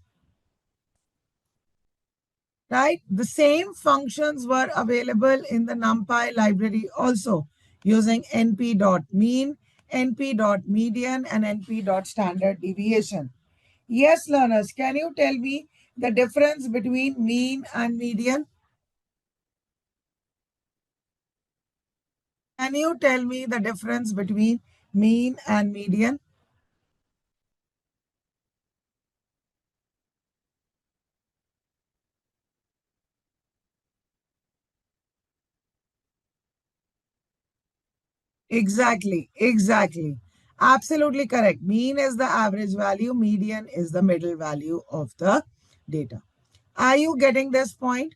right? The same functions were available in the NumPy library also using np.mean, np.median, and np.standard deviation. Yes, learners, can you tell me the difference between mean and median? Can you tell me the difference between mean and median? Exactly, exactly. Absolutely correct. Mean is the average value, median is the middle value of the data. Are you getting this point?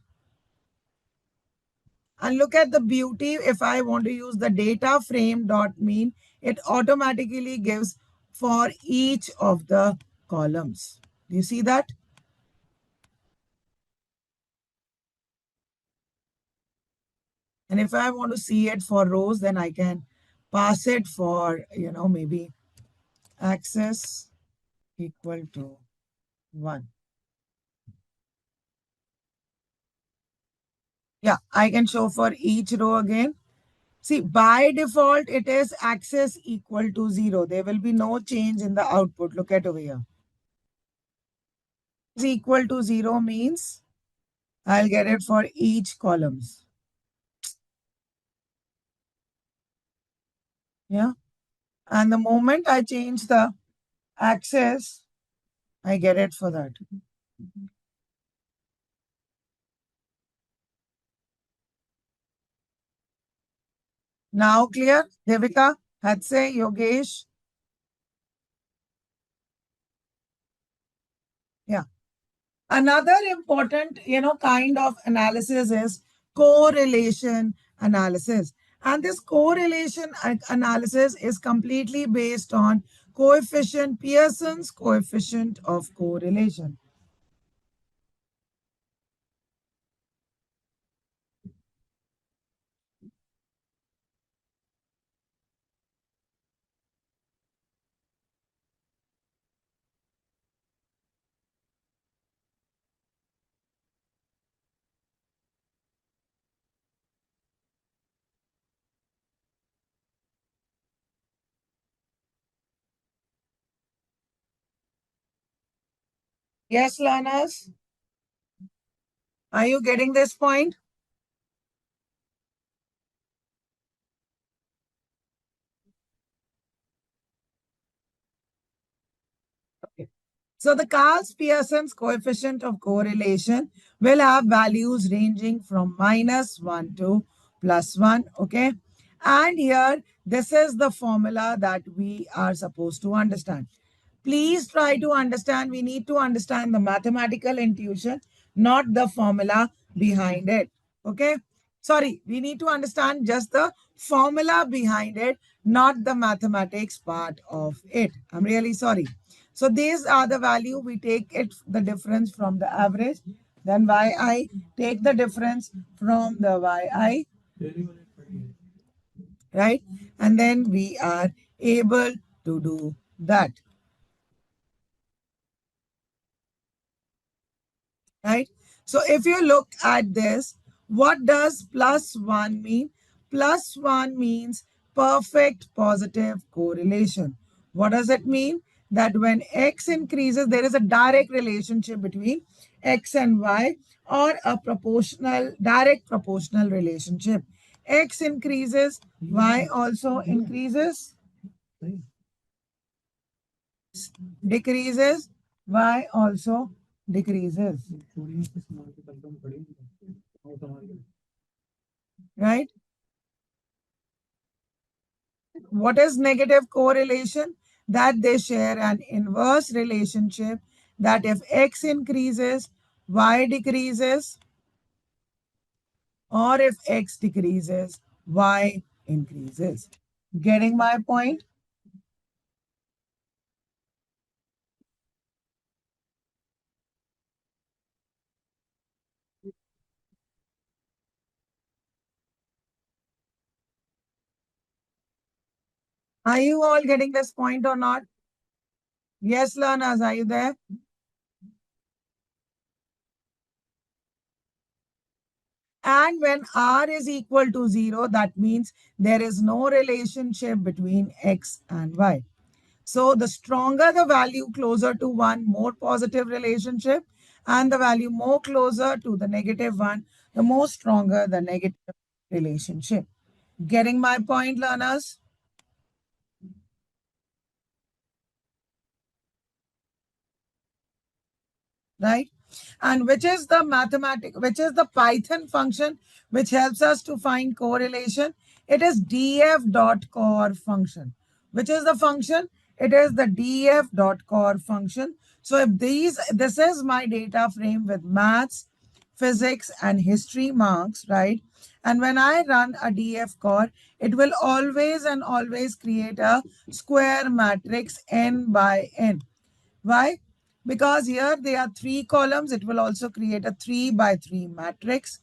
And look at the beauty. If I want to use the data frame dot mean, it automatically gives for each of the columns. Do you see that? And if I want to see it for rows, then I can pass it for, maybe access equal to 1. Yeah, I can show for each row again. See, by default, it is access equal to 0. There will be no change in the output. Look at over here. Is equal to 0 means I'll get it for each columns. Yeah. And the moment I change the access, I get it for that. Now clear? Devika, Hatse, Yogesh. Yeah. Another important, kind of analysis is correlation analysis. And this correlation analysis is completely based on coefficient, Pearson's coefficient of correlation. Yes, learners? Are you getting this point? Okay. So the Carl-Pearson's coefficient of correlation will have values ranging from -1 to +1. Okay. And here, this is the formula that we are supposed to understand. Please try to understand. We need to understand the mathematical intuition, not the formula behind it. Okay. Sorry, we need to understand just the formula behind it, not the mathematics part of it. I'm really sorry. So these are the value. We take it, the difference from the average. Then yi, take the difference from the yi, right? And then we are able to do that. Right? So if you look at this, what does +1 mean? +1 means perfect positive correlation. What does it mean? That when x increases, there is a direct relationship between x and y, or a proportional, direct proportional relationship. X increases, y also increases, decreases, y also decreases. Right? What is negative correlation? That they share an inverse relationship, that if x increases, y decreases, or if x decreases, y increases. Getting my point? Are you all getting this point or not? Yes, learners, are you there? And when r is equal to 0, that means there is no relationship between x and y. So the stronger the value closer to 1, more positive relationship, and the value more closer to the negative 1, the more stronger the negative relationship. Getting my point, learners? Right? And which is the Python function which helps us to find correlation? It is df.core function. Which is the function? It is the df.core function. So if this is my data frame with maths, physics, and history marks, right? And when I run a df core, it will always and always create a square matrix n by n. Why? Because here there are 3 columns. It will also create a 3 by 3 matrix.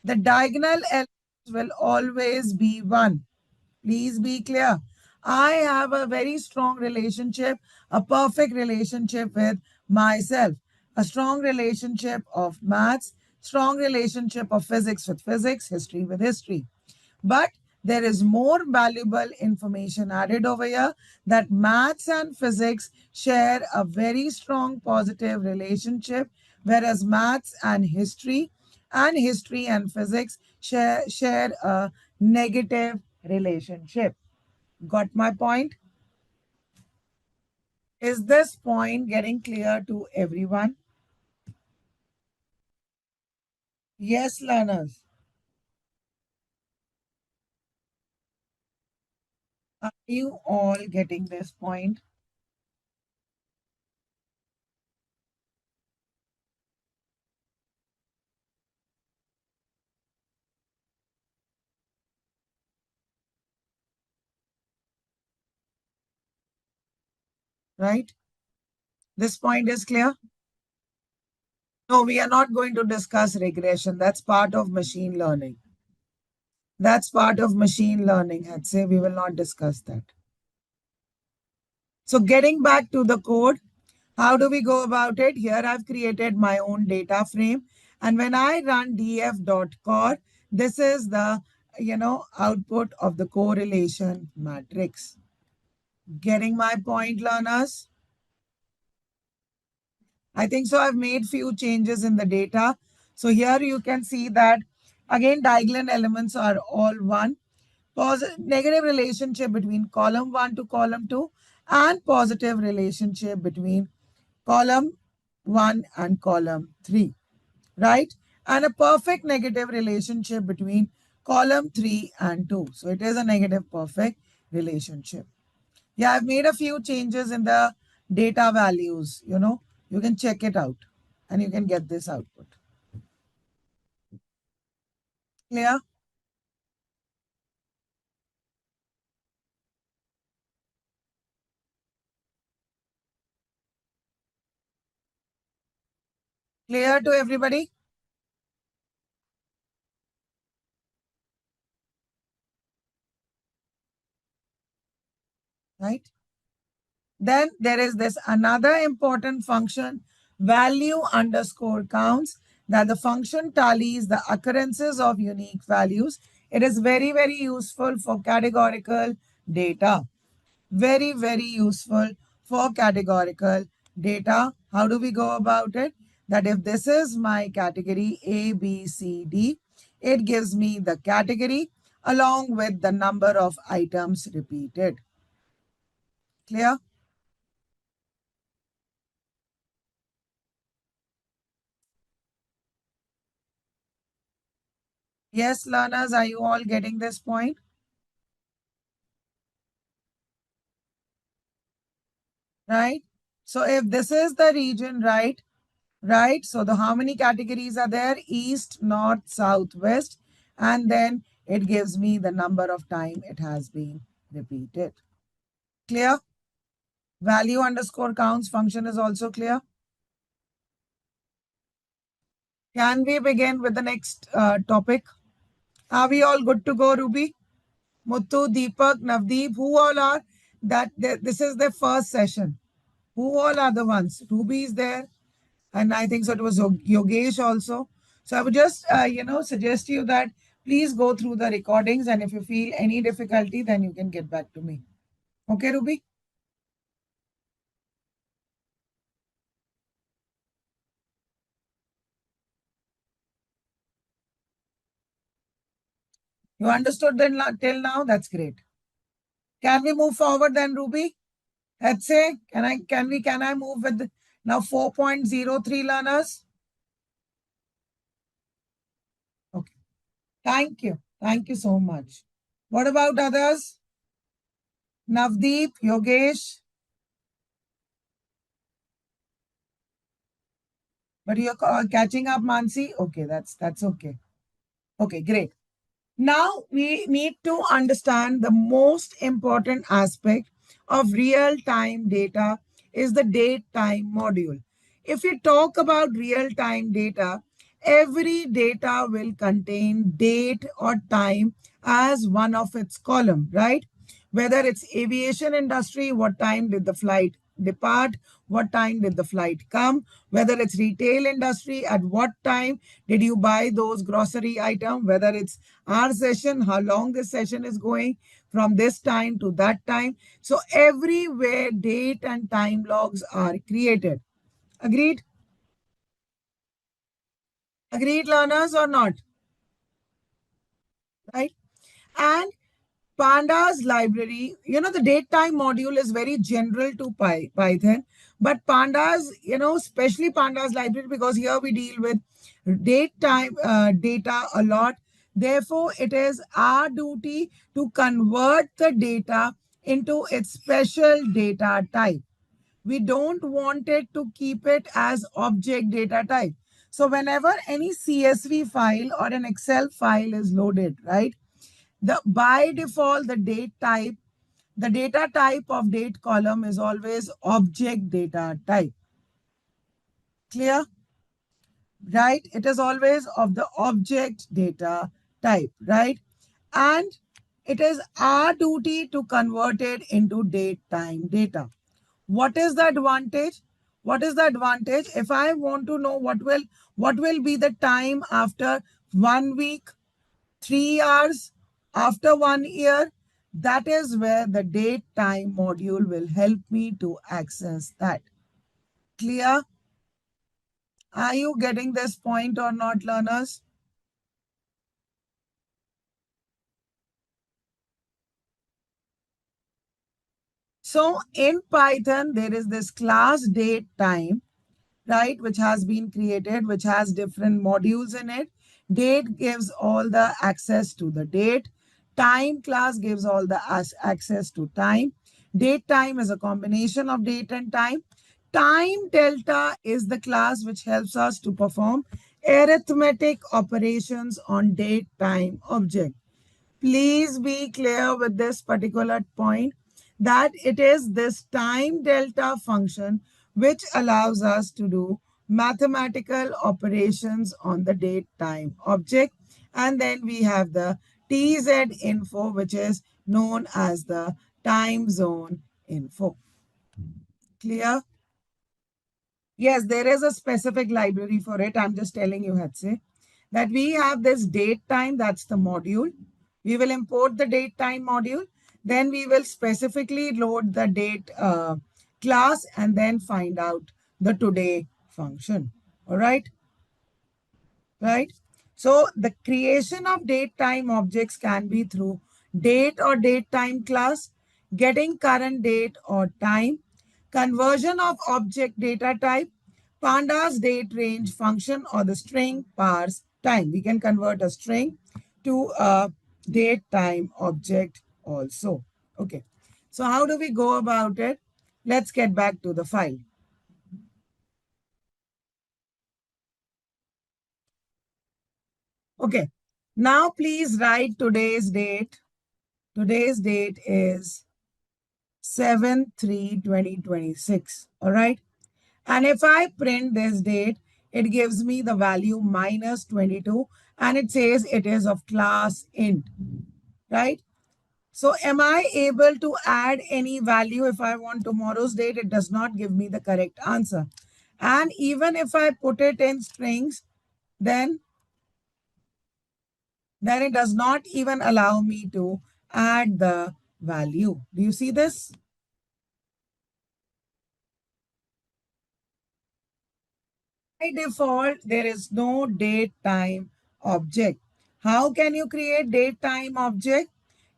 The diagonal elements will always be 1. Please be clear. I have a very strong relationship, a perfect relationship with myself, a strong relationship of maths, strong relationship of physics with physics, history with history. But there is more valuable information added over here that maths and physics share a very strong positive relationship, whereas maths and history and physics share a negative relationship. Got my point? Is this point getting clear to everyone? Yes, learners. Are you all getting this point? Right? This point is clear? No, we are not going to discuss regression. That's part of machine learning. That's part of machine learning, I'd say. We will not discuss that. So getting back to the code, how do we go about it? Here I've created my own data frame. And when I run df.core, this is the output of the correlation matrix. Getting my point, learners? I think so. I've made few changes in the data. So here you can see that again, diagonal elements are all one. Negative relationship between column 1 to column 2 and positive relationship between column 1 and column 3, right? And a perfect negative relationship between column 3 and 2. So it is a negative perfect relationship. Yeah, I've made a few changes in the data values, you can check it out and you can get this output. Clear? Clear to everybody? Right? Then there is this another important function, value underscore counts, that the function tallies the occurrences of unique values. It is very, very useful for categorical data. Very, very useful for categorical data. How do we go about it? That if this is my category A, B, C, D, it gives me the category along with the number of items repeated. Clear? Yes, learners, are you all getting this point? Right? So if this is the region, right? Right? So the how many categories are there? East, north, south, west. And then it gives me the number of time it has been repeated. Clear? Value underscore counts function is also clear. Can we begin with the next topic? Are we all good to go, Ruby? Muthu, Deepak, Navdeep, who all are? This is the first session. Who all are the ones? Ruby is there. And I think so it was Yogesh also. So I would just, suggest you that please go through the recordings, and if you feel any difficulty, then you can get back to me. Okay, Ruby? You understood then till now? That's great. Can we move forward then, Ruby? Let's say, can I move with now 4.03 learners? Okay. Thank you. Thank you so much. What about others? Navdeep, Yogesh? But you're catching up, Mansi? Okay, that's okay. Okay, great. Now we need to understand the most important aspect of real-time data is the datetime module. If we talk about real-time data, every data will contain date or time as one of its column, right? Whether it's aviation industry, what time did the flight depart, what time did the flight come, whether it's retail industry, at what time did you buy those grocery item, whether it's our session, how long this session is going from this time to that time. So everywhere date and time logs are created. Agreed? Agreed, learners, or not? Right? And Pandas library, the datetime module is very general to Python, but Pandas, especially Pandas library, because here we deal with datetime data a lot. Therefore, it is our duty to convert the data into its special data type. We don't want it to keep it as object data type. So whenever any CSV file or an Excel file is loaded, right? By default, the data type of date column is always object data type. Clear? Right? It is always of the object data type, right? And it is our duty to convert it into date time data. What is the advantage? What is the advantage? If I want to know what will be the time after 1 week, 3 hours, after 1 year, that is where the date time module will help me to access that. Clear? Are you getting this point or not, learners? So in Python, there is this class date time, right, which has been created, which has different modules in it. Date gives all the access to the date. Time class gives all the access to time. Date time is a combination of date and time. Time delta is the class which helps us to perform arithmetic operations on date time object. Please be clear with this particular point that it is this time delta function which allows us to do mathematical operations on the date time object. And then we have the TZ info, which is known as the time zone info. Clear? Yes, there is a specific library for it. I'm just telling you, Hatse, that we have this date time, that's the module. We will import the date time module. Then we will specifically load the date class and then find out the today function. All right. Right. So the creation of date time objects can be through date or date time class, getting current date or time, conversion of object data type, pandas date range function, or the string parse time. We can convert a string to a date time object also. Okay. So how do we go about it? Let's get back to the file. Okay. Now please write today's date. Today's date is 7/3/2026. All right. And if I print this date, it gives me the value -22 and it says it is of class int. Right. So am I able to add any value if I want tomorrow's date? It does not give me the correct answer. And even if I put it in strings, then then it does not even allow me to add the value. Do you see this? By default, there is no date time object. How can you create date time object?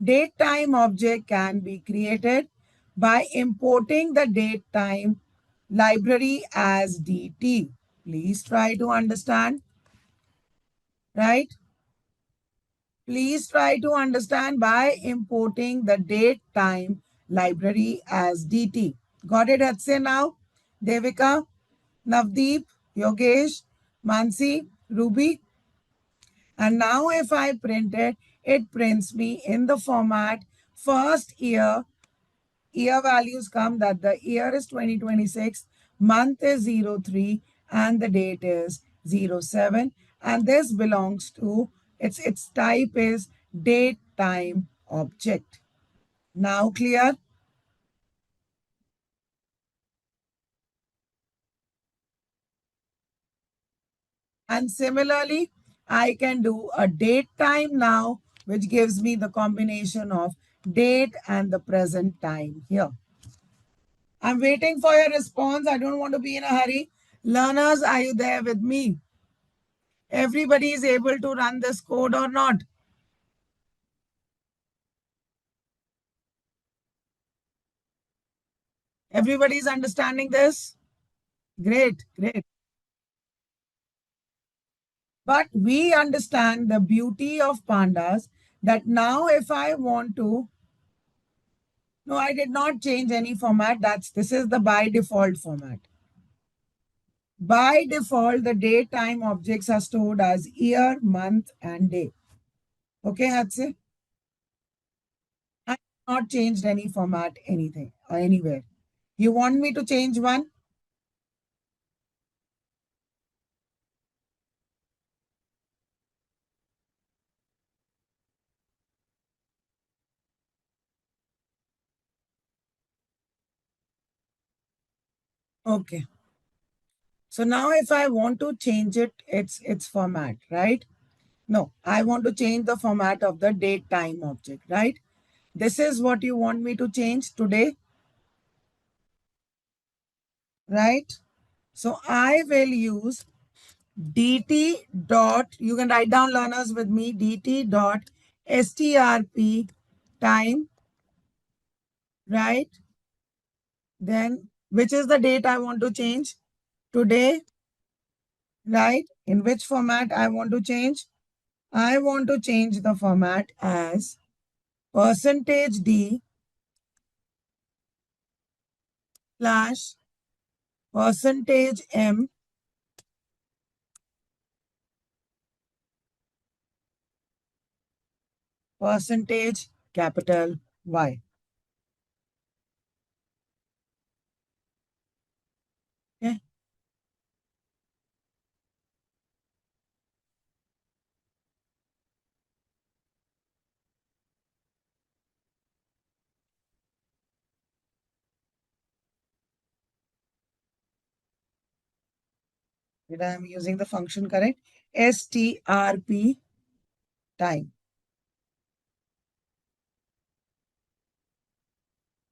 Date time object can be created by importing the date time library as DT. Please try to understand, right? Please try to understand by importing the date time library as DT. Got it, Hatse now? Devika, Navdeep, Yogesh, Mansi, Ruby. And now if I print it, it prints me in the format first year. Year values come that the year is 2026, month is 03, and the date is 07. And this belongs to, its type is date time object. Now clear? And similarly, I can do a date time now, which gives me the combination of date and the present time here. I'm waiting for your response. I don't want to be in a hurry. Learners, are you there with me? Everybody is able to run this code or not? Everybody is understanding this? Great, great. But we understand the beauty of pandas that now if I want to, no, I did not change any format. This is the by default format. By default, the date time objects are stored as year, month, and day. Okay, Hatse? I have not changed any format, anything, or anywhere. You want me to change one? Okay. So now if I want to change its format, right? No, I want to change the format of the date time object, right? This is what you want me to change today, right? So I will use dt dot, you can write down learners with me, dt dot strp time, right? Then which is the date I want to change? Today, right? In which format I want to change? I want to change the format as percentage %d slash percentage %m percentage capital Y. Okay. Did I am using the function correct? strp time.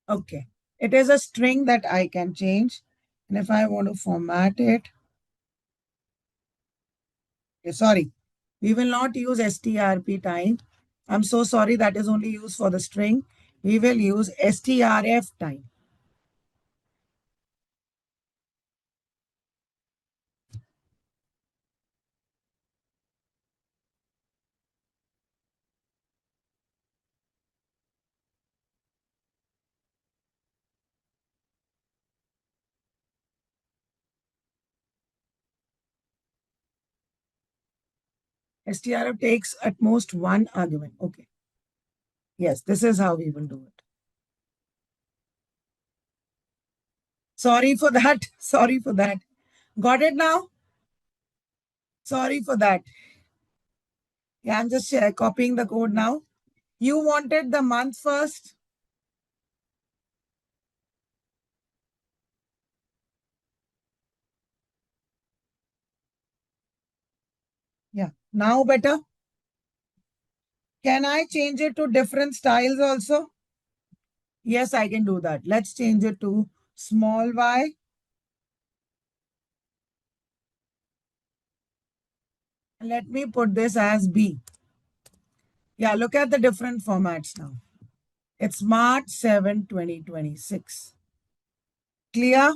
Okay. It is a string that I can change. And if I want to format it, okay, sorry, we will not use strp time. I'm so sorry, that is only used for the string. We will use strf time. strf takes at most one argument. Okay. Yes, this is how we will do it. Sorry for that. Sorry for that. Got it now? Sorry for that. Yeah, I'm just copying the code now. You wanted the month first? Yeah. Now better? Can I change it to different styles also? Yes, I can do that. Let's change it to small y. Let me put this as B. Yeah, look at the different formats now. It's March 7, 2026. Clear?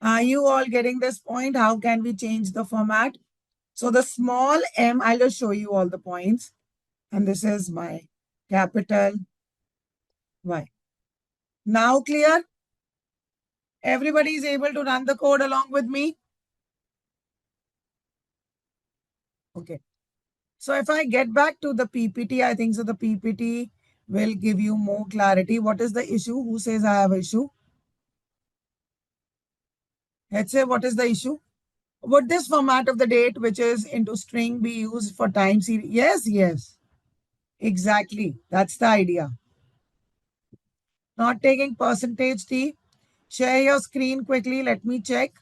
Are you all getting this point? How can we change the format? So the small m, I'll just show you all the points. And this is my capital Y. Now clear? Everybody is able to run the code along with me? Okay. So if I get back to the PPT, I think so the PPT will give you more clarity. What is the issue? Who says I have an issue? Let's say what is the issue? Would this format of the date, which is into string, be used for time series? Yes, yes. Exactly. That's the idea. Not taking percentage T. Share your screen quickly. Let me check.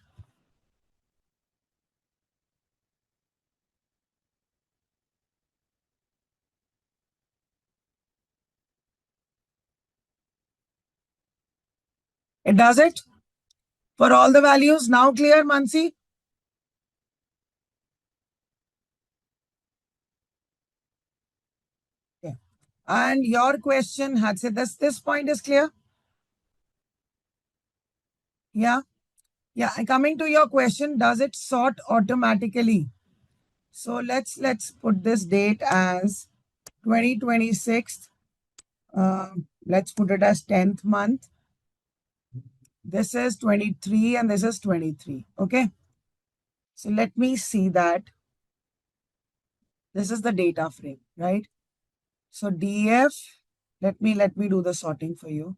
It does it for all the values. Now clear, Mansi? Yeah. And your question had said this point is clear? Yeah. Yeah. And coming to your question, does it sort automatically? So let's put this date as 2026. Let's put it as 10th month. This is 23 and this is 23. Okay. So let me see that. This is the data frame, right? So DF, let me do the sorting for you.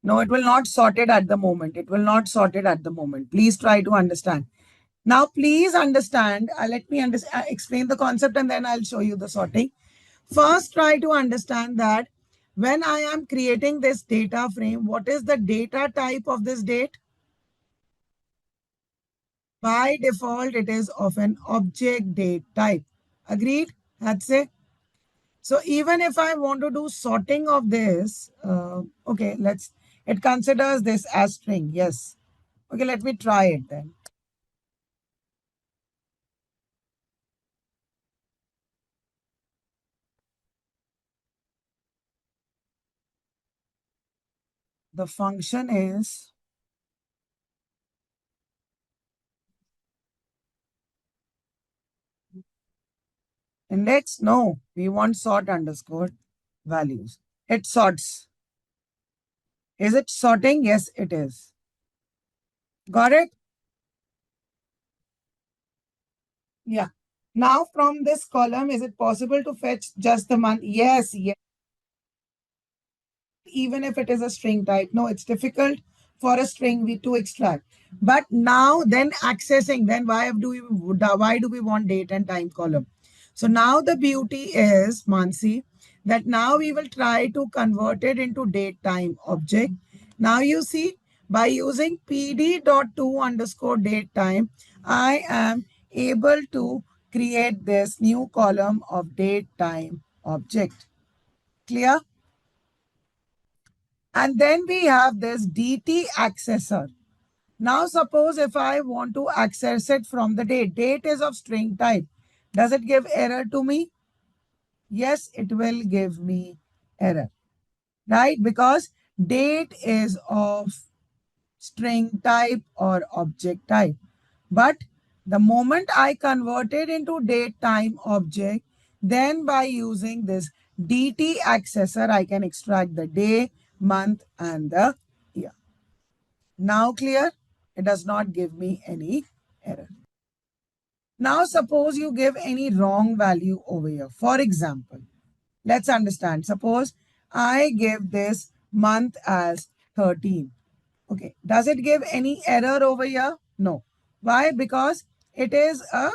No, it will not sort it at the moment. It will not sort it at the moment. Please try to understand. Now, please understand. Let me explain the concept and then I'll show you the sorting. First, try to understand that when I am creating this data frame, what is the data type of this date? By default, it is of an object date type. Agreed? That's it. So even if I want to do sorting of this, okay, it considers this as string. Yes. Okay, let me try it then. The function is index. No, we want sort underscore values. It sorts. Is it sorting? Yes, it is. Got it? Yeah. Now from this column, is it possible to fetch just the month? Yes, yes. Even if it is a string type. No, it's difficult for a string to extract. But now then accessing, then why do we want date and time column? So now the beauty is, Mansi, that now we will try to convert it into date time object. Now you see, by using pd.to underscore date time, I am able to create this new column of date time object. Clear? And then we have this DT accessor. Now suppose if I want to access it from the date. Date is of string type. Does it give error to me? Yes, it will give me error. Right? Because date is of string type or object type. But the moment I convert it into date time object, then by using this DT accessor, I can extract the day, month, and the year. Now clear? It does not give me any error. Now suppose you give any wrong value over here. For example, let's understand. Suppose I give this month as 13. Okay. Does it give any error over here? No. Why? Because it is a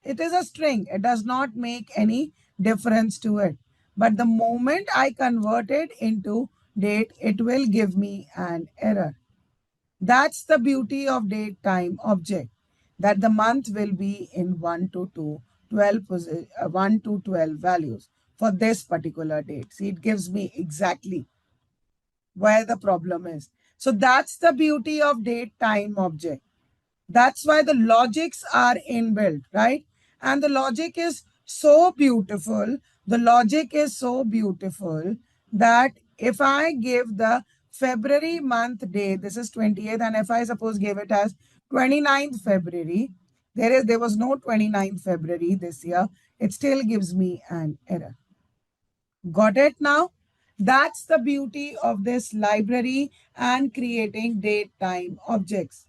It is a string. It does not make any difference to it. But the moment I convert it into date, it will give me an error. That's the beauty of datetime object, that the month will be in 1 to 1 to 12 values for this particular date. See, it gives me exactly where the problem is. So that's the beauty of date time object. That's why the logics are inbuilt, right? And the logic is so beautiful. The logic is so beautiful that if I give the February month date, this is 28th, and if I suppose give it as 29th February, there was no 29th February this year, it still gives me an error. Got it now? That's the beauty of this library and creating date time objects.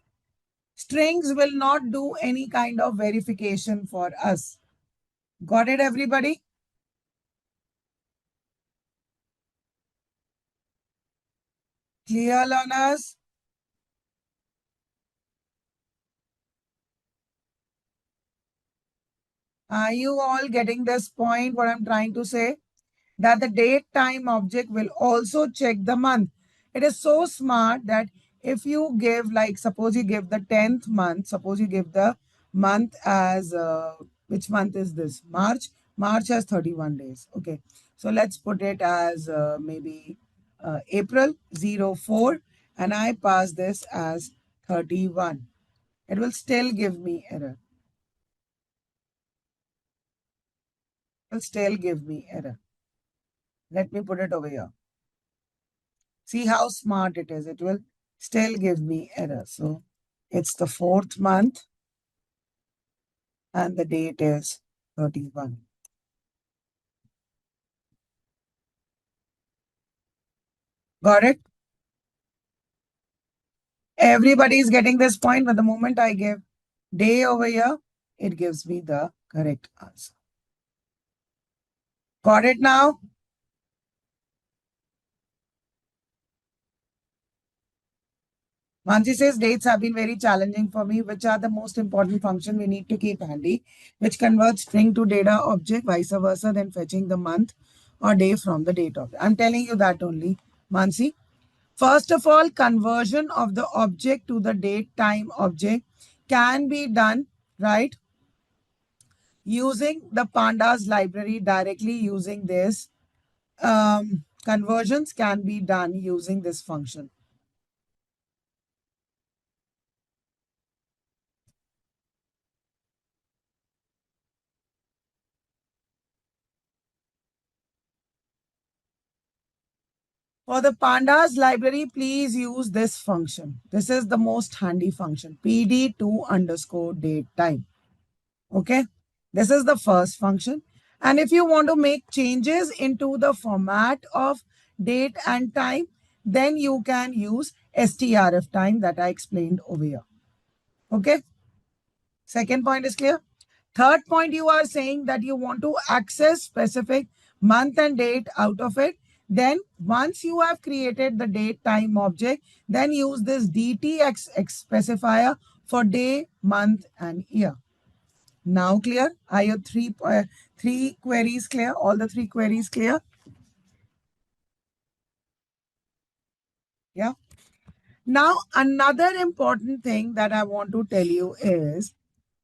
Strings will not do any kind of verification for us. Got it, everybody? Clear, learners? Are you all getting this point, what I'm trying to say? That the date time object will also check the month. It is so smart that if you give, like, suppose you give the 10th month, suppose you give the month as, which month is this? March. March has 31 days. Okay. So let's put it as maybe April 04, and I pass this as 31. It will still give me error. It will still give me error. Let me put it over here. See how smart it is. It will still give me error. So it's the 4th month and the date is 31. Got it? Everybody is getting this point, but the moment I give day over here, it gives me the correct answer. Got it now? Mansi says dates have been very challenging for me. Which are the most important function we need to keep handy, which converts string to data object, vice versa, then fetching the month or day from the date object. I'm telling you that only, Mansi. First of all, conversion of the object to the date time object can be done, right, using the Pandas library directly using this. Conversions can be done using this function. For the Pandas library, please use this function. This is the most handy function, pd2 underscore date time. Okay, this is the first function. And if you want to make changes into the format of date and time, then you can use strf time that I explained over here. Okay, second point is clear. Third point, you are saying that you want to access specific month and date out of it. Then once you have created the date time object, then use this DTX specifier for day, month, and year. Now clear? Are your three queries clear? All the three queries clear? Yeah. Now, another important thing that I want to tell you is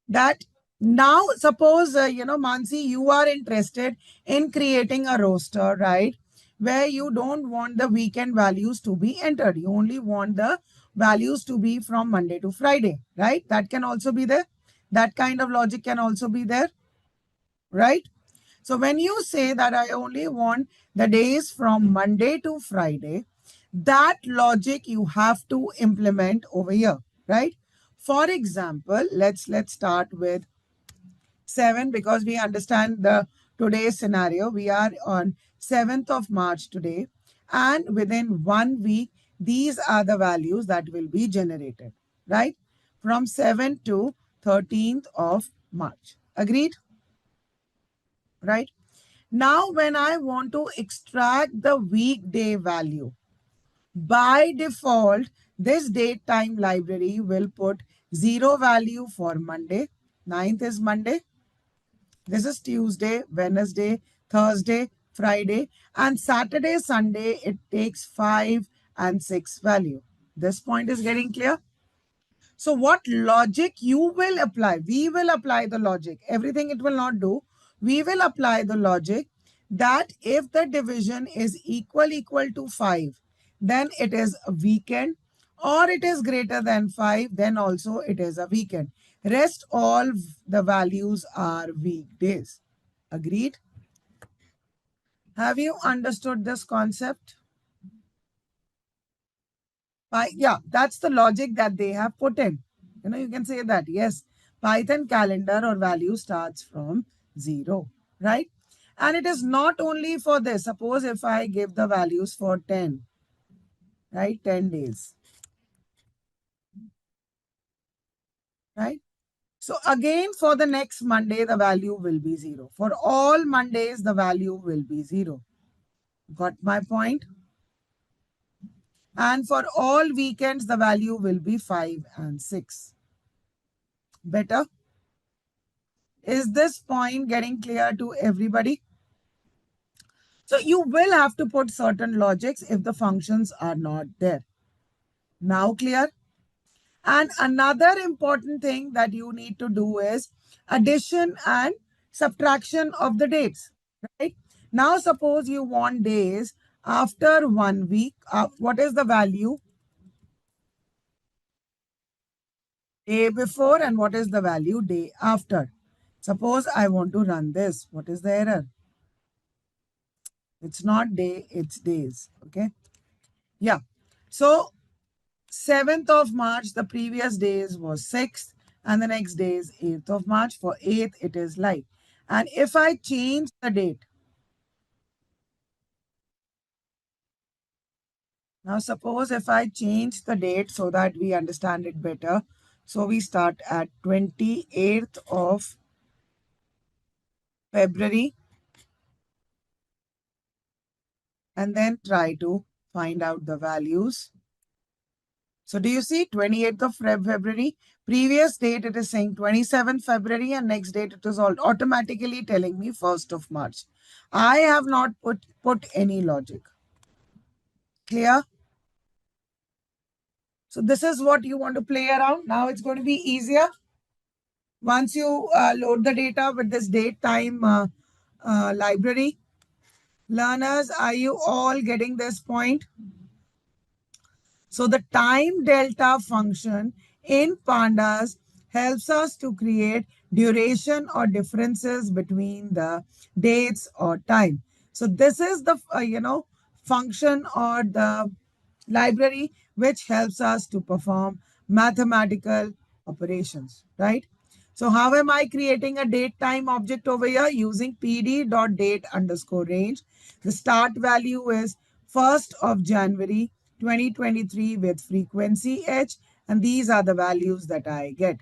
that now suppose, Mansi, you are interested in creating a roster, right? Where you don't want the weekend values to be entered. You only want the values to be from Monday to Friday, right? That can also be there. That kind of logic can also be there, right? So when you say that I only want the days from Monday to Friday, that logic you have to implement over here, right? For example, let's start with 7 because we understand the today's scenario. We are on 7th of March today, and within 1 week, these are the values that will be generated, right? From 7th to 13th of March. Agreed? Right? Now, when I want to extract the weekday value, by default, this date time library will put 0 value for Monday. 9th is Monday. This is Tuesday, Wednesday, Thursday, Friday, and Saturday, Sunday, it takes 5 and 6 value. This point is getting clear? So what logic you will apply? We will apply the logic. Everything it will not do. We will apply the logic that if the division is equal to 5, then it is a weekend, or it is greater than 5, then also it is a weekend. Rest all the values are weekdays. Agreed? Have you understood this concept? Yeah, that's the logic that they have put in. You can say that, yes, Python calendar or value starts from 0, right? And it is not only for this. Suppose if I give the values for 10, right? 10 days, right? So again, for the next Monday, the value will be 0. For all Mondays, the value will be 0. Got my point? And for all weekends, the value will be 5 and 6. Better? Is this point getting clear to everybody? So you will have to put certain logics if the functions are not there. Now clear? And another important thing that you need to do is addition and subtraction of the dates, right? Now suppose you want days after 1 week. What is the value? Day before, and what is the value day after? Suppose I want to run this. What is the error? It's not day, it's days. Okay. Yeah. So 7th of March, the previous days was 6th, and the next day is 8th of March. For 8th, it is light. And if I change the date, now suppose if I change the date so that we understand it better. So we start at 28th of February and then try to find out the values. So do you see 28th of February? Previous date it is saying 27th February, and next date it is automatically telling me 1st of March. I have not put any logic. Clear? So this is what you want to play around. Now it's going to be easier. Once you load the data with this date time library. Learners, are you all getting this point? So the time delta function in Pandas helps us to create duration or differences between the dates or time. So this is the, function or the library which helps us to perform mathematical operations, right? So how am I creating a date time object over here? Using pd.date underscore range. The start value is 1st of January 2023 with frequency h, and these are the values that I get.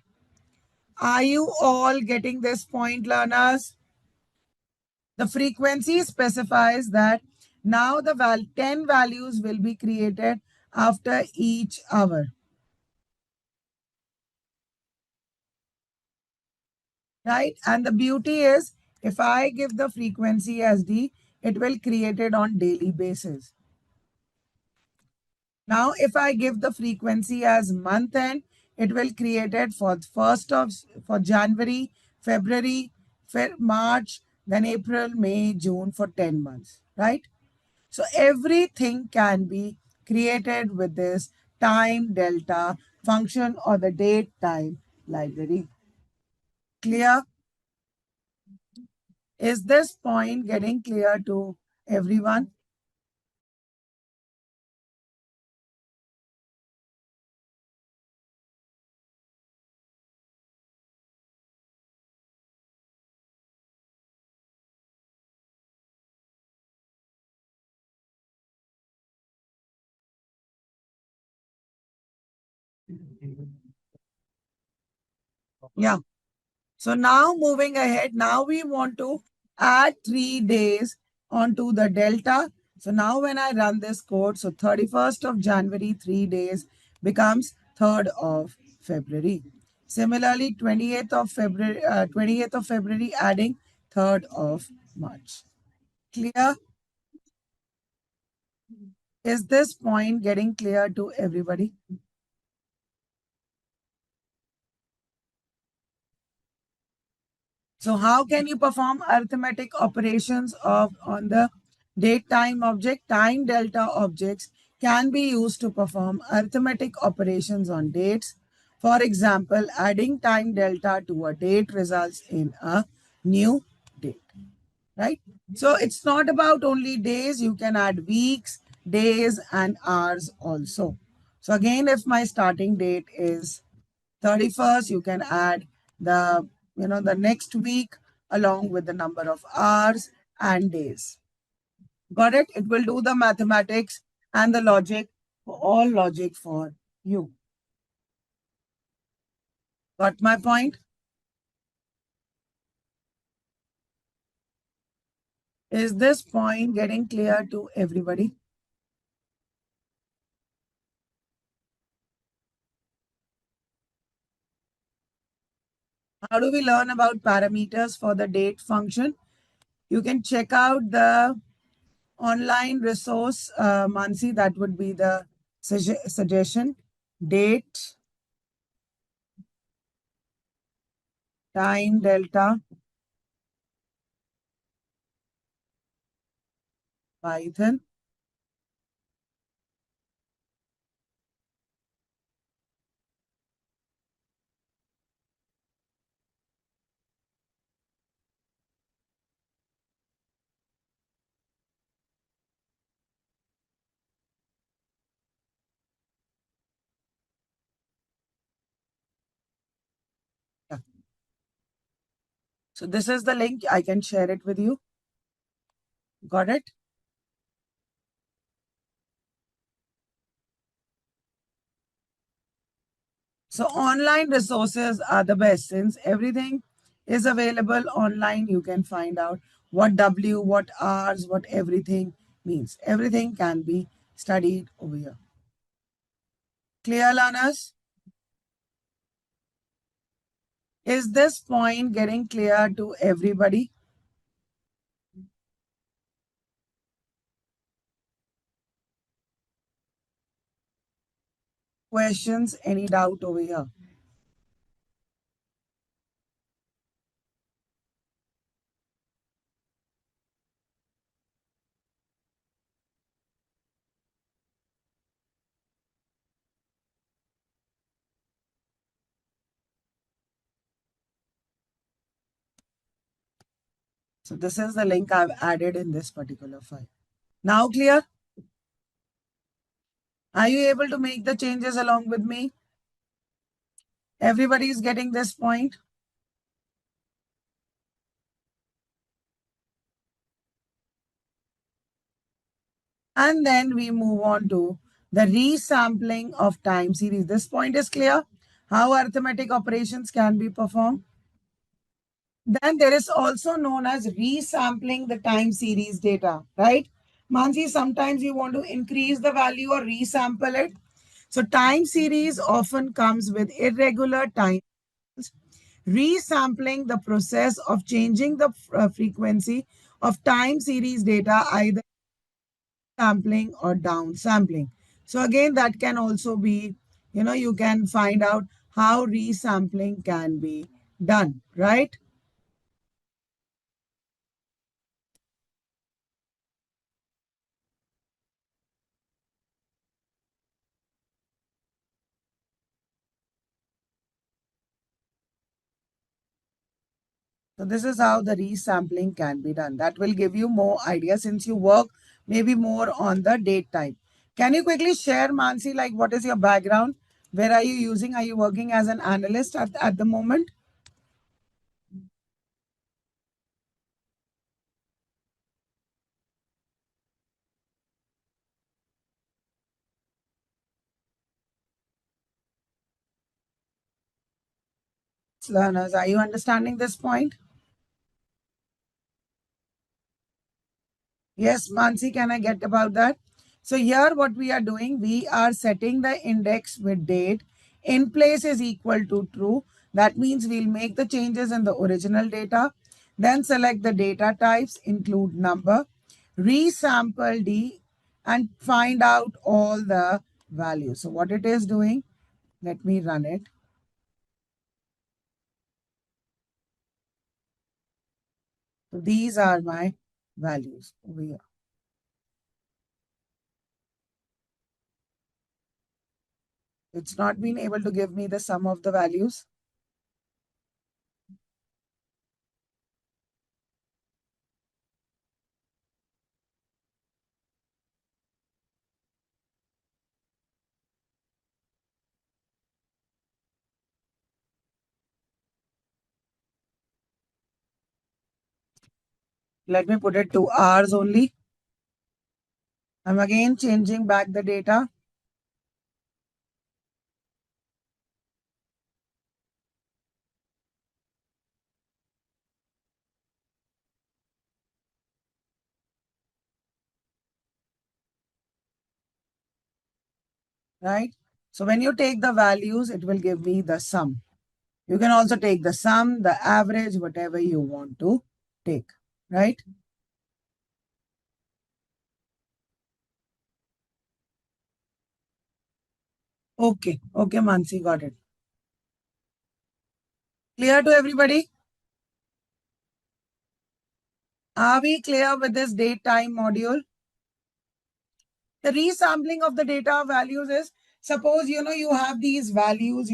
Are you all getting this point, learners? The frequency specifies that now the 10 values will be created after each hour. Right? And the beauty is, if I give the frequency as D, it will create it on daily basis. Now, if I give the frequency as month end, it will create it for January, February, March, then April, May, June for 10 months, right? So everything can be created with this time delta function or the date time library. Clear? Is this point getting clear to everyone? Yeah. So now moving ahead, now we want to add 3 days onto the delta. So now when I run this code, so 31st of January, 3 days becomes 3rd of February. Similarly, 28th of February, adding 3rd of March. Clear? Is this point getting clear to everybody? So how can you perform arithmetic operations on the date time object? Time delta objects can be used to perform arithmetic operations on dates. For example, adding time delta to a date results in a new date, right? So it's not about only days. You can add weeks, days, and hours also. So again, if my starting date is 31st, you can add the next week along with the number of hours and days. Got it? It will do the mathematics and the logic, all logic for you. Got my point? Is this point getting clear to everybody? How do we learn about parameters for the date function? You can check out the online resource, Mansi, that would be the suggestion. Date, time delta, Python. Yeah. So this is the link. I can share it with you. Got it? So online resources are the best since everything is available online. You can find out what W, what R's, what everything means. Everything can be studied over here. Clear, learners? Is this point getting clear to everybody? Questions? Any doubt over here? So this is the link I've added in this particular file. Now clear? Are you able to make the changes along with me? Everybody is getting this point? And then we move on to the resampling of time series. This point is clear? How arithmetic operations can be performed? Then there is also known as resampling the time series data, right? Mansi, sometimes you want to increase the value or resample it. So time series often comes with irregular time. Resampling the process of changing the frequency of time series data, either sampling or down sampling. So again, that can also be, you can find out how resampling can be done, right? So this is how the resampling can be done. That will give you more idea since you work maybe more on the date type. Can you quickly share, Mansi, like what is your background? Where are you using? Are you working as an analyst at the moment? Learners, are you understanding this point? Yes, Mansi, can I get about that? So here what we are doing, we are setting the index with date. In place is equal to true. That means we'll make the changes in the original data. Then select the data types, include number, resample D, and find out all the values. So what it is doing, let me run it. So these are my values over here. It's not been able to give me the sum of the values. Let me put it to hours only. I'm again changing back the data. Right? So when you take the values, it will give me the sum. You can also take the sum, the average, whatever you want to take, right? Okay, okay, Mansi, got it. Clear to everybody? Are we clear with this date time module? The resampling of the data values is, suppose, you have these values,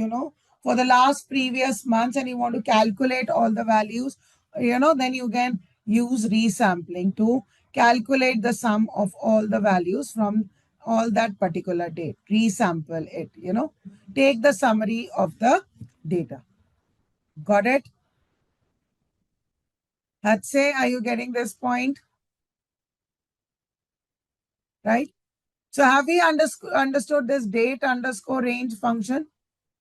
for the last previous months and you want to calculate all the values, then you can use resampling to calculate the sum of all the values from all that particular date. Resample it, take the summary of the data. Got it? Hatse, are you getting this point? Right? So have we understood this date underscore range function,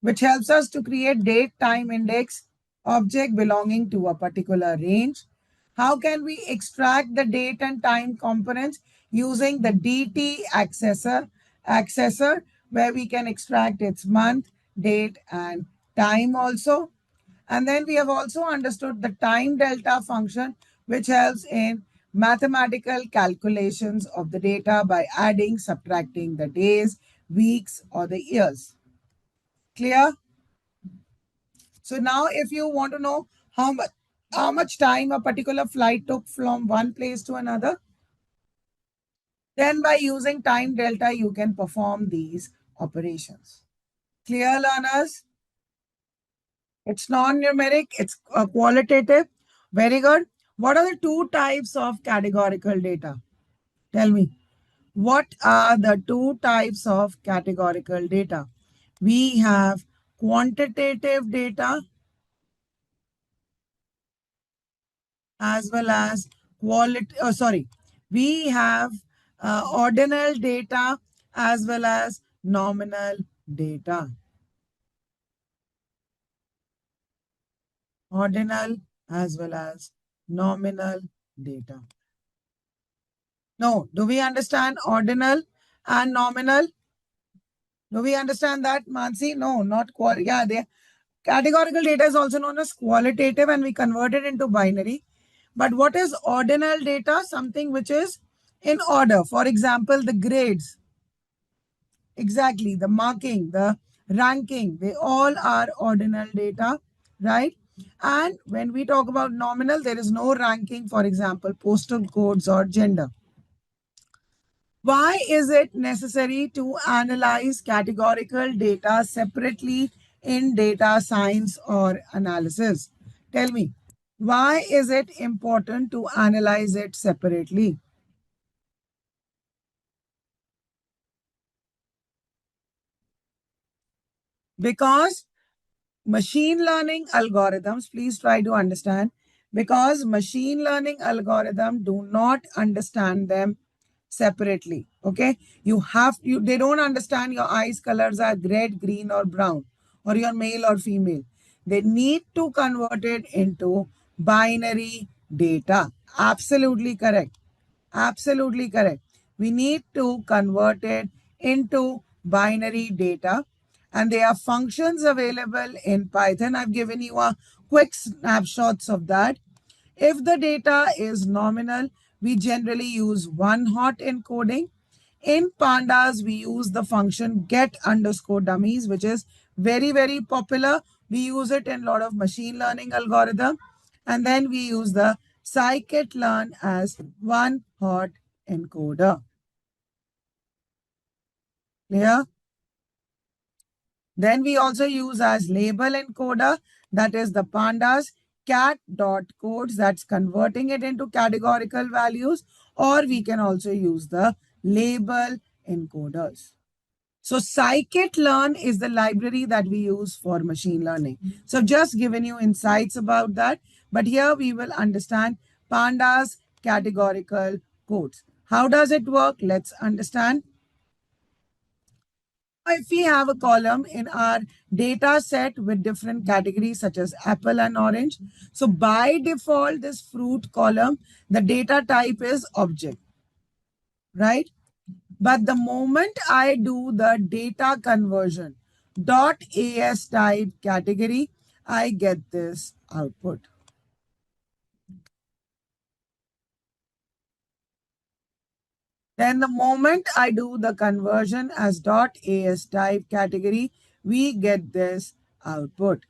which helps us to create date time index object belonging to a particular range? How can we extract the date and time components using the DT accessor, where we can extract its month, date, and time also? And then we have also understood the time delta function, which helps in mathematical calculations of the data by adding, subtracting the days, weeks, or the years. Clear? So now if you want to know how much time a particular flight took from one place to another, then by using time delta, you can perform these operations. Clear, learners? It's non-numeric, it's qualitative. Very good. What are the two types of categorical data? Tell me. What are the two types of categorical data? We have quantitative data as well as we have ordinal data as well as nominal data. Ordinal as well as nominal data. No, do we understand ordinal and nominal? Do we understand that, Mansi? No, not yeah, categorical data is also known as qualitative and we convert it into binary. But what is ordinal data? Something which is in order. For example, the grades. Exactly, the marking, the ranking, they all are ordinal data, right? And when we talk about nominal, there is no ranking, for example, postal codes or gender. Why is it necessary to analyze categorical data separately in data science or analysis? Tell me, why is it important to analyze it separately? Because machine learning algorithms, please try to understand, because machine learning algorithms do not understand them separately. Okay, they don't understand your eyes colors are red, green, or brown, or you're male or female. They need to convert it into binary data. Absolutely correct. Absolutely correct. We need to convert it into binary data, and there are functions available in Python. I've given you a quick snapshots of that. If the data is nominal, we generally use one hot encoding. In Pandas, we use the function get underscore dummies, which is very, very popular. We use it in a lot of machine learning algorithm. And then we use the Scikit-learn as one hot encoder. Clear? Then we also use as label encoder, that is the Pandas cat dot codes, that's converting it into categorical values, or we can also use the label encoders. So Scikit-learn is the library that we use for machine learning. So just given you insights about that, but here we will understand Pandas categorical codes. How does it work? Let's understand. If we have a column in our data set with different categories such as apple and orange, so by default, this fruit column, the data type is object, right? But the moment I do the data conversion dot as type category, I get this output. Then the moment I do the conversion as dot as type category, we get this output.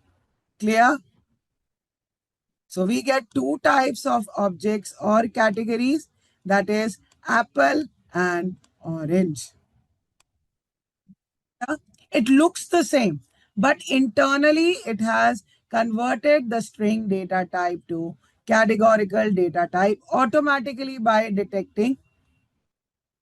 Clear? So we get two types of objects or categories, that is apple and orange. It looks the same, but internally it has converted the string data type to categorical data type automatically by detecting.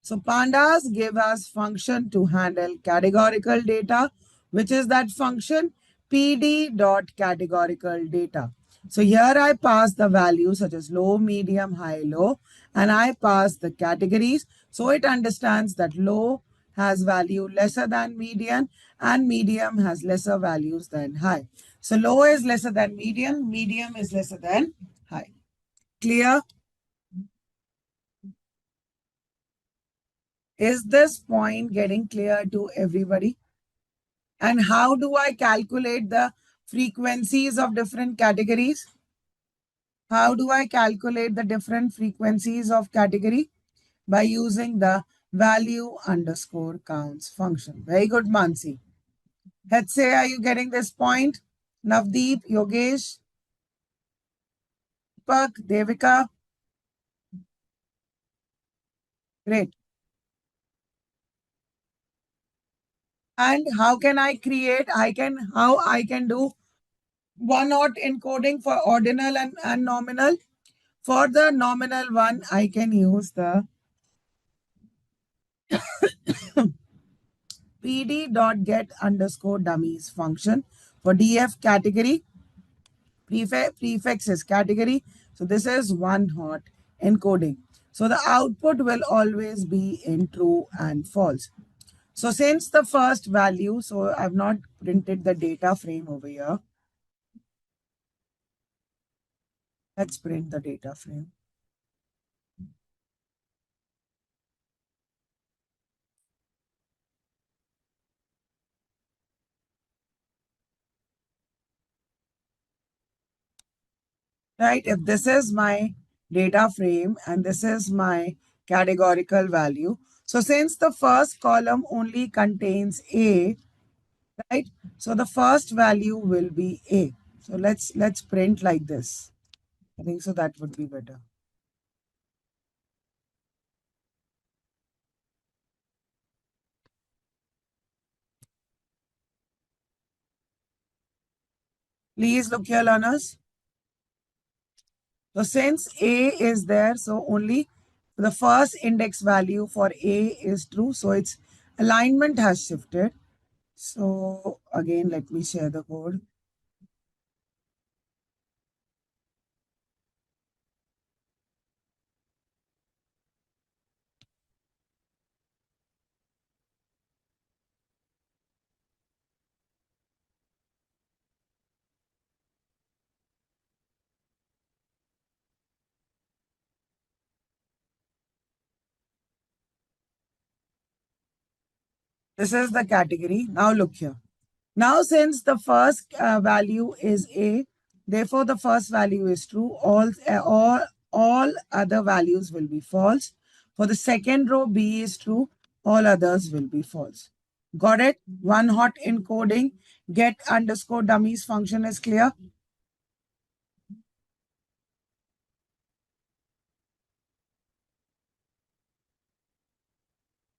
So Pandas give us function to handle categorical data, which is that function pd.categorical data. So here I pass the values such as low, medium, high, low, and I pass the categories. So it understands that low has value lesser than median and medium has lesser values than high. So low is lesser than medium is lesser than high. Clear? Is this point getting clear to everybody? And how do I calculate the frequencies of different categories? How do I calculate the different frequencies of category? By using the value underscore counts function. Very good, Mansi. Let's say, are you getting this point? Navdeep, Yogesh, Pak, Devika. Great. And how can I create? How I can do one hot encoding for ordinal and nominal? For the nominal one, I can use the pd.get underscore dummies function. For df category, prefix is category. So this is one hot encoding. So the output will always be in true and false. So since the first value, so I've not printed the data frame over here. Let's print the data frame. Right? If this is my data frame and this is my categorical value. So since the first column only contains A, right? So the first value will be A. So let's print like this. I think so that would be better. Please look here, learners. So since A is there, so only the first index value for A is true. So its alignment has shifted. So again, let me share the code. This is the category. Now look here. Now since the first value is A, Therefore, the first value is true. All other values will be false. For the second row, B is true. All others will be false. Got it? One hot encoding. Get underscore dummies function is clear.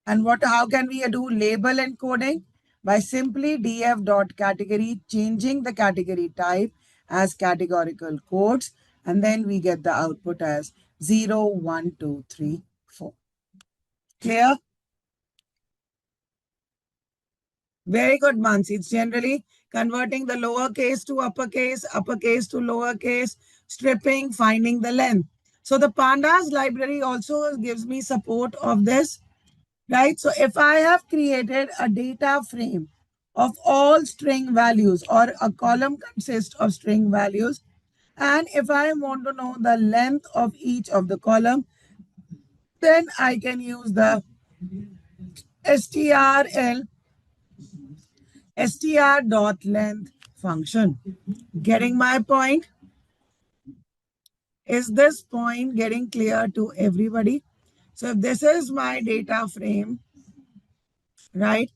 And how can we do label encoding? By simply df.category, changing the category type as categorical codes, and then we get the output as 0, 1, 2, 3, 4. Clear? Very good, Mansi. It's generally converting the lowercase to uppercase to lowercase, stripping, finding the length. So the Pandas library also gives me support of this, right? So if I have created a data frame of all string values, or a column consists of string values, and if I want to know the length of each of the column, then I can use the str.length function. Getting my point? Is this point getting clear to everybody? So if this is my data frame, right?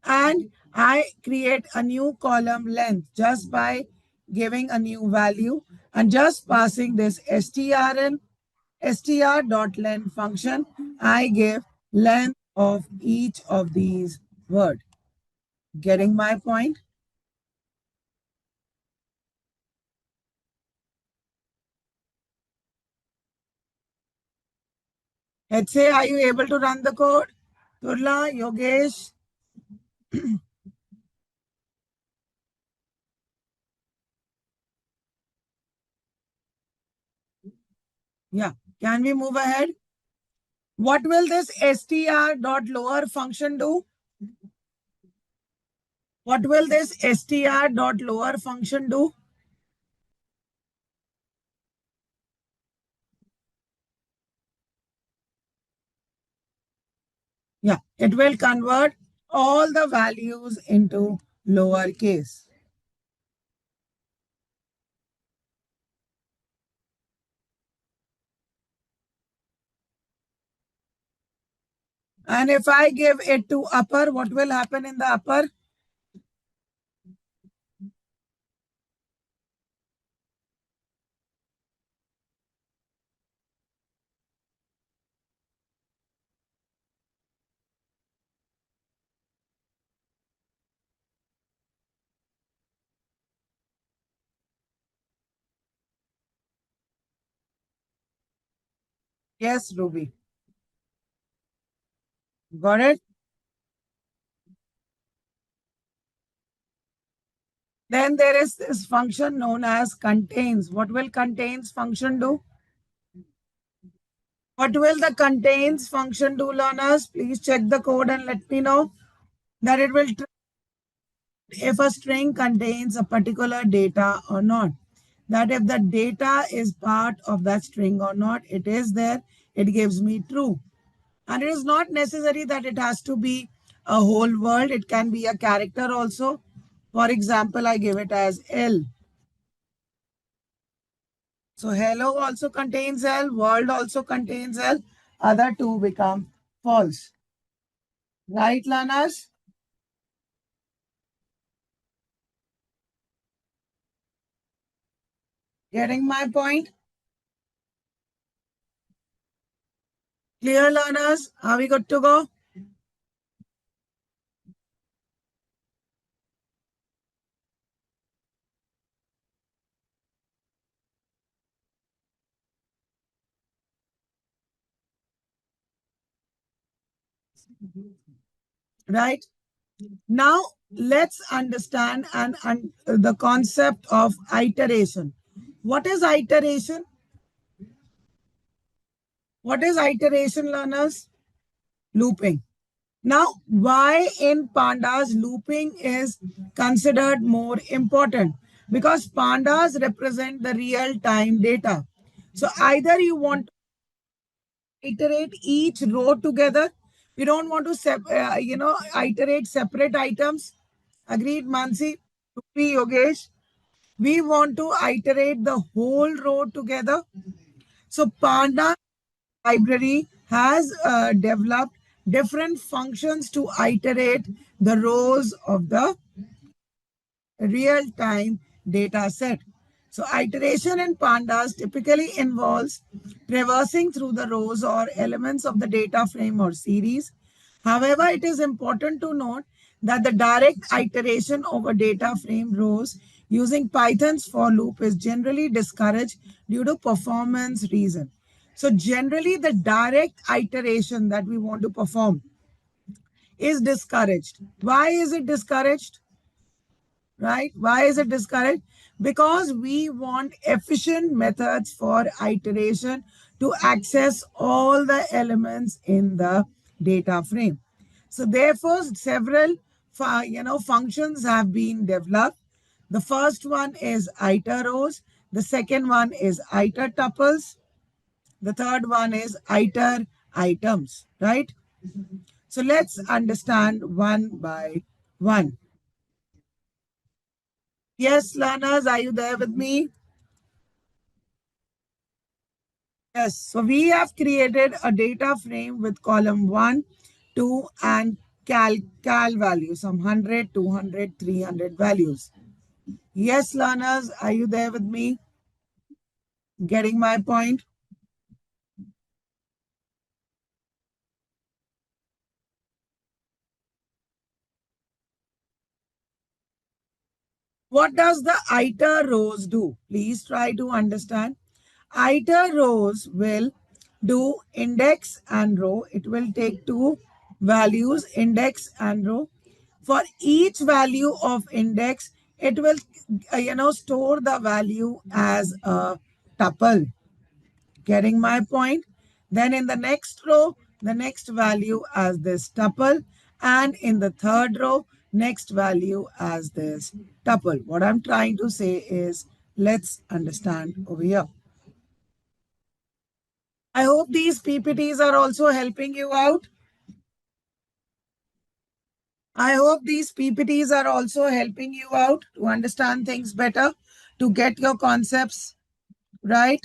And I create a new column length just by giving a new value and just passing this str.length function. I give length of each of these words. Getting my point? Let's say, are you able to run the code? Turla, Yogesh? Yeah. Can we move ahead? What will this str.lower function do? What will this str.lower function do? Yeah, it will convert all the values into lowercase. And if I give it to upper, what will happen in the upper? Yes, Ruby. Got it? Then there is this function known as contains. What will contains function do? What will the contains function do, learners? Please check the code and let me know that it will if a string contains a particular data or not. That if the data is part of that string or not, it is there, it gives me true. And it is not necessary that it has to be a whole word. It can be a character also. For example, I give it as L. So hello also contains L, world also contains L. Other two become false. Right, learners? Getting my point? Clear, learners? Are we good to go? Right? Now, let's understand the concept of iteration. What is iteration? What is iteration, learners? Looping. Now, why in Pandas looping is considered more important? Because Pandas represent the real-time data. So either you want to iterate each row together. We don't want to, iterate separate items. Agreed, Mansi? Rupi, Yogesh? We want to iterate the whole row together. So Panda library has developed different functions to iterate the rows of the real-time data set. So iteration in pandas typically involves traversing through the rows or elements of the data frame or series. However, it is important to note that the direct iteration over data frame rows using Python's for loop is generally discouraged due to performance reason. So generally the direct iteration that we want to perform is discouraged. Why is it discouraged? Right? Why is it discouraged? Because we want efficient methods for iteration to access all the elements in the data frame. So therefore, several functions have been developed. The first one is iter rows. The second one is iter tuples. The third one is iter items, right? So let's understand one by one. Yes, learners, are you there with me? Yes, so we have created a data frame with column 1, 2 and cal values, some 100, 200, 300 values. Yes, learners, are you there with me? Getting my point? What does the iter rows do? Please try to understand. Iter rows will do index and row. It will take two values, index and row. For each value of index, it will store the value as a tuple. Getting my point? Then in the next row, the next value as this tuple, and in the third row, next value as this tuple. What I'm trying to say is, let's understand over here. I hope these PPTs are also helping you out. I hope these PPTs are also helping you out to understand things better, to get your concepts right.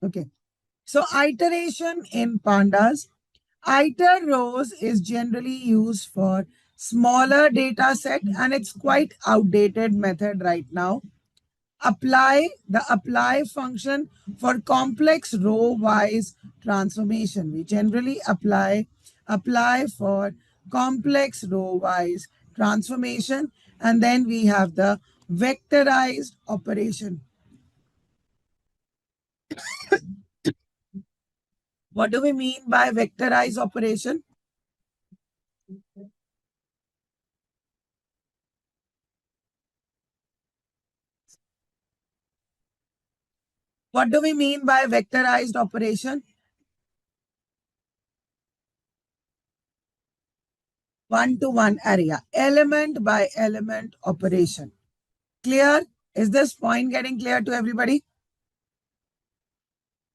Okay. So iteration in pandas. Iter rows is generally used for smaller data set and it's quite outdated method right now. Apply function for complex row wise transformation. We generally apply for complex row wise transformation, and then we have the vectorized operation. What do we mean by vectorized operation? What do we mean by vectorized operation? One-to-one area, element by element operation. Clear? Is this point getting clear to everybody?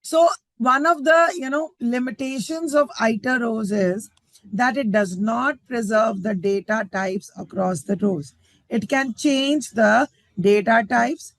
So one of the limitations of iter rows is that it does not preserve the data types across the rows. It can change the data types.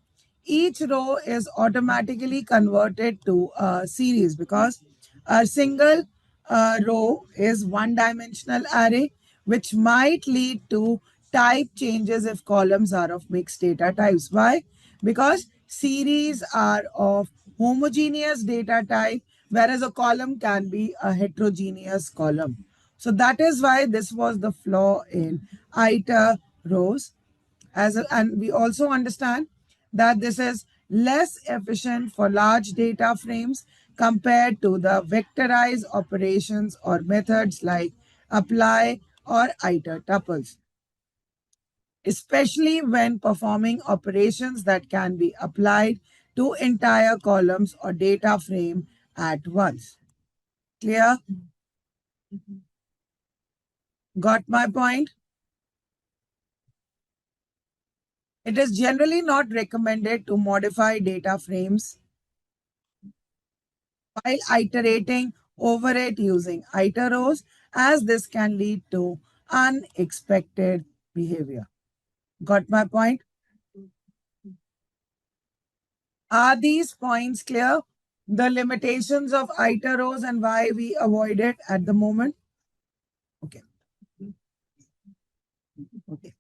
Each row is automatically converted to a series because a single row is one-dimensional array, which might lead to type changes if columns are of mixed data types. Why? Because series are of homogeneous data type, whereas a column can be a heterogeneous column. So that is why this was the flaw in iter rows. And we also understand that this is less efficient for large data frames compared to the vectorized operations or methods like apply or iter tuples, especially when performing operations that can be applied to entire columns or data frame at once. Clear? Got my point? It is generally not recommended to modify data frames while iterating over it using iter rows, as this can lead to unexpected behavior. Got my point? Are these points clear? The limitations of iter rows and why we avoid it at the moment? Okay. Okay.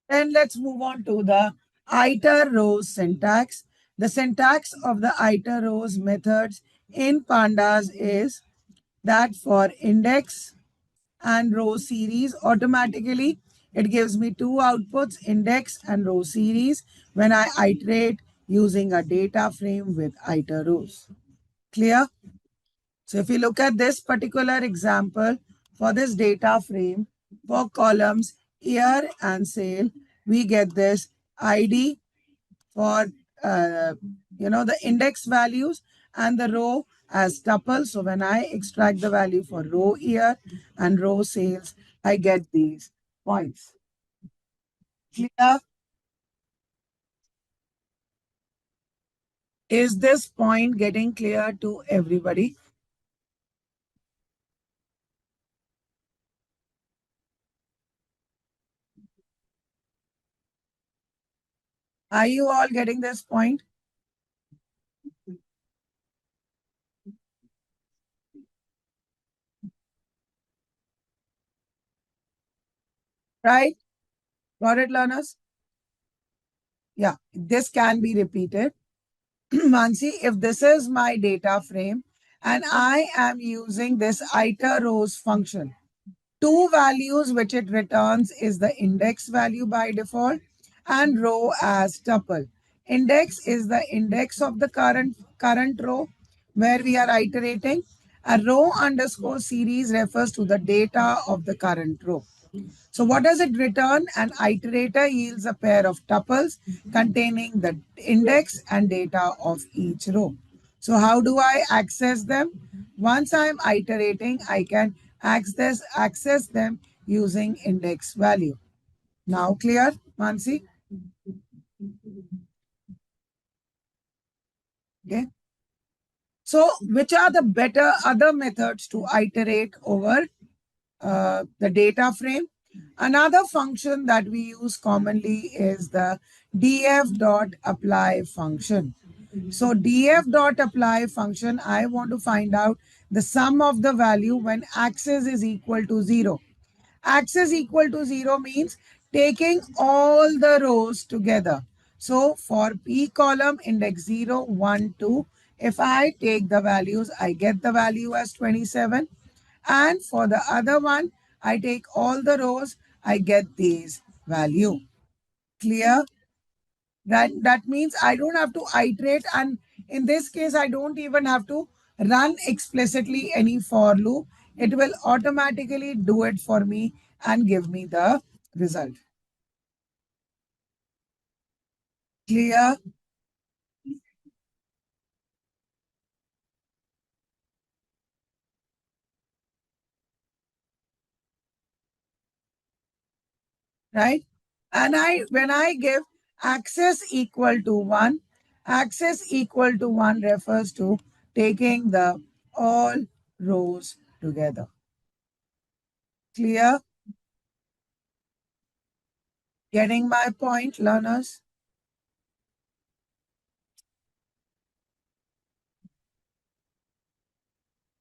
Then let's move on to the iter rows syntax. The syntax of the iter rows methods in Pandas is that for index and row series, automatically it gives me two outputs, index and row series, when I iterate using a data frame with iter rows. Clear? So if you look at this particular example for this data frame for columns year and sale, we get this ID for the index values and the row as tuple. So when I extract the value for row year and row sales, I get these points. Clear? Is this point getting clear to everybody? Are you all getting this point? Right? Got it, learners? Yeah, this can be repeated. Mansi, if this is my data frame and I am using this iter rows function, two values which it returns is the index value by default and row as tuple. Index is the index of the current row where we are iterating. A row underscore series refers to the data of the current row. So what does it return? An iterator yields a pair of tuples containing the index and data of each row. So how do I access them? Once I'm iterating, I can access them using index value. Now clear, Mansi? Okay. So which are the better other methods to iterate over the data frame? Another function that we use commonly is the df.apply function. So df.apply function, I want to find out the sum of the value when axis is equal to 0. Axis equal to 0 means taking all the rows together. So for P column index 0, 1, 2, if I take the values, I get the value as 27. And for the other one, I take all the rows, I get these value. Clear? That means I don't have to iterate, and in this case, I don't even have to run explicitly any for loop. It will automatically do it for me and give me the result. Clear? Right? And when I give access equal to 1, access equal to 1 refers to taking the all rows together. Clear? Getting my point, learners?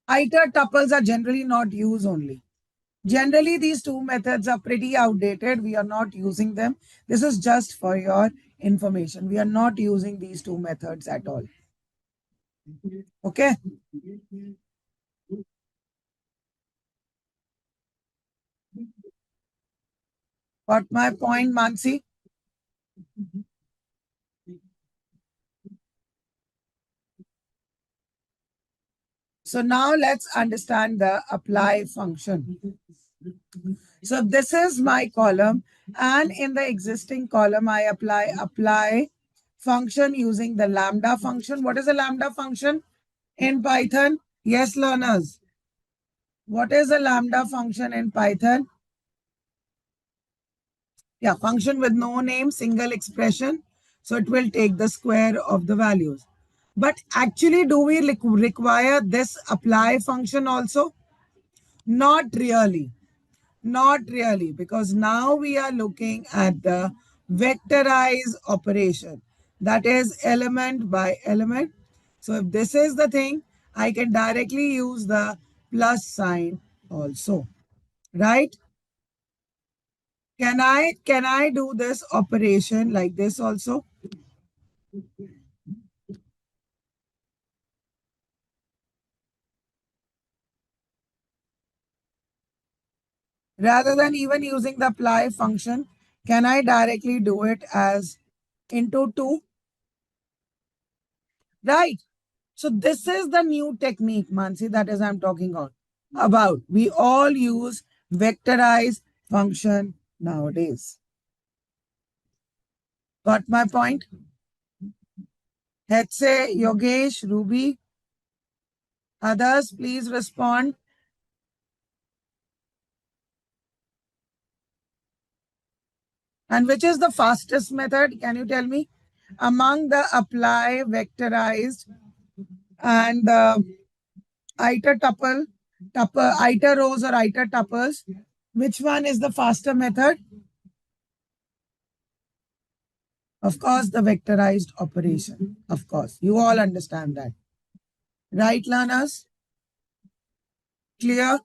Iter tuples are generally not used only. Generally, these two methods are pretty outdated. We are not using them. This is just for your information. We are not using these two methods at all. Okay? Got my point, Mansi? So now let's understand the apply function. So this is my column, and in the existing column, I apply function using the lambda function. What is a lambda function in Python? Yes, learners. What is a lambda function in Python? Yeah, function with no name, single expression. So it will take the square of the values. But actually, do we require this apply function also? Not really. Not really, because now we are looking at the vectorize operation. That is element by element. So if this is the thing, I can directly use the plus sign also, right? Can I do this operation like this also? Rather than even using the apply function, can I directly do it as into 2? Right. So this is the new technique, Mansi, that is I'm talking about. We all use vectorize function nowadays. Got my point? Let's say Yogesh, Ruby, others, please respond. And which is the fastest method? Can you tell me? Among the apply, vectorized, and the iter iter rows or iter tuples, which one is the faster method? Of course, the vectorized operation. Of course, you all understand that. Right, learners? Clear?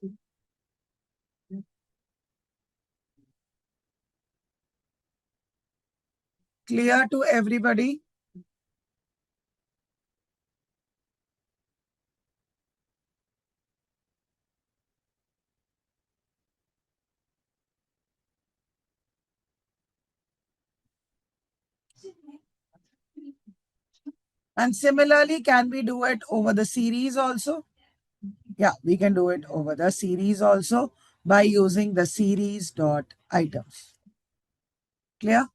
Clear to everybody? And similarly, can we do it over the series also? Yeah, we can do it over the series also by using the series dot items. Clear?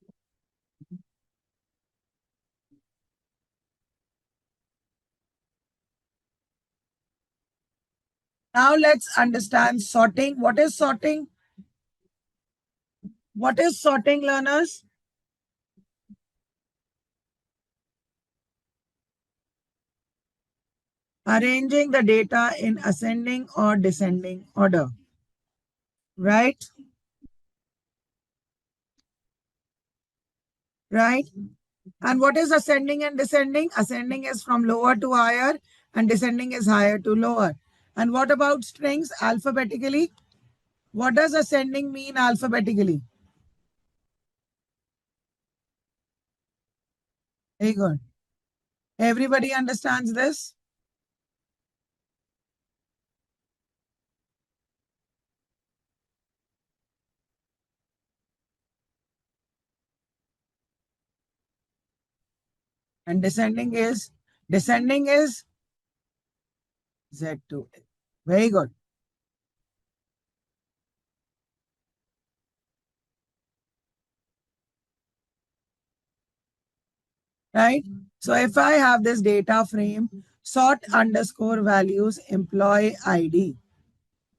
Now let's understand sorting. What is sorting? What is sorting, learners? Arranging the data in ascending or descending order, right? Right? And what is ascending and descending? Ascending is from lower to higher and descending is higher to lower. And what about strings alphabetically? What does ascending mean alphabetically? Very good. Everybody understands this? And descending is Z2. Very good. Right? So if I have this data frame, sort underscore values employee ID.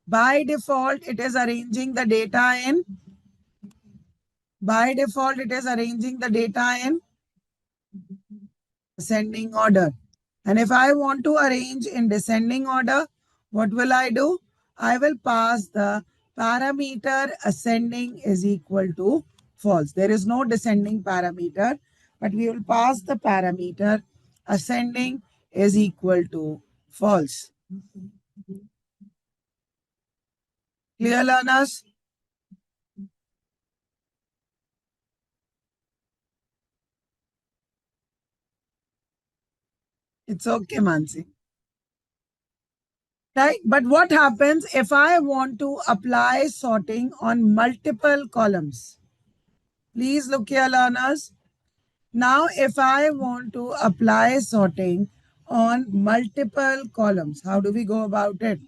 By default, it is arranging the data in ascending order. And if I want to arrange in descending order, what will I do? I will pass the parameter ascending is equal to false. There is no descending parameter, but we will pass the parameter ascending is equal to false. Clear, learners? It's okay, Mansi. Right? But what happens if I want to apply sorting on multiple columns? Please look here, learners. Now, if I want to apply sorting on multiple columns, how do we go about it?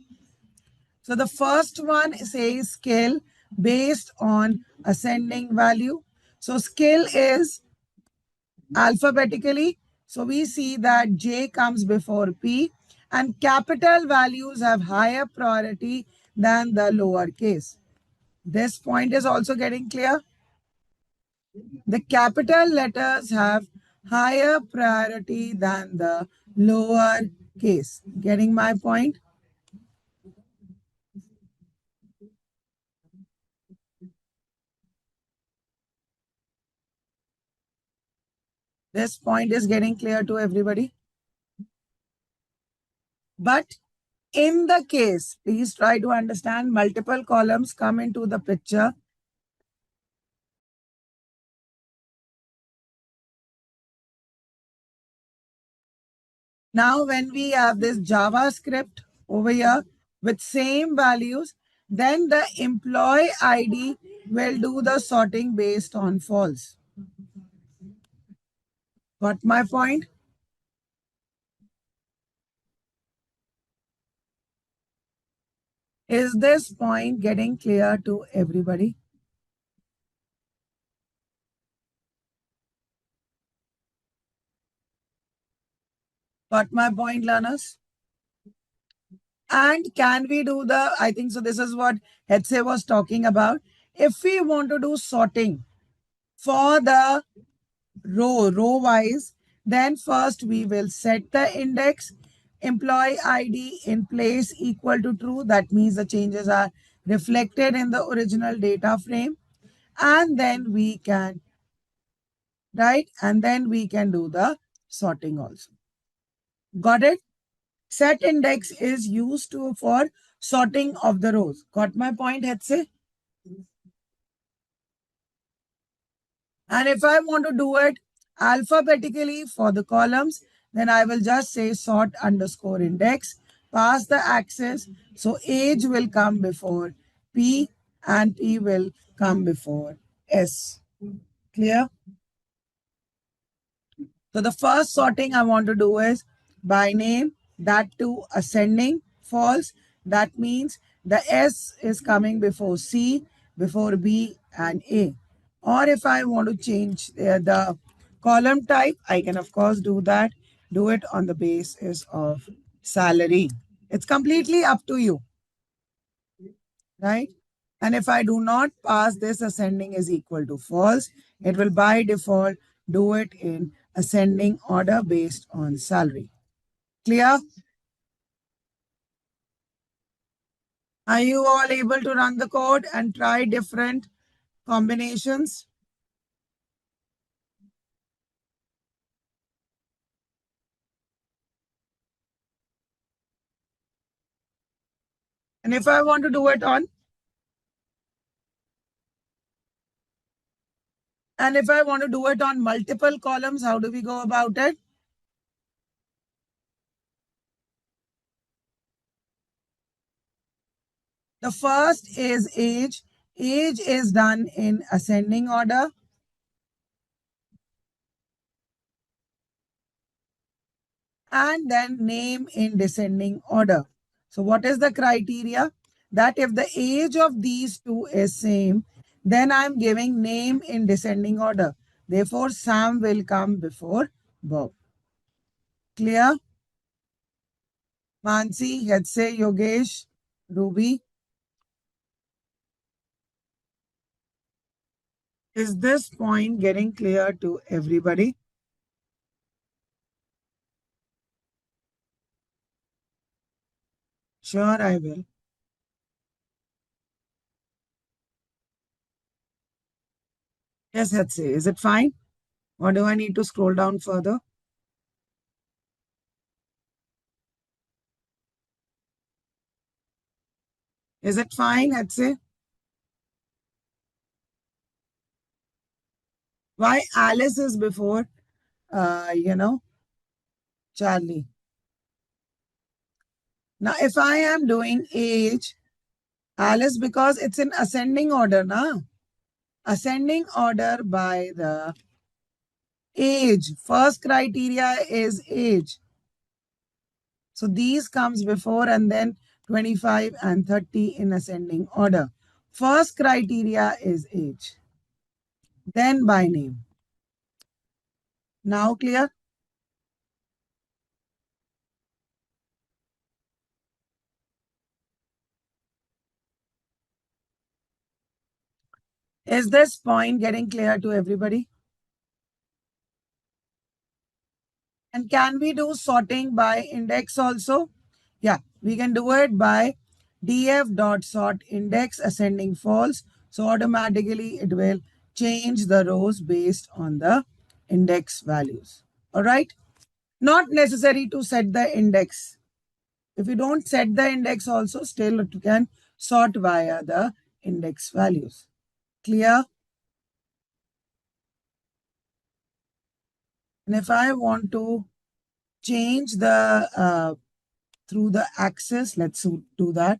So the first one says skill based on ascending value. So skill is alphabetically. So we see that J comes before P and capital values have higher priority than the lowercase. This point is also getting clear. The capital letters have higher priority than the lower case. Getting my point? This point is getting clear to everybody. But in the case, please try to understand, multiple columns come into the picture. Now, when we have this JavaScript over here with same values, then the employee ID will do the sorting based on false. Got my point? Is this point getting clear to everybody? Got my point, learners? And can we do the, I think so, this is what Hetze was talking about. If we want to do sorting for the row wise, then first we will set the index employee ID in place equal to true. That means the changes are reflected in the original data frame. And then we can, right? And then we can do the sorting also. Got it? Set index is used for sorting of the rows. Got my point, Hetze? And if I want to do it alphabetically for the columns, then I will just say sort underscore index, pass the access. So age will come before P and P will come before S. Clear? So the first sorting I want to do is by name, that to ascending, false. That means the S is coming before C, before B and A. Or if I want to change the column type, I can of course do that. Do it on the basis of salary. It's completely up to you, right? And if I do not pass this ascending is equal to false, it will by default do it in ascending order based on salary. Clear? Are you all able to run the code and try different combinations? And if I want to do it on, multiple columns, how do we go about it? The first is age. Age is done in ascending order. And then name in descending order. So what is the criteria? That if the age of these two is same, then I'm giving name in descending order. Therefore, Sam will come before Bob. Clear? Mansi, Hetze, Yogesh, Ruby. Is this point getting clear to everybody? Sure, I will. Yes, Hetze. Is it fine? Or do I need to scroll down further? Is it fine, Hetze? Why Alice is before, Charlie? Now, if I am doing age, Alice, because it's in ascending order, na? Ascending order by the age. First criteria is age. So these comes before and then 25 and 30 in ascending order. First criteria is age. Then by name. Now clear? Is this point getting clear to everybody? And can we do sorting by index also? Yeah, we can do it by df.sort index ascending false. So automatically it will change the rows based on the index values. All right. Not necessary to set the index. If you don't set the index also, still you can sort via the index values. Clear? And if I want to change the through the axis, let's do that.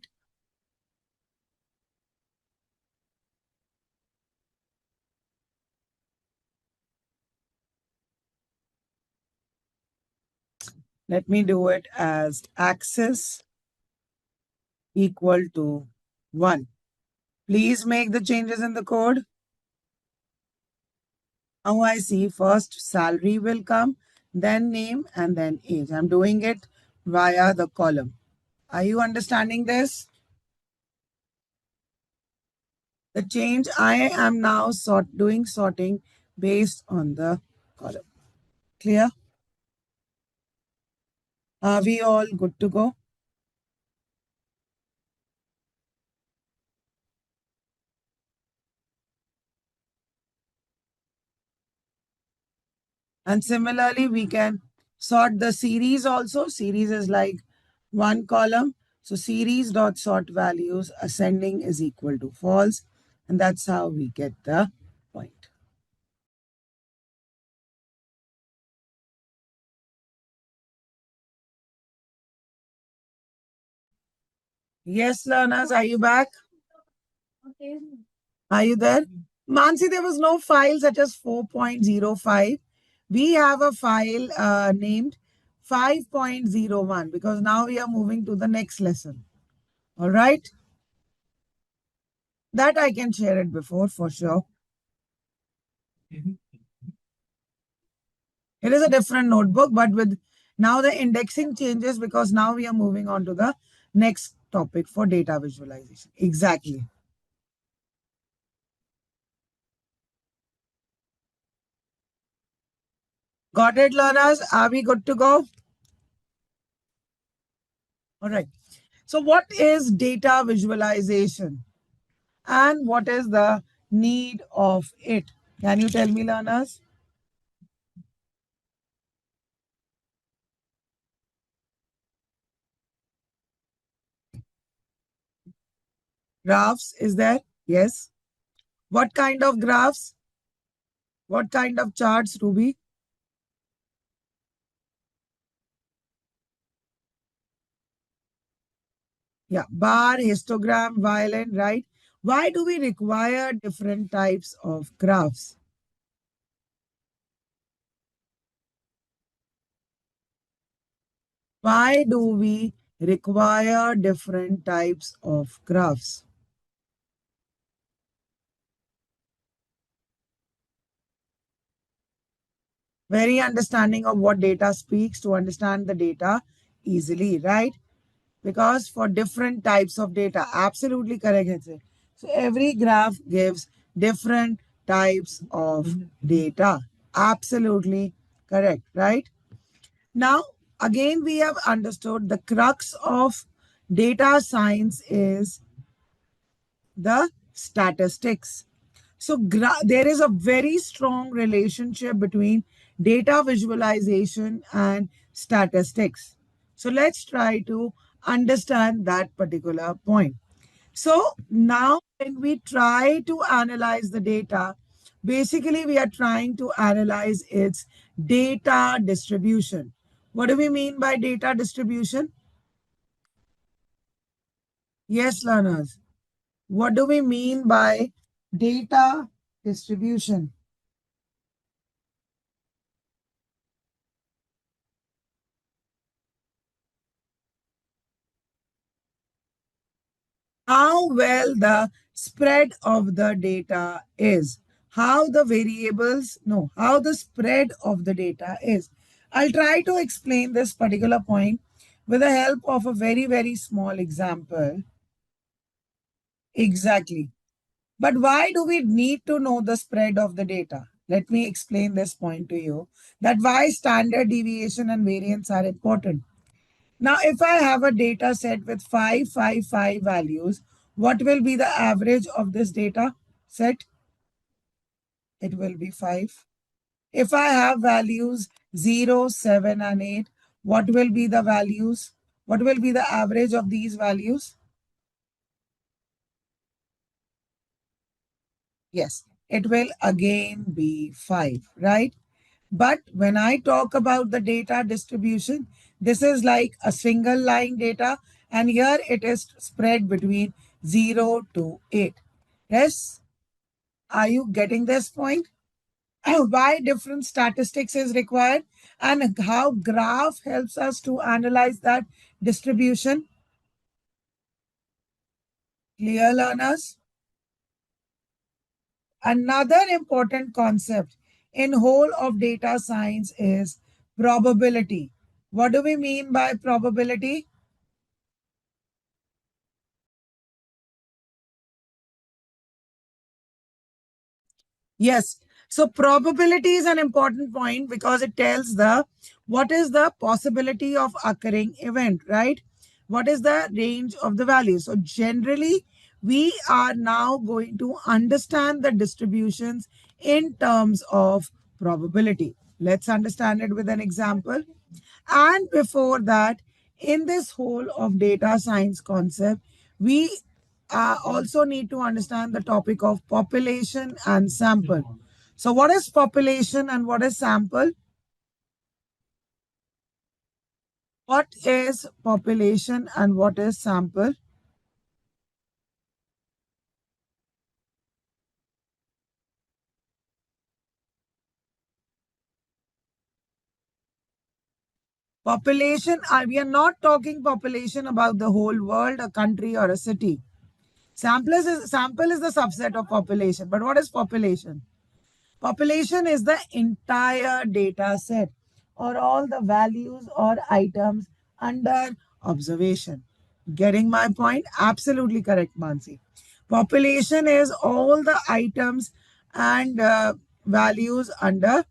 Let me do it as axis equal to 1. Please make the changes in the code. Now I see first salary will come, then name, and then age. I'm doing it via the column. Are you understanding this? The change I am now doing sorting based on the column. Clear? Are we all good to go? And similarly, we can sort the series also. Series is like one column. So series dot sort values ascending is equal to false. And that's how we get the point. Yes, learners, are you back? Are you there? Mansi, there was no file such as 4.05. We have a file named 5.01 because now we are moving to the next lesson. All right. That I can share it before for sure. It is a different notebook, but with now the indexing changes because now we are moving on to the next topic for data visualization. Exactly. Got it, learners? Are we good to go? All right. So what is data visualization and what is the need of it? Can you tell me, learners? Graphs is there? Yes. What kind of graphs? What kind of charts, Ruby? Yeah, bar, histogram, violin, right? Why do we require different types of graphs? Why do we require different types of graphs? Very understanding of what data speaks to understand the data easily, right? Because for different types of data, absolutely correct. Hitse. So every graph gives different types of data. Absolutely correct, right? Now, again, we have understood the crux of data science is the statistics. So there is a very strong relationship between data visualization and statistics. So let's try to understand that particular point. So now when we try to analyze the data, basically we are trying to analyze its data distribution. What do we mean by data distribution? Yes, learners. What do we mean by data distribution? How well the spread of the data is, how the variables, no, how the spread of the data is. I'll try to explain this particular point with the help of a very, very small example. Exactly. But why do we need to know the spread of the data? Let me explain this point to you that why standard deviation and variance are important. Now, if I have a data set with 555 values, what will be the average of this data set? It will be 5. If I have values 0, 7, and 8, what will be the values? What will be the average of these values? Yes, it will again be 5, right? But when I talk about the data distribution, this is like a single line data, and here it is spread between 0 to 8. Yes? Are you getting this point? Why different statistics is required and how graph helps us to analyze that distribution? Clear, learners? Another important concept in whole of data science is probability. What do we mean by probability? Yes. So probability is an important point because it tells the what is the possibility of occurring event, right? What is the range of the value? So generally, we are now going to understand the distributions in terms of probability. Let's understand it with an example. And before that, in this whole of data science concept, we also need to understand the topic of population and sample. So what is population and what is sample? What is population and what is sample? Population, we are not talking population about the whole world, a country or a city. Sample is the subset of population. But what is population? Population is the entire data set or all the values or items under observation. Getting my point? Absolutely correct, Mansi. Population is all the items and values under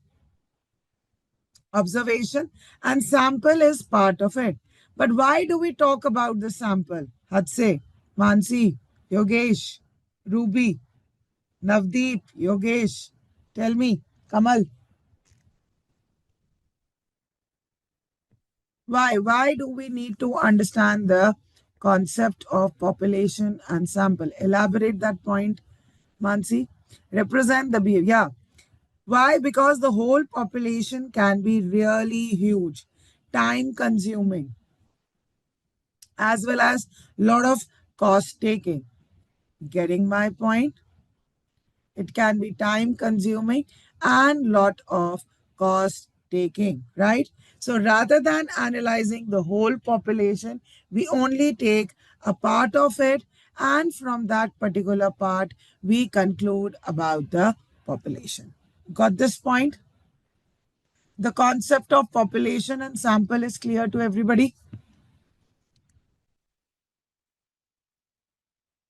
observation, and sample is part of it. But why do we talk about the sample? Hadse, Mansi, Yogesh, Ruby, Navdeep, Yogesh, tell me, Kamal. Why? Why do we need to understand the concept of population and sample? Elaborate that point, Mansi. Represent the behavior. Yeah. Why? Because the whole population can be really huge, time consuming, as well as lot of cost taking. Getting my point? It can be time consuming and lot of cost taking, right? So rather than analyzing the whole population, we only take a part of it, and from that particular part, we conclude about the population. Got this point? The concept of population and sample is clear to everybody?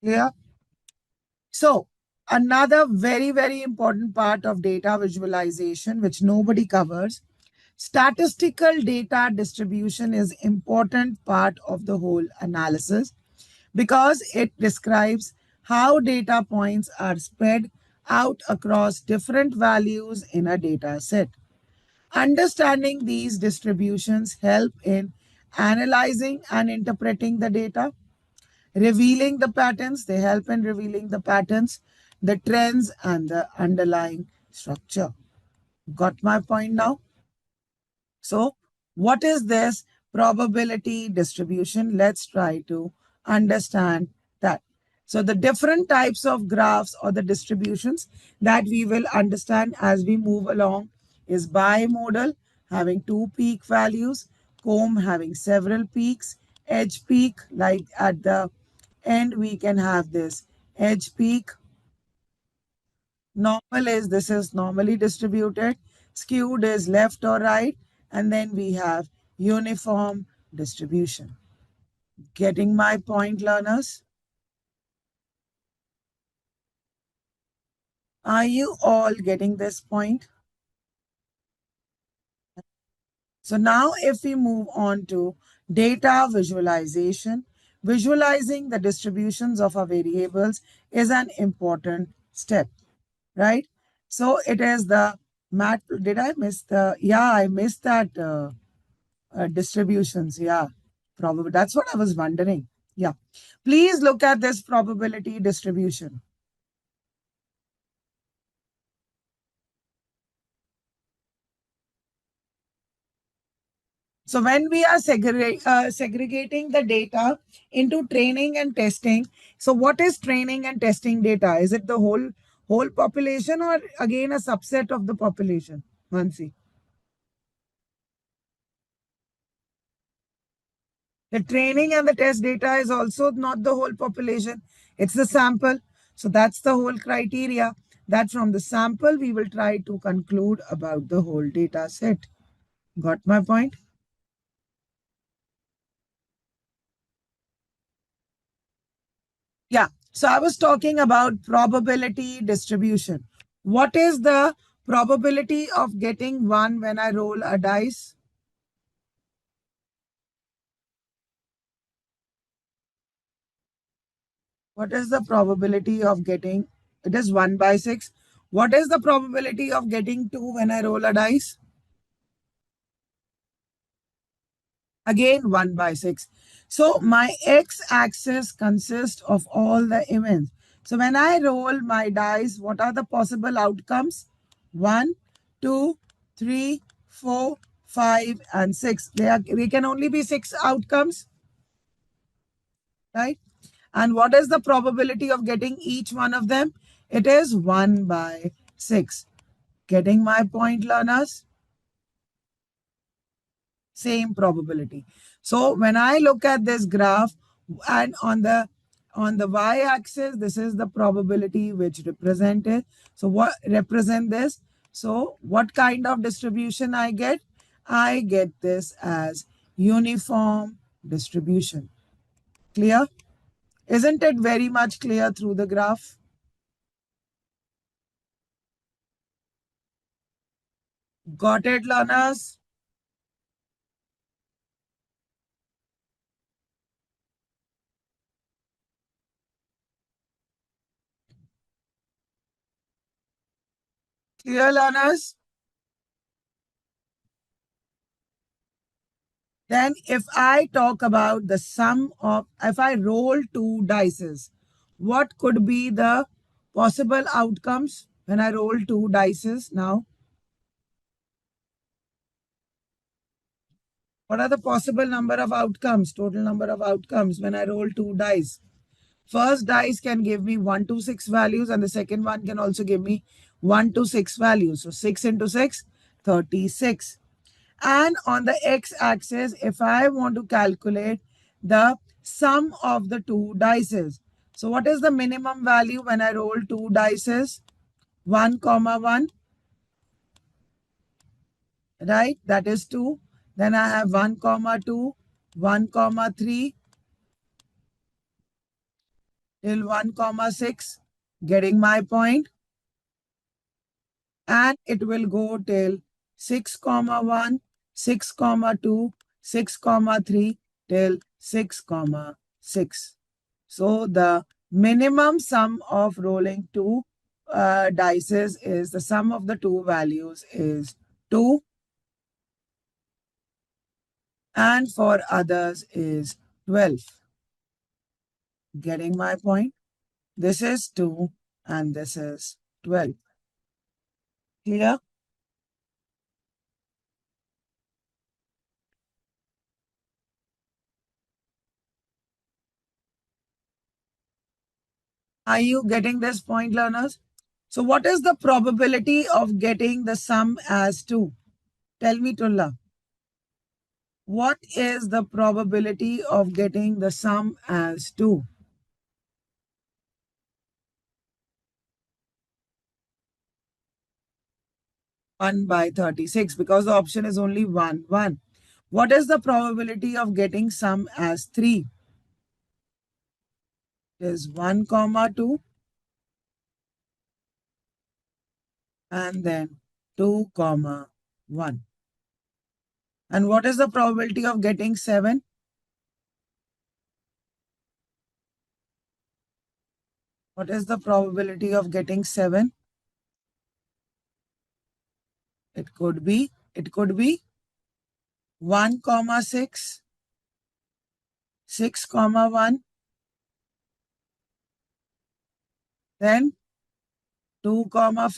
Clear? So, another very, very important part of data visualization, which nobody covers, statistical data distribution is important part of the whole analysis because it describes how data points are spread out across different values in a data set. Understanding these distributions help in analyzing and interpreting the data, revealing the patterns. They help in revealing the patterns, the trends, and the underlying structure. Got my point now? So, what is this probability distribution? Let's try to understand that. So, the different types of graphs or the distributions that we will understand as we move along is bimodal, having two peak values, comb having several peaks, edge peak, like at the end, we can have this edge peak. Normal is this is normally distributed. Skewed is left or right. And then we have uniform distribution. Getting my point, learners? Are you all getting this point? So now if we move on to data visualization, visualizing the distributions of our variables is an important step, right? So it is the Matt, did I miss I missed that distributions. Yeah, probably. That's what I was wondering. Yeah. Please look at this probability distribution. So when we are segregating the data into training and testing, so what is training and testing data? Is it the whole population or again a subset of the population? Mansi. The training and the test data is also not the whole population. It's the sample. So that's the whole criteria that from the sample we will try to conclude about the whole data set. Got my point? Yeah. So I was talking about probability distribution. What is the probability of getting one when I roll a dice? What is the probability of getting? It is 1 by 6. What is the probability of getting 2 when I roll a dice? Again, 1 by 6. So my x-axis consists of all the events. So when I roll my dice, what are the possible outcomes? 1, 2, 3, 4, 5, and 6. They can only be 6 outcomes, right? And what is the probability of getting each one of them? It is 1 by 6. Getting my point, learners? Same probability. So when I look at this graph and on the y-axis, this is the probability which represented. So what represent this? So what kind of distribution I get? I get this as uniform distribution. Clear? Isn't it very much clear through the graph? Got it, learners? Clear, learners? Then if I talk about the sum of, if I roll two dices, what could be the possible outcomes when I roll two dices now? What are the possible number of outcomes, total number of outcomes when I roll two dice? First dice can give me 1 to 6 values and the second one can also give me 1 to 6 values. So 6 into 6, 36. And on the x-axis, if I want to calculate the sum of the two dices. So what is the minimum value when I roll two dices? 1 comma 1, right? That is 2. Then I have 1 comma 2, 1 comma 3 till 1 comma 6. Getting my point? And it will go till 6 comma 1, 6 comma 2, 6 comma 3 till 6 comma 6. So the minimum sum of rolling two dices is the sum of the two values is 2 and for others is 12. Getting my point? This is 2 and this is 12. Clear? Are you getting this point, learners? So what is the probability of getting the sum as 2? Tell me, Tulla. What is the probability of getting the sum as 2? 1 by 36 because the option is only 1, 1. What is the probability of getting sum as 3? It is 1 comma 2 and then 2 comma 1. And what is the probability of getting 7? What is the probability of getting 7? It could be 1, 6, 6, 1, then 2, 5,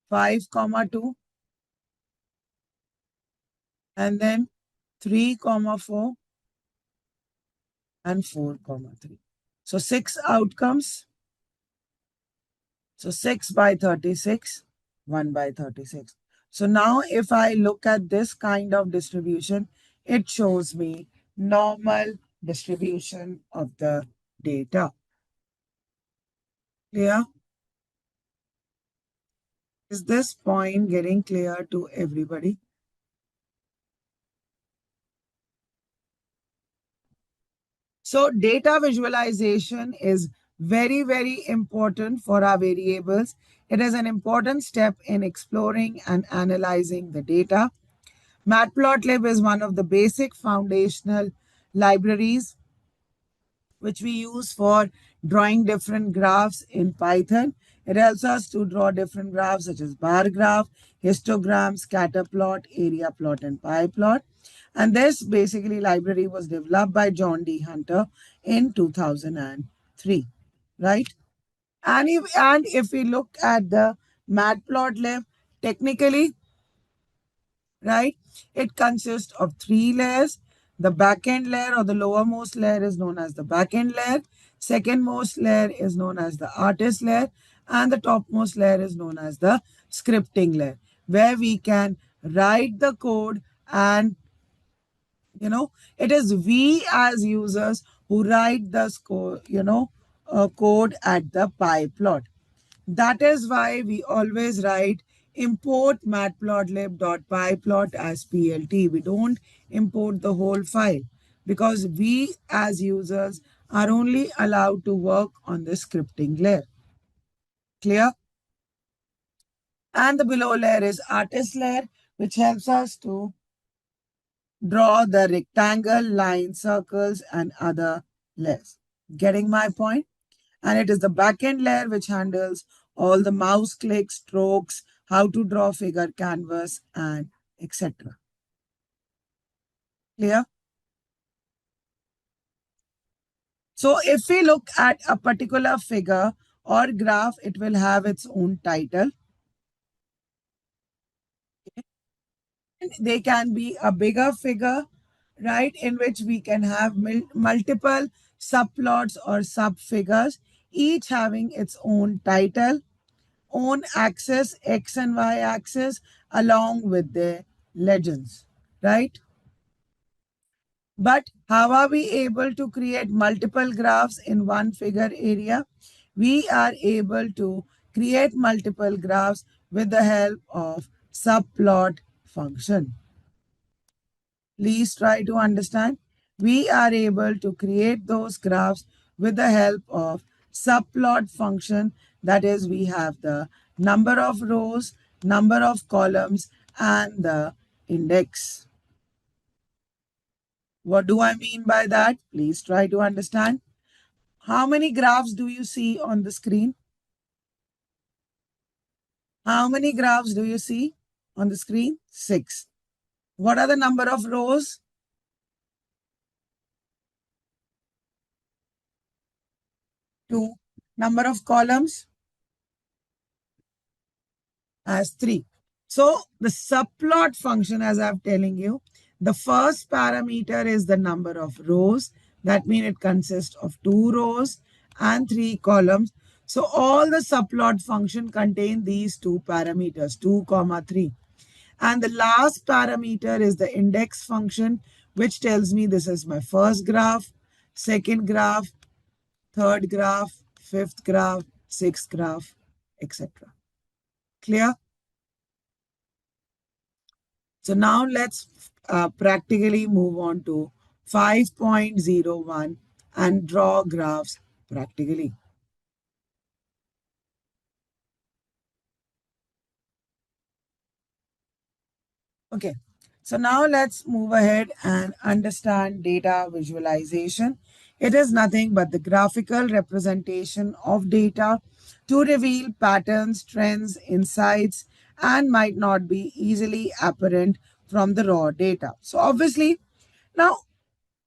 5, 2, and then 3, 4, and 4, 3. So 6 outcomes. So 6 by 36, 1 by 36. So now if I look at this kind of distribution, it shows me normal distribution of the data. Clear? Is this point getting clear to everybody? So data visualization is very, very important for our variables. It is an important step in exploring and analyzing the data. Matplotlib is one of the basic foundational libraries which we use for drawing different graphs in Python. It helps us to draw different graphs such as bar graph, histogram, scatter plot, area plot, and pie plot. And this basically library was developed by John D. Hunter in 2003, right? And if we look at the Matplotlib, technically, right, it consists of 3 layers. The backend layer or the lowermost layer is known as the backend layer. Second most layer is known as the artist layer. And the topmost layer is known as the scripting layer, where we can write the code and it is we as users who write the code at the pie plot. That is why we always write import matplotlib.pyplot as PLT. We don't import the whole file because we as users are only allowed to work on the scripting layer. Clear? And the below layer is artist layer, which helps us to draw the rectangle, line, circles, and other layers. Getting my point? And it is the backend layer which handles all the mouse clicks, strokes, how to draw figure canvas, and etc. Clear? So if we look at a particular figure or graph, it will have its own title. They can be a bigger figure, right, in which we can have multiple subplots or sub-figures, each having its own title, own axis, X and Y axis, along with their legends, right? But how are we able to create multiple graphs in one figure area? We are able to create multiple graphs with the help of subplot function. Please try to understand. We are able to create those graphs with the help of subplot function. That is, we have the number of rows, number of columns, and the index. What do I mean by that? Please try to understand. How many graphs do you see on the screen? How many graphs do you see on the screen? 6. What are the number of rows? 2. Number of columns? As 3. So the subplot function, as I'm telling you, the first parameter is the number of rows. That means it consists of 2 rows and 3 columns. So all the subplot function contain these 2 parameters, 2, 3. And the last parameter is the index function, which tells me this is my first graph, second graph, third graph, fifth graph, sixth graph, etc. Clear? So now let's practically move on to 5.01 and draw graphs practically. Okay, so now let's move ahead and understand data visualization. It is nothing but the graphical representation of data to reveal patterns, trends, insights, and might not be easily apparent from the raw data. So obviously, now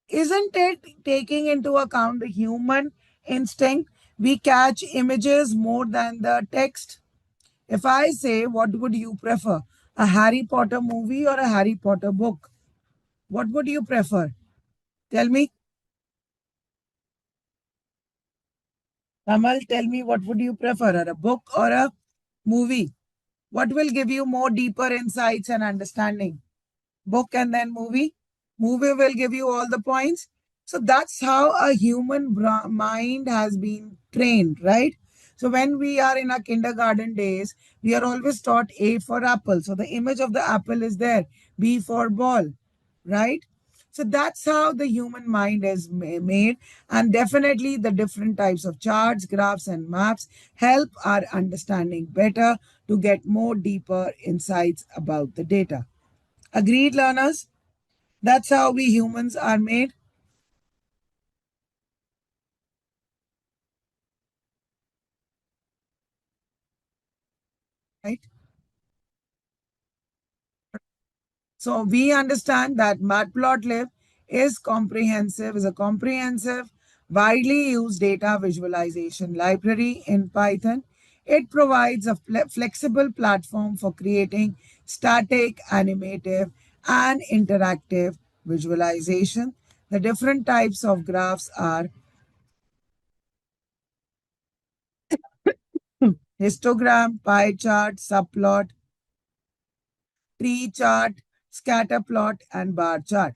isn't it taking into account the human instinct? We catch images more than the text. If I say, what would you prefer? A Harry Potter movie or a Harry Potter book? What would you prefer? Tell me. Kamal, tell me what would you prefer, a book or a movie? What will give you more deeper insights and understanding? Book and then movie? Movie will give you all the points. So that's how a human mind has been trained, right? So when we are in our kindergarten days, we are always taught A for apple. So the image of the apple is there, B for ball, right? So that's how the human mind is made. And definitely the different types of charts, graphs, and maps help our understanding better to get more deeper insights about the data. Agreed, learners? That's how we humans are made, right? So we understand that Matplotlib is a comprehensive, widely used data visualization library in Python. It provides a flexible platform for creating static, animative, and interactive visualization. The different types of graphs are histogram, pie chart, subplot, tree chart, scatter plot, and bar chart.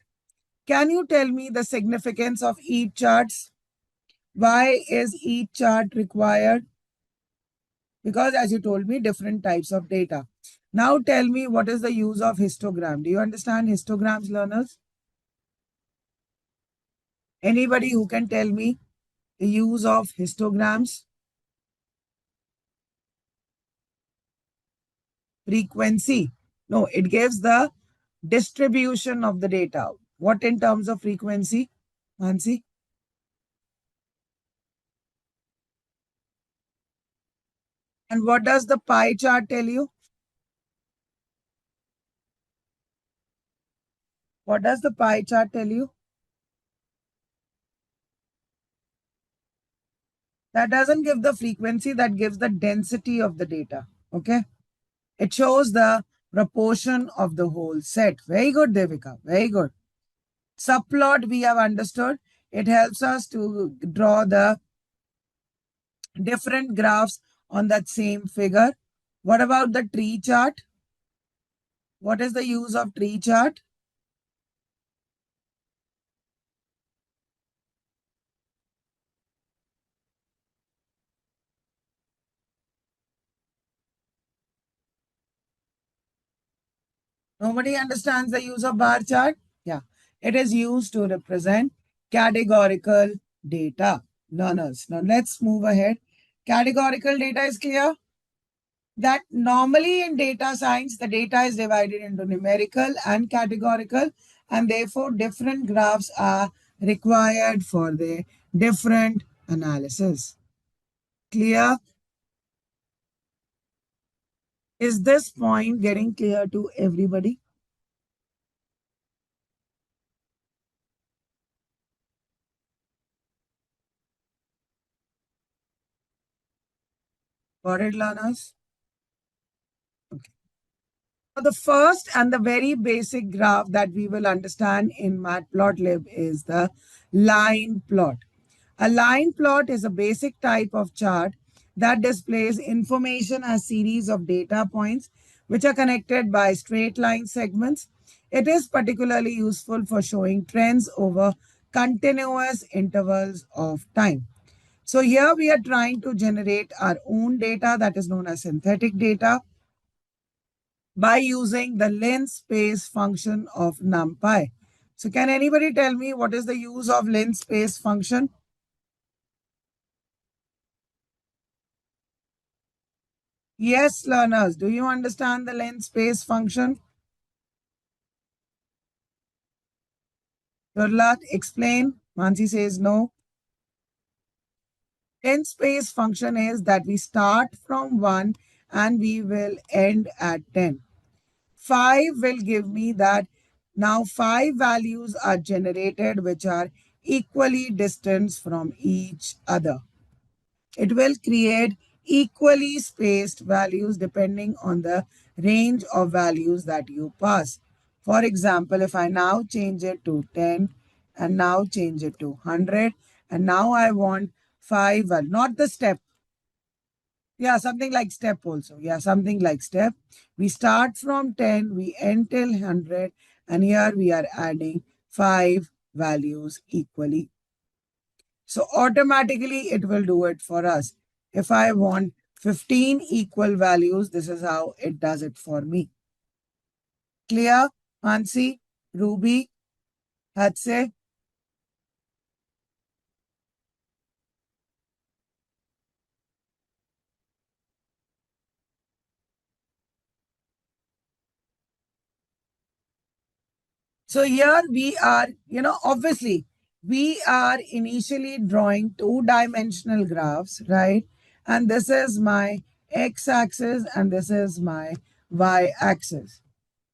Can you tell me the significance of each charts? Why is each chart required? Because as you told me, different types of data. Now tell me what is the use of histogram. Do you understand histograms, learners? Anybody who can tell me the use of histograms? Frequency. No, it gives the distribution of the data. What in terms of frequency, Nancy? And what does the pie chart tell you? What does the pie chart tell you? That doesn't give the frequency, that gives the density of the data. Okay. It shows the proportion of the whole set. Very good, Devika. Very good. Subplot we have understood. It helps us to draw the different graphs on that same figure. What about the tree chart? What is the use of tree chart? Nobody understands the use of bar chart? Yeah. It is used to represent categorical data. Learners. Now let's move ahead. Categorical data is clear? That normally in data science, the data is divided into numerical and categorical, and therefore different graphs are required for the different analysis. Clear? Is this point getting clear to everybody? Got it, learners? Okay. The first and the very basic graph that we will understand in Matplotlib is the line plot. A line plot is a basic type of chart that displays information as series of data points which are connected by straight line segments. It is particularly useful for showing trends over continuous intervals of time. So here we are trying to generate our own data that is known as synthetic data by using the linspace function of NumPy. So can anybody tell me what is the use of linspace function? Yes, learners, do you understand the linspace function? Gurlat, explain. Mansi says no. In space function is that we start from 1 and we will end at 10. 5 will give me that now 5 values are generated which are equally distant from each other. It will create equally spaced values depending on the range of values that you pass. For example, if I now change it to 10 and now change it to 100 and now I want 5, well, not the step. Yeah, something like step also. Yeah, something like step. We start from 10, we end till 100, and here we are adding 5 values equally. So automatically it will do it for us. If I want 15 equal values, this is how it does it for me. Clear, Hansi, Ruby, Hatse? So here we are, obviously we are initially drawing two-dimensional graphs, right? And this is my x-axis and this is my y-axis.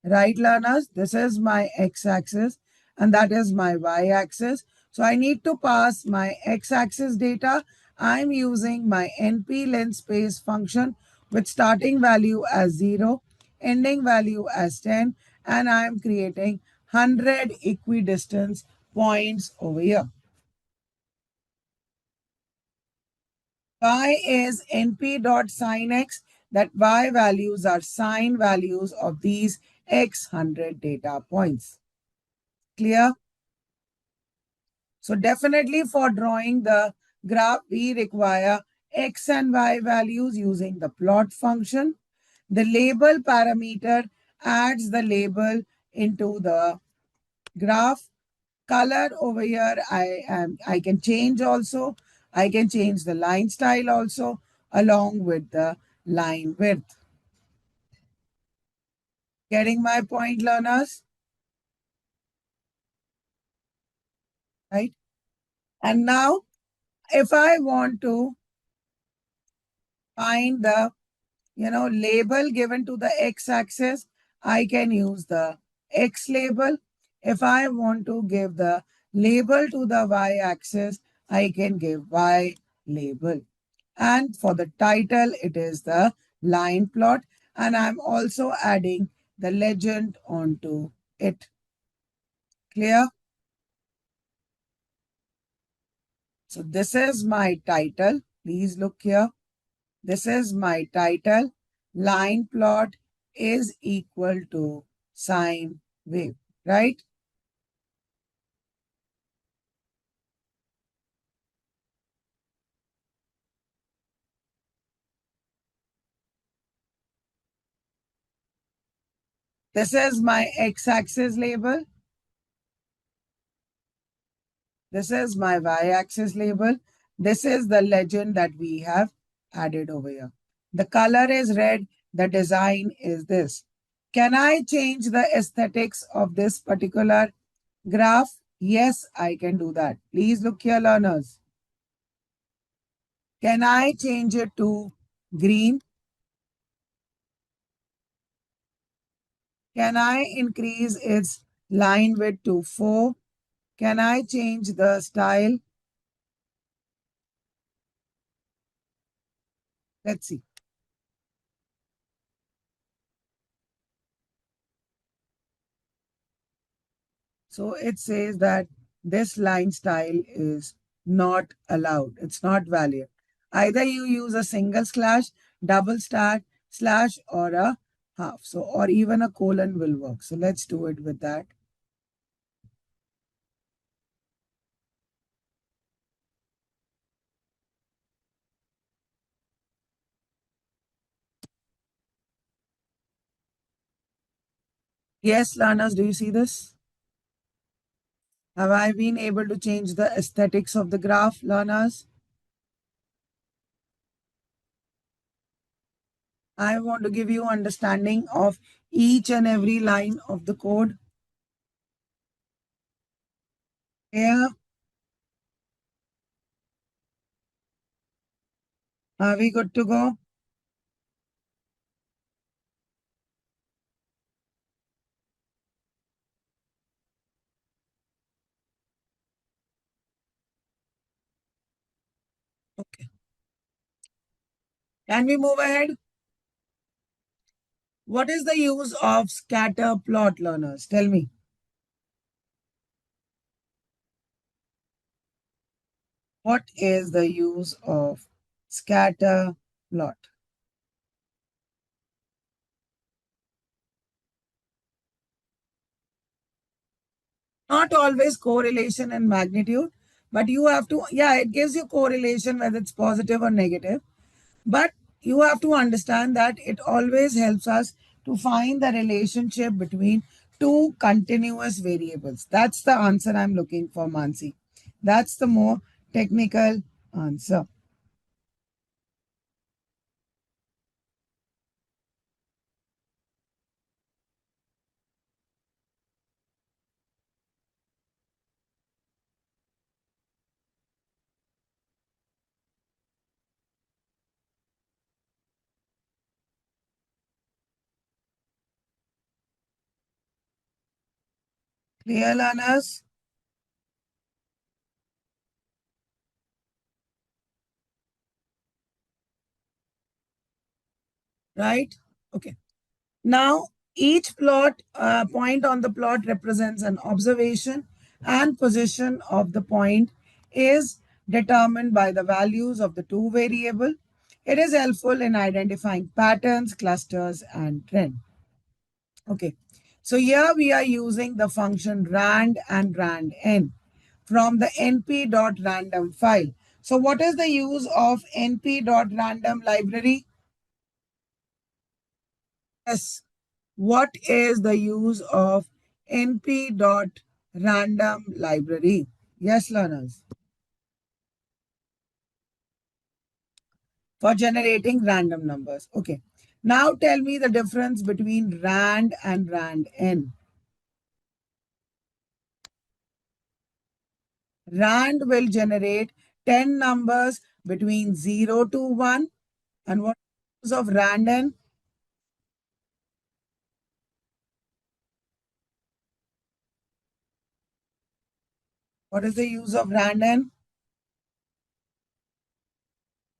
Right, learners? This is my x-axis and that is my y-axis. So I need to pass my x-axis data. I'm using my np_len_space function with starting value as 0, ending value as 10, and I'm creating 100 equidistance points over here. Y is np.sinx, that y values are sine values of these x 100 data points. Clear? So definitely for drawing the graph, we require x and y values using the plot function. The label parameter adds the label into the graph. Color over here, I can change also. I can change the line style also along with the line width. Getting my point, learners? Right? And now, if I want to find the label given to the x-axis, I can use the x label. If I want to give the label to the y-axis, I can give y label. And for the title, it is the line plot. And I'm also adding the legend onto it. Clear? So this is my title. Please look here. This is my title. Line plot is equal to sine wave, right? This is my x-axis label. This is my y-axis label. This is the legend that we have added over here. The color is red. The design is this. Can I change the aesthetics of this particular graph? Yes, I can do that. Please look here, learners. Can I change it to green? Can I increase its line width to 4? Can I change the style? Let's see. So it says that this line style is not allowed. It's not valid. Either you use a single slash, double slash, or a half. So, or even a colon will work. So let's do it with that. Yes, learners, do you see this? Have I been able to change the aesthetics of the graph, learners? I want to give you understanding of each and every line of the code. Here, Are we good to go? Okay. Can we move ahead? What is the use of scatter plot, learners? Tell me. What is the use of scatter plot? Not always correlation and magnitude, but you have to, yeah, it gives you correlation whether it's positive or negative. But you have to understand that it always helps us to find the relationship between two continuous variables. That's the answer I'm looking for, Mansi. That's the more technical answer. Clear, learners? Right? Okay. Now, each plot point on the plot represents an observation, and position of the point is determined by the values of the two variable. It is helpful in identifying patterns, clusters, and trend. Okay. So here we are using the function rand and randn from the np.random file. So what is the use of np.random library? Yes. What is the use of np.random library? Yes, learners. For generating random numbers. Okay. Now tell me the difference between rand and randn. Rand will generate 10 numbers between 0 to 1. And what is the use of randn? What is the use of randn?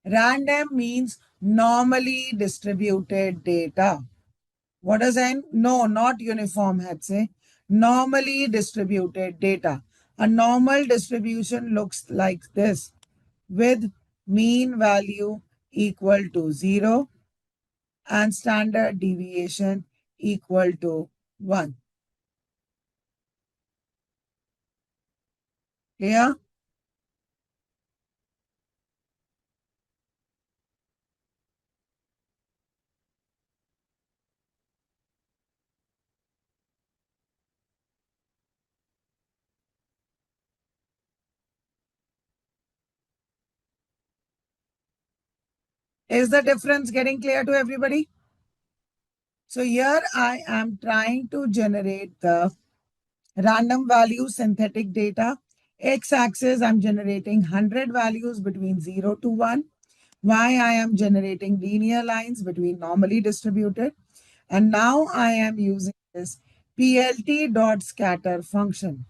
Random means normally distributed data. What does N? No, not uniform, had say. Normally distributed data. A normal distribution looks like this with mean value equal to 0 and standard deviation equal to 1. Clear? Is the difference getting clear to everybody? So here I am trying to generate the random value synthetic data. X-axis, I'm generating 100 values between 0 to 1. Y, I am generating linear lines between normally distributed. And now I am using this plt.scatter function.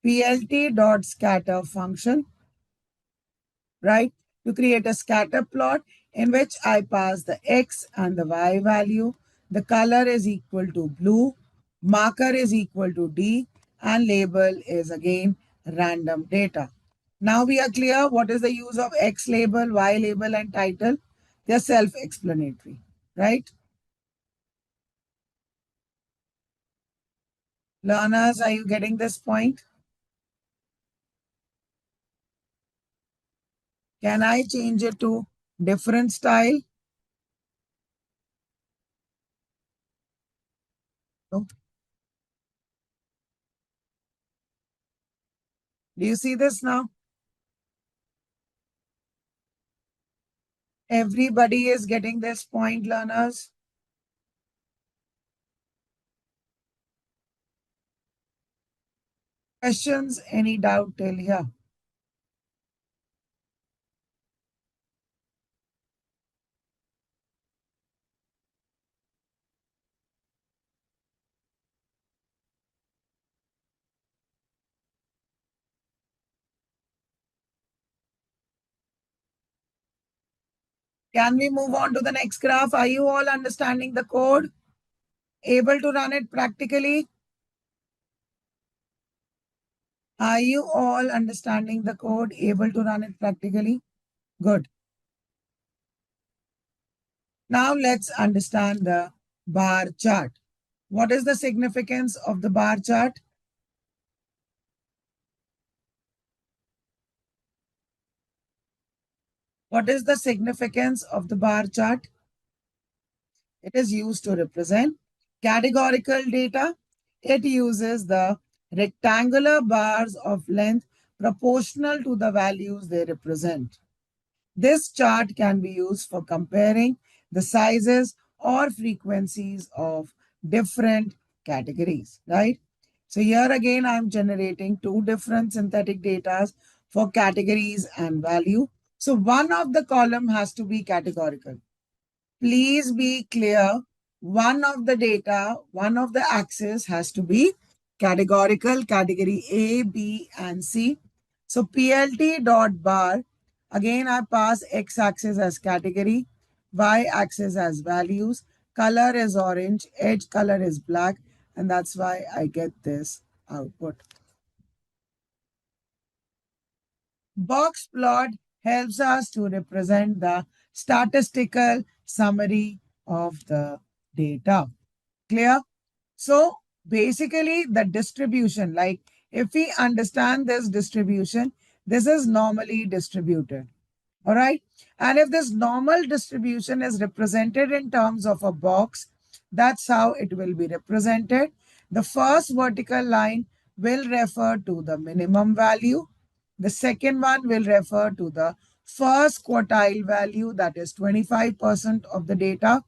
plt.scatter function, right? To create a scatter plot in which I pass the X and the Y value. The color is equal to blue, marker is equal to D, and label is again random data. Now we are clear what is the use of X label, Y label, and title. They're self-explanatory, right? Learners, are you getting this point? Can I change it to different style? No. Do you see this now? Everybody is getting this point, learners. Questions? Any doubt till here? Can we move on to the next graph? Are you all understanding the code? Able to run it practically? Are you all understanding the code? Able to run it practically? Good. Now let's understand the bar chart. What is the significance of the bar chart? What is the significance of the bar chart? It is used to represent categorical data. It uses the rectangular bars of length proportional to the values they represent. This chart can be used for comparing the sizes or frequencies of different categories, right? So here again, I'm generating two different synthetic data for categories and value. So one of the column has to be categorical. Please be clear. One of the data, one of the axes has to be categorical, category A, B, and C. So PLT dot bar, again I pass X axis as category, Y axis as values, color is orange, edge color is black, and that's why I get this output. Box plot helps us to represent the statistical summary of the data. Clear? So basically the distribution, like if we understand this distribution, this is normally distributed. All right. And if this normal distribution is represented in terms of a box, that's how it will be represented. The first vertical line will refer to the minimum value. The second one will refer to the first quartile value, that is 25% of the data.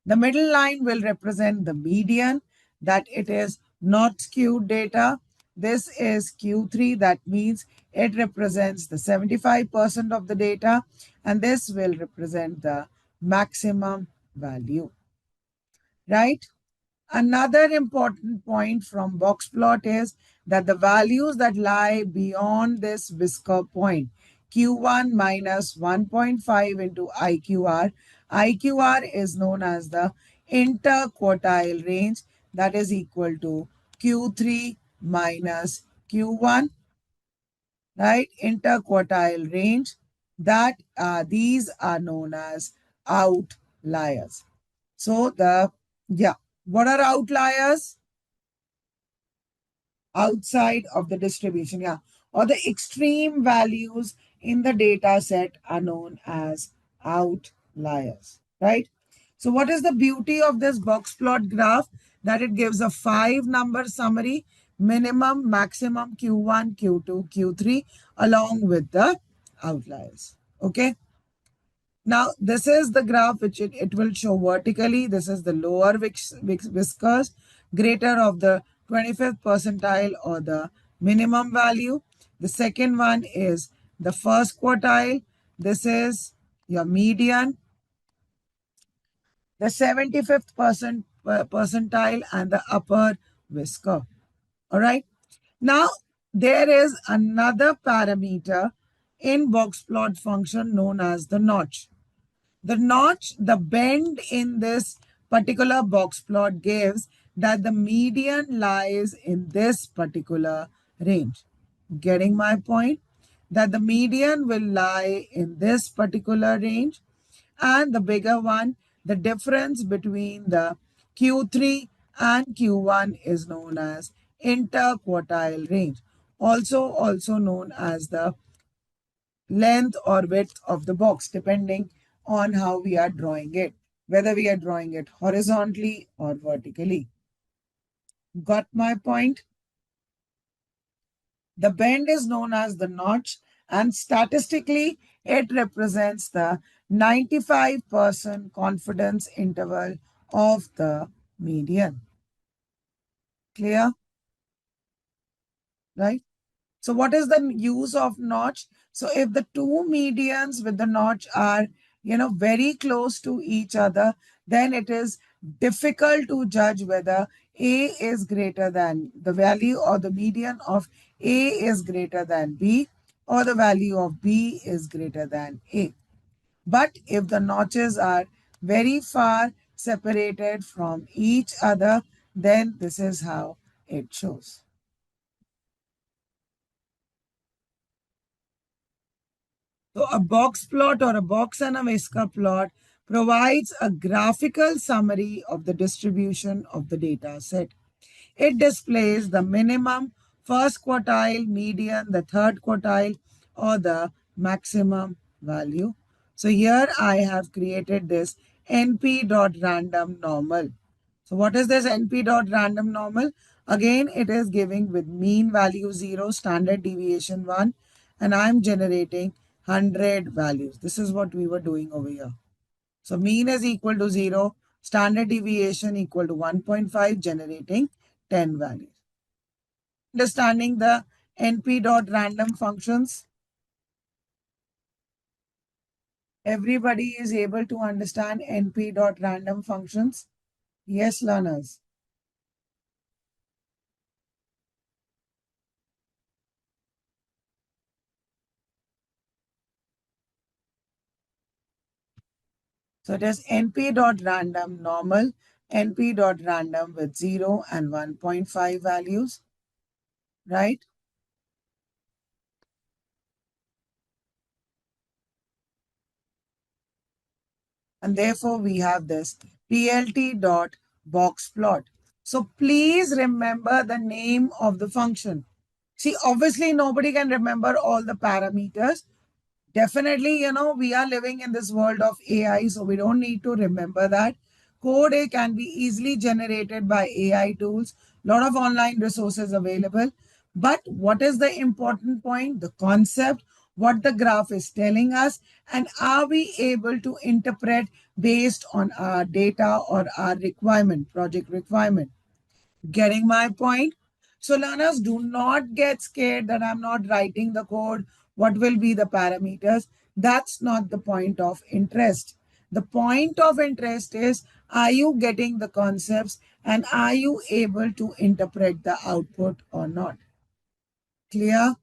The middle line will represent the median, that it is not skewed data. This is Q3, that means it represents the 75% of the data, and this will represent the maximum value, right? Another important point from box plot is that the values that lie beyond this whisker point, Q1 minus 1.5 into IQR, IQR is known as the interquartile range, that is equal to Q3 minus Q1, right? Interquartile range, that these are known as outliers. So what are outliers? Outside of the distribution, or the extreme values in the data set are known as outliers, right? So what is the beauty of this box plot graph? That it gives a 5-number summary, minimum, maximum, Q1, Q2, Q3, along with the outliers. Okay. Now, this is the graph which it will show vertically. This is the lower whiskers, greater of the 25th percentile or the minimum value. The second one is the first quartile. This is your median. The 75th percentile and the upper whisker. All right. Now, there is another parameter in box plot function known as the notch. The notch, the bend in this particular box plot gives that the median lies in this particular range. Getting my point? That the median will lie in this particular range, and the bigger one, the difference between the Q3 and Q1 is known as interquartile range, also known as the length or width of the box, depending on how we are drawing it, whether we are drawing it horizontally or vertically. Got my point? The bend is known as the notch, and statistically, it represents the 95% confidence interval of the median. Clear? Right? So what is the use of notch? So if the two medians with the notch are, very close to each other, then it is difficult to judge whether A is greater than the value, or the median of A is greater than B, or the value of B is greater than A. But if the notches are very far separated from each other, then this is how it shows. So a box plot or a box and a whisker plot provides a graphical summary of the distribution of the data set. It displays the minimum, first quartile, median, the third quartile, or the maximum value. So here I have created this np.random normal. So what is this np.random normal? Again, it is giving with mean value 0, standard deviation 1, and I'm generating 100 values. This is what we were doing over here. So mean is equal to 0, standard deviation equal to 1.5, generating 10 values. Understanding the np.random functions. Everybody is able to understand np.random functions. Yes, learners. So it is np.random normal, np.random with 0 and 1.5 values, right? And therefore we have this plt.boxplot. So please remember the name of the function. See, obviously nobody can remember all the parameters. Definitely, we are living in this world of AI, so we don't need to remember that. Code A can be easily generated by AI tools, lot of online resources available. But what is the important point? The concept, what the graph is telling us, and are we able to interpret based on our data or our requirement, project requirement? Getting my point? So learners, do not get scared that I'm not writing the code. What will be the parameters? That's not the point of interest. The point of interest is, are you getting the concepts and are you able to interpret the output or not? Clear?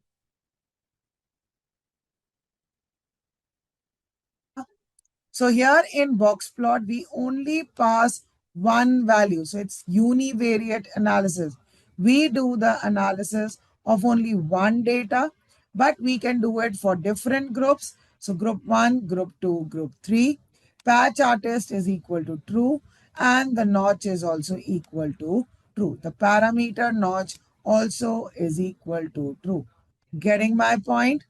So here in box plot, we only pass one value. So it's univariate analysis. We do the analysis of only one data, but we can do it for different groups. So group 1, group 2, group 3. Patch artist is equal to true and the notch is also equal to true. The parameter notch also is equal to true. Getting my point?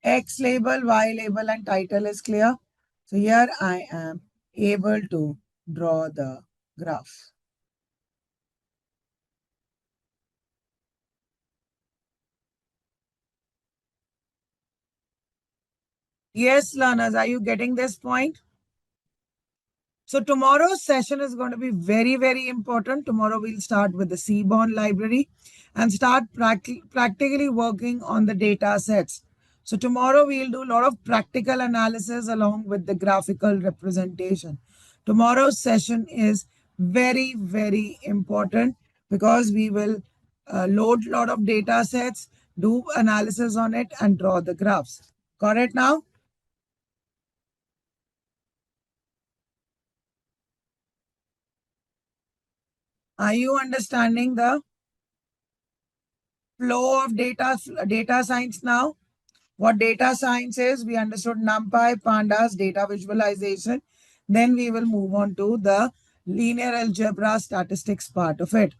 X label, Y label, and title is clear. So here I am able to draw the graph. Yes, learners, are you getting this point? So tomorrow's session is going to be very, very important. Tomorrow we'll start with the Seaborn library and start practically working on the data sets. So tomorrow we'll do a lot of practical analysis along with the graphical representation. Tomorrow's session is very, very important because we will load a lot of data sets, do analysis on it and draw the graphs. Got it now? Are you understanding the flow of data science now? What data science is, we understood NumPy, Pandas, data visualization. Then we will move on to the linear algebra statistics part of it.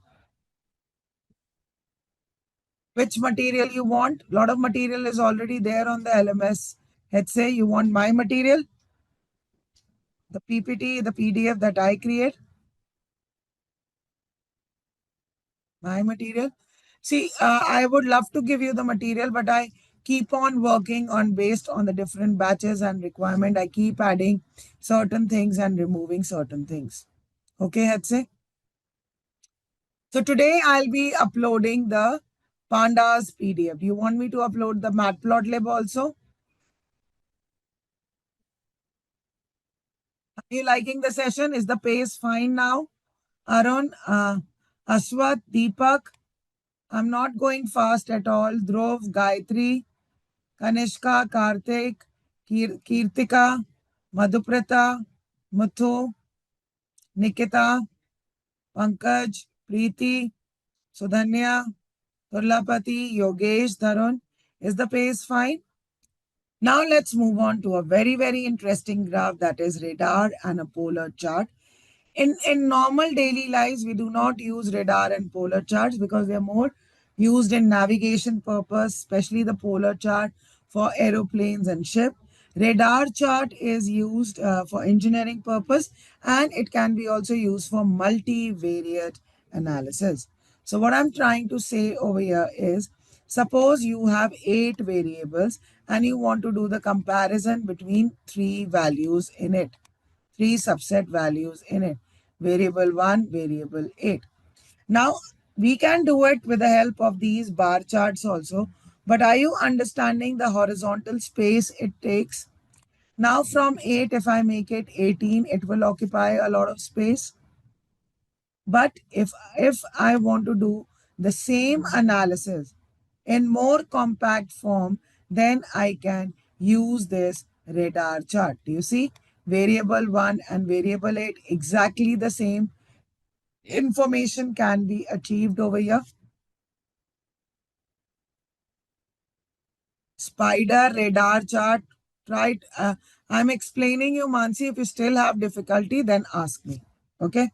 Which material you want? A lot of material is already there on the LMS. Let's say you want my material, the PPT, the PDF that I create. My material. See, I would love to give you the material, but I keep on working on based on the different batches and requirement. I keep adding certain things and removing certain things. Okay, Hetze? So today I'll be uploading the Pandas PDF. Do you want me to upload the Matplotlib also? Are you liking the session? Is the pace fine now? Arun, Aswat, Deepak, I'm not going fast at all. Dhruv, Gayatri, Kanishka, Karthik, Kirtika, Madhuprata, Muthu, Nikita, Pankaj, Preeti, Sudhanya, Turlapati, Yogesh, Tarun. Is the pace fine? Now let's move on to a very, very interesting graph, that is radar and a polar chart. In normal daily lives, we do not use radar and polar charts because they are more used in navigation purpose, especially the polar chart for aeroplanes and ship. Radar chart is used for engineering purpose, and it can be also used for multivariate analysis. So what I'm trying to say over here is, suppose you have 8 variables and you want to do the comparison between 3 values in it, 3 subset values in it, variable 1, variable 8. Now, we can do it with the help of these bar charts also, but are you understanding the horizontal space it takes? Now, from 8, if I make it 18, it will occupy a lot of space. But if I want to do the same analysis in more compact form, then I can use this radar chart. Do you see? Variable 1 and variable 8, exactly the same information can be achieved over here. Spider radar chart, right? I'm explaining you, Mansi. If you still have difficulty, then ask me. Okay.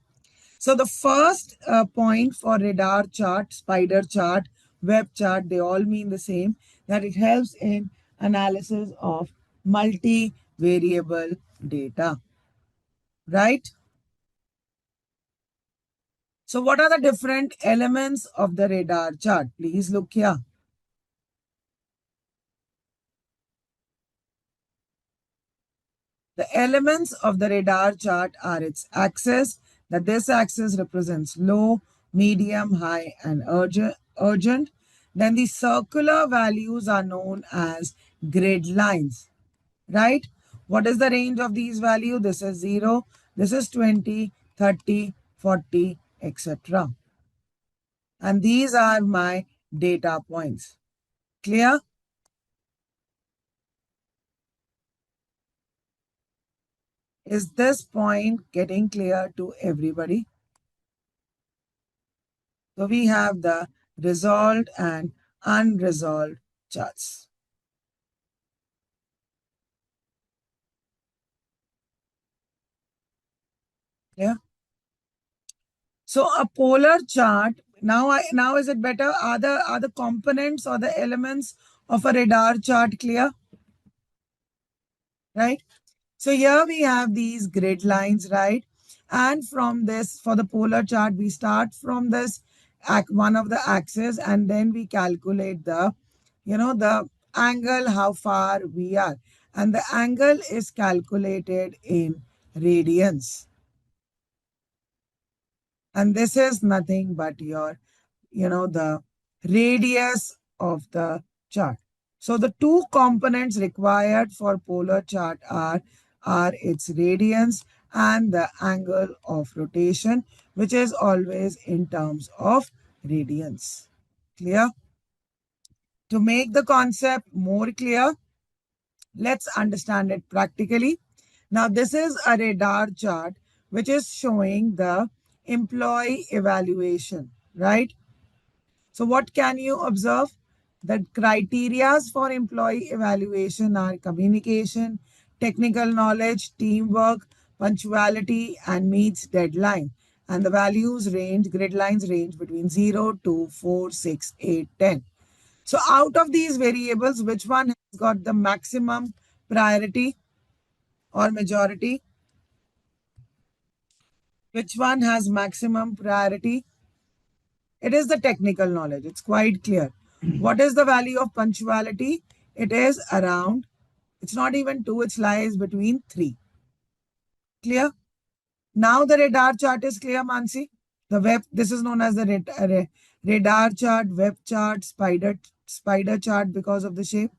So the first point for radar chart, spider chart, web chart, they all mean the same, that it helps in analysis of multi-variable data, right? So what are the different elements of the radar chart? Please look here. The elements of the radar chart are its axis, that this axis represents low, medium, high, and urgent. Then the circular values are known as grid lines, right? What is the range of these values? This is 0, this is 20, 30, 40, etc. And these are my data points. Clear? Is this point getting clear to everybody? So we have the resolved and unresolved charts. Yeah. So a polar chart. Now is it better? Are the components or the elements of a radar chart clear? Right. So here we have these grid lines, right? And from this, for the polar chart, we start from this one of the axes, and then we calculate the angle, how far we are. And the angle is calculated in radians. And this is nothing but the radius of the chart. So the two components required for polar chart are its radians and the angle of rotation, which is always in terms of radians. Clear? To make the concept more clear, let's understand it practically. Now, this is a radar chart which is showing the employee evaluation, right? So what can you observe? The criteria for employee evaluation are communication, technical knowledge, teamwork, punctuality, and meets deadline. And the values range, grid lines range between 0 to 4, 6, 8, 10. So out of these variables, which one has got the maximum priority or majority? Which one has maximum priority? It is the technical knowledge. It's quite clear. What is the value of punctuality? It is around, it's not even 2, it lies between 3. Clear? Now the radar chart is clear, Mansi. The web, this is known as the radar chart, web chart, spider chart because of the shape.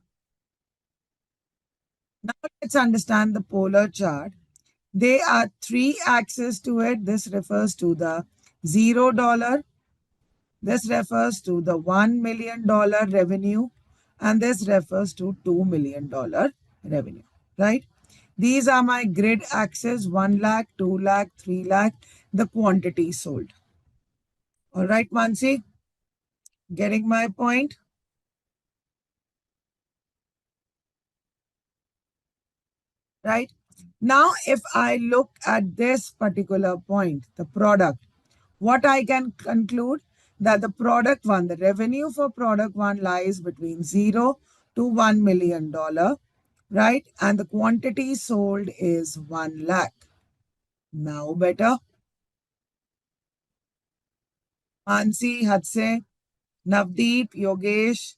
Now let's understand the polar chart. There are 3 axes to it. This refers to the $0. This refers to the $1 million revenue, and this refers to $2 million revenue, right? These are my grid axes, 1 lakh, 2 lakh, 3 lakh, the quantity sold. All right, Mansi, getting my point? Right? Now, if I look at this particular point, the product, what I can conclude that the product one, the revenue for product one lies between 0 to $1 million, right? And the quantity sold is 1 lakh. Now better. Mansi, Hadse, Navdeep, Yogesh,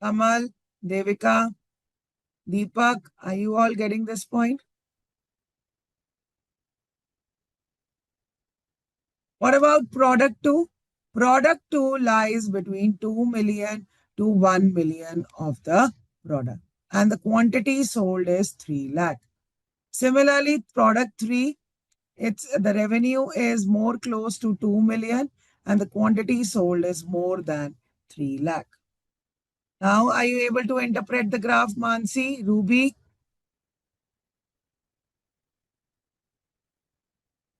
Kamal, Devika, Deepak, are you all getting this point? What about product 2? Product 2 lies between 2 million to 1 million of the product. And the quantity sold is 3 lakh. Similarly, product 3, it's the revenue is more close to 2 million and the quantity sold is more than 3 lakh. Now, are you able to interpret the graph, Mansi, Ruby?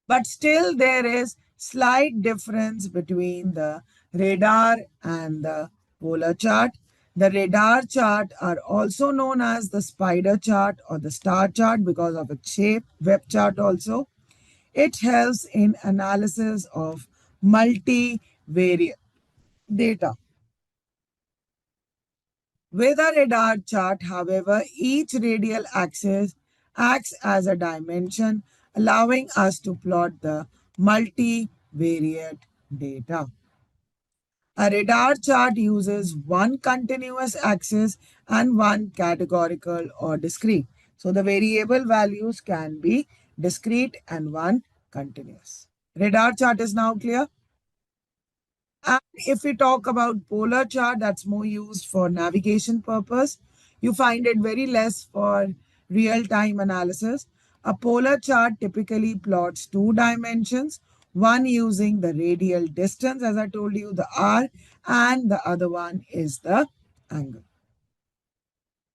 But still there is slight difference between the radar and the polar chart. The radar chart are also known as the spider chart or the star chart because of its shape, web chart also. It helps in analysis of multivariate data. With a radar chart, however, each radial axis acts as a dimension, allowing us to plot the multivariate data. A radar chart uses one continuous axis and one categorical or discrete. So the variable values can be discrete and one continuous. Radar chart is now clear? And if we talk about polar chart, that's more used for navigation purpose. You find it very less for real-time analysis. A polar chart typically plots two dimensions, one using the radial distance, as I told you, the r, and the other one is the angle.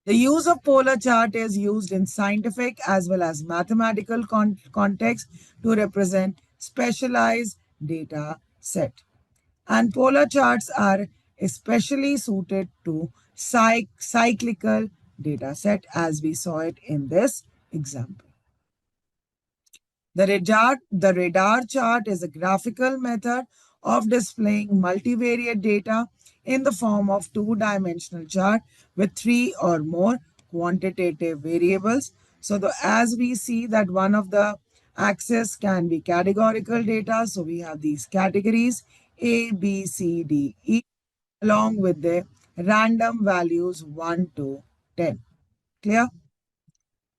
The use of polar chart is used in scientific as well as mathematical context to represent specialized data set. And polar charts are especially suited to cyclical data set as we saw it in this example. The radar chart is a graphical method of displaying multivariate data in the form of two-dimensional chart with three or more quantitative variables. So as we see that one of the axes can be categorical data. So we have these categories A, B, C, D, E along with the random values 1 to 10. Clear?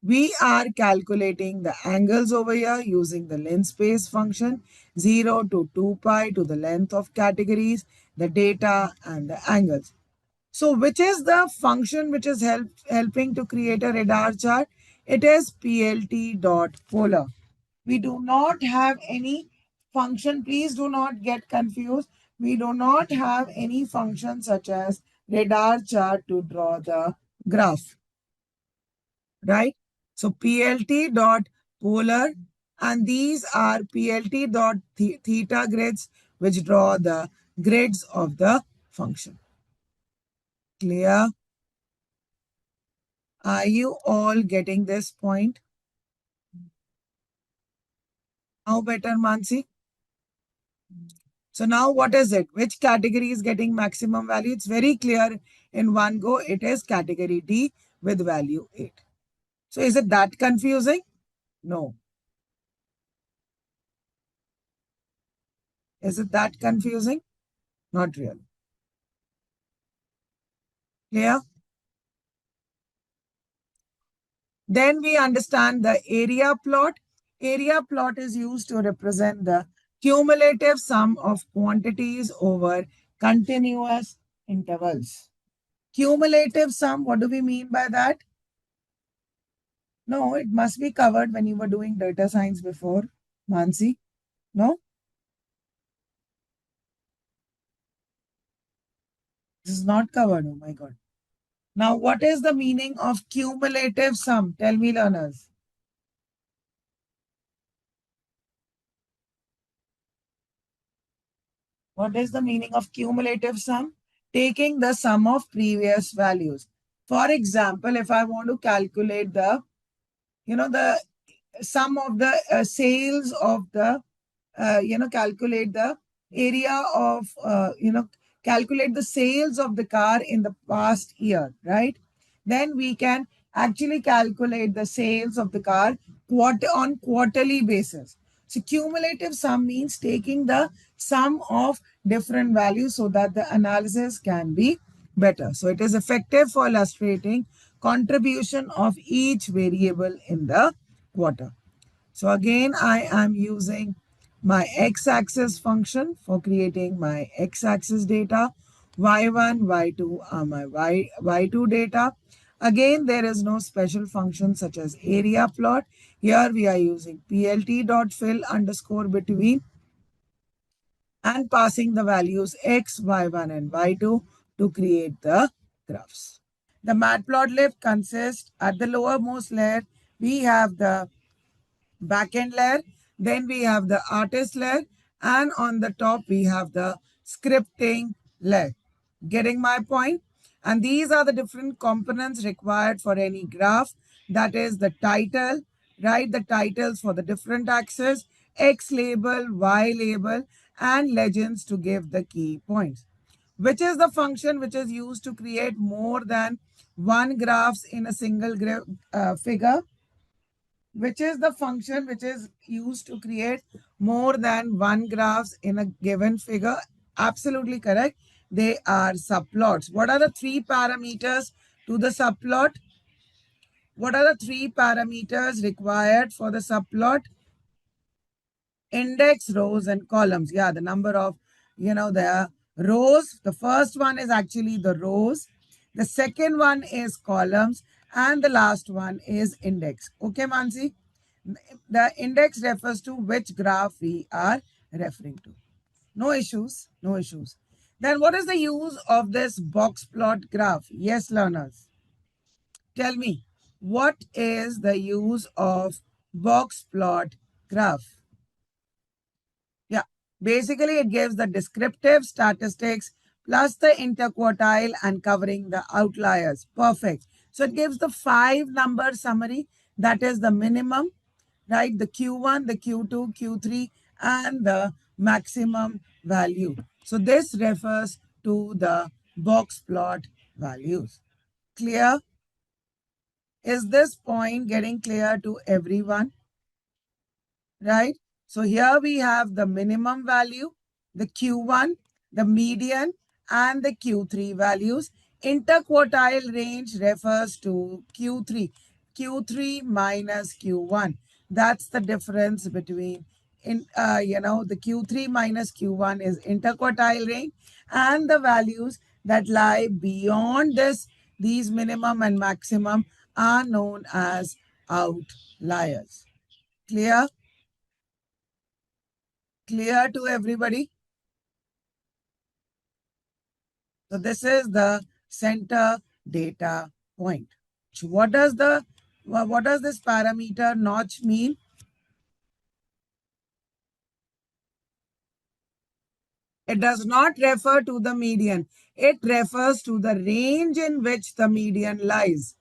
We are calculating the angles over here using the linspace function 0 to 2 pi to the length of categories, the data and the angles. So which is the function which is helping to create a radar chart? It is plt.polar. We do not have any function. Please do not get confused. We do not have any function such as radar chart to draw the graph, right? So plt dot polar, and these are plt dot theta grids which draw the grids of the function. Clear? Are you all getting this point? Now better, Mansi? So now what is it? Which category is getting maximum value? It's very clear in one go. It is category D with value 8. So is it that confusing? No. Is it that confusing? Not really. Clear? Then we understand the area plot. Area plot is used to represent the cumulative sum of quantities over continuous intervals. Cumulative sum, what do we mean by that? No, it must be covered when you were doing data science before, Mansi. No? This is not covered. Oh my God. Now, what is the meaning of cumulative sum? Tell me, learners. What is the meaning of cumulative sum? Taking the sum of previous values. For example, if I want to calculate the, the sum of the sales of the, calculate the area of, calculate the sales of the car in the past year, right? Then we can actually calculate the sales of the car on quarterly basis. So cumulative sum means taking the sum of different values so that the analysis can be better. So it is effective for illustrating contribution of each variable in the quarter. So again, I am using my x-axis function for creating my x-axis data. Y1, Y2 are my Y2 data. Again, there is no special function such as area plot. Here we are using plt.fill underscore between and passing the values x, y1 and y2 to create the graphs. The Matplotlib consists at the lowermost layer, we have the backend layer, then we have the artist layer, and on the top we have the scripting layer. Getting my point? And these are the different components required for any graph. That is the title, right? The titles for the different axes, X label, Y label, and legends to give the key points. Which is the function which is used to create more than one graphs in a single figure? Which is the function which is used to create more than one graphs in a given figure? Absolutely correct. They are subplots. What are the three parameters to the subplot? What are the three parameters required for the subplot? Index, rows, and columns. Yeah, the number of, the rows. The first one is actually the rows. The second one is columns. And the last one is index. Okay, Mansi? The index refers to which graph we are referring to. No issues, no issues. Then what is the use of this box plot graph? Yes, learners. Tell me, what is the use of box plot graph? Yeah, basically it gives the descriptive statistics plus the interquartile and covering the outliers. Perfect. So it gives the 5-number summary, that is the minimum, right? The Q1, the Q2, Q3, and the maximum value. So this refers to the box plot values. Clear? Is this point getting clear to everyone? Right? So here we have the minimum value, the Q1, the median, and the Q3 values. Interquartile range refers to Q3 minus Q1. That's the difference between, the Q3 minus Q1 is interquartile range, and the values that lie beyond these minimum and maximum are known as outliers. Clear? Clear to everybody? So this is the center data point. So what does this parameter notch mean? It does not refer to the median. It refers to the range in which the median lies.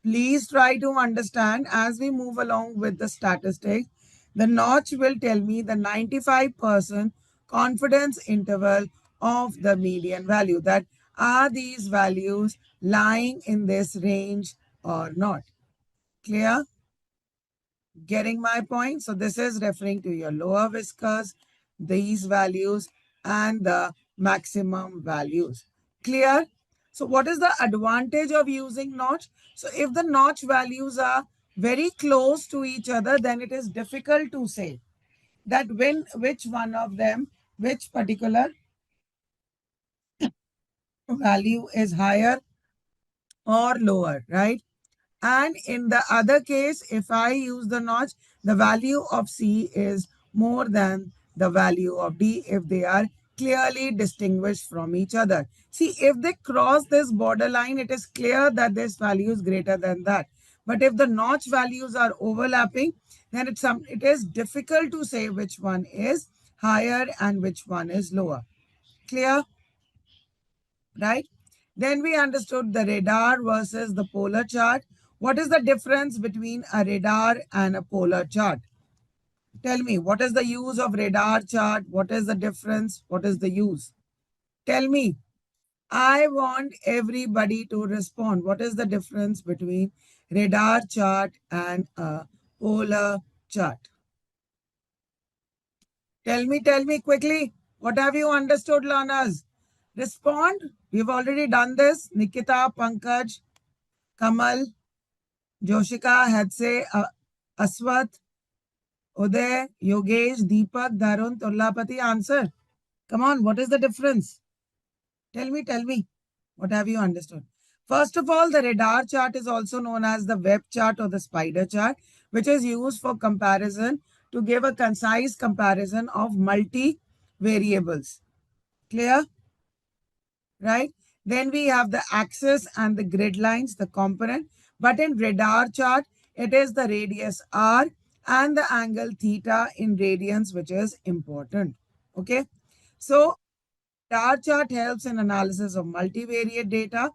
Please try to understand as we move along with the statistics. The notch will tell me the 95% confidence interval of the median value. That are these values lying in this range or not? Clear? Getting my point? So this is referring to your lower whiskers, these values, and the maximum values. Clear? So what is the advantage of using notch? So if the notch values are very close to each other, then it is difficult to say that which one of them, which particular value is higher or lower, right? And in the other case, if I use the notch, the value of C is more than the value of D if they are clearly distinguished from each other. See, if they cross this borderline, it is clear that this value is greater than that. But if the notch values are overlapping, then it is difficult to say which one is higher and which one is lower. Clear? Right? Then we understood the radar versus the polar chart. What is the difference between a radar and a polar chart? Tell me, what is the use of radar chart? What is the difference? What is the use? Tell me. I want everybody to respond. What is the difference between radar chart and a polar chart? Tell me quickly. What have you understood, learners? Respond. We've already done this. Nikita, Pankaj, Kamal, Joshika, Hadse, Aswat, Uday, Yogesh, Deepak, Dharun, Tullapati. Answer. Come on, what is the difference? Tell me. What have you understood? First of all, the radar chart is also known as the web chart or the spider chart, which is used for comparison to give a concise comparison of multi variables. Clear? Right? Then we have the axis and the grid lines, the component. But in radar chart, it is the radius r and the angle theta in radians, which is important. Okay. So radar chart helps in analysis of multivariate data,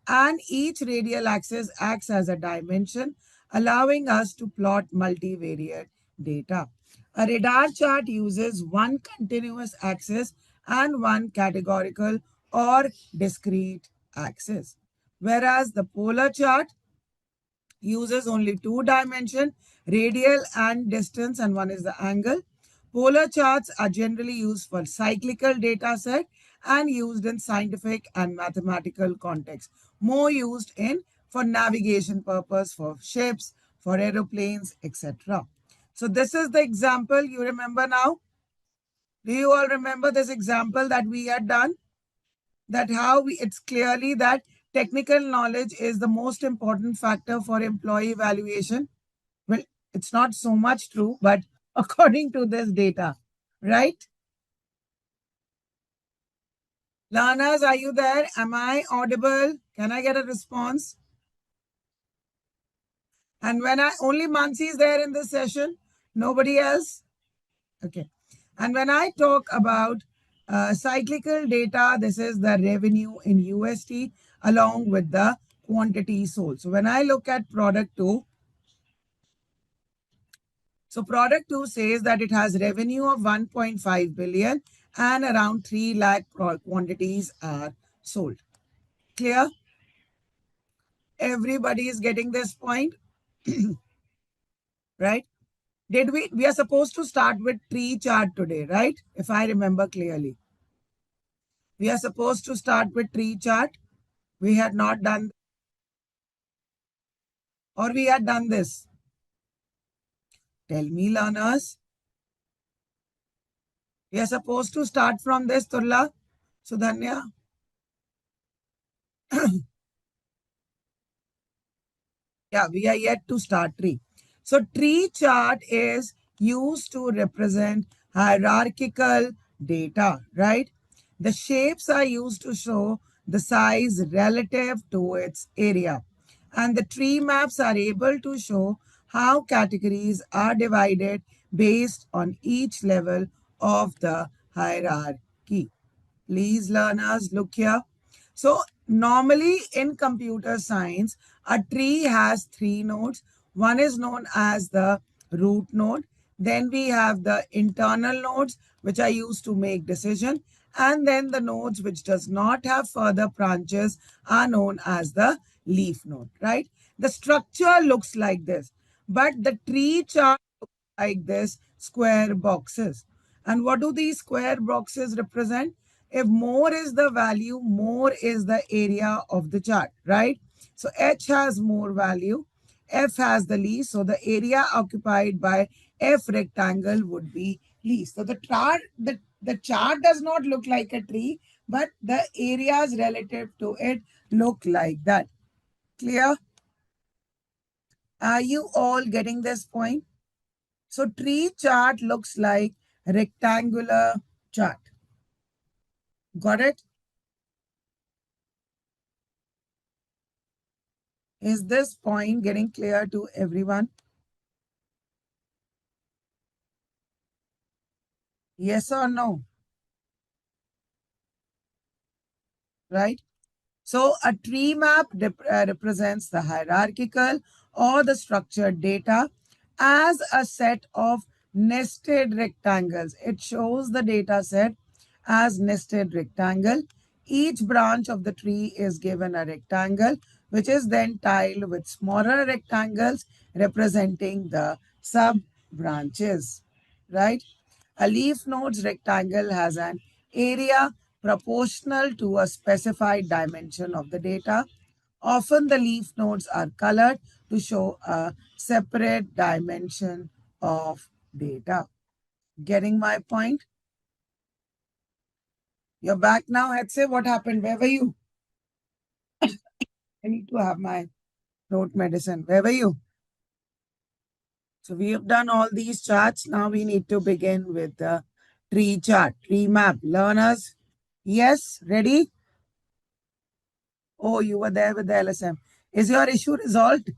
and each radial axis acts as a dimension, allowing us to plot multivariate data. A radar chart uses one continuous axis and one categorical or discrete axis, whereas the polar chart uses only two dimension, radial and distance, and one is the angle. Polar charts are generally used for cyclical data set and used in scientific and mathematical context. More used in for navigation purpose, for ships, for aeroplanes, etc. So this is the example you remember now. Do you all remember this example that we had done? That it's clearly that technical knowledge is the most important factor for employee evaluation. Well, it's not so much true, but according to this data, right? Learners, are you there? Am I audible? Can I get a response? And when only Mansi is there in this session, nobody else? Okay. And when I talk about cyclical data, this is the revenue in USD along with the quantity sold. So when I look at product 2, so product 2 says that it has revenue of 1.5 billion and around 3 lakh quantities are sold. Clear? Everybody is getting this point, right? We are supposed to start with tree chart today, right? If I remember clearly. We are supposed to start with tree chart. We had not done, or we had done this. Tell me, learners. We are supposed to start from this, Turla, Sudhanya. Yeah, we are yet to start tree. So tree chart is used to represent hierarchical data, right? The shapes are used to show the size relative to its area. And the tree maps are able to show how categories are divided based on each level of the hierarchy. Please, learners, look here. So normally in computer science, a tree has three nodes. One is known as the root node. Then we have the internal nodes, which are used to make decision. And then the nodes which does not have further branches are known as the leaf node, right? The structure looks like this, but the tree chart looks like this square boxes. And what do these square boxes represent? If more is the value, more is the area of the chart, right? So H has more value, F has the least. So the area occupied by F rectangle would be least. So the chart does not look like a tree, but the areas relative to it look like that. Clear? Are you all getting this point? So tree chart looks like rectangular chart. Got it? Is this point getting clear to everyone? Yes or no? Right? So a tree map represents the hierarchical or the structured data as a set of nested rectangles. It shows the data set as nested rectangle. Each branch of the tree is given a rectangle, which is then tiled with smaller rectangles representing the sub branches, right? A leaf node's rectangle has an area proportional to a specified dimension of the data. Often the leaf nodes are colored to show a separate dimension of data. Getting my point? You're back now. Say what happened? Where were you? I need to have my throat medicine. Where were you? So we have done all these charts. Now we need to begin with the tree chart, tree map. Learners, yes, ready? Oh, you were there with the LSM. Is your issue resolved?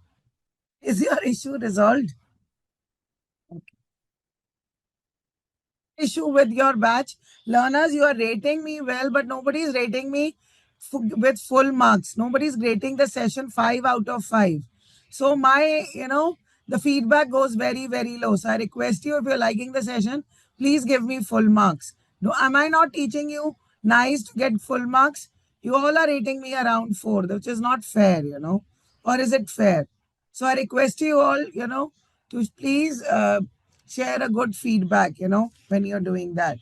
Is your issue resolved? Issue with your batch. Learners, you are rating me well, but nobody is rating me with full marks. Nobody is rating the session 5 out of 5. So my, the feedback goes very, very low. So I request you, if you're liking the session, please give me full marks. No, am I not teaching you nice to get full marks? You all are rating me around 4, which is not fair. Or is it fair? So I request you all, to please share a good feedback, when you're doing that.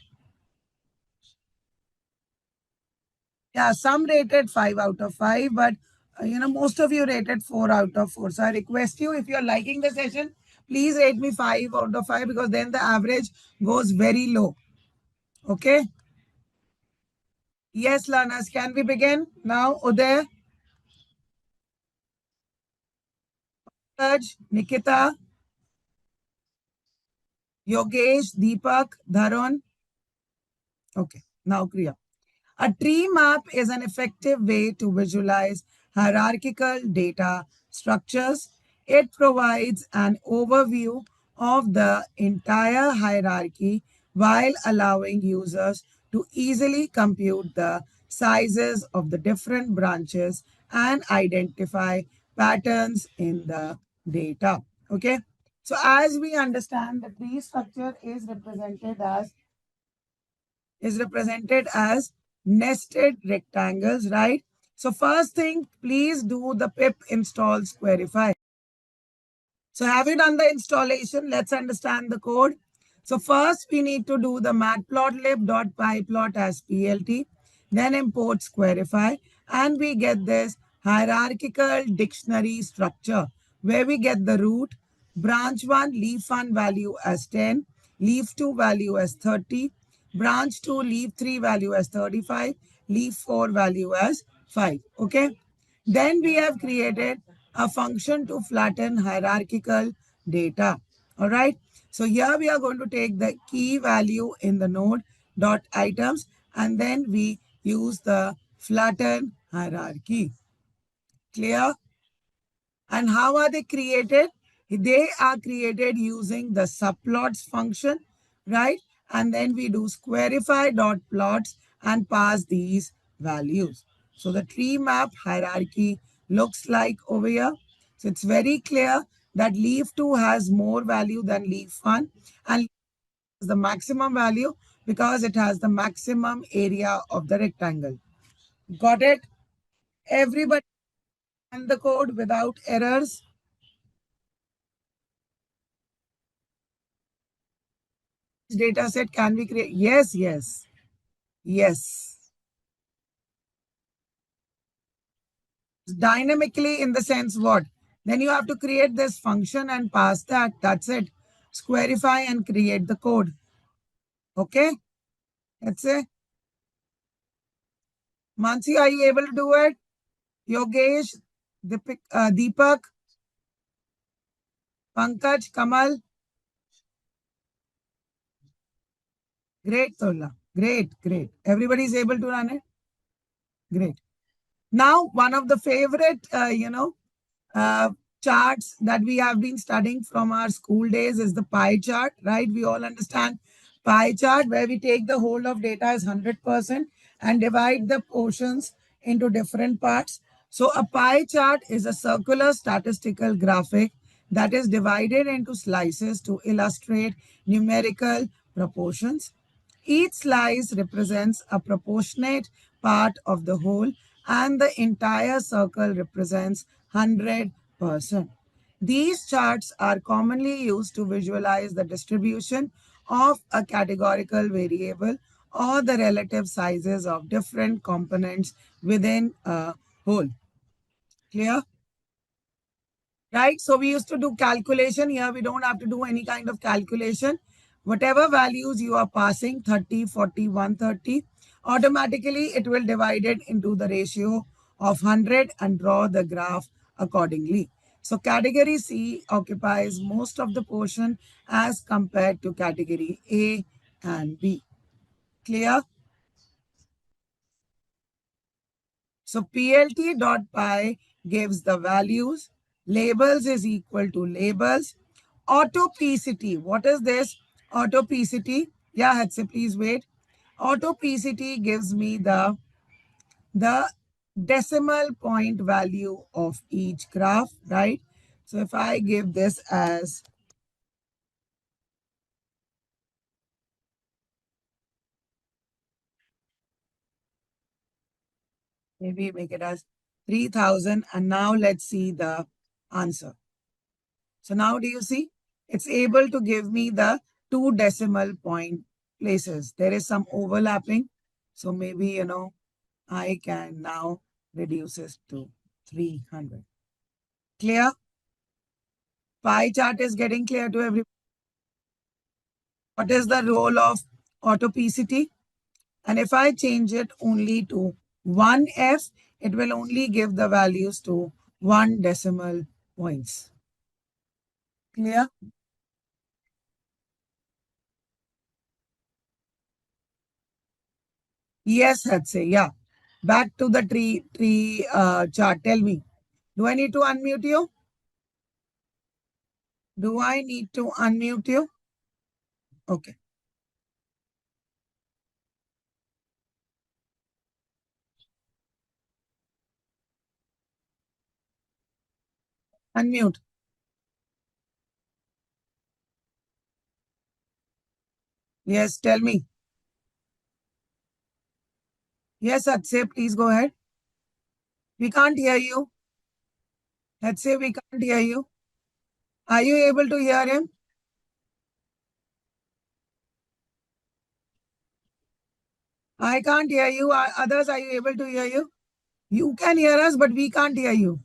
Yeah, some rated 5 out of 5, but most of you rated 4 out of 4. So I request you, if you're liking the session, please rate me 5 out of 5 because then the average goes very low. Okay? Yes, learners, can we begin now? Uday, Raj, Nikita, Yogesh, Deepak, Dharun. Okay, now Kriya. A tree map is an effective way to visualize hierarchical data structures. It provides an overview of the entire hierarchy while allowing users to easily compute the sizes of the different branches and identify patterns in the data. Okay. So as we understand, the tree structure is represented as nested rectangles, right? So first thing, please do the pip install Squarify. So have you done the installation? Let's understand the code. So first we need to do the matplotlib.pyplot as PLT, then import Squarify, and we get this hierarchical dictionary structure where we get the root, branch 1, leaf 1 value as 10, leaf 2 value as 30, branch 2, leaf 3 value as 35, leaf 4 value as 5. Okay. Then we have created a function to flatten hierarchical data. All right. So here we are going to take the key value in the node dot items and then we use the flatten hierarchy. Clear? And how are they created? They are created using the subplots function, right? And then we do squarify dot plots and pass these values. So the tree map hierarchy looks like over here. So it's very clear that leaf 2 has more value than leaf 1 and the maximum value because it has the maximum area of the rectangle. Got it? Everybody run the code without errors. Data set can we create? Yes, yes, yes. Dynamically in the sense what? Then you have to create this function and pass that. That's it. Squarify and create the code. Okay? That's it. Mansi, are you able to do it? Yogesh, Deepak, Pankaj, Kamal. Great, Tola. Great, great. Everybody is able to run it? Great. Now, one of the favorite, uh, charts that we have been studying from our school days is the pie chart, right? We all understand pie chart where we take the whole of data as 100% and divide the portions into different parts. So a pie chart is a circular statistical graphic that is divided into slices to illustrate numerical proportions. Each slice represents a proportionate part of the whole, and the entire circle represents 100%. These charts are commonly used to visualize the distribution of a categorical variable or the relative sizes of different components within a whole. Clear? Right? So we used to do calculation. Here we don't have to do any kind of calculation. Whatever values you are passing, 30, 40, 130, automatically it will divide it into the ratio of 100 and draw the graph accordingly. So category C occupies most of the portion as compared to category A and B. Clear? So plt.py gives the values. Labels is equal to labels. Autopcity. What is this? Autopcity. Yeah, Hatse, please wait. Autopcity gives me the decimal point value of each graph, right? So if I give this as, maybe make it as 3000, and now let's see the answer. So now do you see? It's able to give me the 2 decimal point places. There is some overlapping. So maybe, I can now reduce this to 300. Clear? Pie chart is getting clear to everyone. What is the role of autopcity? And if I change it only to 1f, it will only give the values to 1 decimal points. Clear? Yes, Hatse. Yeah. Back to the tree chart. Tell me, do I need to unmute you? Do I need to unmute you? Okay. Unmute. Yes, tell me. Yes, Hatse, please go ahead. We can't hear you. Hatse, we can't hear you. Are you able to hear him? I can't hear you. Others, are you able to hear you? You can hear us, but we can't hear you.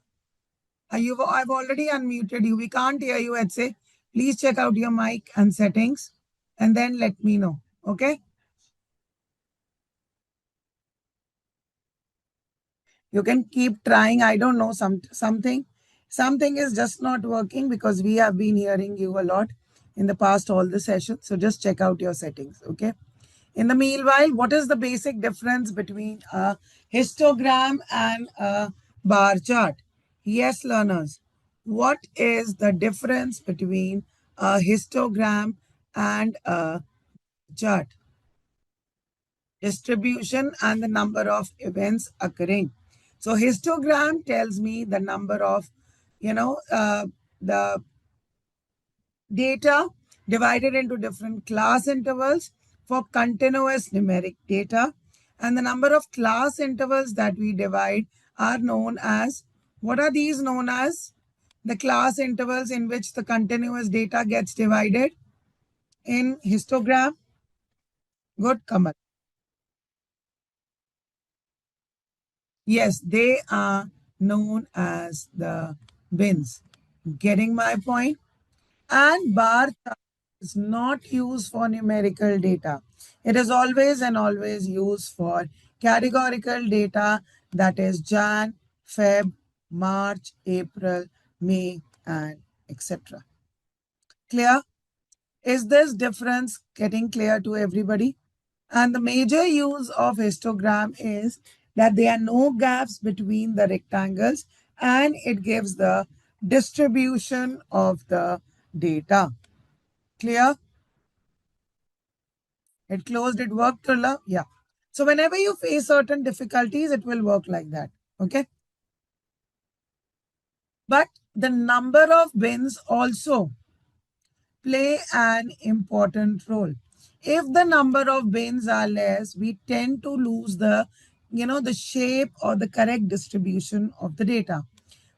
I've already unmuted you. We can't hear you, Hatse. Please check out your mic and settings and then let me know. Okay? You can keep trying. I don't know, something is just not working because we have been hearing you a lot in the past all the sessions. So just check out your settings. Okay. In the meanwhile, what is the basic difference between a histogram and a bar chart? Yes, learners. What is the difference between a histogram and a chart? Distribution and the number of events occurring. So histogram tells me the number of, the data divided into different class intervals for continuous numeric data. And the number of class intervals that we divide are known as, what are these known as? The class intervals in which the continuous data gets divided in histogram. Good, Kamal. Yes, they are known as the bins. Getting my point? And bar chart is not used for numerical data. It is always and always used for categorical data, that is Jan, Feb, March, April, May, and etc. Clear? Is this difference getting clear to everybody? And the major use of histogram is that there are no gaps between the rectangles and it gives the distribution of the data. Clear? It closed, it worked, Turla? Yeah. So whenever you face certain difficulties, it will work like that. Okay. But the number of bins also play an important role. If the number of bins are less, we tend to lose the shape or the correct distribution of the data.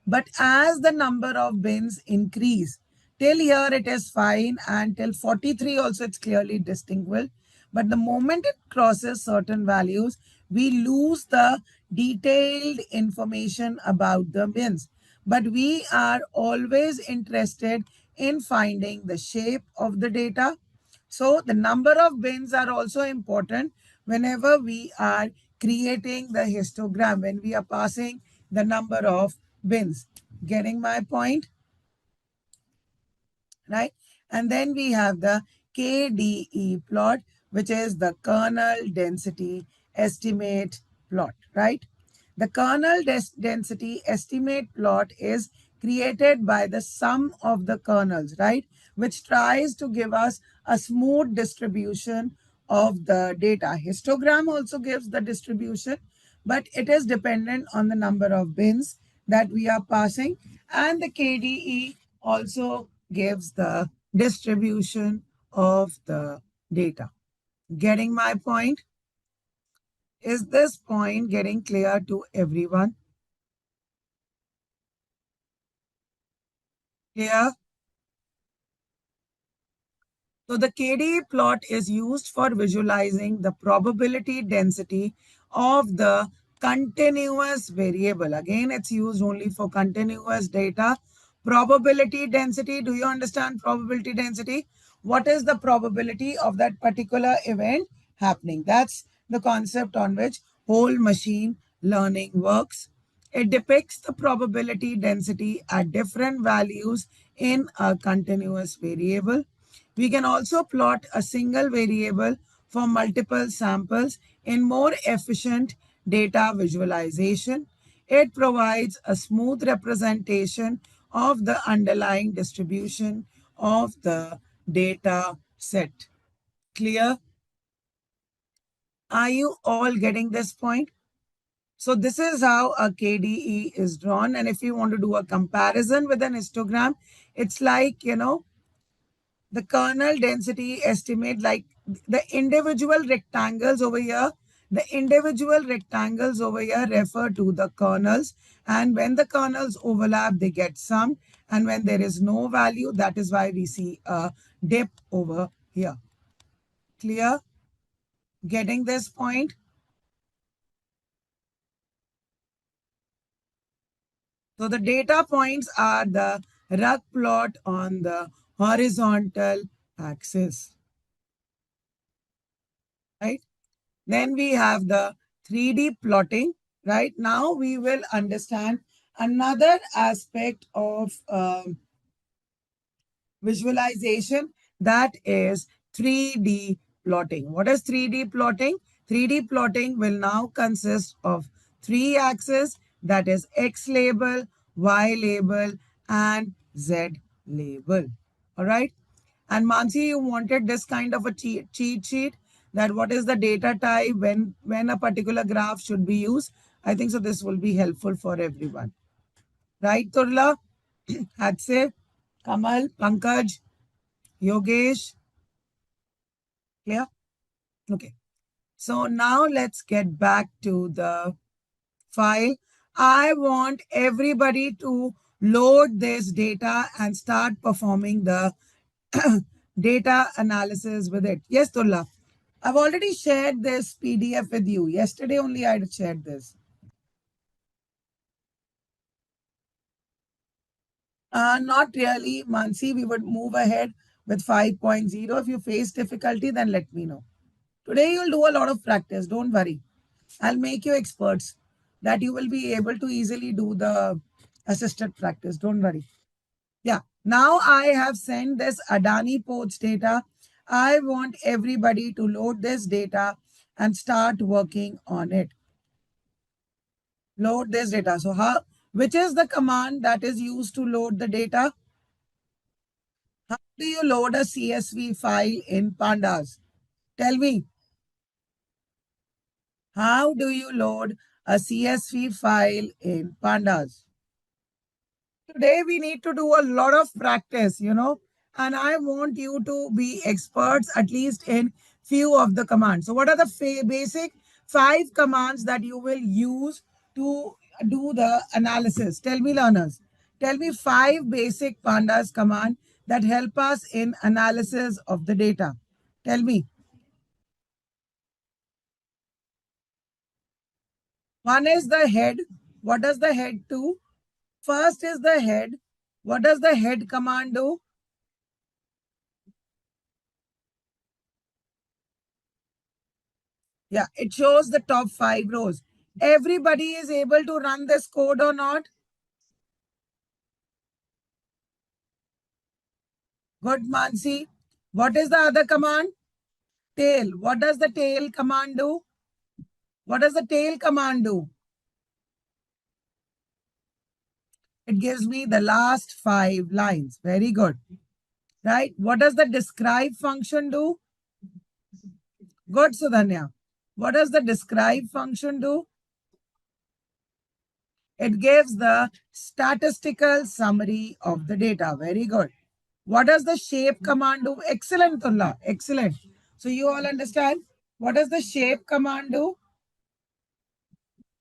But as the number of bins increase, till here it is fine and till 43 also it's clearly distinguished. But the moment it crosses certain values, we lose the detailed information about the bins. But we are always interested in finding the shape of the data. So the number of bins are also important whenever we are creating the histogram, when we are passing the number of bins. Getting my point? Right? And then we have the KDE plot, which is the kernel density estimate plot, right? The kernel density estimate plot is created by the sum of the kernels, right? Which tries to give us a smooth distribution of the data. Histogram also gives the distribution, but it is dependent on the number of bins that we are passing. And the KDE also gives the distribution of the data. Getting my point? Is this point getting clear to everyone? Clear? So the KDE plot is used for visualizing the probability density of the continuous variable. Again, it's used only for continuous data. Probability density, do you understand probability density? What is the probability of that particular event happening? That's the concept on which whole machine learning works. It depicts the probability density at different values in a continuous variable. We can also plot a single variable for multiple samples in more efficient data visualization. It provides a smooth representation of the underlying distribution of the data set. Clear? Are you all getting this point? So this is how a KDE is drawn. And if you want to do a comparison with an histogram, it's like, the kernel density estimate, like the individual rectangles over here. The individual rectangles over here refer to the kernels. And when the kernels overlap, they get summed. And when there is no value, that is why we see a dip over here. Clear? Getting this point? So the data points are the rug plot on the horizontal axis, right? Then we have the 3D plotting, right? Now we will understand another aspect of visualization, that is 3D plotting. What is 3D plotting? 3D plotting will now consist of three axes, that is X label, Y label, and Z label. All right. And Mansi, you wanted this kind of a cheat sheet, that what is the data type, when a particular graph should be used. I think so this will be helpful for everyone. Right, Turla? Hadse, Kamal, Pankaj, Yogesh. Clear? Okay. So now let's get back to the file. I want everybody to load this data and start performing the data analysis with it. Yes, Tulla. I've already shared this PDF with you. Yesterday only I had shared this. Not really, Mansi. We would move ahead with 5.0. If you face difficulty, then let me know. Today you'll do a lot of practice. Don't worry. I'll make you experts that you will be able to easily do the assisted practice. Don't worry. Yeah. Now I have sent this Adani ports data. I want everybody to load this data and start working on it. Load this data. So which is the command that is used to load the data? How do you load a CSV file in Pandas? Tell me, how do you load a CSV file in Pandas? Today we need to do a lot of practice, and I want you to be experts at least in few of the commands. So what are the basic 5 commands that you will use to do the analysis? Tell me, learners. Tell me 5 basic Pandas command that help us in analysis of the data. Tell me. One is the head. What does the head do? First is the head. What does the head command do? Yeah, it shows the top 5 rows. Everybody is able to run this code or not? Good, Mansi. What is the other command? Tail. What does the tail command do? What does the tail command do? It gives me the last 5 lines. Very good. Right? What does the describe function do? Good, Sudhanya. What does the describe function do? It gives the statistical summary of the data. Very good. What does the shape command do? Excellent, Tullah. Excellent. So you all understand? What does the shape command do?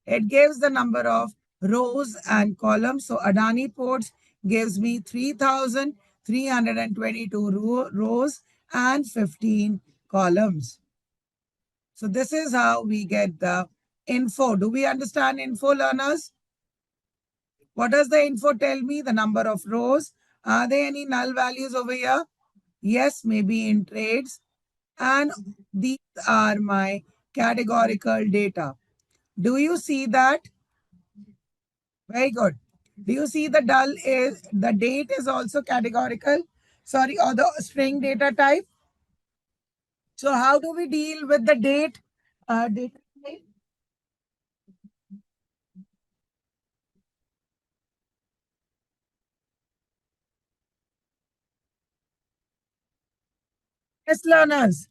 It gives the number of rows and columns. So Adani Ports gives me 3,322 rows and 15 columns. So this is how we get the info. Do we understand info, learners? What does the info tell me? The number of rows. Are there any null values over here? Yes, maybe in trades. And these are my categorical data. Do you see that? Very good. Do you see the the date is also categorical? Sorry, or the string data type. So how do we deal with the date? Data type? Yes, learners.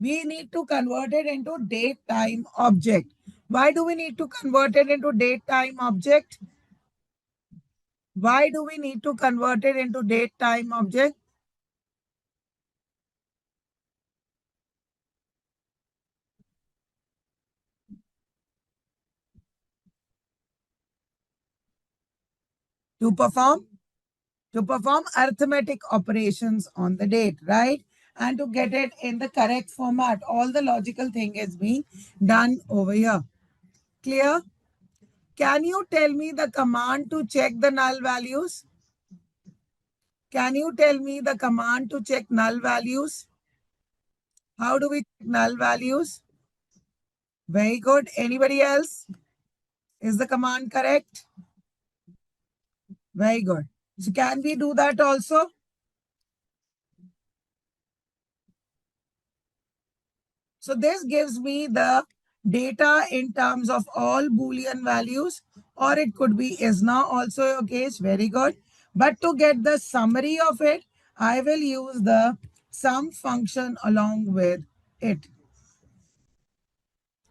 We need to convert it into date time object. Why do we need to convert it into date time object? Why do we need to convert it into date time object? To perform arithmetic operations on the date, right? And to get it in the correct format. All the logical thing is being done over here. Clear? Can you tell me the command to check the null values? Can you tell me the command to check null values? How do we check null values? Very good. Anybody else? Is the command correct? Very good. So can we do that also? So this gives me the data in terms of all Boolean values, or it could be is now also your case. Very good. But to get the summary of it, I will use the sum function along with it.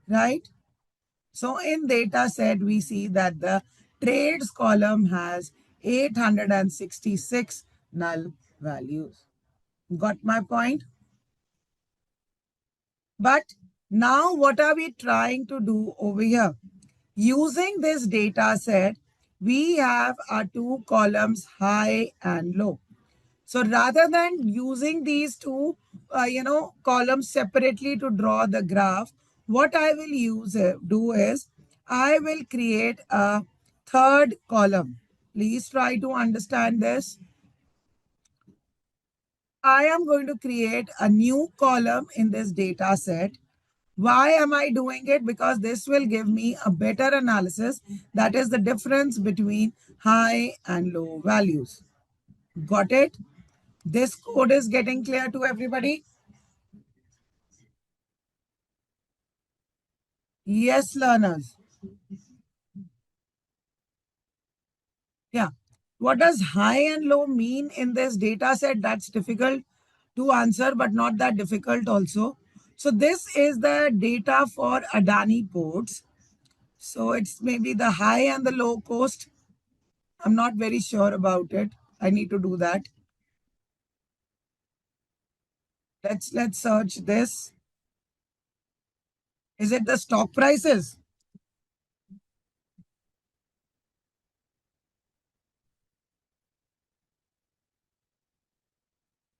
Right? So in data set, we see that the trades column has 866 null values. Got my point? But now what are we trying to do over here? Using this data set, we have our 2 columns, high and low. So rather than using these 2, columns separately to draw the graph, what I will do is I will create a third column. Please try to understand this. I am going to create a new column in this data set. Why am I doing it? Because this will give me a better analysis. That is the difference between high and low values. Got it? This code is getting clear to everybody? Yes, learners. Yeah. What does high and low mean in this data set? That's difficult to answer, but not that difficult also. So this is the data for Adani ports. So it's maybe the high and the low cost. I'm not very sure about it. I need to do that. Let's search this. Is it the stock prices?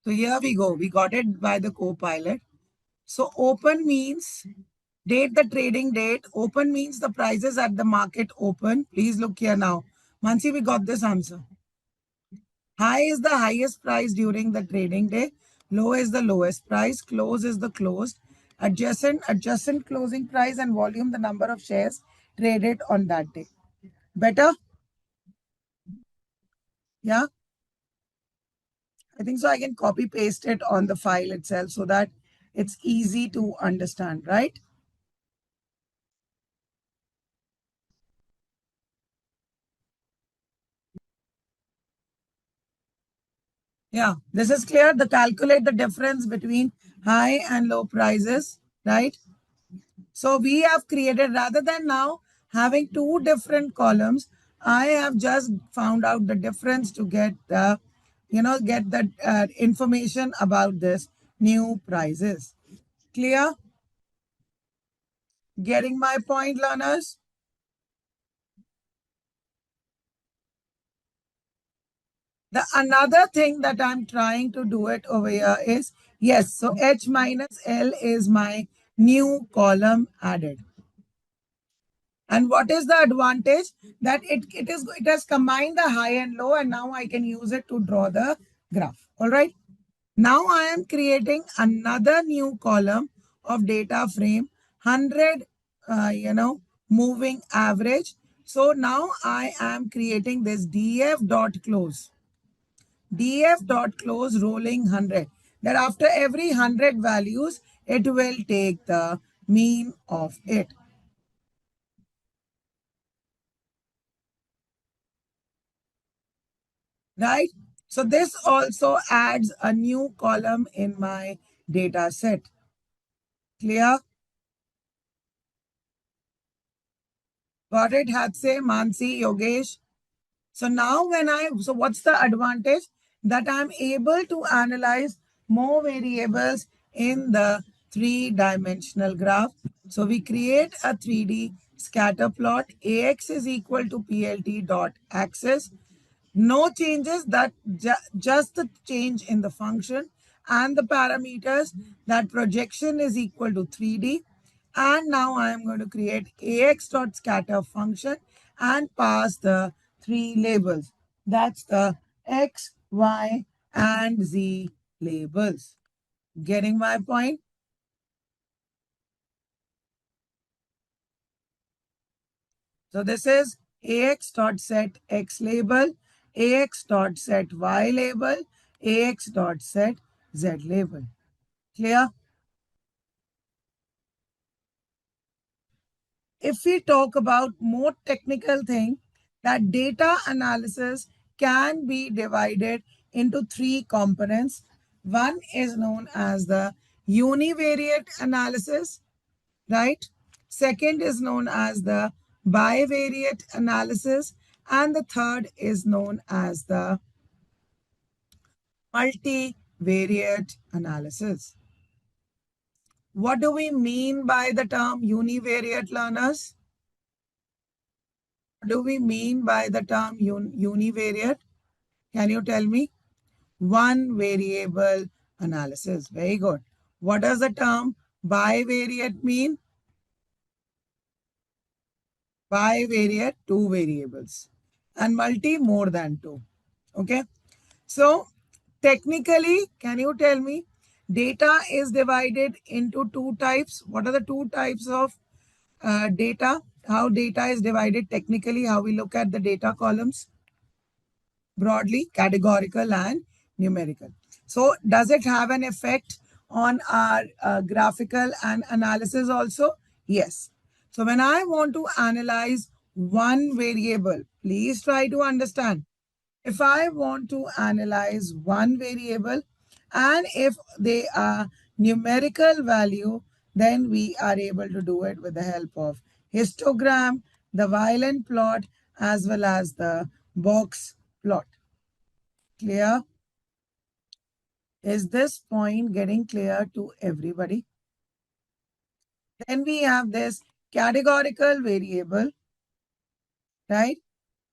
So here we go. We got it by the co-pilot. So open means date the trading date. Open means the prices at the market open. Please look here now. Mansi, we got this answer. High is the highest price during the trading day. Low is the lowest price. Close is the closed. Adjacent closing price and volume, the number of shares traded on that day. Better? Yeah, I think so. I can copy paste it on the file itself so that it's easy to understand, right? Yeah, this is clear. The calculate the difference between high and low prices, right? So we have created, rather than now having two different columns, I have just found out the difference to get the, get the information about this new prices. Clear? Getting my point, learners? The another thing that I'm trying to do it over here is, yes, so H minus L is my new column added. And what is the advantage? That it has combined the high and low, and now I can use it to draw the graph. All right. Now I am creating another new column of data frame 100, moving average. So now I am creating this df dot close. df dot close rolling 100. That after every 100 values, it will take the mean of it. Right? So this also adds a new column in my data set. Clear? Got it, Hatse, Mansi, Yogesh? So now so what's the advantage? That I'm able to analyze more variables in the three-dimensional graph. So we create a 3D scatter plot. AX is equal to PLT dot axis. No changes, that just the change in the function and the parameters. That projection is equal to 3D. And now I am going to create ax dot scatter function and pass the three labels. That's the x, y, and z labels. Getting my point? So this is ax dot set x label, ax dot set y label, ax dot set z label. Clear? If we talk about more technical thing, that data analysis can be divided into three components. One is known as the univariate analysis, right? Second is known as the bivariate analysis, and the third is known as the multivariate analysis. What do we mean by the term univariate, learners? What do we mean by the term univariate? Can you tell me? One variable analysis. Very good. What does the term bivariate mean? Bivariate, two variables, and multi, more than two. Okay. So technically, can you tell me, data is divided into two types? What are the two types of data? How data is divided technically, how we look at the data columns? Broadly, categorical and numerical. So does it have an effect on our graphical and analysis also? Yes. So when I want to analyze one variable, please try to understand. If I want to analyze one variable and if they are numerical value, then we are able to do it with the help of histogram, the violin plot, as well as the box plot. Clear? Is this point getting clear to everybody? Then we have this categorical variable, right?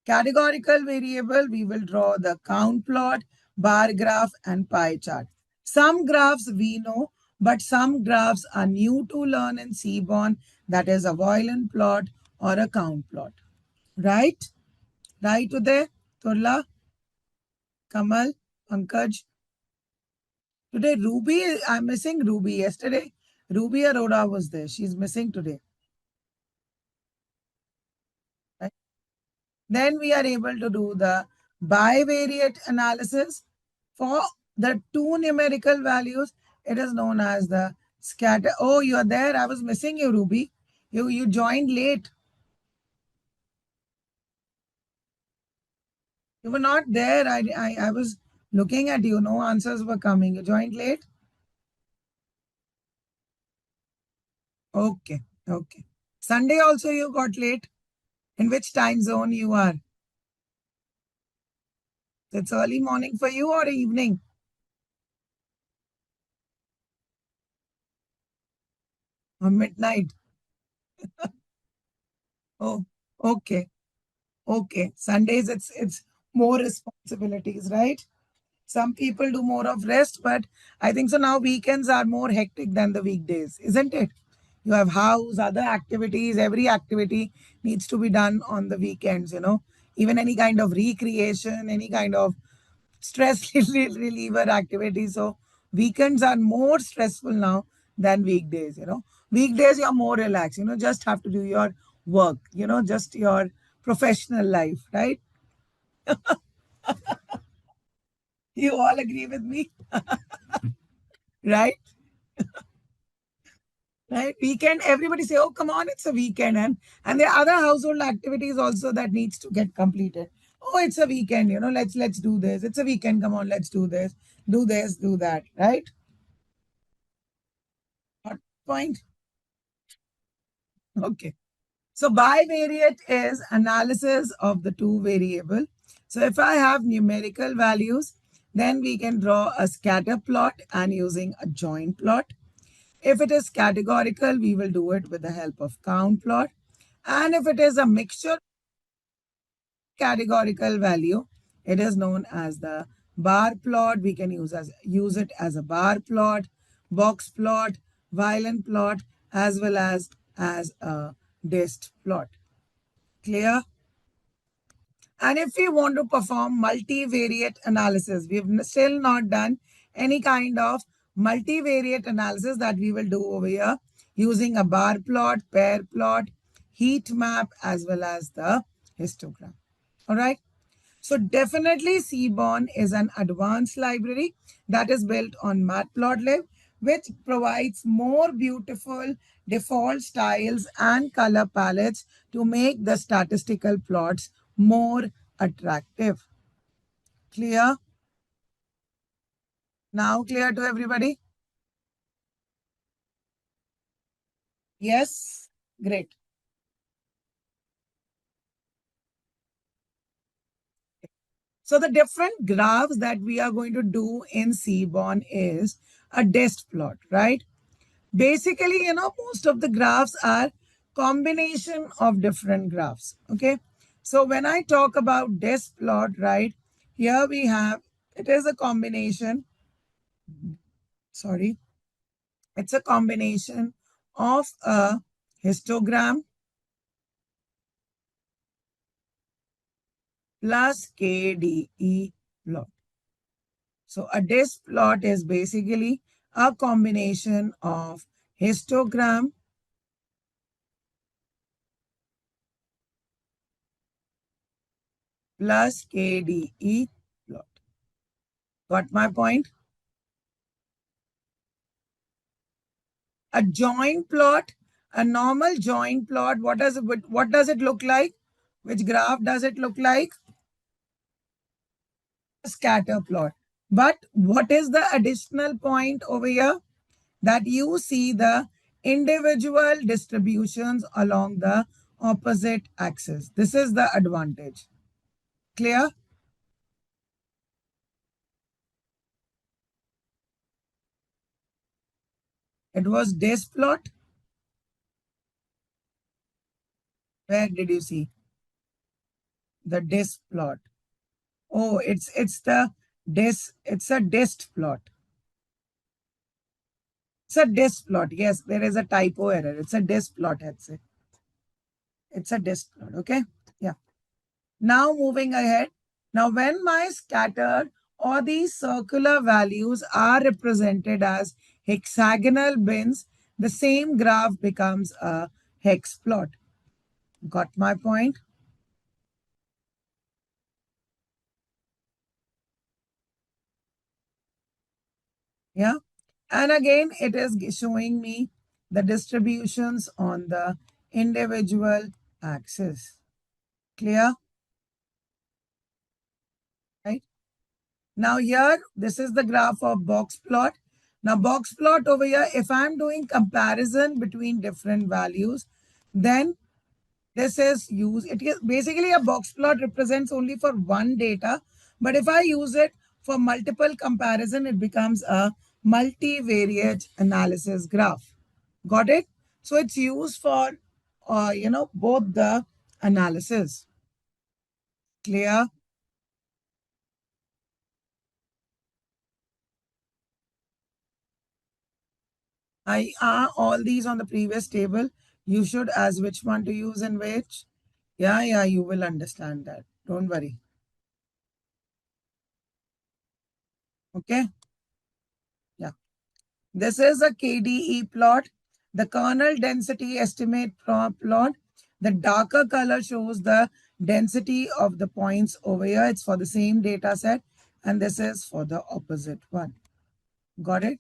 Categorical variable, we will draw the count plot, bar graph, and pie chart. Some graphs we know, but some graphs are new to learn in Seaborn, that is a violin plot or a count plot. Right? Right to there? Turla, Kamal, Pankaj. Today, Ruby, I'm missing Ruby. Yesterday, Ruby Arora was there. She's missing today. Right? Then we are able to do the bivariate analysis. For the two numerical values, it is known as the scatter. Oh, you are there. I was missing you, Ruby. You joined late. You were not there. I was looking at you. No answers were coming. You joined late? Okay. Okay. Sunday also you got late. In which time zone you are? It's early morning for you or evening? Or midnight? Oh, okay. Okay. Sundays it's more responsibilities, right? Some people do more of rest, but I think so now weekends are more hectic than the weekdays, isn't it? You have house, other activities, every activity needs to be done on the weekends, Even any kind of recreation, any kind of stress reliever activity. So weekends are more stressful now than weekdays. Weekdays you're more relaxed, just have to do your work, just your professional life, right? You all agree with me, right? Right? Weekend, everybody say, oh, come on, it's a weekend. And there are other household activities also that needs to get completed. Oh, it's a weekend, let's do this. It's a weekend, come on, let's do this, do that, right? Hot point. Okay. So bivariate is analysis of the two variable. So if I have numerical values, then we can draw a scatter plot and using a join plot. If it is categorical, we will do it with the help of count plot. And if it is a mixture categorical value, it is known as the bar plot. We can use it as a bar plot, box plot, violin plot, as well as a dist plot. Clear? And if we want to perform multivariate analysis, we have still not done any kind of multivariate analysis that we will do over here using a bar plot, pair plot, heat map, as well as the histogram. All right. So definitely Seaborn is an advanced library that is built on Matplotlib, which provides more beautiful default styles and color palettes to make the statistical plots more attractive. Clear? Now clear to everybody? Yes? Great. So the different graphs that we are going to do in Seaborn is a dist plot, right? Basically, most of the graphs are combination of different graphs. Okay. So when I talk about dist plot, right, here we have, it is a combination. Sorry. It's a combination of a histogram plus KDE plot. So a dist plot is basically a combination of histogram plus KDE plot. Got my point? A join plot A normal joint plot, what does it look like? Which graph does it look like? A scatter plot. But what is the additional point over here? That you see the individual distributions along the opposite axis. This is the advantage. Clear? It was disk plot. Where did you see the disk plot? Oh, it's the disk. It's a disk plot. It's a disk plot. Yes, there is a typo error. It's a disk plot. It's a disk plot. Okay. Yeah. Now moving ahead. Now when my scattered or these circular values are represented as hexagonal bins, the same graph becomes a hex plot. Got my point? Yeah. And again, it is showing me the distributions on the individual axis. Clear? Right? Now here, this is the graph of box plot. Now box plot over here, if I'm doing comparison between different values, then this is used. It is basically a box plot represents only for one data. But if I use it for multiple comparison, it becomes a multivariate analysis graph. Got it? So it's used for, both the analysis. Clear? I are all these on the previous table. You should as which one to use and which. Yeah, you will understand that. Don't worry. Okay. Yeah. This is a KDE plot, the kernel density estimate plot. The darker color shows the density of the points over here. It's for the same data set. And this is for the opposite one. Got it?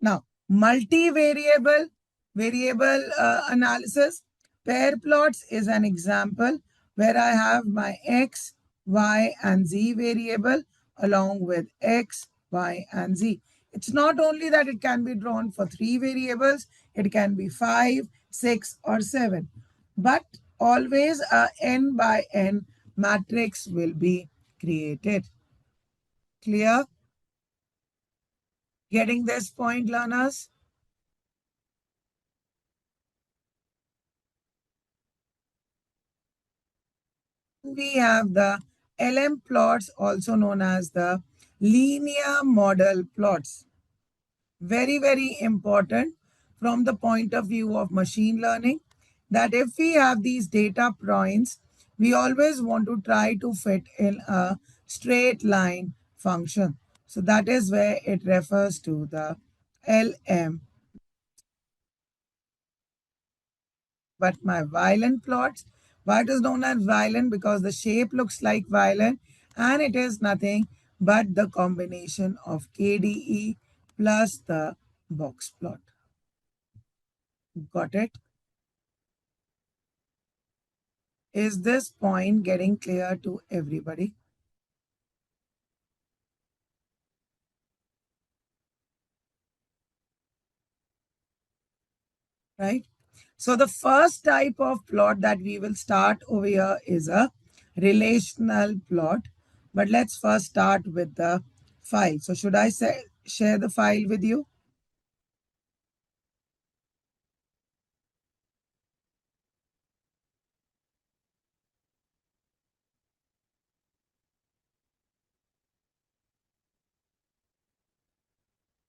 Now, multivariable variable analysis. Pair plots is an example where I have my x, y, and z variable along with x, y, and z. It's not only that it can be drawn for 3 variables, it can be 5, 6, or 7. But always a n by n matrix will be created. Clear? Getting this point, learners? We have the LM plots, also known as the linear model plots. Very, very important from the point of view of machine learning, that if we have these data points, we always want to try to fit in a straight line function. So that is where it refers to the LM. But my violin plots, why it is known as violin? Because the shape looks like violin and it is nothing but the combination of KDE plus the box plot. Got it? Is this point getting clear to everybody? Right? So the first type of plot that we will start over here is a relational plot. But let's first start with the file. So should I share the file with you?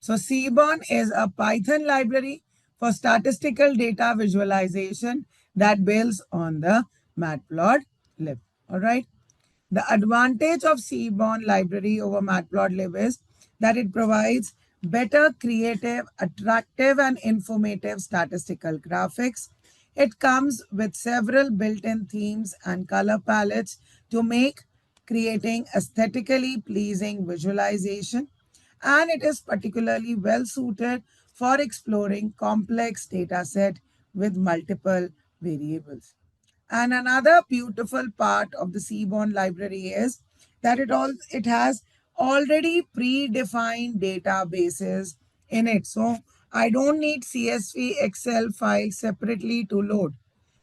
So Seaborn is a Python library for statistical data visualization that builds on the Matplotlib. All right. The advantage of Seaborn library over Matplotlib is that it provides better creative, attractive, and informative statistical graphics. It comes with several built-in themes and color palettes to make creating aesthetically pleasing visualization, and it is particularly well suited for exploring complex data set with multiple variables. And another beautiful part of the Seaborn library is that it has already predefined databases in it. So I don't need CSV Excel files separately to load.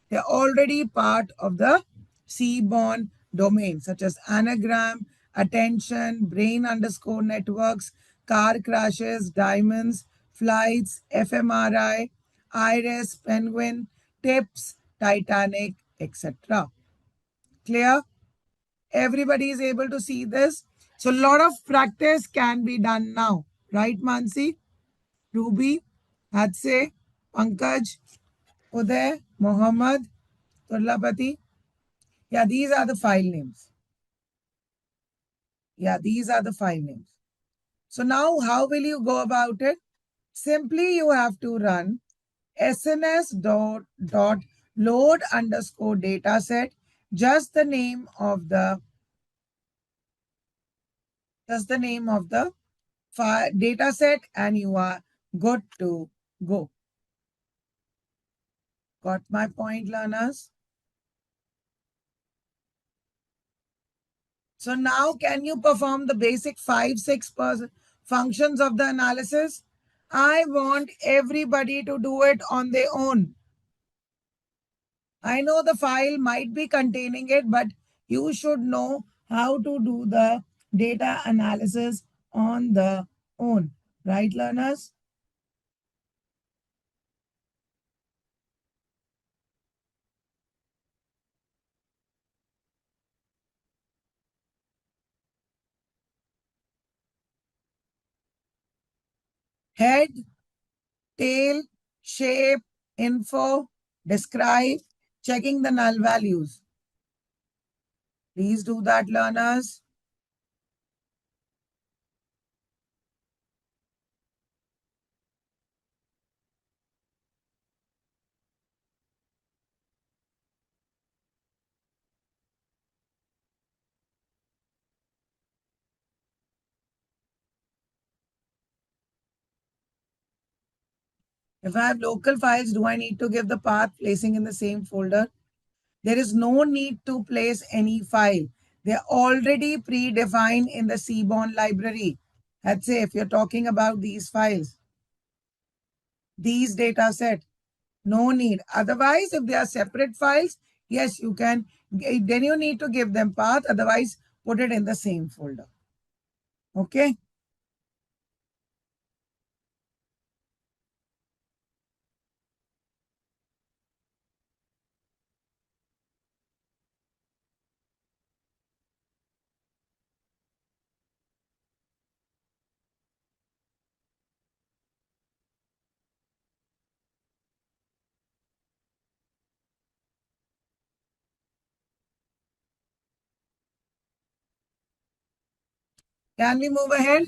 They're already part of the Seaborn domain, such as anagram, attention, brain underscore networks, car crashes, diamonds, flights, fMRI, iris, penguin, tips, Titanic, etc. Clear? Everybody is able to see this. So a lot of practice can be done now. Right, Mansi? Ruby, Hadse, Pankaj, Uday, Mohammed, Turlapati. Yeah, these are the file names. Yeah, these are the file names. So now how will you go about it? Simply you have to run sns dot load underscore dataset, just the name of the dataset, and you are good to go. Got my point, learners? So now can you perform the basic 5-6 functions of the analysis? I want everybody to do it on their own. I know the file might be containing it, but you should know how to do the data analysis on the own. Right, learners? Head, tail, shape, info, describe, checking the null values. Please do that, learners. If I have local files, do I need to give the path placing in the same folder? There is no need to place any file. They're already predefined in the Seaborn library. Let's say if you're talking about these files, these data set, no need. Otherwise, if they are separate files, yes, you can. Then you need to give them path. Otherwise, put it in the same folder. Okay. Can we move ahead?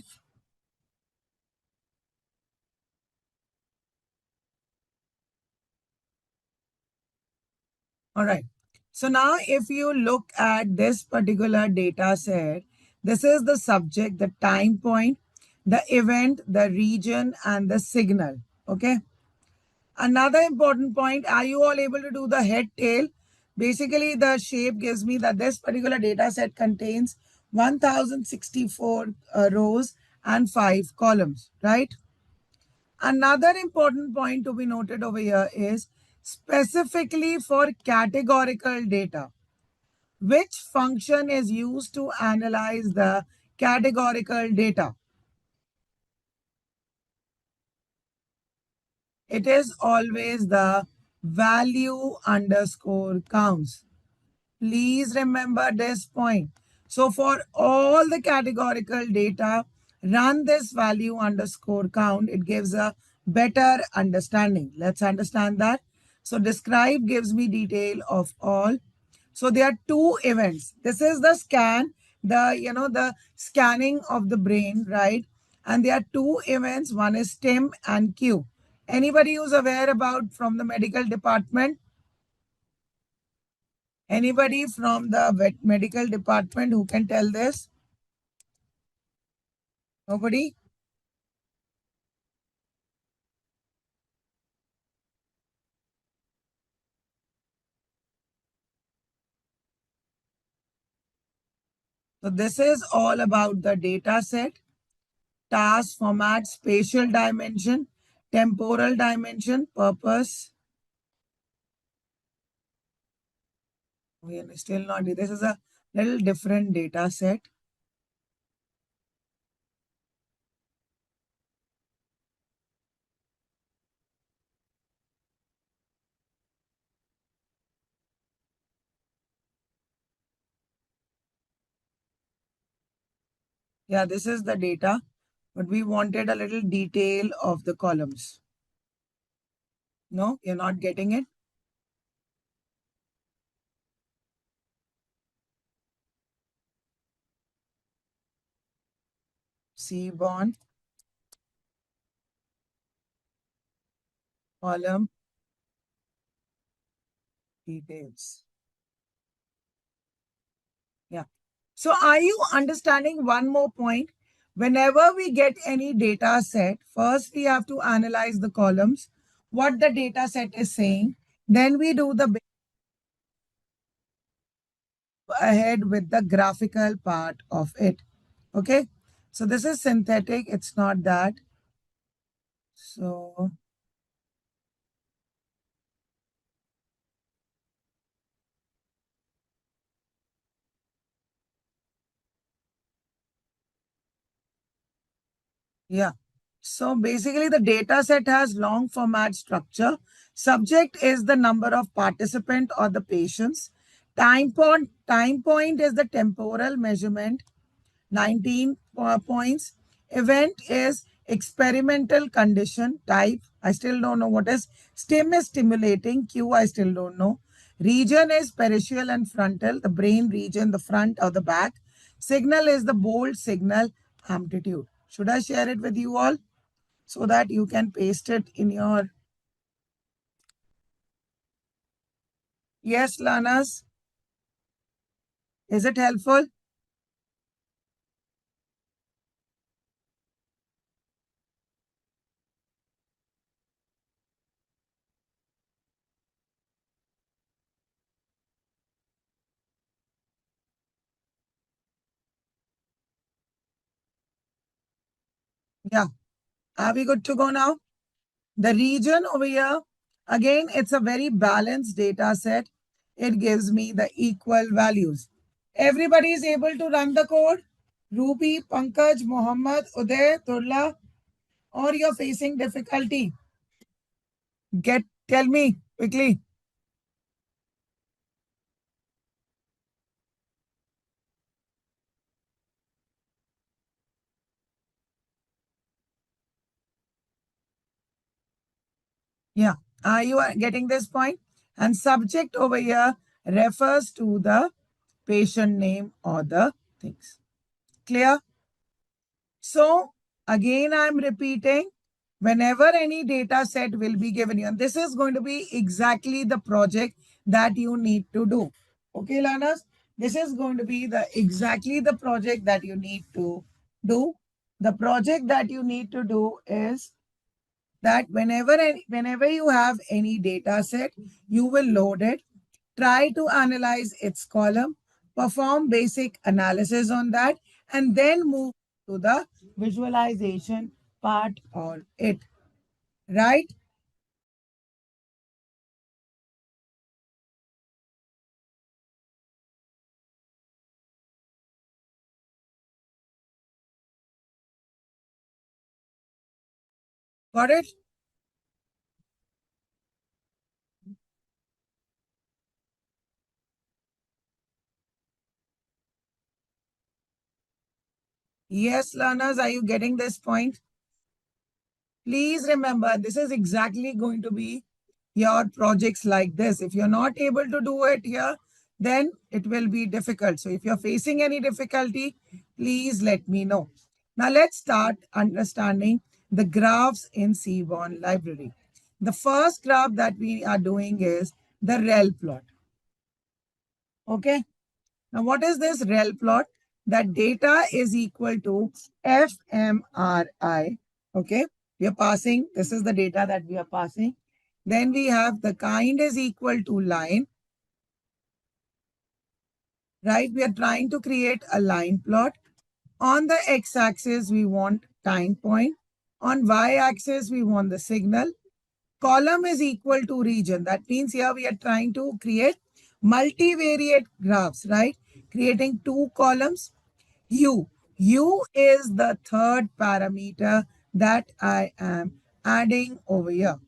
All right. So now if you look at this particular data set, this is the subject, the time point, the event, the region, and the signal. Okay. Another important point, are you all able to do the head tail? Basically, the shape gives me that this particular data set contains 1064 rows and 5 columns, right? Another important point to be noted over here is specifically for categorical data. Which function is used to analyze the categorical data? It is always the value underscore counts. Please remember this point. So for all the categorical data, run this value underscore count. It gives a better understanding. Let's understand that. So describe gives me detail of all. So there are two events. This is the scan, the scanning of the brain, right? And there are two events. One is STEM and Q. Anybody who's aware about from the medical department? Anybody from the medical department who can tell this? Nobody? So this is all about the data set, task format, spatial dimension, temporal dimension, purpose. We are still not, this is a little different data set. Yeah, this is the data, but we wanted a little detail of the columns. No, you're not getting it? Seaborn, column, details. Yeah. So are you understanding one more point? Whenever we get any data set, first we have to analyze the columns, what the data set is saying. Then we do the ahead with the graphical part of it. Okay. So this is synthetic. It's not that. So yeah. So basically the data set has long format structure. Subject is the number of participant or the patients. Time point is the temporal measurement, 19 points. Event is experimental condition. Type, I still don't know what is. Stim is stimulating. Q, I still don't know. Region is peripheral and frontal, the brain region, the front or the back. Signal is the bold signal amplitude. Should I share it with you all so that you can paste it in your... Yes, learners, is it helpful? Yeah. Are we good to go now? The region over here, again, it's a very balanced data set. It gives me the equal values. Everybody is able to run the code? Ruby, Pankaj, Mohammed, Uday, Turla, or you're facing difficulty? Tell me quickly. Yeah. Are you getting this point? And subject over here refers to the patient name or the things. Clear? So again, I'm repeating, whenever any data set will be given you, and this is going to be exactly the project that you need to do. Okay, learners, this is going to be the exactly the project that you need to do. The project that you need to do is that whenever you have any data set, you will load it, try to analyze its column, perform basic analysis on that, and then move to the visualization part on it. Right? Got it? Yes, learners, are you getting this point? Please remember, this is exactly going to be your projects like this. If you're not able to do it here, then it will be difficult. So if you're facing any difficulty, please let me know. Now let's start understanding the graphs in Seaborn library. The first graph that we are doing is the rel plot. Okay. Now what is this rel plot? That data is equal to fMRI. Okay. We are passing. This is the data that we are passing. Then we have the kind is equal to line. right? We are trying to create a line plot. On the x-axis, we want time point. On y-axis, we want the signal. Column is equal to region. That means here we are trying to create multivariate graphs, right? Creating two columns. U. U is the third parameter that I am adding over here,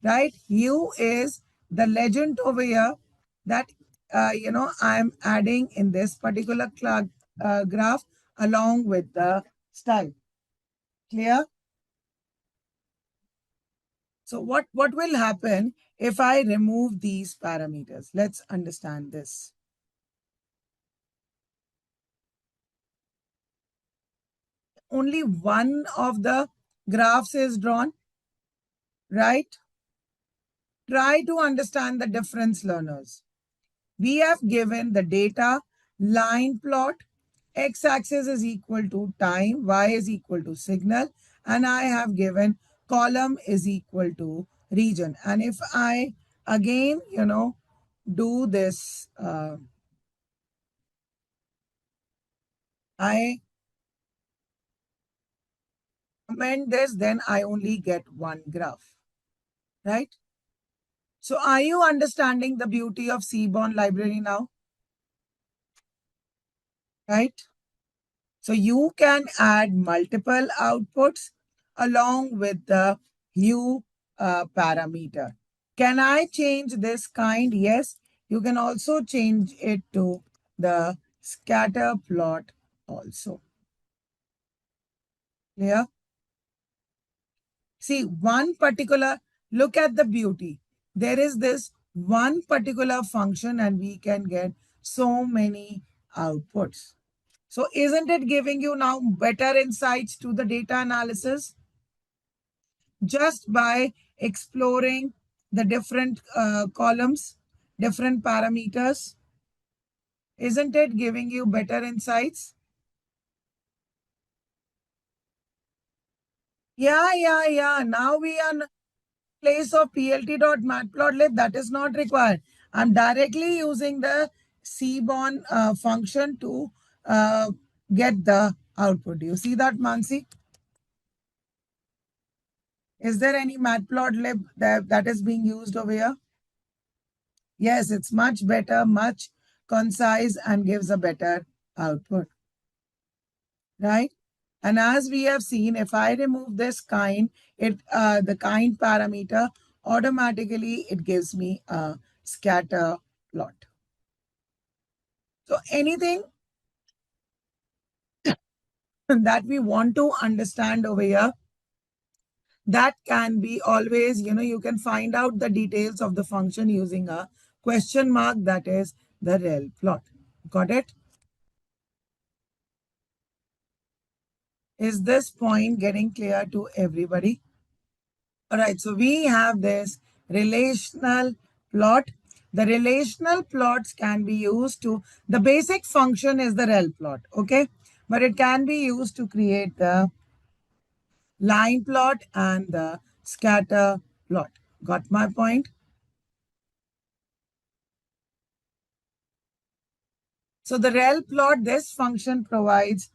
right? U is the legend over here that, I'm adding in this particular graph along with the style. Clear? So what will happen if I remove these parameters? Let's understand this. Only one of the graphs is drawn, right? Try to understand the difference, learners. We have given the data line plot. X-axis is equal to time, y is equal to signal, and I have given column is equal to region. And if I again, do this, I comment this, then I only get one graph, right? So are you understanding the beauty of Seaborn library now, right? So you can add multiple outputs along with the hue parameter. Can I change this kind? Yes. You can also change it to the scatter plot also. Clear? See, look at the beauty. There is this one particular function and we can get so many outputs. So isn't it giving you now better insights to the data analysis? Just by exploring the different columns, different parameters, isn't it giving you better insights? Yeah. Now we are in place of plt.matplotlib. That is not required. I'm directly using the Seaborn function to get the output. Do you see that, Mansi? Is there any Matplotlib that is being used over here? Yes, it's much better, much concise, and gives a better output, right? And as we have seen, if I remove this kind, the kind parameter, automatically it gives me a scatter plot. So anything that we want to understand over here, that can be always, you can find out the details of the function using a question mark, that is the rel plot. Got it? Is this point getting clear to everybody? All right, so we have this relational plot. The relational plots can be used the basic function is the rel plot, okay? But it can be used to create the line plot and the scatter plot. Got my point? So the rel plot, this function provides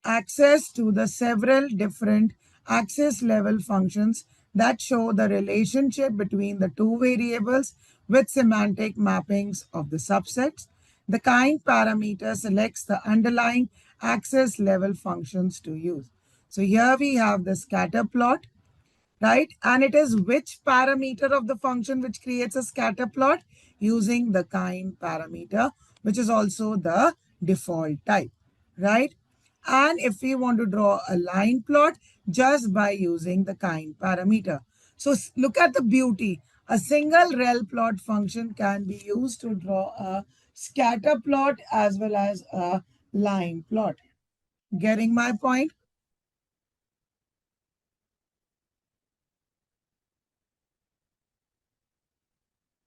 access to the several different access level functions that show the relationship between the two variables with semantic mappings of the subsets. The kind parameter selects the underlying access level functions to use. So here we have the scatter plot, right? And it is which parameter of the function which creates a scatter plot? Using the kind parameter, which is also the default type, right? And if we want to draw a line plot, just by using the kind parameter. So look at the beauty. A single rel plot function can be used to draw a scatter plot as well as a line plot. Getting my point?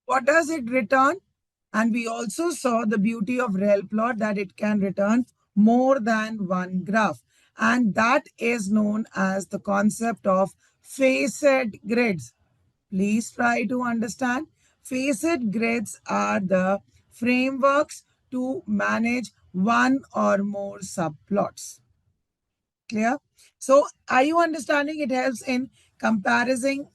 What does it return? And we also saw the beauty of rel plot, that it can return more than one graph. And that is known as the concept of facet grids. Please try to understand. Facet grids are the frameworks to manage one or more subplots. Clear? So are you understanding? It helps in comparison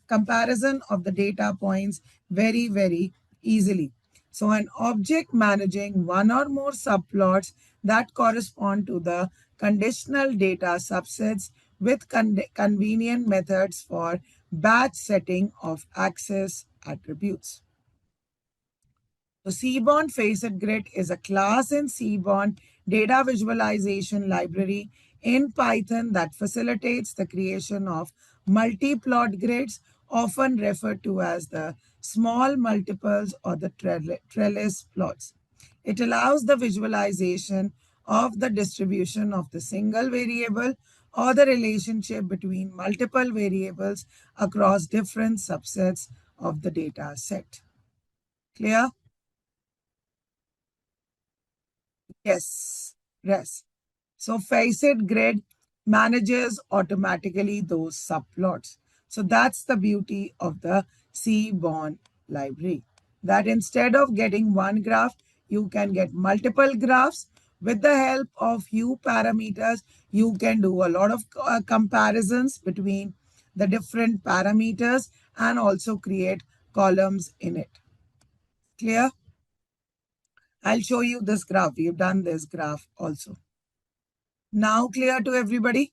of the data points very easily. So an object managing one or more subplots that correspond to the conditional data subsets with convenient methods for batch setting of access attributes. So Seaborn Facet Grid is a class in Seaborn data visualization library in Python that facilitates the creation of multi-plot grids, often referred to as the small multiples or the trellis plots. It allows the visualization of the distribution of the single variable or the relationship between multiple variables across different subsets of the data set. Clear? Yes. So facet grid manages automatically those subplots. So that's the beauty of the Seaborn library. That instead of getting one graph, you can get multiple graphs. With the help of few parameters, you can do a lot of comparisons between the different parameters and also create columns in it. Clear? I'll show you this graph. We've done this graph also. Now clear to everybody?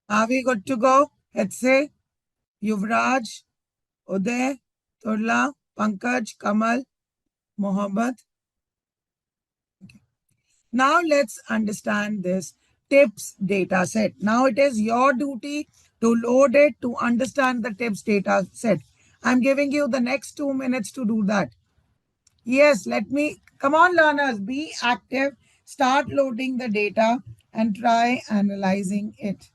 Are we good to go? Let's say Yuvraj, Uday, Turla, Pankaj, Kamal, Mohammed. Okay. Now let's understand this tips data set. Now it is your duty to load it to understand the tips data set. I'm giving you the next 2 minutes to do that. Yes, come on learners, be active, start loading the data and try analyzing it.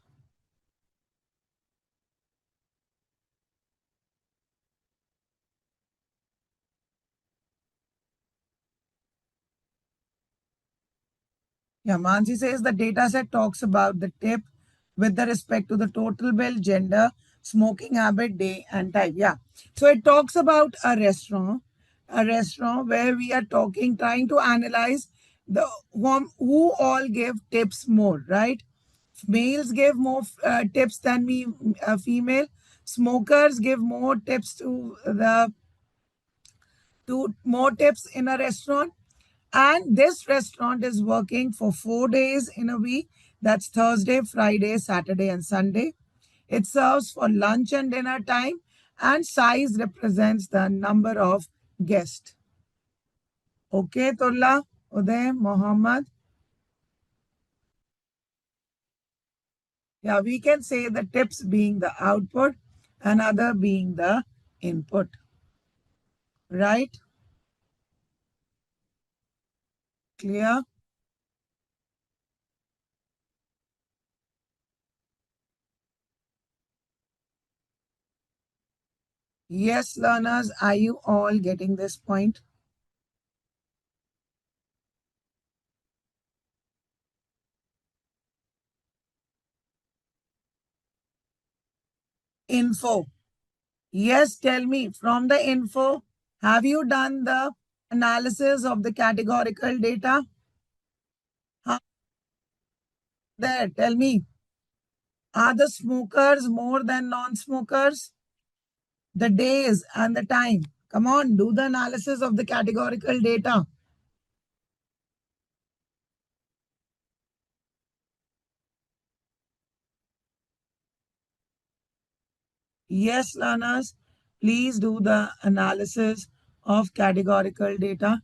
Yeah, Mansi says the dataset talks about the tip with the respect to the total bill, gender, smoking habit, day, and type. Yeah. So it talks about a restaurant where we are trying to analyze the who all give tips more, right? Males give more tips than female. Smokers give more tips to more tips in a restaurant. And this restaurant is working for 4 days in a week. That's Thursday, Friday, Saturday, and Sunday. It serves for lunch and dinner time, and size represents the number of guests. Okay, Turla, Uday, Mohammed. Yeah, we can say the tips being the output, another being the input. Right? Clear? Yes, learners, are you all getting this point? Info. Yes, tell me from the info, have you done the analysis of the categorical data? Huh? There, tell me, are the smokers more than non-smokers? The days and the time. Come on, do the analysis of the categorical data. Yes, learners, please do the analysis of categorical data.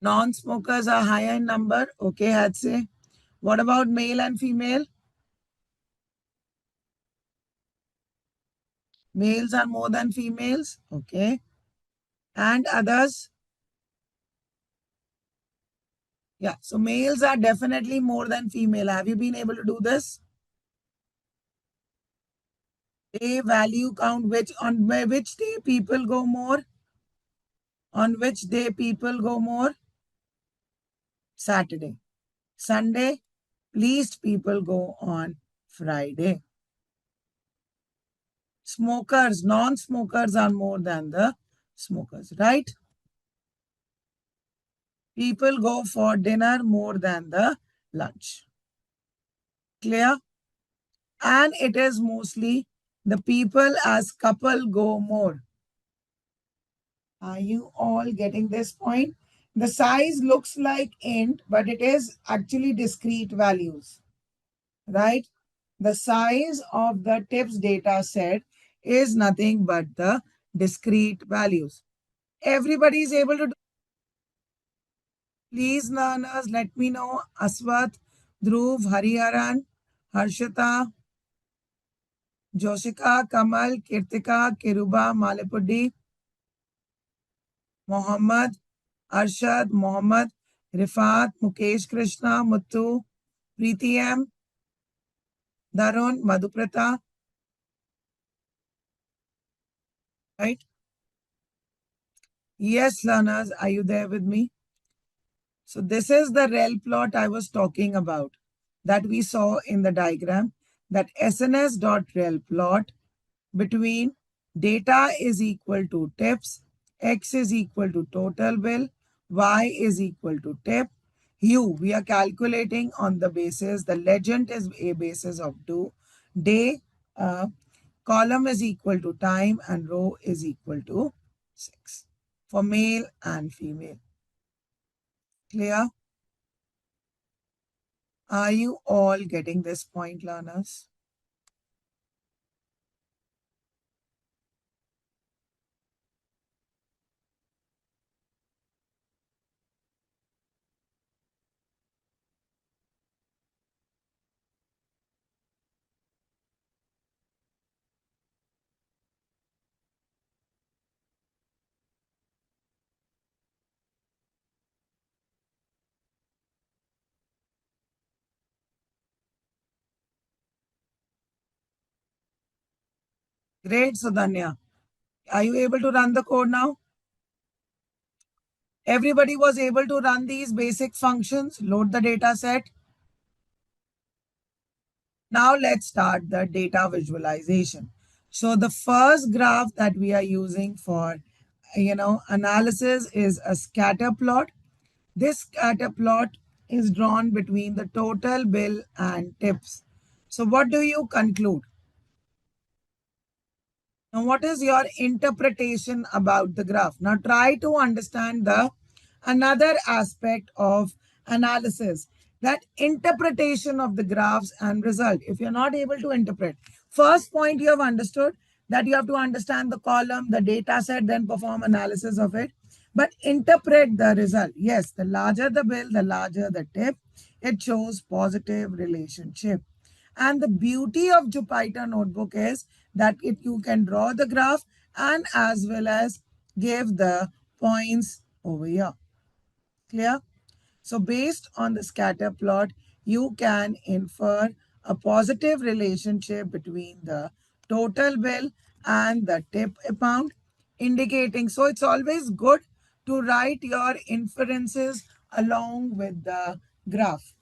Non-smokers are higher in number. Okay, I'd say. What about male and female? Males are more than females. Okay. And others? Yeah. So males are definitely more than female. Have you been able to do this? Day value count, which day people go more? On which day people go more? Saturday. Sunday, least people go on Friday. Smokers, non-smokers are more than the smokers, right? People go for dinner more than the lunch. Clear? And it is mostly the people as couple go more. Are you all getting this point? The size looks like int, but it is actually discrete values, right? The size of the tips data set is nothing but the discrete values. Everybody is able to do. Please, learners, let me know. Aswat, Dhruv, Hariharan, Harshita, Joshika, Kamal, Kirtika, Kiruba, Malipudi, Mohammed, Arshad, Mohammed, Rifat, Mukesh Krishna, Muttu, Preeti M, Darun, Madhuprata, right? Yes, learners, are you there with me? So this is the rel plot I was talking about that we saw in the diagram, that SNS.rel plot between data is equal to tips, X is equal to total bill, Y is equal to tip, U we are calculating on the basis, the legend is a basis of day, column is equal to time, and row is equal to 6 for male and female. Clear? Are you all getting this point, learners? Great, Sudhanya. Are you able to run the code now? Everybody was able to run these basic functions, load the data set. Now let's start the data visualization. So the first graph that we are using for analysis is a scatter plot. This scatter plot is drawn between the total bill and tips. So what do you conclude? Now, what is your interpretation about the graph? Now, try to understand the another aspect of analysis, that interpretation of the graphs and result. If you're not able to interpret, first point you have understood that you have to understand the column, the data set, then perform analysis of it. But interpret the result. Yes, the larger the bill, the larger the tip. It shows positive relationship. And the beauty of Jupyter Notebook is that you can draw the graph and as well as give the points over here. Clear? So based on the scatter plot, you can infer a positive relationship between the total bill and the tip amount, indicating. So it's always good to write your inferences along with the graph.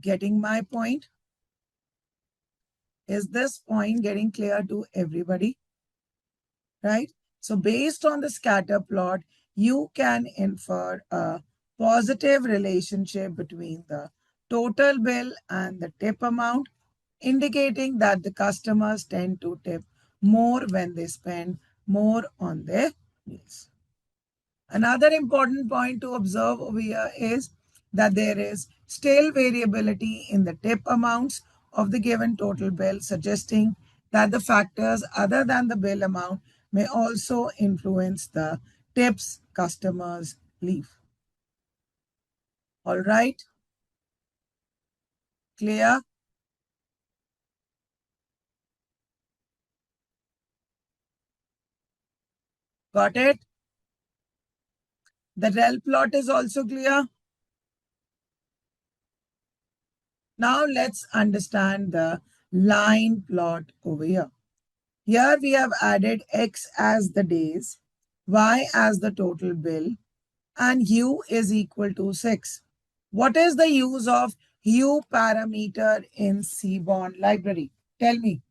Getting my point? Is this point getting clear to everybody? Right? So based on the scatter plot, you can infer a positive relationship between the total bill and the tip amount, indicating that the customers tend to tip more when they spend more on their meals. Another important point to observe over here is that there is still variability in the tip amounts of the given total bill, suggesting that the factors other than the bill amount may also influence the tips customers leave. All right? Clear? Got it? The rel plot is also clear. Now let's understand the line plot over here. Here we have added X as the days y as the total bill, and hue is equal to 6. What is the use of hue parameter in Seaborn library? Tell me.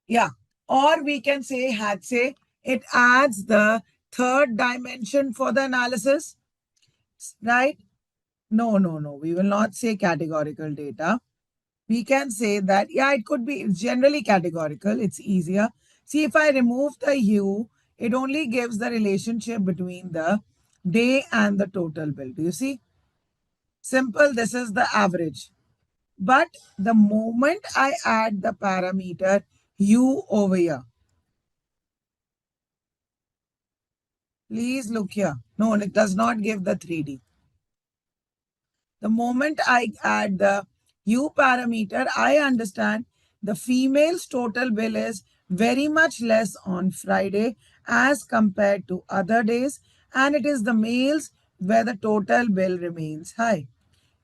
Yeah. Or we can say, had say, it adds the third dimension for the analysis, right? No, no, no. We will not say categorical data. We can say that, yeah, it could be generally categorical. It's easier. See, if I remove the hue, it only gives the relationship between the day and the total bill. Do you see? Simple. This is the average. But the moment I add the parameter hue over here, please look here. No, it does not give the 3D. The moment I add the hue parameter, I understand the female's total bill is very much less on Friday as compared to other days, and it is the males where the total bill remains high.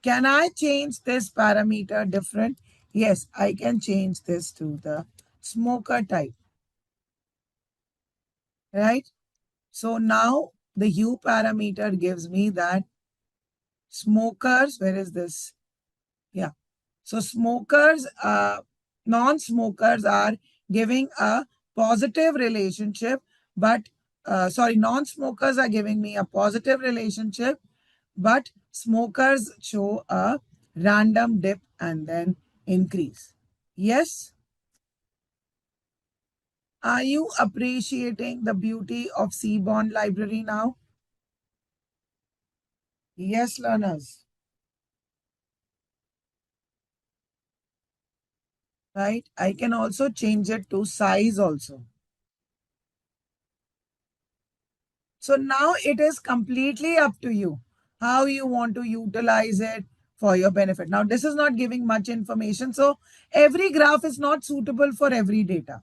Can I change this parameter different? Yes, I can change this to the smoker type, right? So now the hue parameter gives me that smokers, where is this? Yeah. So smokers, non-smokers are giving a positive relationship, but sorry, non-smokers are giving me a positive relationship, but smokers show a random dip and then increase. Yes? Are you appreciating the beauty of Seaborn library now? Yes, learners. Right? I can also change it to size also. So now it is completely up to you how you want to utilize it for your benefit. Now, this is not giving much information. So every graph is not suitable for every data.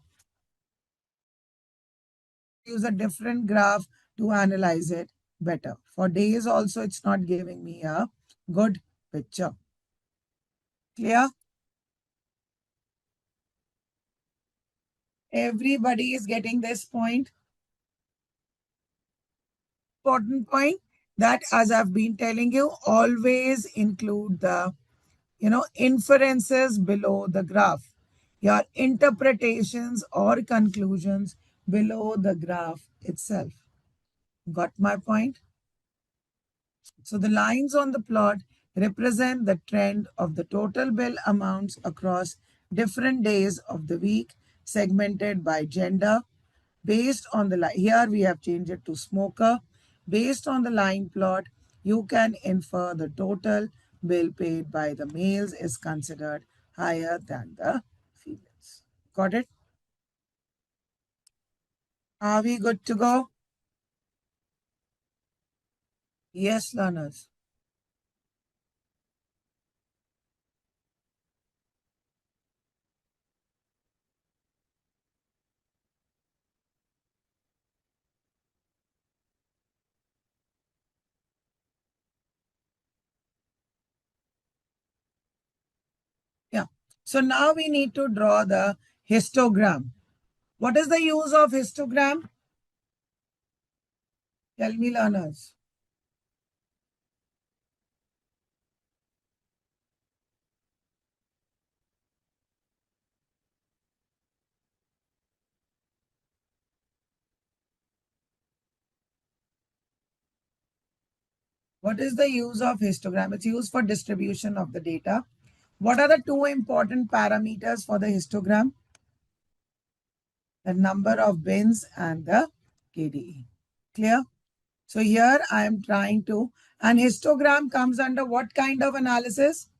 Use a different graph to analyze it better. For days also, it's not giving me a good picture. Clear? Everybody is getting this point. Important point that, as I've been telling you, always include the inferences below the graph, your interpretations or conclusions below the graph itself. Got my point? So the lines on the plot represent the trend of the total bill amounts across different days of the week, segmented by gender. Based on the line, here we have changed it to smoker. Based on the line plot, you can infer the total bill paid by the males is considered higher than the females. Got it? Are we good to go? Yes, learners. Yeah. So now we need to draw the histogram. What is the use of histogram? Tell me, learners. What is the use of histogram? It's used for distribution of the data. What are the two important parameters for the histogram? The number of bins and the KDE. Clear? So here I am trying to, and histogram comes under what kind of analysis?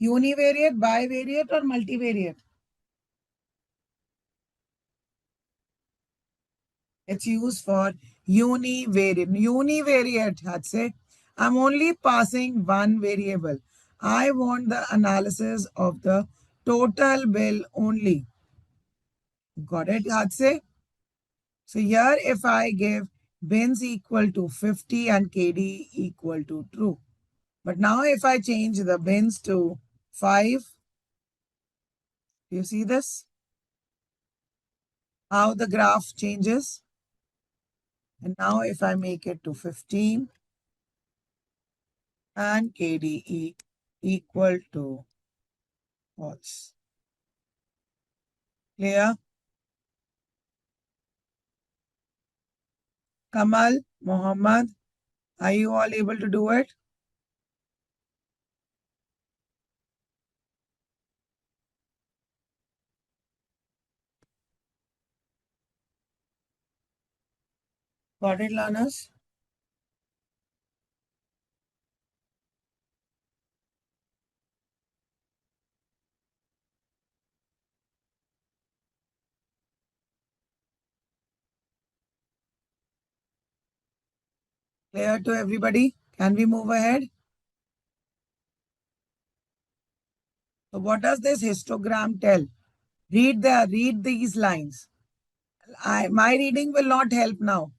Univariate, bivariate, or multivariate? It's used for univariate. Univariate, I'd say. I'm only passing one variable. I want the analysis of the total bill only. Got it, Hadse? So here if I give bins equal to 50 and KD equal to true. But now if I change the bins to 5, Do you see this? How the graph changes? And now if I make it to 15 and KDE equal to false. Clear? Kamal, Mohammed, are you all able to do it? Got it, learners? Clear to everybody? Can we move ahead? So what does this histogram tell? Read these lines. My reading will not help now.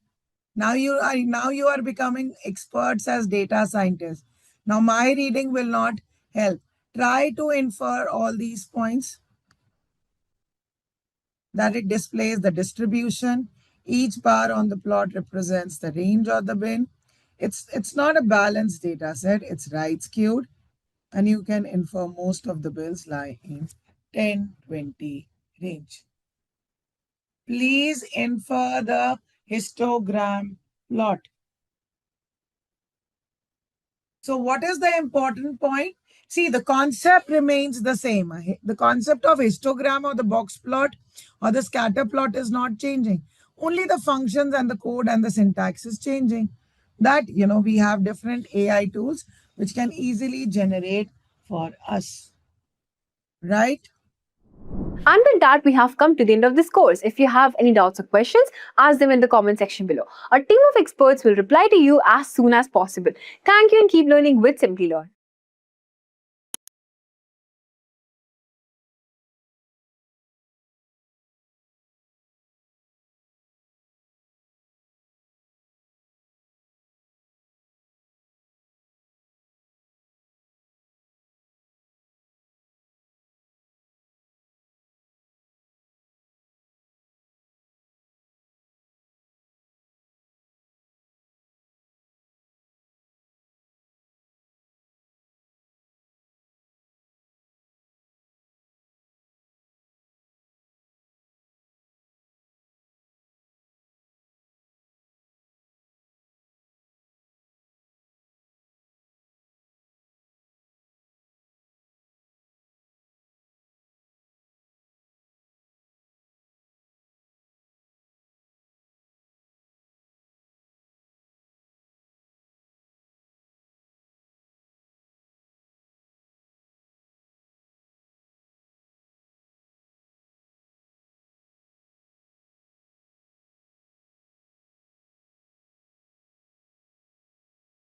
Now you are becoming experts as data scientists. Now my reading will not help. Try to infer all these points, that it displays the distribution. Each bar on the plot represents the range or the bin. It's not a balanced data set, it's right skewed. And you can infer most of the bills lie in 10-20 range. Please infer the histogram plot. So what is the important point? See, the concept remains the same. The concept of histogram or the box plot or the scatter plot is not changing. Only the functions and the code and the syntax is changing. That, we have different AI tools which can easily generate for us. Right? And with that, we have come to the end of this course. If you have any doubts or questions, ask them in the comment section below. A team of experts will reply to you as soon as possible. Thank you and keep learning with Simplilearn.